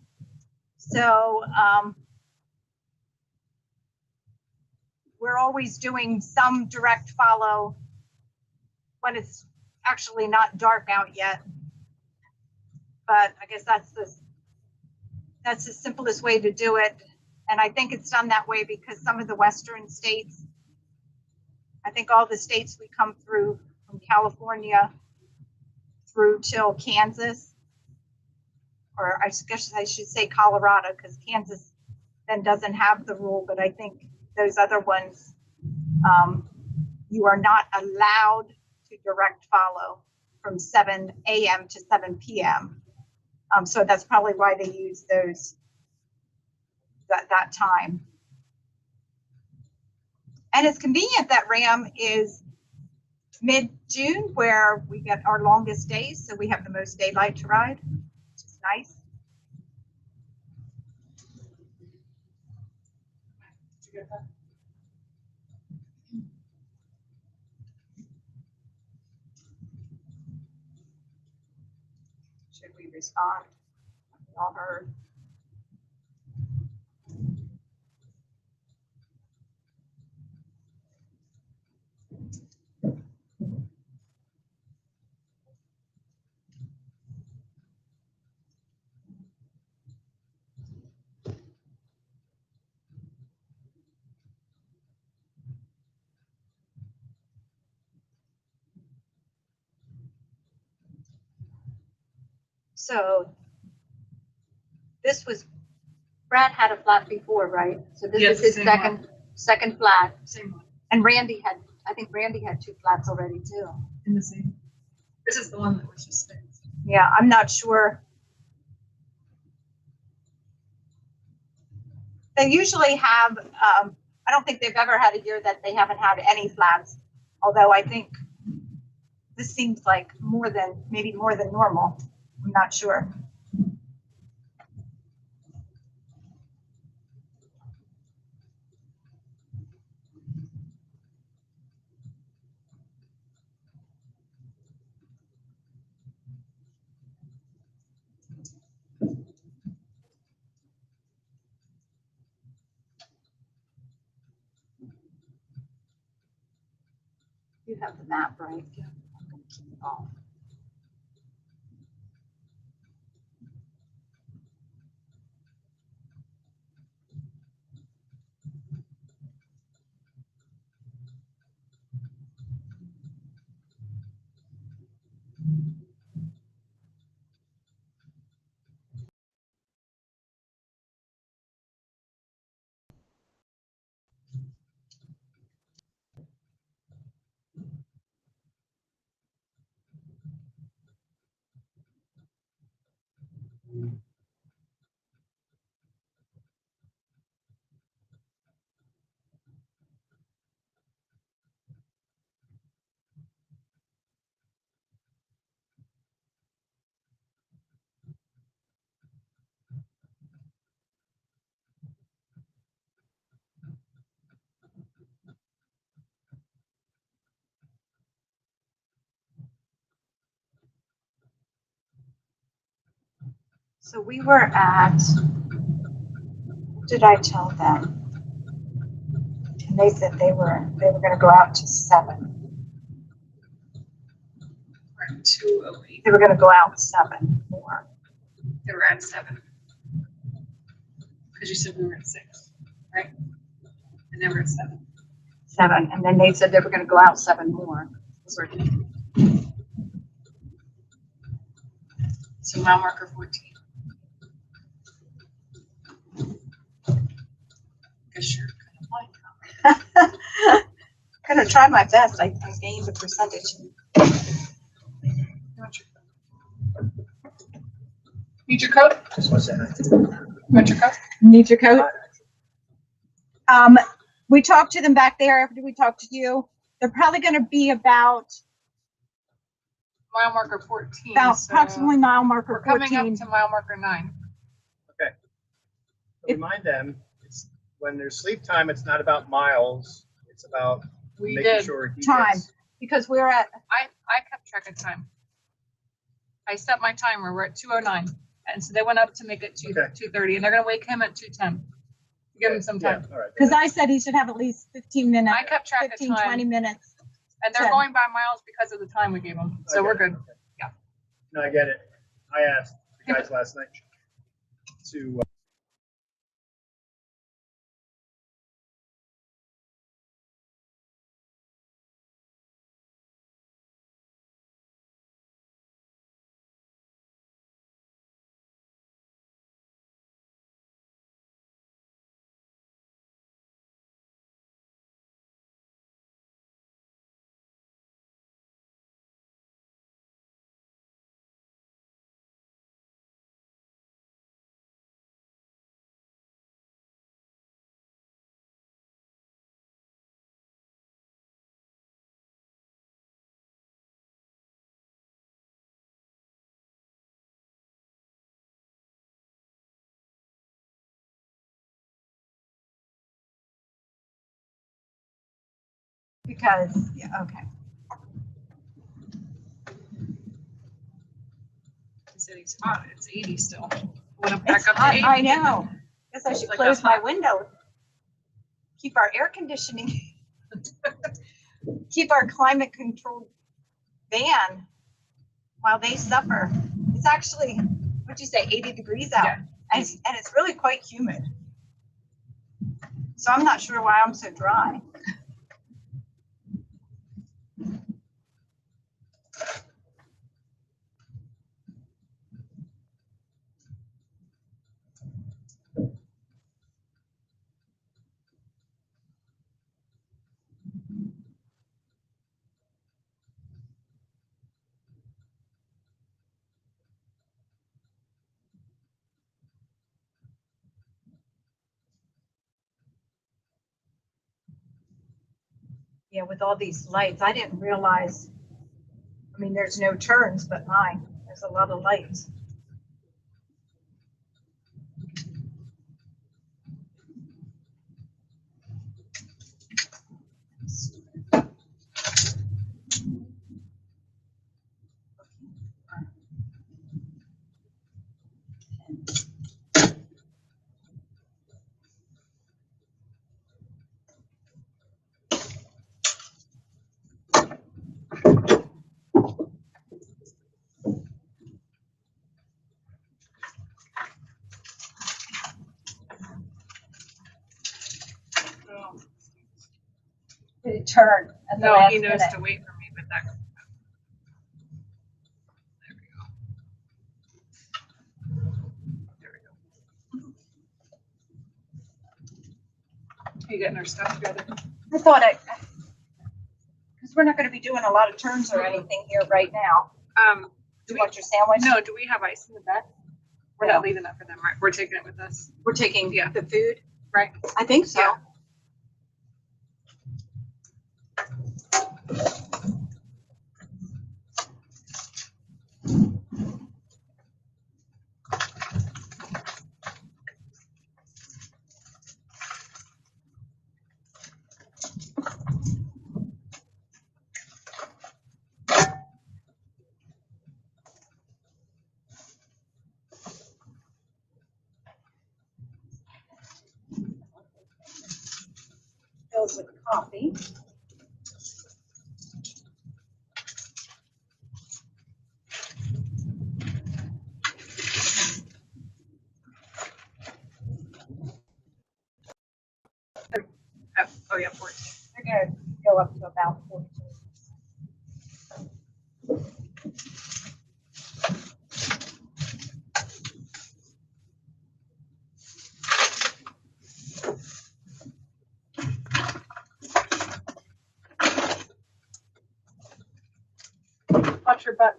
So we're always doing some direct follow when it's actually not dark out yet. But I guess that's the simplest way to do it. And I think it's done that way because some of the western states, I think all the states we come through from California through till Kansas, or I guess I should say Colorado, because Kansas then doesn't have the rule, but I think those other ones, you are not allowed to direct follow from 7 a.m. to 7 p.m. So that's probably why they use that time. And it's convenient that Ram is mid-June where we get our longest days, so we have the most daylight to ride, which is nice. Did you get that? Should we respond? All heard. So this was, Brad had a flat before, right? So this Yes, is his same second flat. Same one, And Randy had, I think Randy had 2 flats already too. in the same. This is the one that was just fixed. Yeah, I'm not sure. They usually have, I don't think they've ever had a year that they haven't had any flats. Although I think this seems like maybe more than normal. I'm not sure. You have the map, right? Yeah. I'm gonna keep it off. So we were at, what did I tell them? And they said they were going to go out to 7. We're at 208. They were going to go out 7 more. They were at 7. Because you said we were at 6, right? And they were at 7. 7, and then they said they were going to go out 7 more. So mile marker 14. Guess you're kind of like I'm going to try my best. I gained the percentage. Need your coat? Just one second. Want your coat? Need your coat? We talked to them back there after we talked to you. They're probably going to be about Mile marker 14. so approximately mile marker we're coming 14. up to mile marker 9. Okay. Remind them, it's when there's sleep time, it's not about miles. It's about We making did. sure he Time. gets. Because we're at, I kept track of time. I set my timer. We're at 2:09, and so they went up to make it 2:30, and they're gonna wake him at 2:10. Give him some time. Yeah, all right. because I said he should have at least 15 minutes, I kept track 15, of time, 20 minutes. and they're 10. going by miles because of the time we gave them. So we're good. No, I get it. I asked the guys last night to Because, yeah, okay. He said he's hot. It's 80 still. Want to It's back up to hot, 80? I know. Guess I should Like close a my hot- window. Keep our air conditioning. Keep our climate controlled van while they suffer. It's actually, what'd you say, 80 degrees out? Yeah. And it's really quite humid. So I'm not sure why I'm so dry. Yeah, with all these lights, I didn't realize, I mean, there's no turns, but my, there's a lot of lights. Did it turn at the No, last he knows minute? to wait for me, but that. There we go. Are you getting our stuff together? I thought because we're not going to be doing a lot of turns or anything here right now. Do you want your sandwich? No, do we have ice in the bed? We're No. not leaving that for them, right? We're taking it with us. We're taking Yeah. the food? Right. I think so. Yeah. Filled with coffee. Oh, yeah, 14. We're going to go up to about 14. Watch your butt.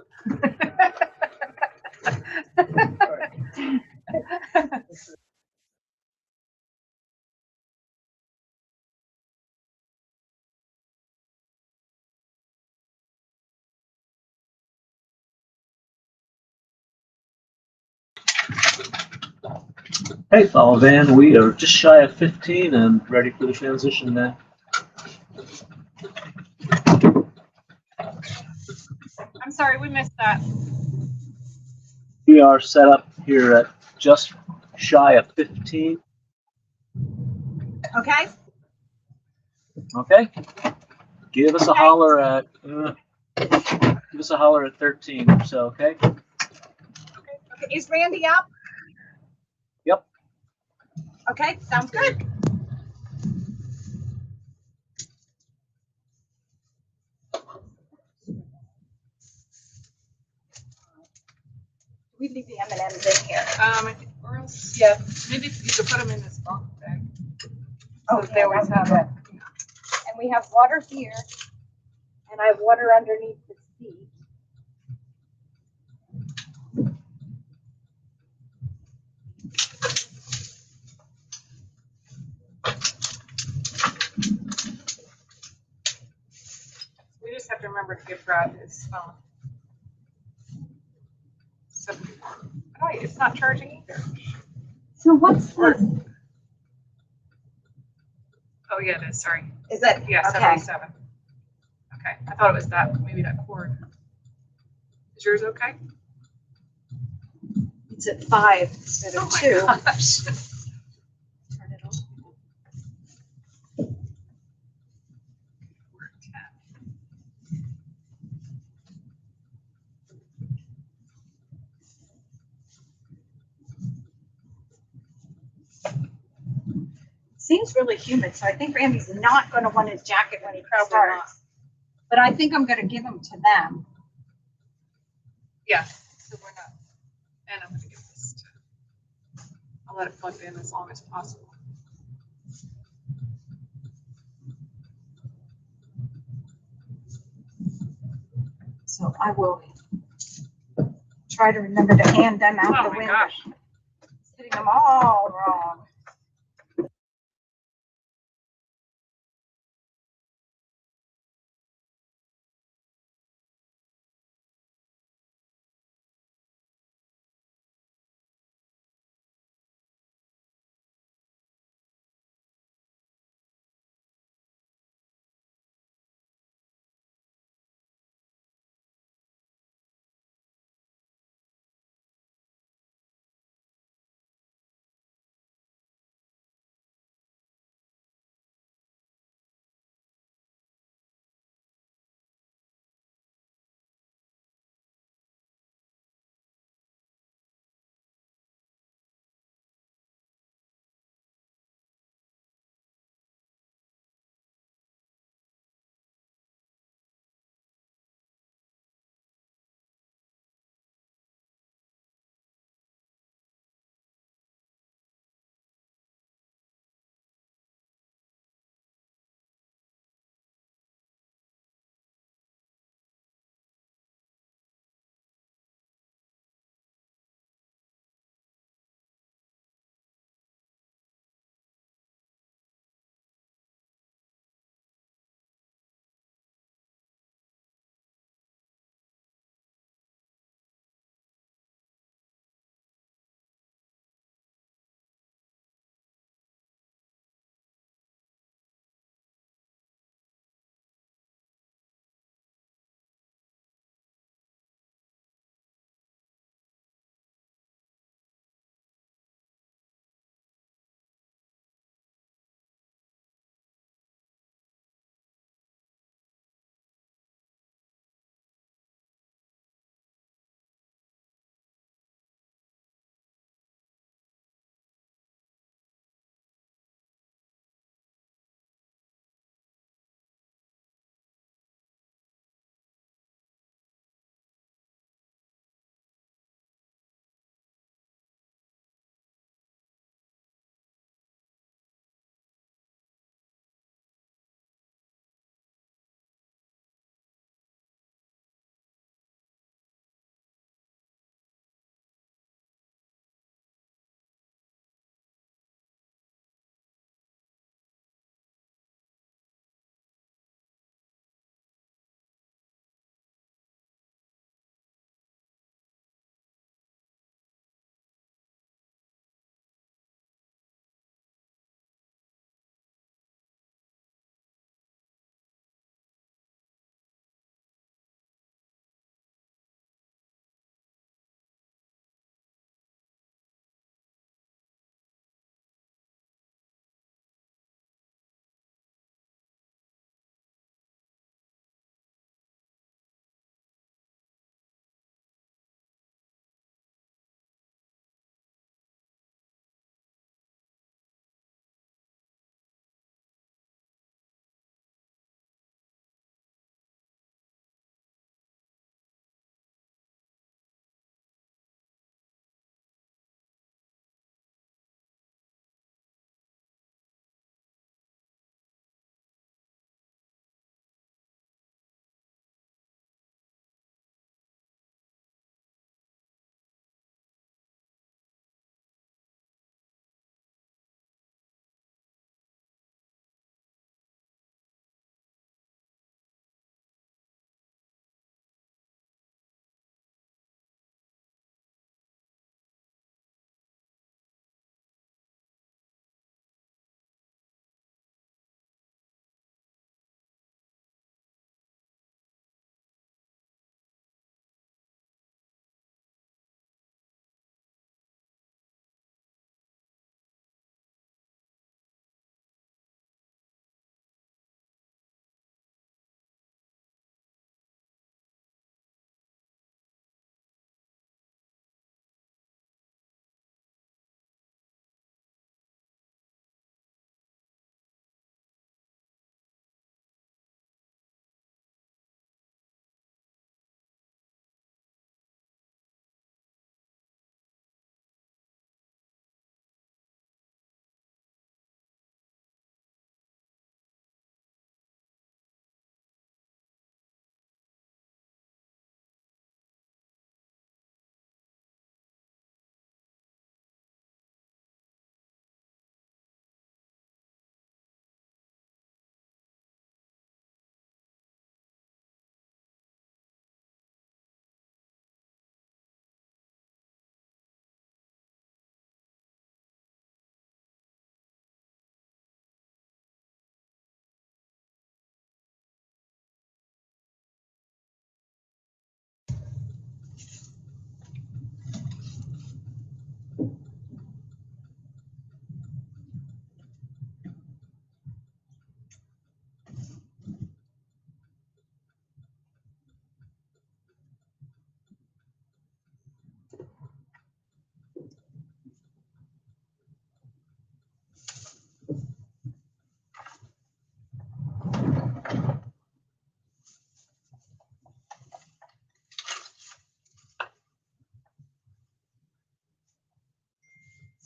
Hey, follow van, we are just shy of 15 and ready for the transition now. I'm sorry, we missed that. We are set up here at just shy of 15. Okay? Okay? Give us a Okay. holler at 13 or so, okay? Okay. Is Randy up? Yep. Okay, sounds good. We leave the M&Ms in here. I think, or else, yeah, maybe you could put them in this bunk bag. Oh, So they always have it. it. And we have water here, and I have water underneath the seat. We just have to remember to give Brad his phone. So, oh, it's not charging either. So what's this? Oh, yeah, it is, sorry. Is that, Yeah, okay. 77. Okay, I thought it was that, maybe that cord. Is yours okay? It's at 5 instead of 2. Gosh. Turn it off. Seems really humid, so I think Randy's not going to want his jacket when he starts. But I think I'm going to give him to them. Yeah, so we're not, and I'm gonna give this to, I'll let it plug in as long as possible. So I will try to remember to hand them out Oh the my window. gosh. Hitting them all wrong.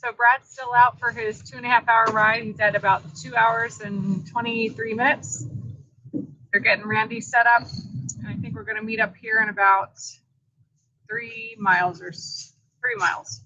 So Brad's still out for his 2.5-hour ride. He's at about 2 hours and 23 minutes. They're getting Randy set up. And I think we're going to meet up here in about 3 miles or 3 miles.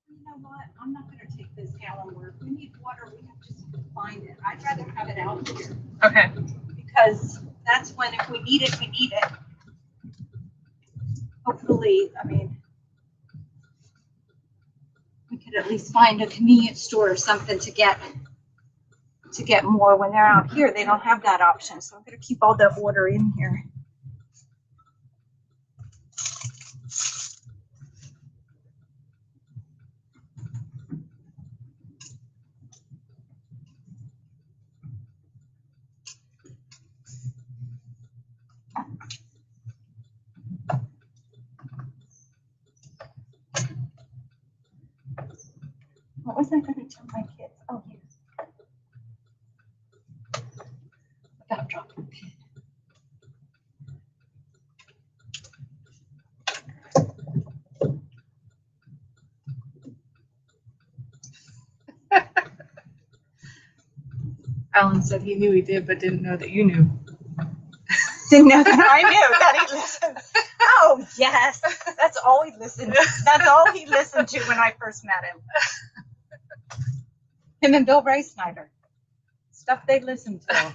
You know what? I'm not gonna take this gallon work. We need water. We have to find it. I'd rather have it out here Okay. because that's when if we need it, we need it. Hopefully, I mean, we could at least find a convenience store or something to get more. When they're out here, they don't have that option. So I'm gonna keep all the water in here. What was I going to tell my kids? Oh, yes. Without dropping the pin. Alan said he knew he did, but didn't know that you knew. Didn't know that I knew that he listened. Oh, yes. That's all he listened to. That's all he listened to when I first met him. Him and Bill Ray Snyder. Stuff they listened to.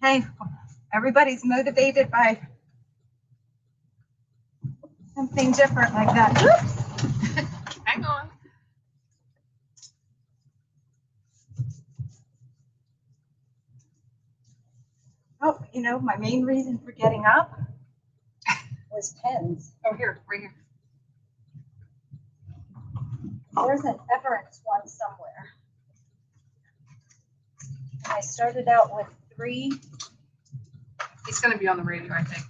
Hey, everybody's motivated by something different like that. Oops. Hang on. Oh, you know, my main reason for getting up was pens. Oh, here, right here. There's an Everence one somewhere. I started out with 3. He's going to be on the radio, I think.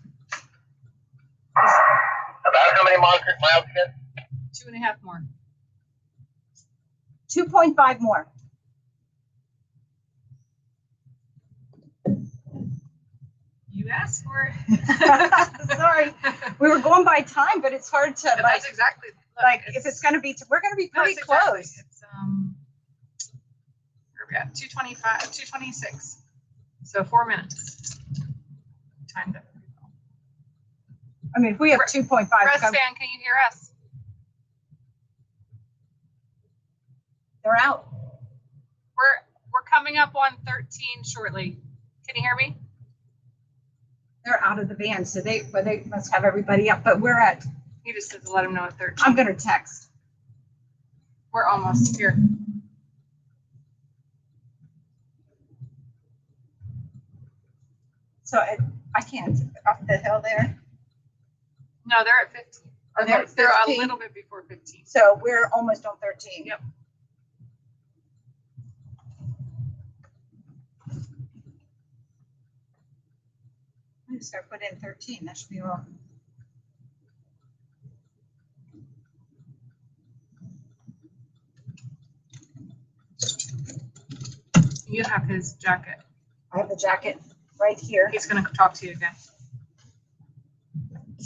About how many miles again? 2.5 more. 2.5 more. You asked for it. Sorry, we were going by time, but it's hard to But that's exactly if it's going to be. We're going to be pretty it's close. exactly. It's where are we at? 2:25, 2:26. So 4 minutes. Timed up. I mean, if we have 2.5. Press fan, can you hear us? They're out. We're coming up on 13 shortly. Can you hear me? They're out of the van, so they must have everybody up. But we're at. You just said to let them know at 13. I'm going to text. We're almost here. So I can't up the hill there. No, they're at 15. Are they at They're a 15? little bit before 15. So we're almost on 13. Yep. I'm just going to put in 13. That should be all. You have his jacket. I have the jacket right here. He's going to talk to you again.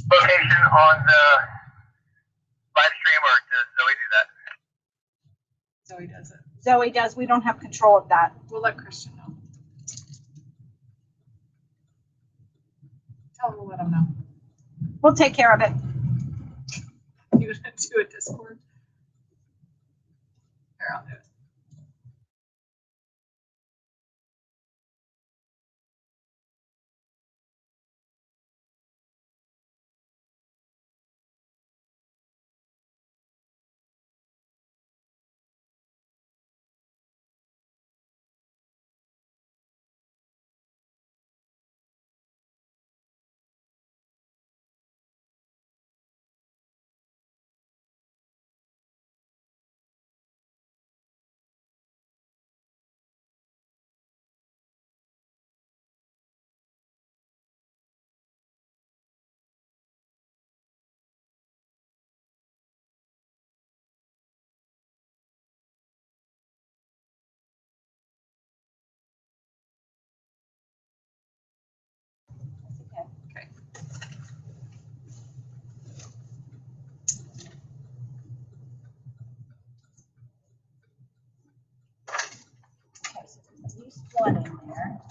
Location on the live stream, or does Zoe do that? Zoe does it. Zoe does. We don't have control of that. We'll let Christian know. Tell him we'll let him know. We'll take care of it. He was do a Discord. Here, I'll do it. Okay. Okay, so there's at least one in there.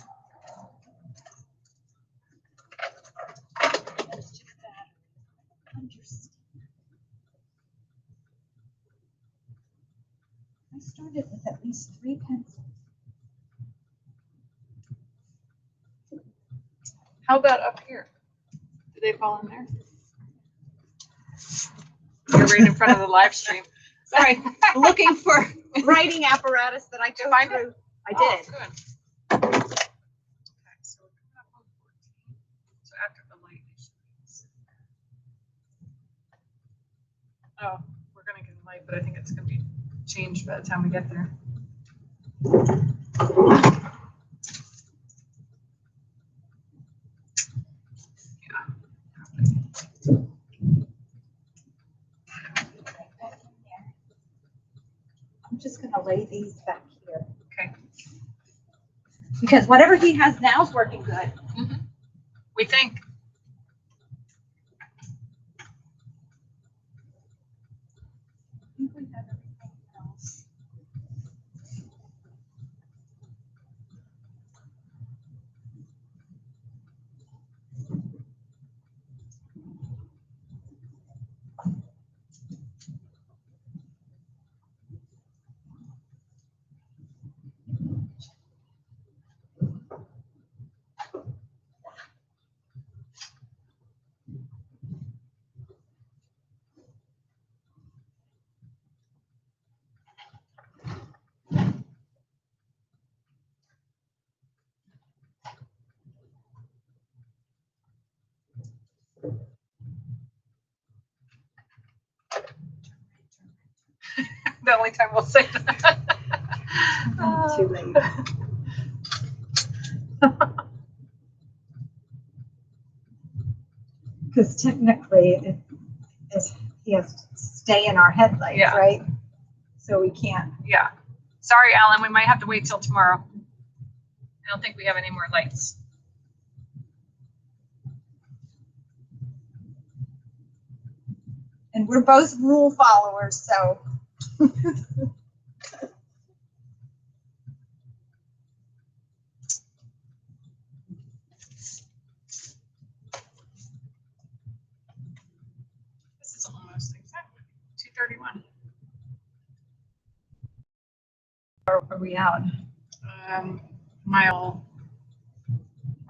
That's just that. Understand. I started with at least 3 pencils. How about up here? Do they fall in there? You're right in front of the live stream. Sorry, looking for writing apparatus that I go Find through. I Oh, did. good. Okay, so we're coming up on 14. So after the light. Oh, we're gonna get light, but I think it's gonna be changed by the time we get there. I'm just gonna lay these back here. Okay. Because whatever he has now is working good. We think. I think we have everything else. The only time we'll say that. Too late. Because technically, he has to stay in our headlights, Yeah. right? So we can't. Yeah. Sorry, Alan, we might have to wait till tomorrow. I don't think we have any more lights. And we're both rule followers, so. This is almost exactly 2:31. Are we out? Mile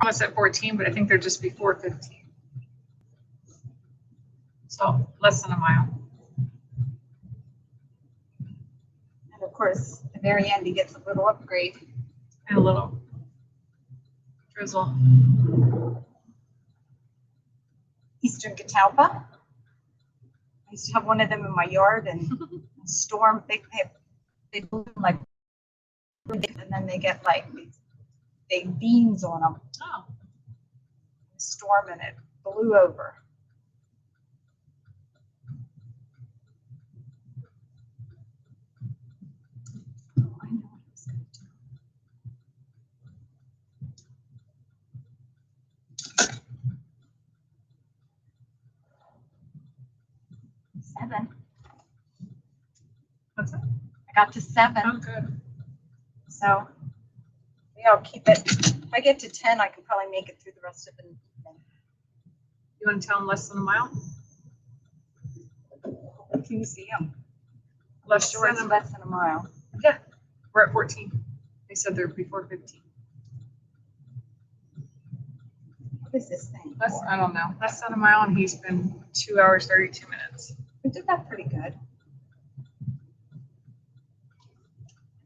almost at 14, but I think they're just before 15. So less than a mile. And of course, at the very end, he gets a little upgrade. And a little drizzle. Eastern Catalpa. I used to have one of them in my yard, and storm, they bloom like, and then they get like these big beans on them. Oh. Storm, and it blew over. Oh, I know what I was gonna do. 7. What's that? I got to 7. Oh, good. So maybe I'll keep it. If I get to 10, I can probably make it through the rest of the evening. You want to tell them less than a mile? can you see them? Less Less than than less than a mile. we're at 14. They said they're before 15. What is this thing? I don't know. Less than a mile, and he's been 2 hours 32 minutes. We did that pretty good.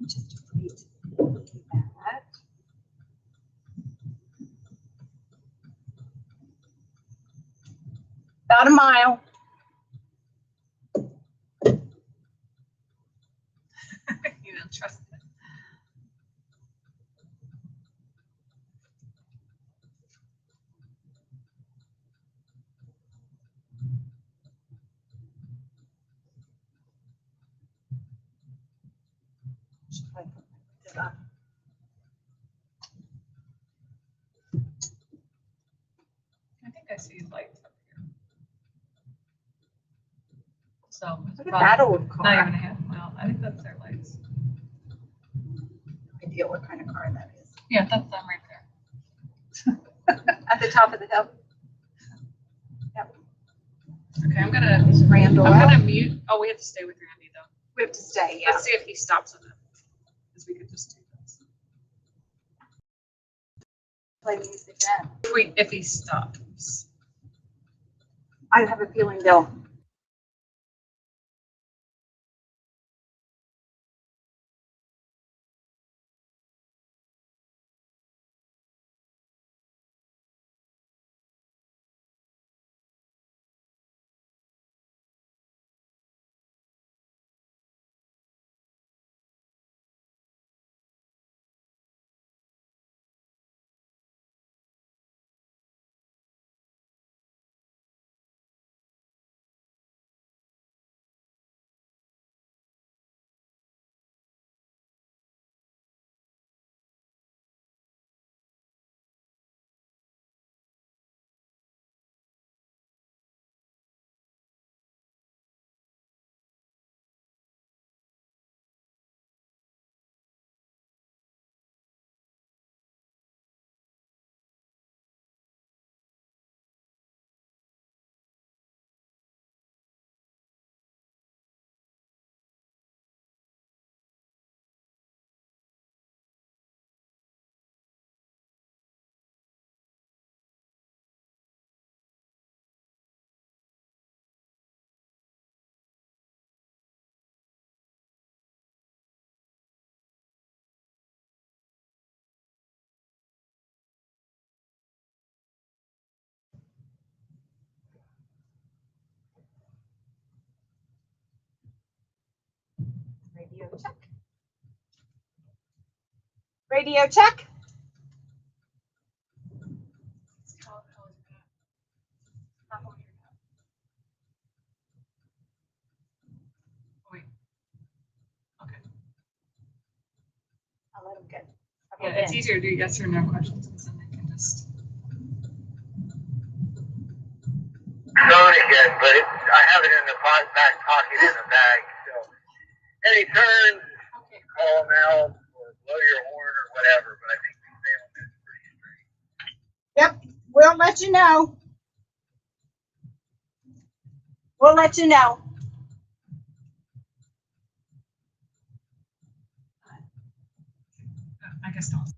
Just delete that. About a mile. You don't trust it. Should probably put it up. I think I see lights up here. So it's Look at about that old not even a car. half mile. I think that's their lights. No idea what kind of car that is. Yeah, that's them right there. At the top of the hill. Yep. Okay, I'm gonna Is Randall I'm out? gonna mute. Oh, we have to stay with Randy though. We have to stay, yeah. Let's see if he stops with it. Because we could just do this. Play music then. If he stops. I have a feeling they'll radio check. Radio check. Wait. Okay. I'll let them get. Yeah, it's easier to do yes or no questions because then they can just. Not again, but I have it in the back pocket in the bag. So any turns, call them out or blow your horn or whatever. But I think we stay on this pretty straight. Yep, we'll let you know. We'll let you know. I guess not.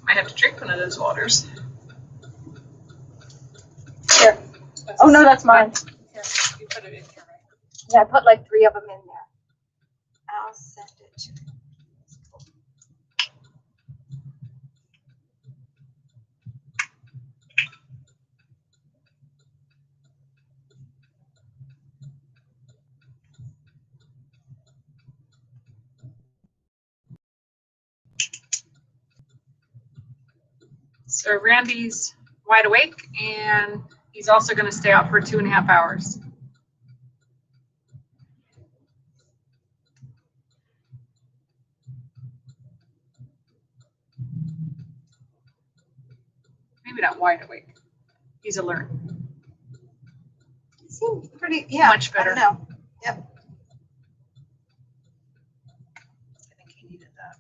Might have to drink one of those waters. Here. Oh, no, that's mine. Here, you put it in here, right? Yeah, I put like 3 of them in there. I'll send it to you. So Randy's wide awake, and he's also going to stay out for 2.5 hours. Maybe not wide awake. He's alert. Seems pretty, yeah. Much better. I don't know. Yep. I think he needed that.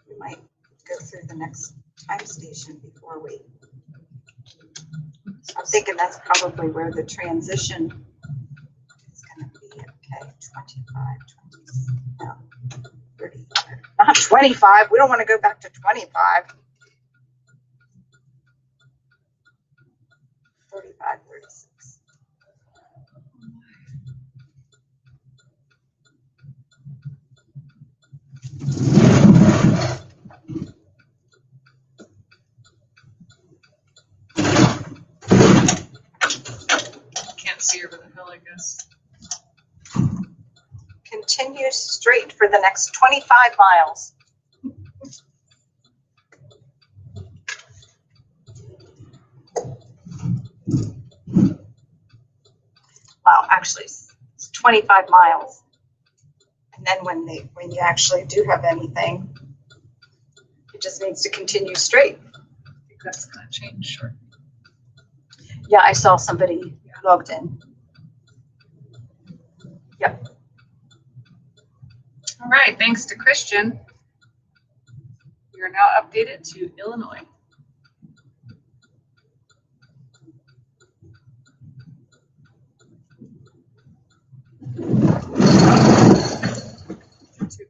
We might go through the next time station before we. I'm thinking that's probably where the transition is going to be. Okay, 25, 20, no, 30, not 25. We don't want to go back to 25. 35, 36. Can't see over the hill, I guess. Continue straight for the next 25 miles. Well, actually, it's 25 miles. And then when you actually do have anything, it just needs to continue straight. I think that's going to change shortly. Yeah, I saw somebody logged in. Yep. All right, thanks to Christian. We are now updated to Illinois. Two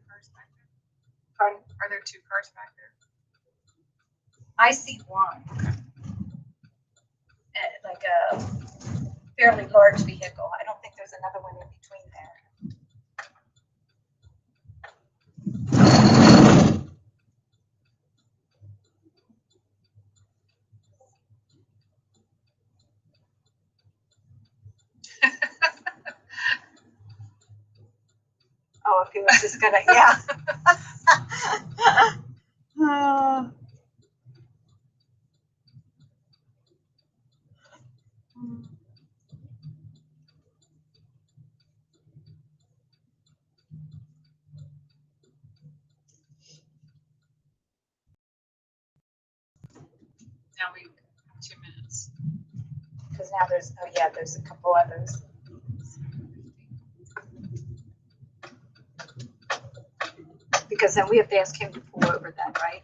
cars back there. Pardon? Are there 2 cars back there? I see one. Like a fairly large vehicle. I don't think there's another one in between there. Oh, if he was just gonna, yeah. Now we have 2 minutes. Because now there's, oh yeah, there's a couple others. Because then we have to ask him to pull over then, right?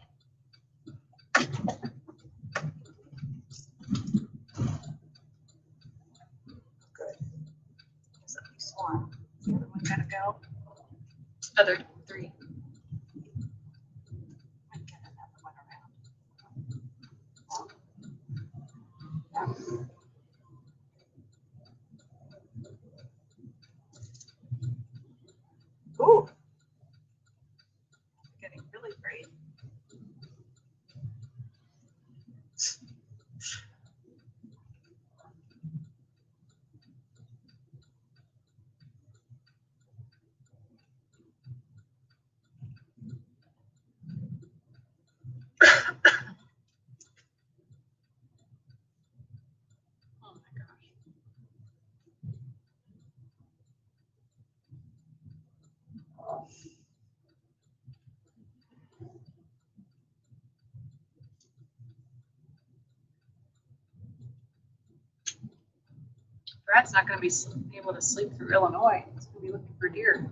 Good. There's at least one. The other one gotta go. Other 3. Might get another one around. Ooh. Getting really great. Oh my gosh. Brad's not going to be able to sleep through Illinois. He's going to be looking for deer.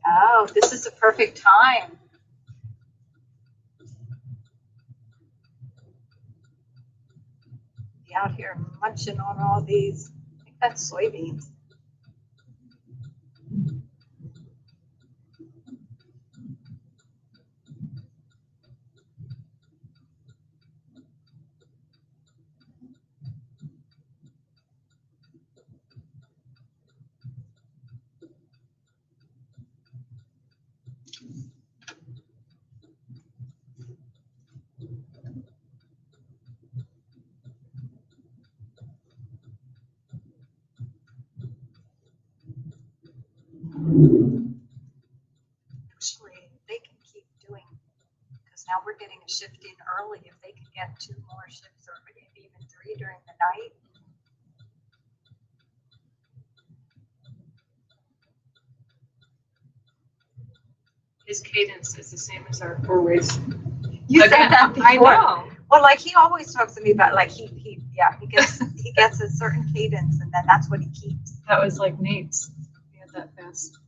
Oh, this is the perfect time. Be out here munching on all these. I think that's soybeans. Actually, they can keep doing, because now we're getting a shift in early. If they can get 2 more shifts or maybe even 3 during the night. His cadence is the same as our 4-ways. You said that before. I know. Well, like he always talks to me about like he gets a certain cadence and then that's what he keeps. That was like Nate's. He had that fast.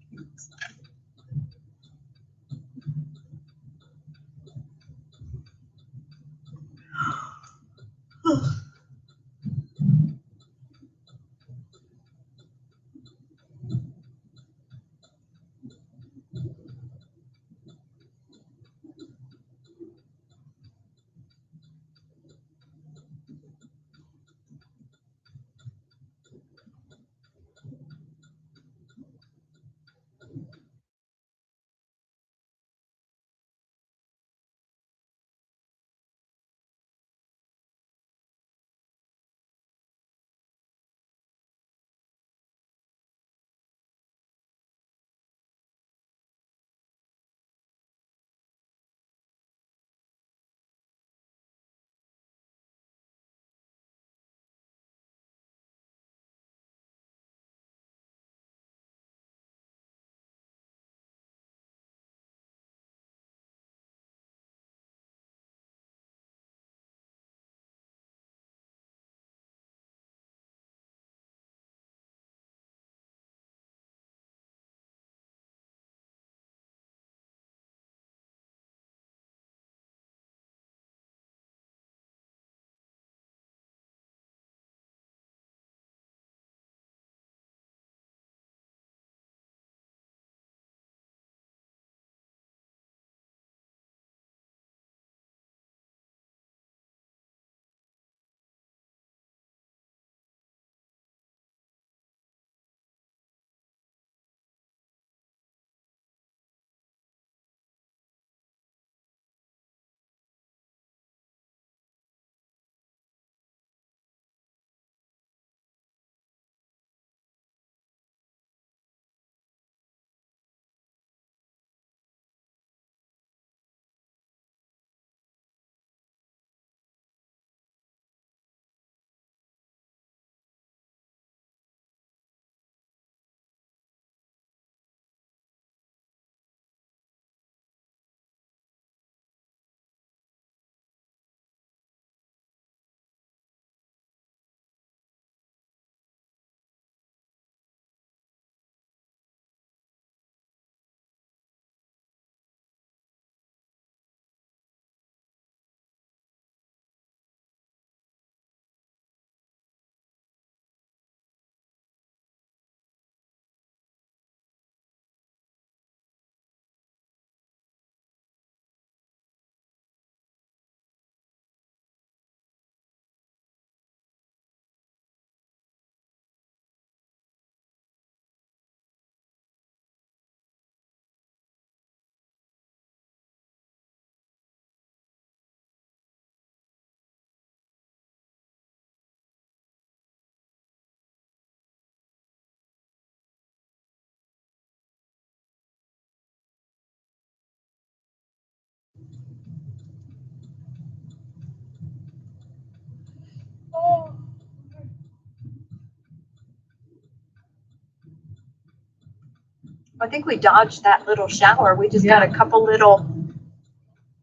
I think we dodged that little shower. We just got a couple little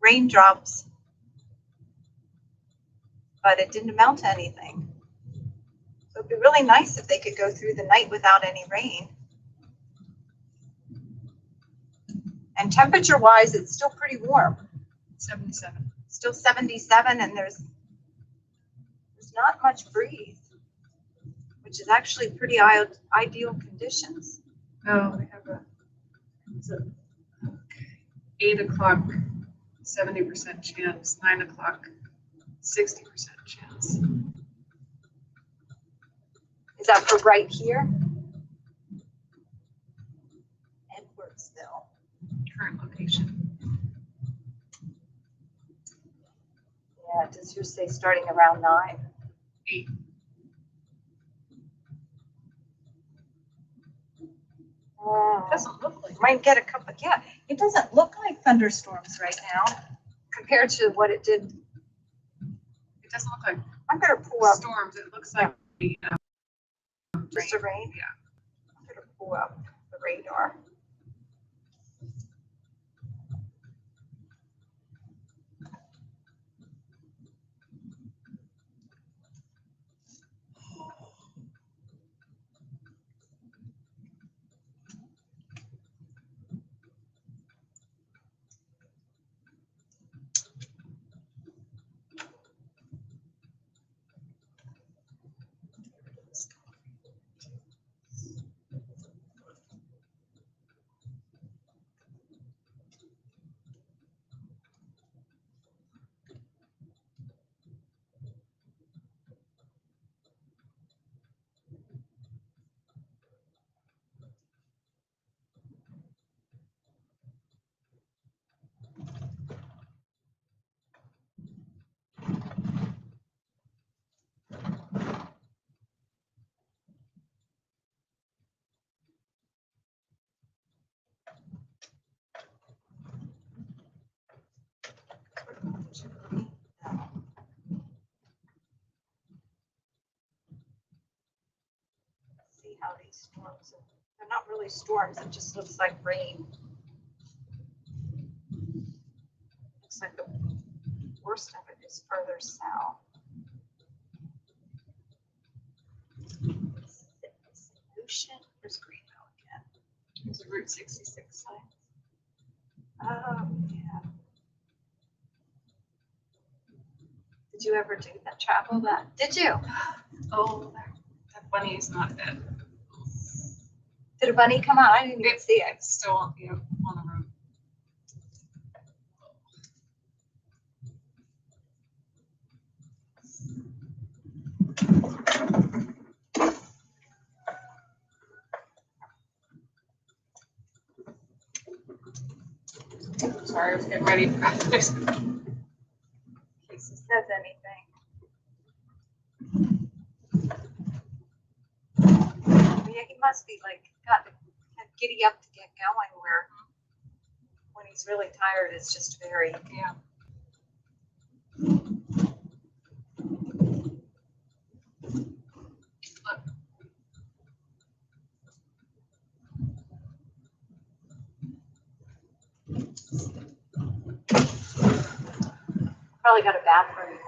raindrops. but it didn't amount to anything. So it'd be really nice if they could go through the night without any rain. And temperature wise, it's still pretty warm. 77. Still 77, and there's not much breeze, which is actually pretty ideal conditions. Oh, they have it's a 8 o'clock, 70% chance, 9 o'clock, 60% chance. Is that for right here? Edwardsville. Current location. Yeah, does yours say starting around 9? 8. Doesn't look like Might get a couple. Yeah, it doesn't look like thunderstorms right now compared to what it did. it doesn't look like I'm gonna pull up storms. It looks like just a rain. Yeah. I'm gonna pull up the radar. See how these storms are. They're not really storms, it just looks like rain. Looks like the worst of it is further south. Solution. Where's Greenville again? there's a Route 66 sign. Oh, yeah. Did you ever do that, travel that? Did you? Oh, that bunny is not dead. Did a bunny come out? I didn't even see it. It's still on the road. Sorry, I was getting ready for this. In case it says anything. Yeah, he must be like got giddy up to get going where when he's really tired it's just very Yeah. probably got a bathroom.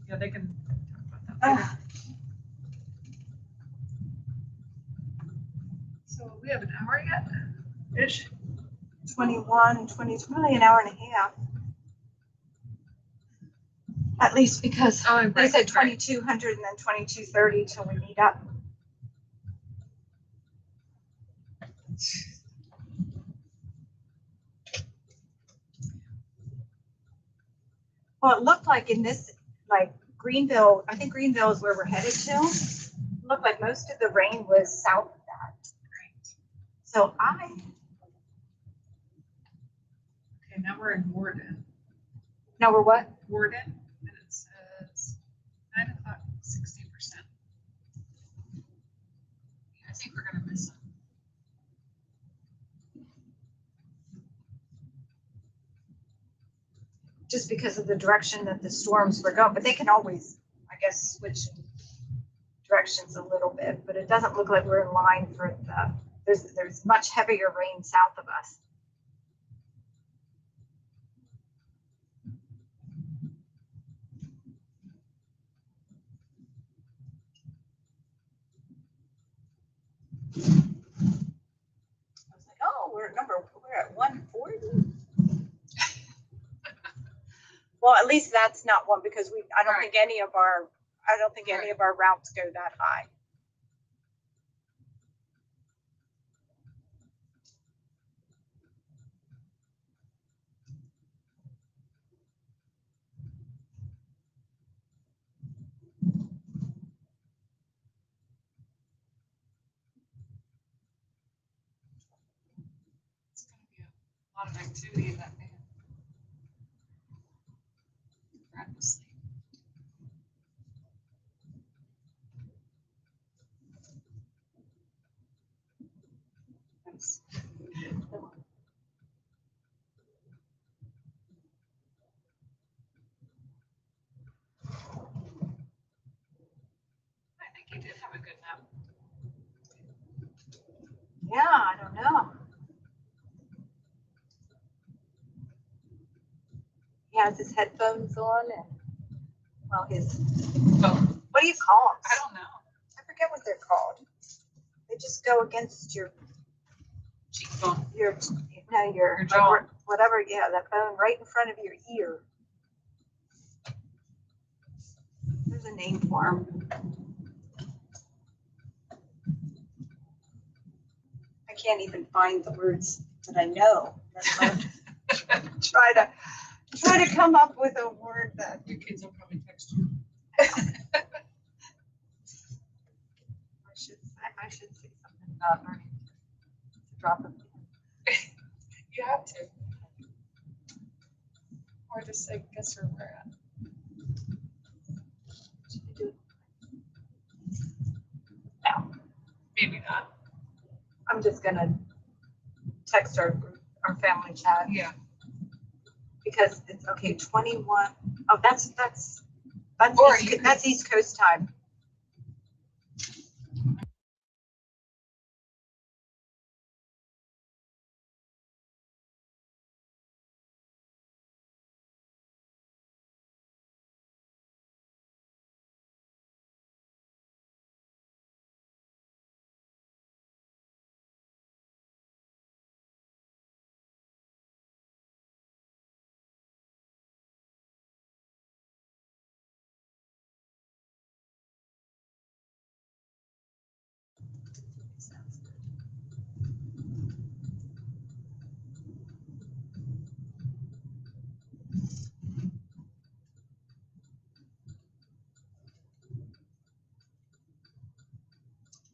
Yeah, they can talk about that later. So we have an hour yet? Ish. 21, 20, probably an hour and a half. At least because Oh, they right, said right. 2200 and then 2230 till we meet up. Well, it looked like in this, like Greenville, I think Greenville is where we're headed to. It looked like most of the rain was south of that. So Okay, now we're in Warden. now we're what? Warden, and it says 9 o'clock, 60%. I think we're gonna miss them. Just because of the direction that the storms were going, but they can always, I guess, switch directions a little bit, but it doesn't look like we're in line for there's much heavier rain south of us. I was like, oh, we're at 140. Well, at least that's not one because I don't think any of our routes go that high. It's gonna be a lot of activity that day. Brad was asleep. I think he did have a good nap. Yeah, I don't know. He has his headphones on and his what do you call them? I don't know. I forget what they're called. They just go against your Cheekbone. your jaw. whatever, yeah, that bone right in front of your ear. There's a name for them. I can't even find the words that I know. Try to come up with a word that Your kids will probably text you. I should say something about learning to drop them. You have to. Or just say, guess where we're at. No, Maybe not. I'm just gonna text our family chat. Yeah. Because it's okay, 21. Oh, that's East Coast time.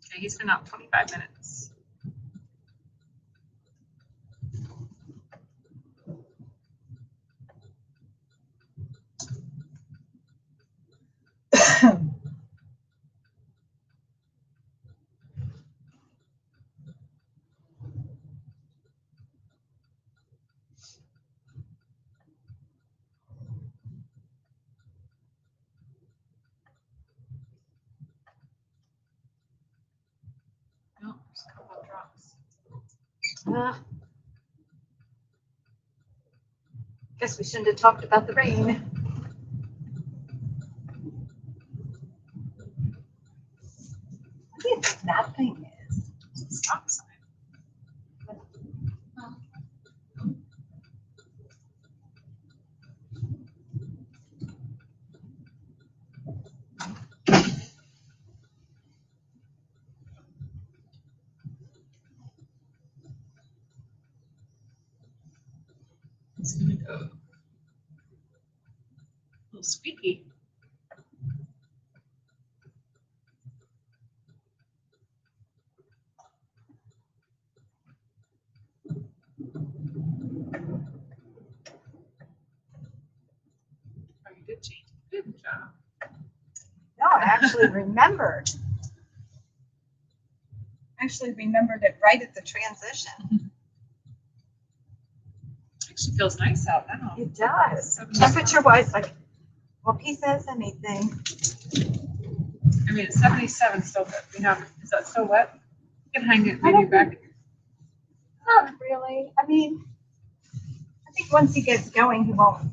Okay, he's been out 25 minutes. No, there's a couple of drops. Guess we shouldn't have talked about the rain. do you think that thing is? Stop sign. It's gonna go a little squeaky. Oh, you did change. Good job. No, I actually remembered. Actually remembered it right at the transition. Actually feels nice out now. It does. Temperature wise, like, well, if he says anything. I mean, it's 77 still good. We have, is that still wet? You can hang it maybe back. Not really. I mean, I think once he gets going, he won't.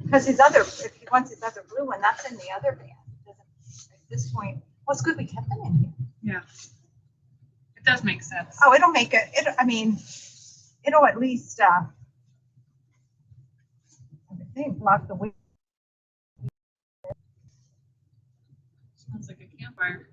Because his other, if he wants his other blue one, that's in the other band. At this point, well, it's good we kept them in here. Yeah. It does make sense. Oh, it'll make it, I mean, it'll at least, I think, block the wind. Smells like a campfire.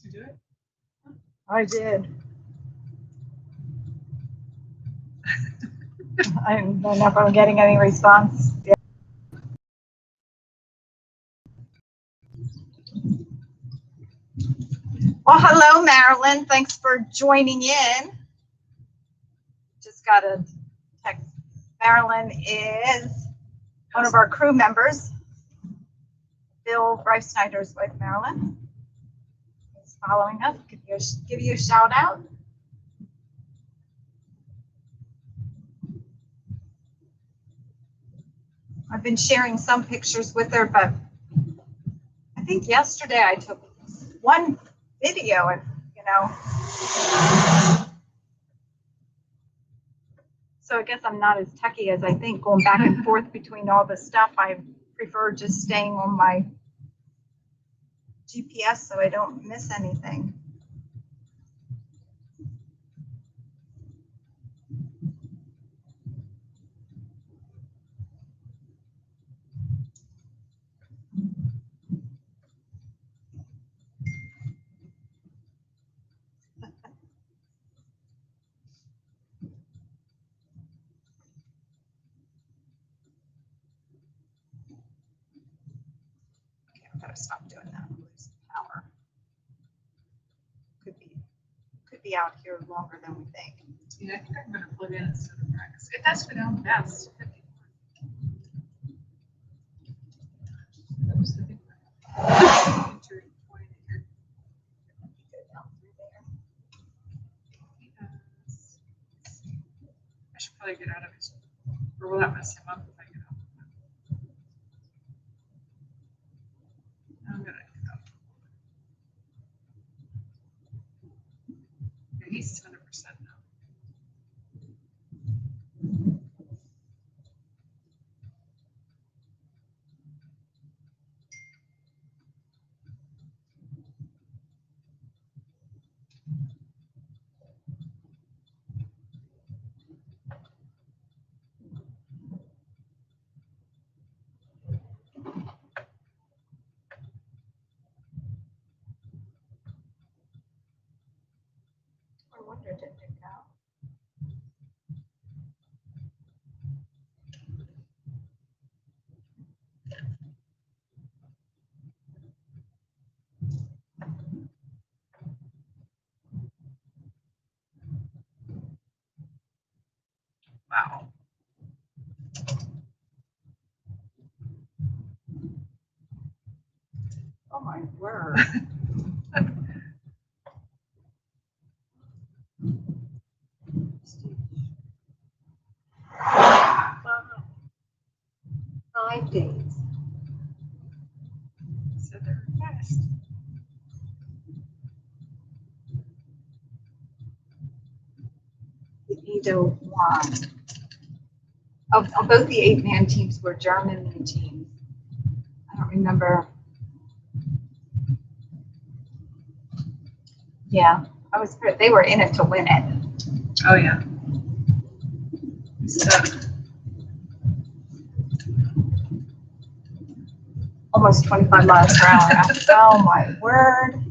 Did you do it? I did. I don't know if I'm getting any response. Yeah. Well, hello, Marilyn. Thanks for joining in. Just got a text. Marilyn is one of our crew members. Bill Bryce Snyder's wife, Marilyn, is following us. Give you a shout out. I've been sharing some pictures with her, but I think yesterday I took one video and, you know, so I guess I'm not as techie as I think, going back and forth between all the stuff. I prefer just staying on my GPS so I don't miss anything. Okay, I've got to stop doing that. Lose power. Could be out here longer than we think. Yeah, I think I'm gonna plug in instead of practice. It does go down fast. Oops. I get out of it? Or will that mess him up if I get out? I'm gonna get out. Yeah, he's 100% now. I wonder, did it go? Wow. Oh my word. Wow. 5 days. So they're fast. Either one. Of both the 8-man teams were German teams. I don't remember. Yeah, they were in it to win it. Oh yeah. So Almost 25 miles per hour. Oh my word.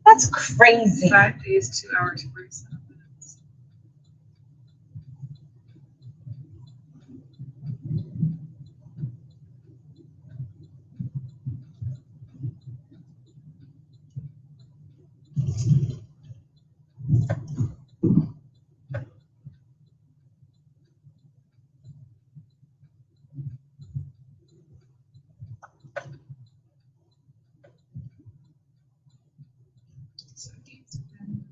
That's crazy. 5 days, 2 hours, 47 minutes. So it's been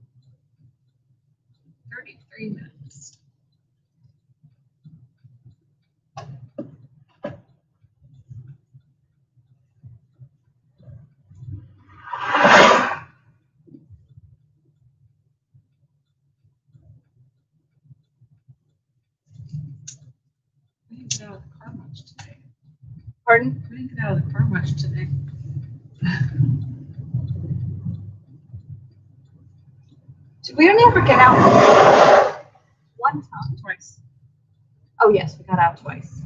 33 minutes. We didn't get out of the car much today. Pardon? We didn't get out of the car much today. Did we only ever get out one time? Twice. Oh yes, we got out twice.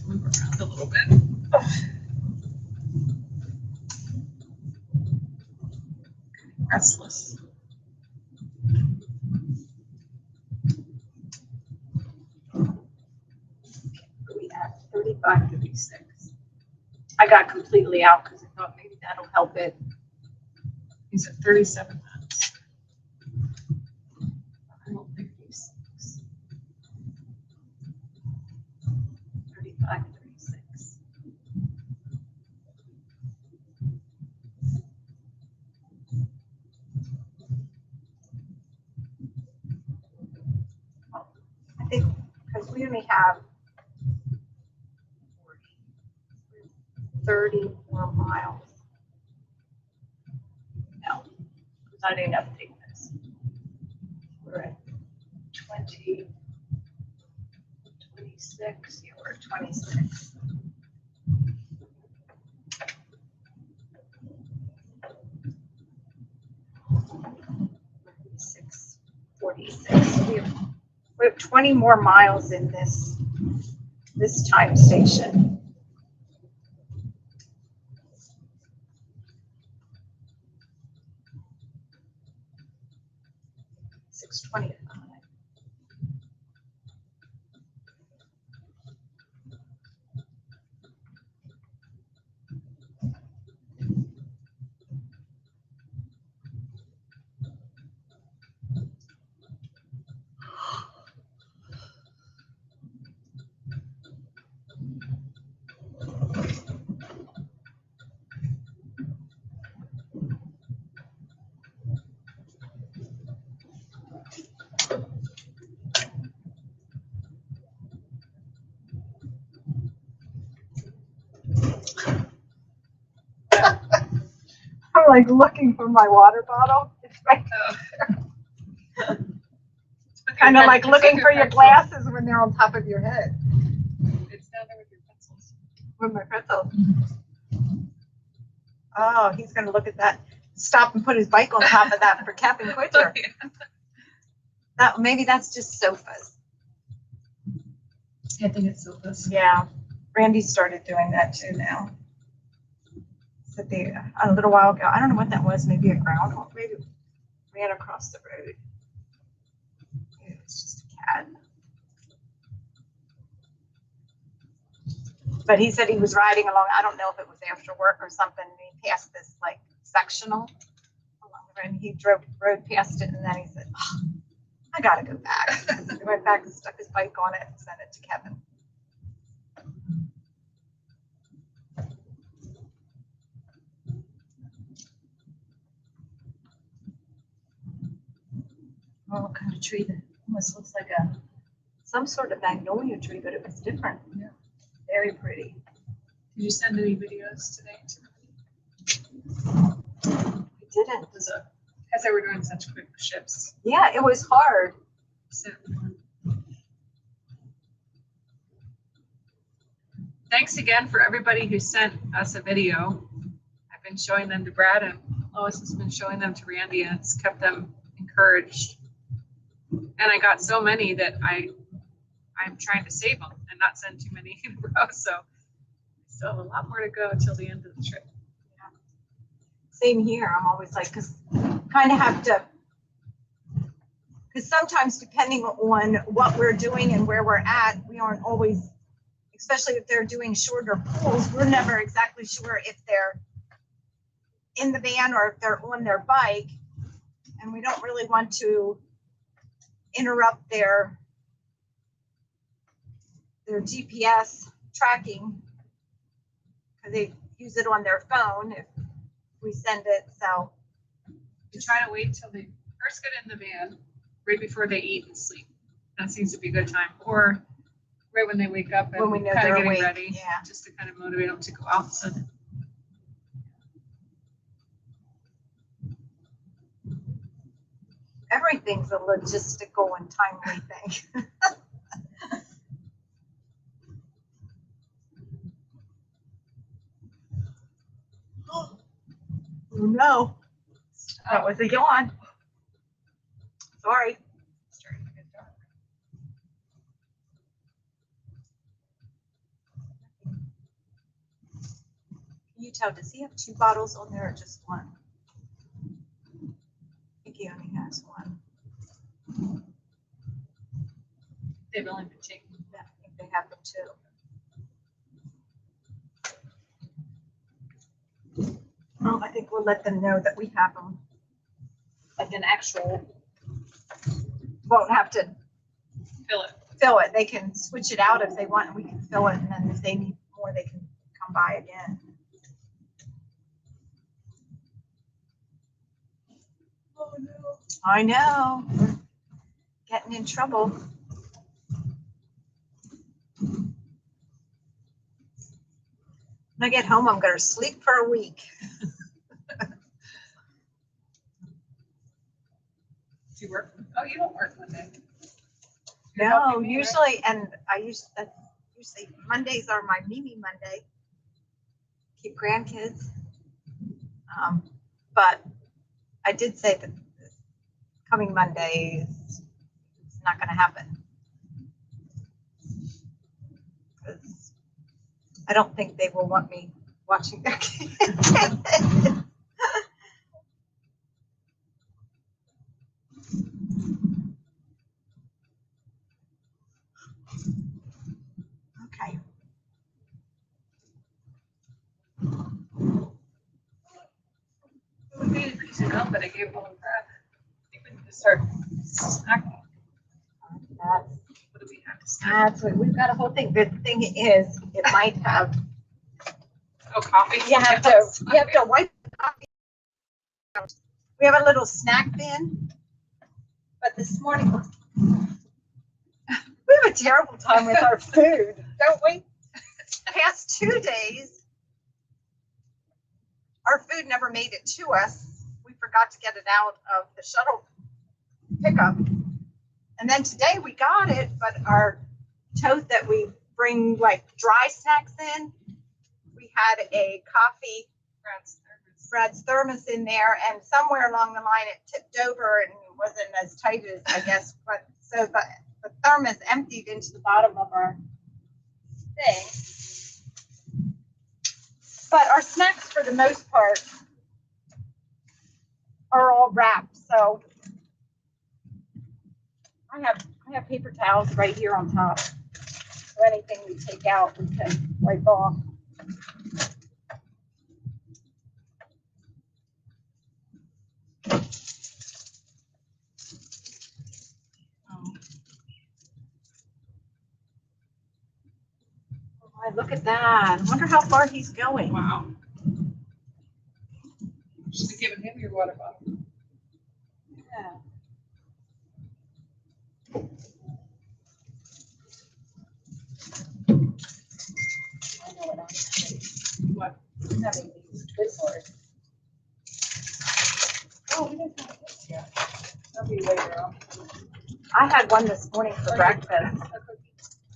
Move around a little bit. Restless. We at 35, 36. I got completely out because I thought maybe that'll help it. He's at 37 minutes. I don't think he's 35, 36. I think because we only have 30 more miles. No, because I didn't update this. We're at 20, 26. Yeah, we're at 26. Six, 46. We have 20 more miles in this time station. 6:25. I'm like looking for my water bottle. It's right there. Kind of like looking for your glasses when they're on top of your head. It's down there with your pencils. With my pencils. Oh, he's gonna look at that. Stop and put his bike on top of that for Captain Quitter. That maybe that's just sofas. I think it's sofas. Yeah, Randy started doing that too now. Said they a little while ago. I don't know what that was. Maybe a groundhog. Maybe it ran across the road. Maybe it's just a cat. But he said he was riding along. I don't know if it was after work or something. And he passed this like sectional along the road. And he rode past it, and then he said, oh, "I gotta go back." He went back and stuck his bike on it and sent it to Kevin. Oh, what kind of tree that almost looks like some sort of magnolia tree, but it was different. Yeah. Very pretty. Did you send any videos today to We didn't. as they were doing such quick shifts? Yeah, it was hard. So, thanks again for everybody who sent us a video. I've been showing them to Brad, and Lois has been showing them to Randy, and it's kept them encouraged. And I got so many that I'm trying to save them and not send too many in a row. So I still have a lot more to go until the end of the trip. Yeah. Same here. I'm always like, because kind of have to, because sometimes depending on what we're doing and where we're at, we aren't always, especially if they're doing shorter pulls, we're never exactly sure if they're in the van or if they're on their bike. And we don't really want to interrupt their GPS tracking because they use it on their phone if we send it. So We try to wait till they first get in the van, right before they eat and sleep. That seems to be a good time. Or right when they wake up and when we know kind of they're getting awake, ready, yeah. just to kind of motivate them to go out. So Everything's a logistical and timely thing. Oh no, that was a yawn. Sorry. tell, does he have 2 bottles on there or just 1? I think he only has 1. They've only been taken. Yeah, I think they have them 2. Well, I think we'll let them know that we have them. Like an actual Won't have to fill it. fill it. They can switch it out if they want, and we can fill it, and then if they need more, they can come by again. Oh no. I know. We're getting in trouble. When I get home, I'm gonna sleep for a week. Do you work? Oh, you don't work Monday. No, usually, and usually Mondays are my Mimi Monday. Keep grandkids. But I did say that coming Monday is not going to happen. Because I don't think they will want me watching their kids. Okay. We made a decent amount, but I gave one crap. I think we need to start snacking. What do we have to snack? That's what we've got a whole thing. The thing is, it might have. Oh, coffee. You have to wipe the coffee. We have a little snack bin, but this morning we have a terrible time with our food, don't we? Past 2 days, our food never made it to us. We forgot to get it out of the shuttle pickup. And then today we got it, but our tote that we bring like dry snacks in, we had a coffee, Brad's thermos in there, and somewhere along the line it tipped over and wasn't as tight as I guess, but so the thermos emptied into the bottom of our thing. But our snacks for the most part are all wrapped, so I have paper towels right here on top. So anything we take out, we can wipe off. Oh, look at that. I wonder how far he's going. Wow. Should have given him your water bottle. Yeah. I know what I'm having. What? I'm having these Twizzlers. Oh, we didn't have this yet. That'll be later on. I had one this morning for breakfast.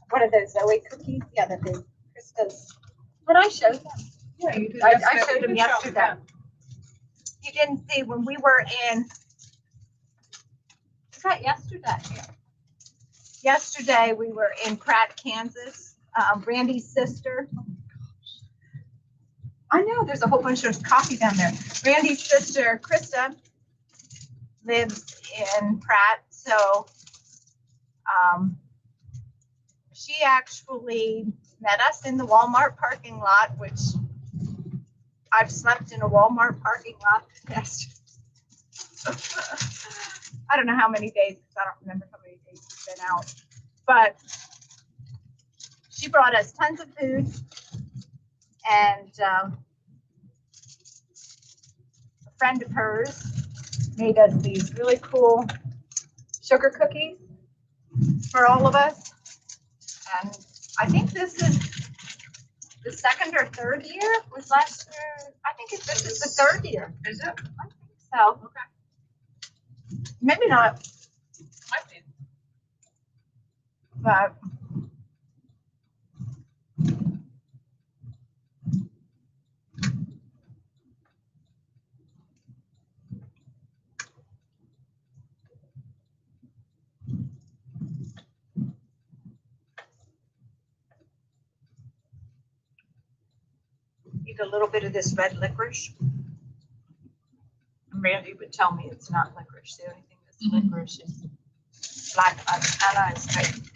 One of those Zoe cookies. Yeah, that they Krista's. But I showed them. Yeah, you did. I showed him yesterday. You didn't see when we were in. Was that yesterday? Yeah. Yesterday we were in Pratt, Kansas. Randy's sister. I know there's a whole bunch of coffee down there. Randy's sister, Krista, lives in Pratt, so she actually met us in the Walmart parking lot, which I've slept in a Walmart parking lot past. I don't know how many days, because I don't remember how many days we've been out. But she brought us tons of food, and a friend of hers made us these really cool sugar cookies for all of us. And I think this is the second or third year. Was last year? I think this is the third year. Is it? I think so. Okay. Maybe not, Might be. but eat a little bit of this red licorice. Randy would tell me it's not licorice. The only thing that's licorice is black ananas type.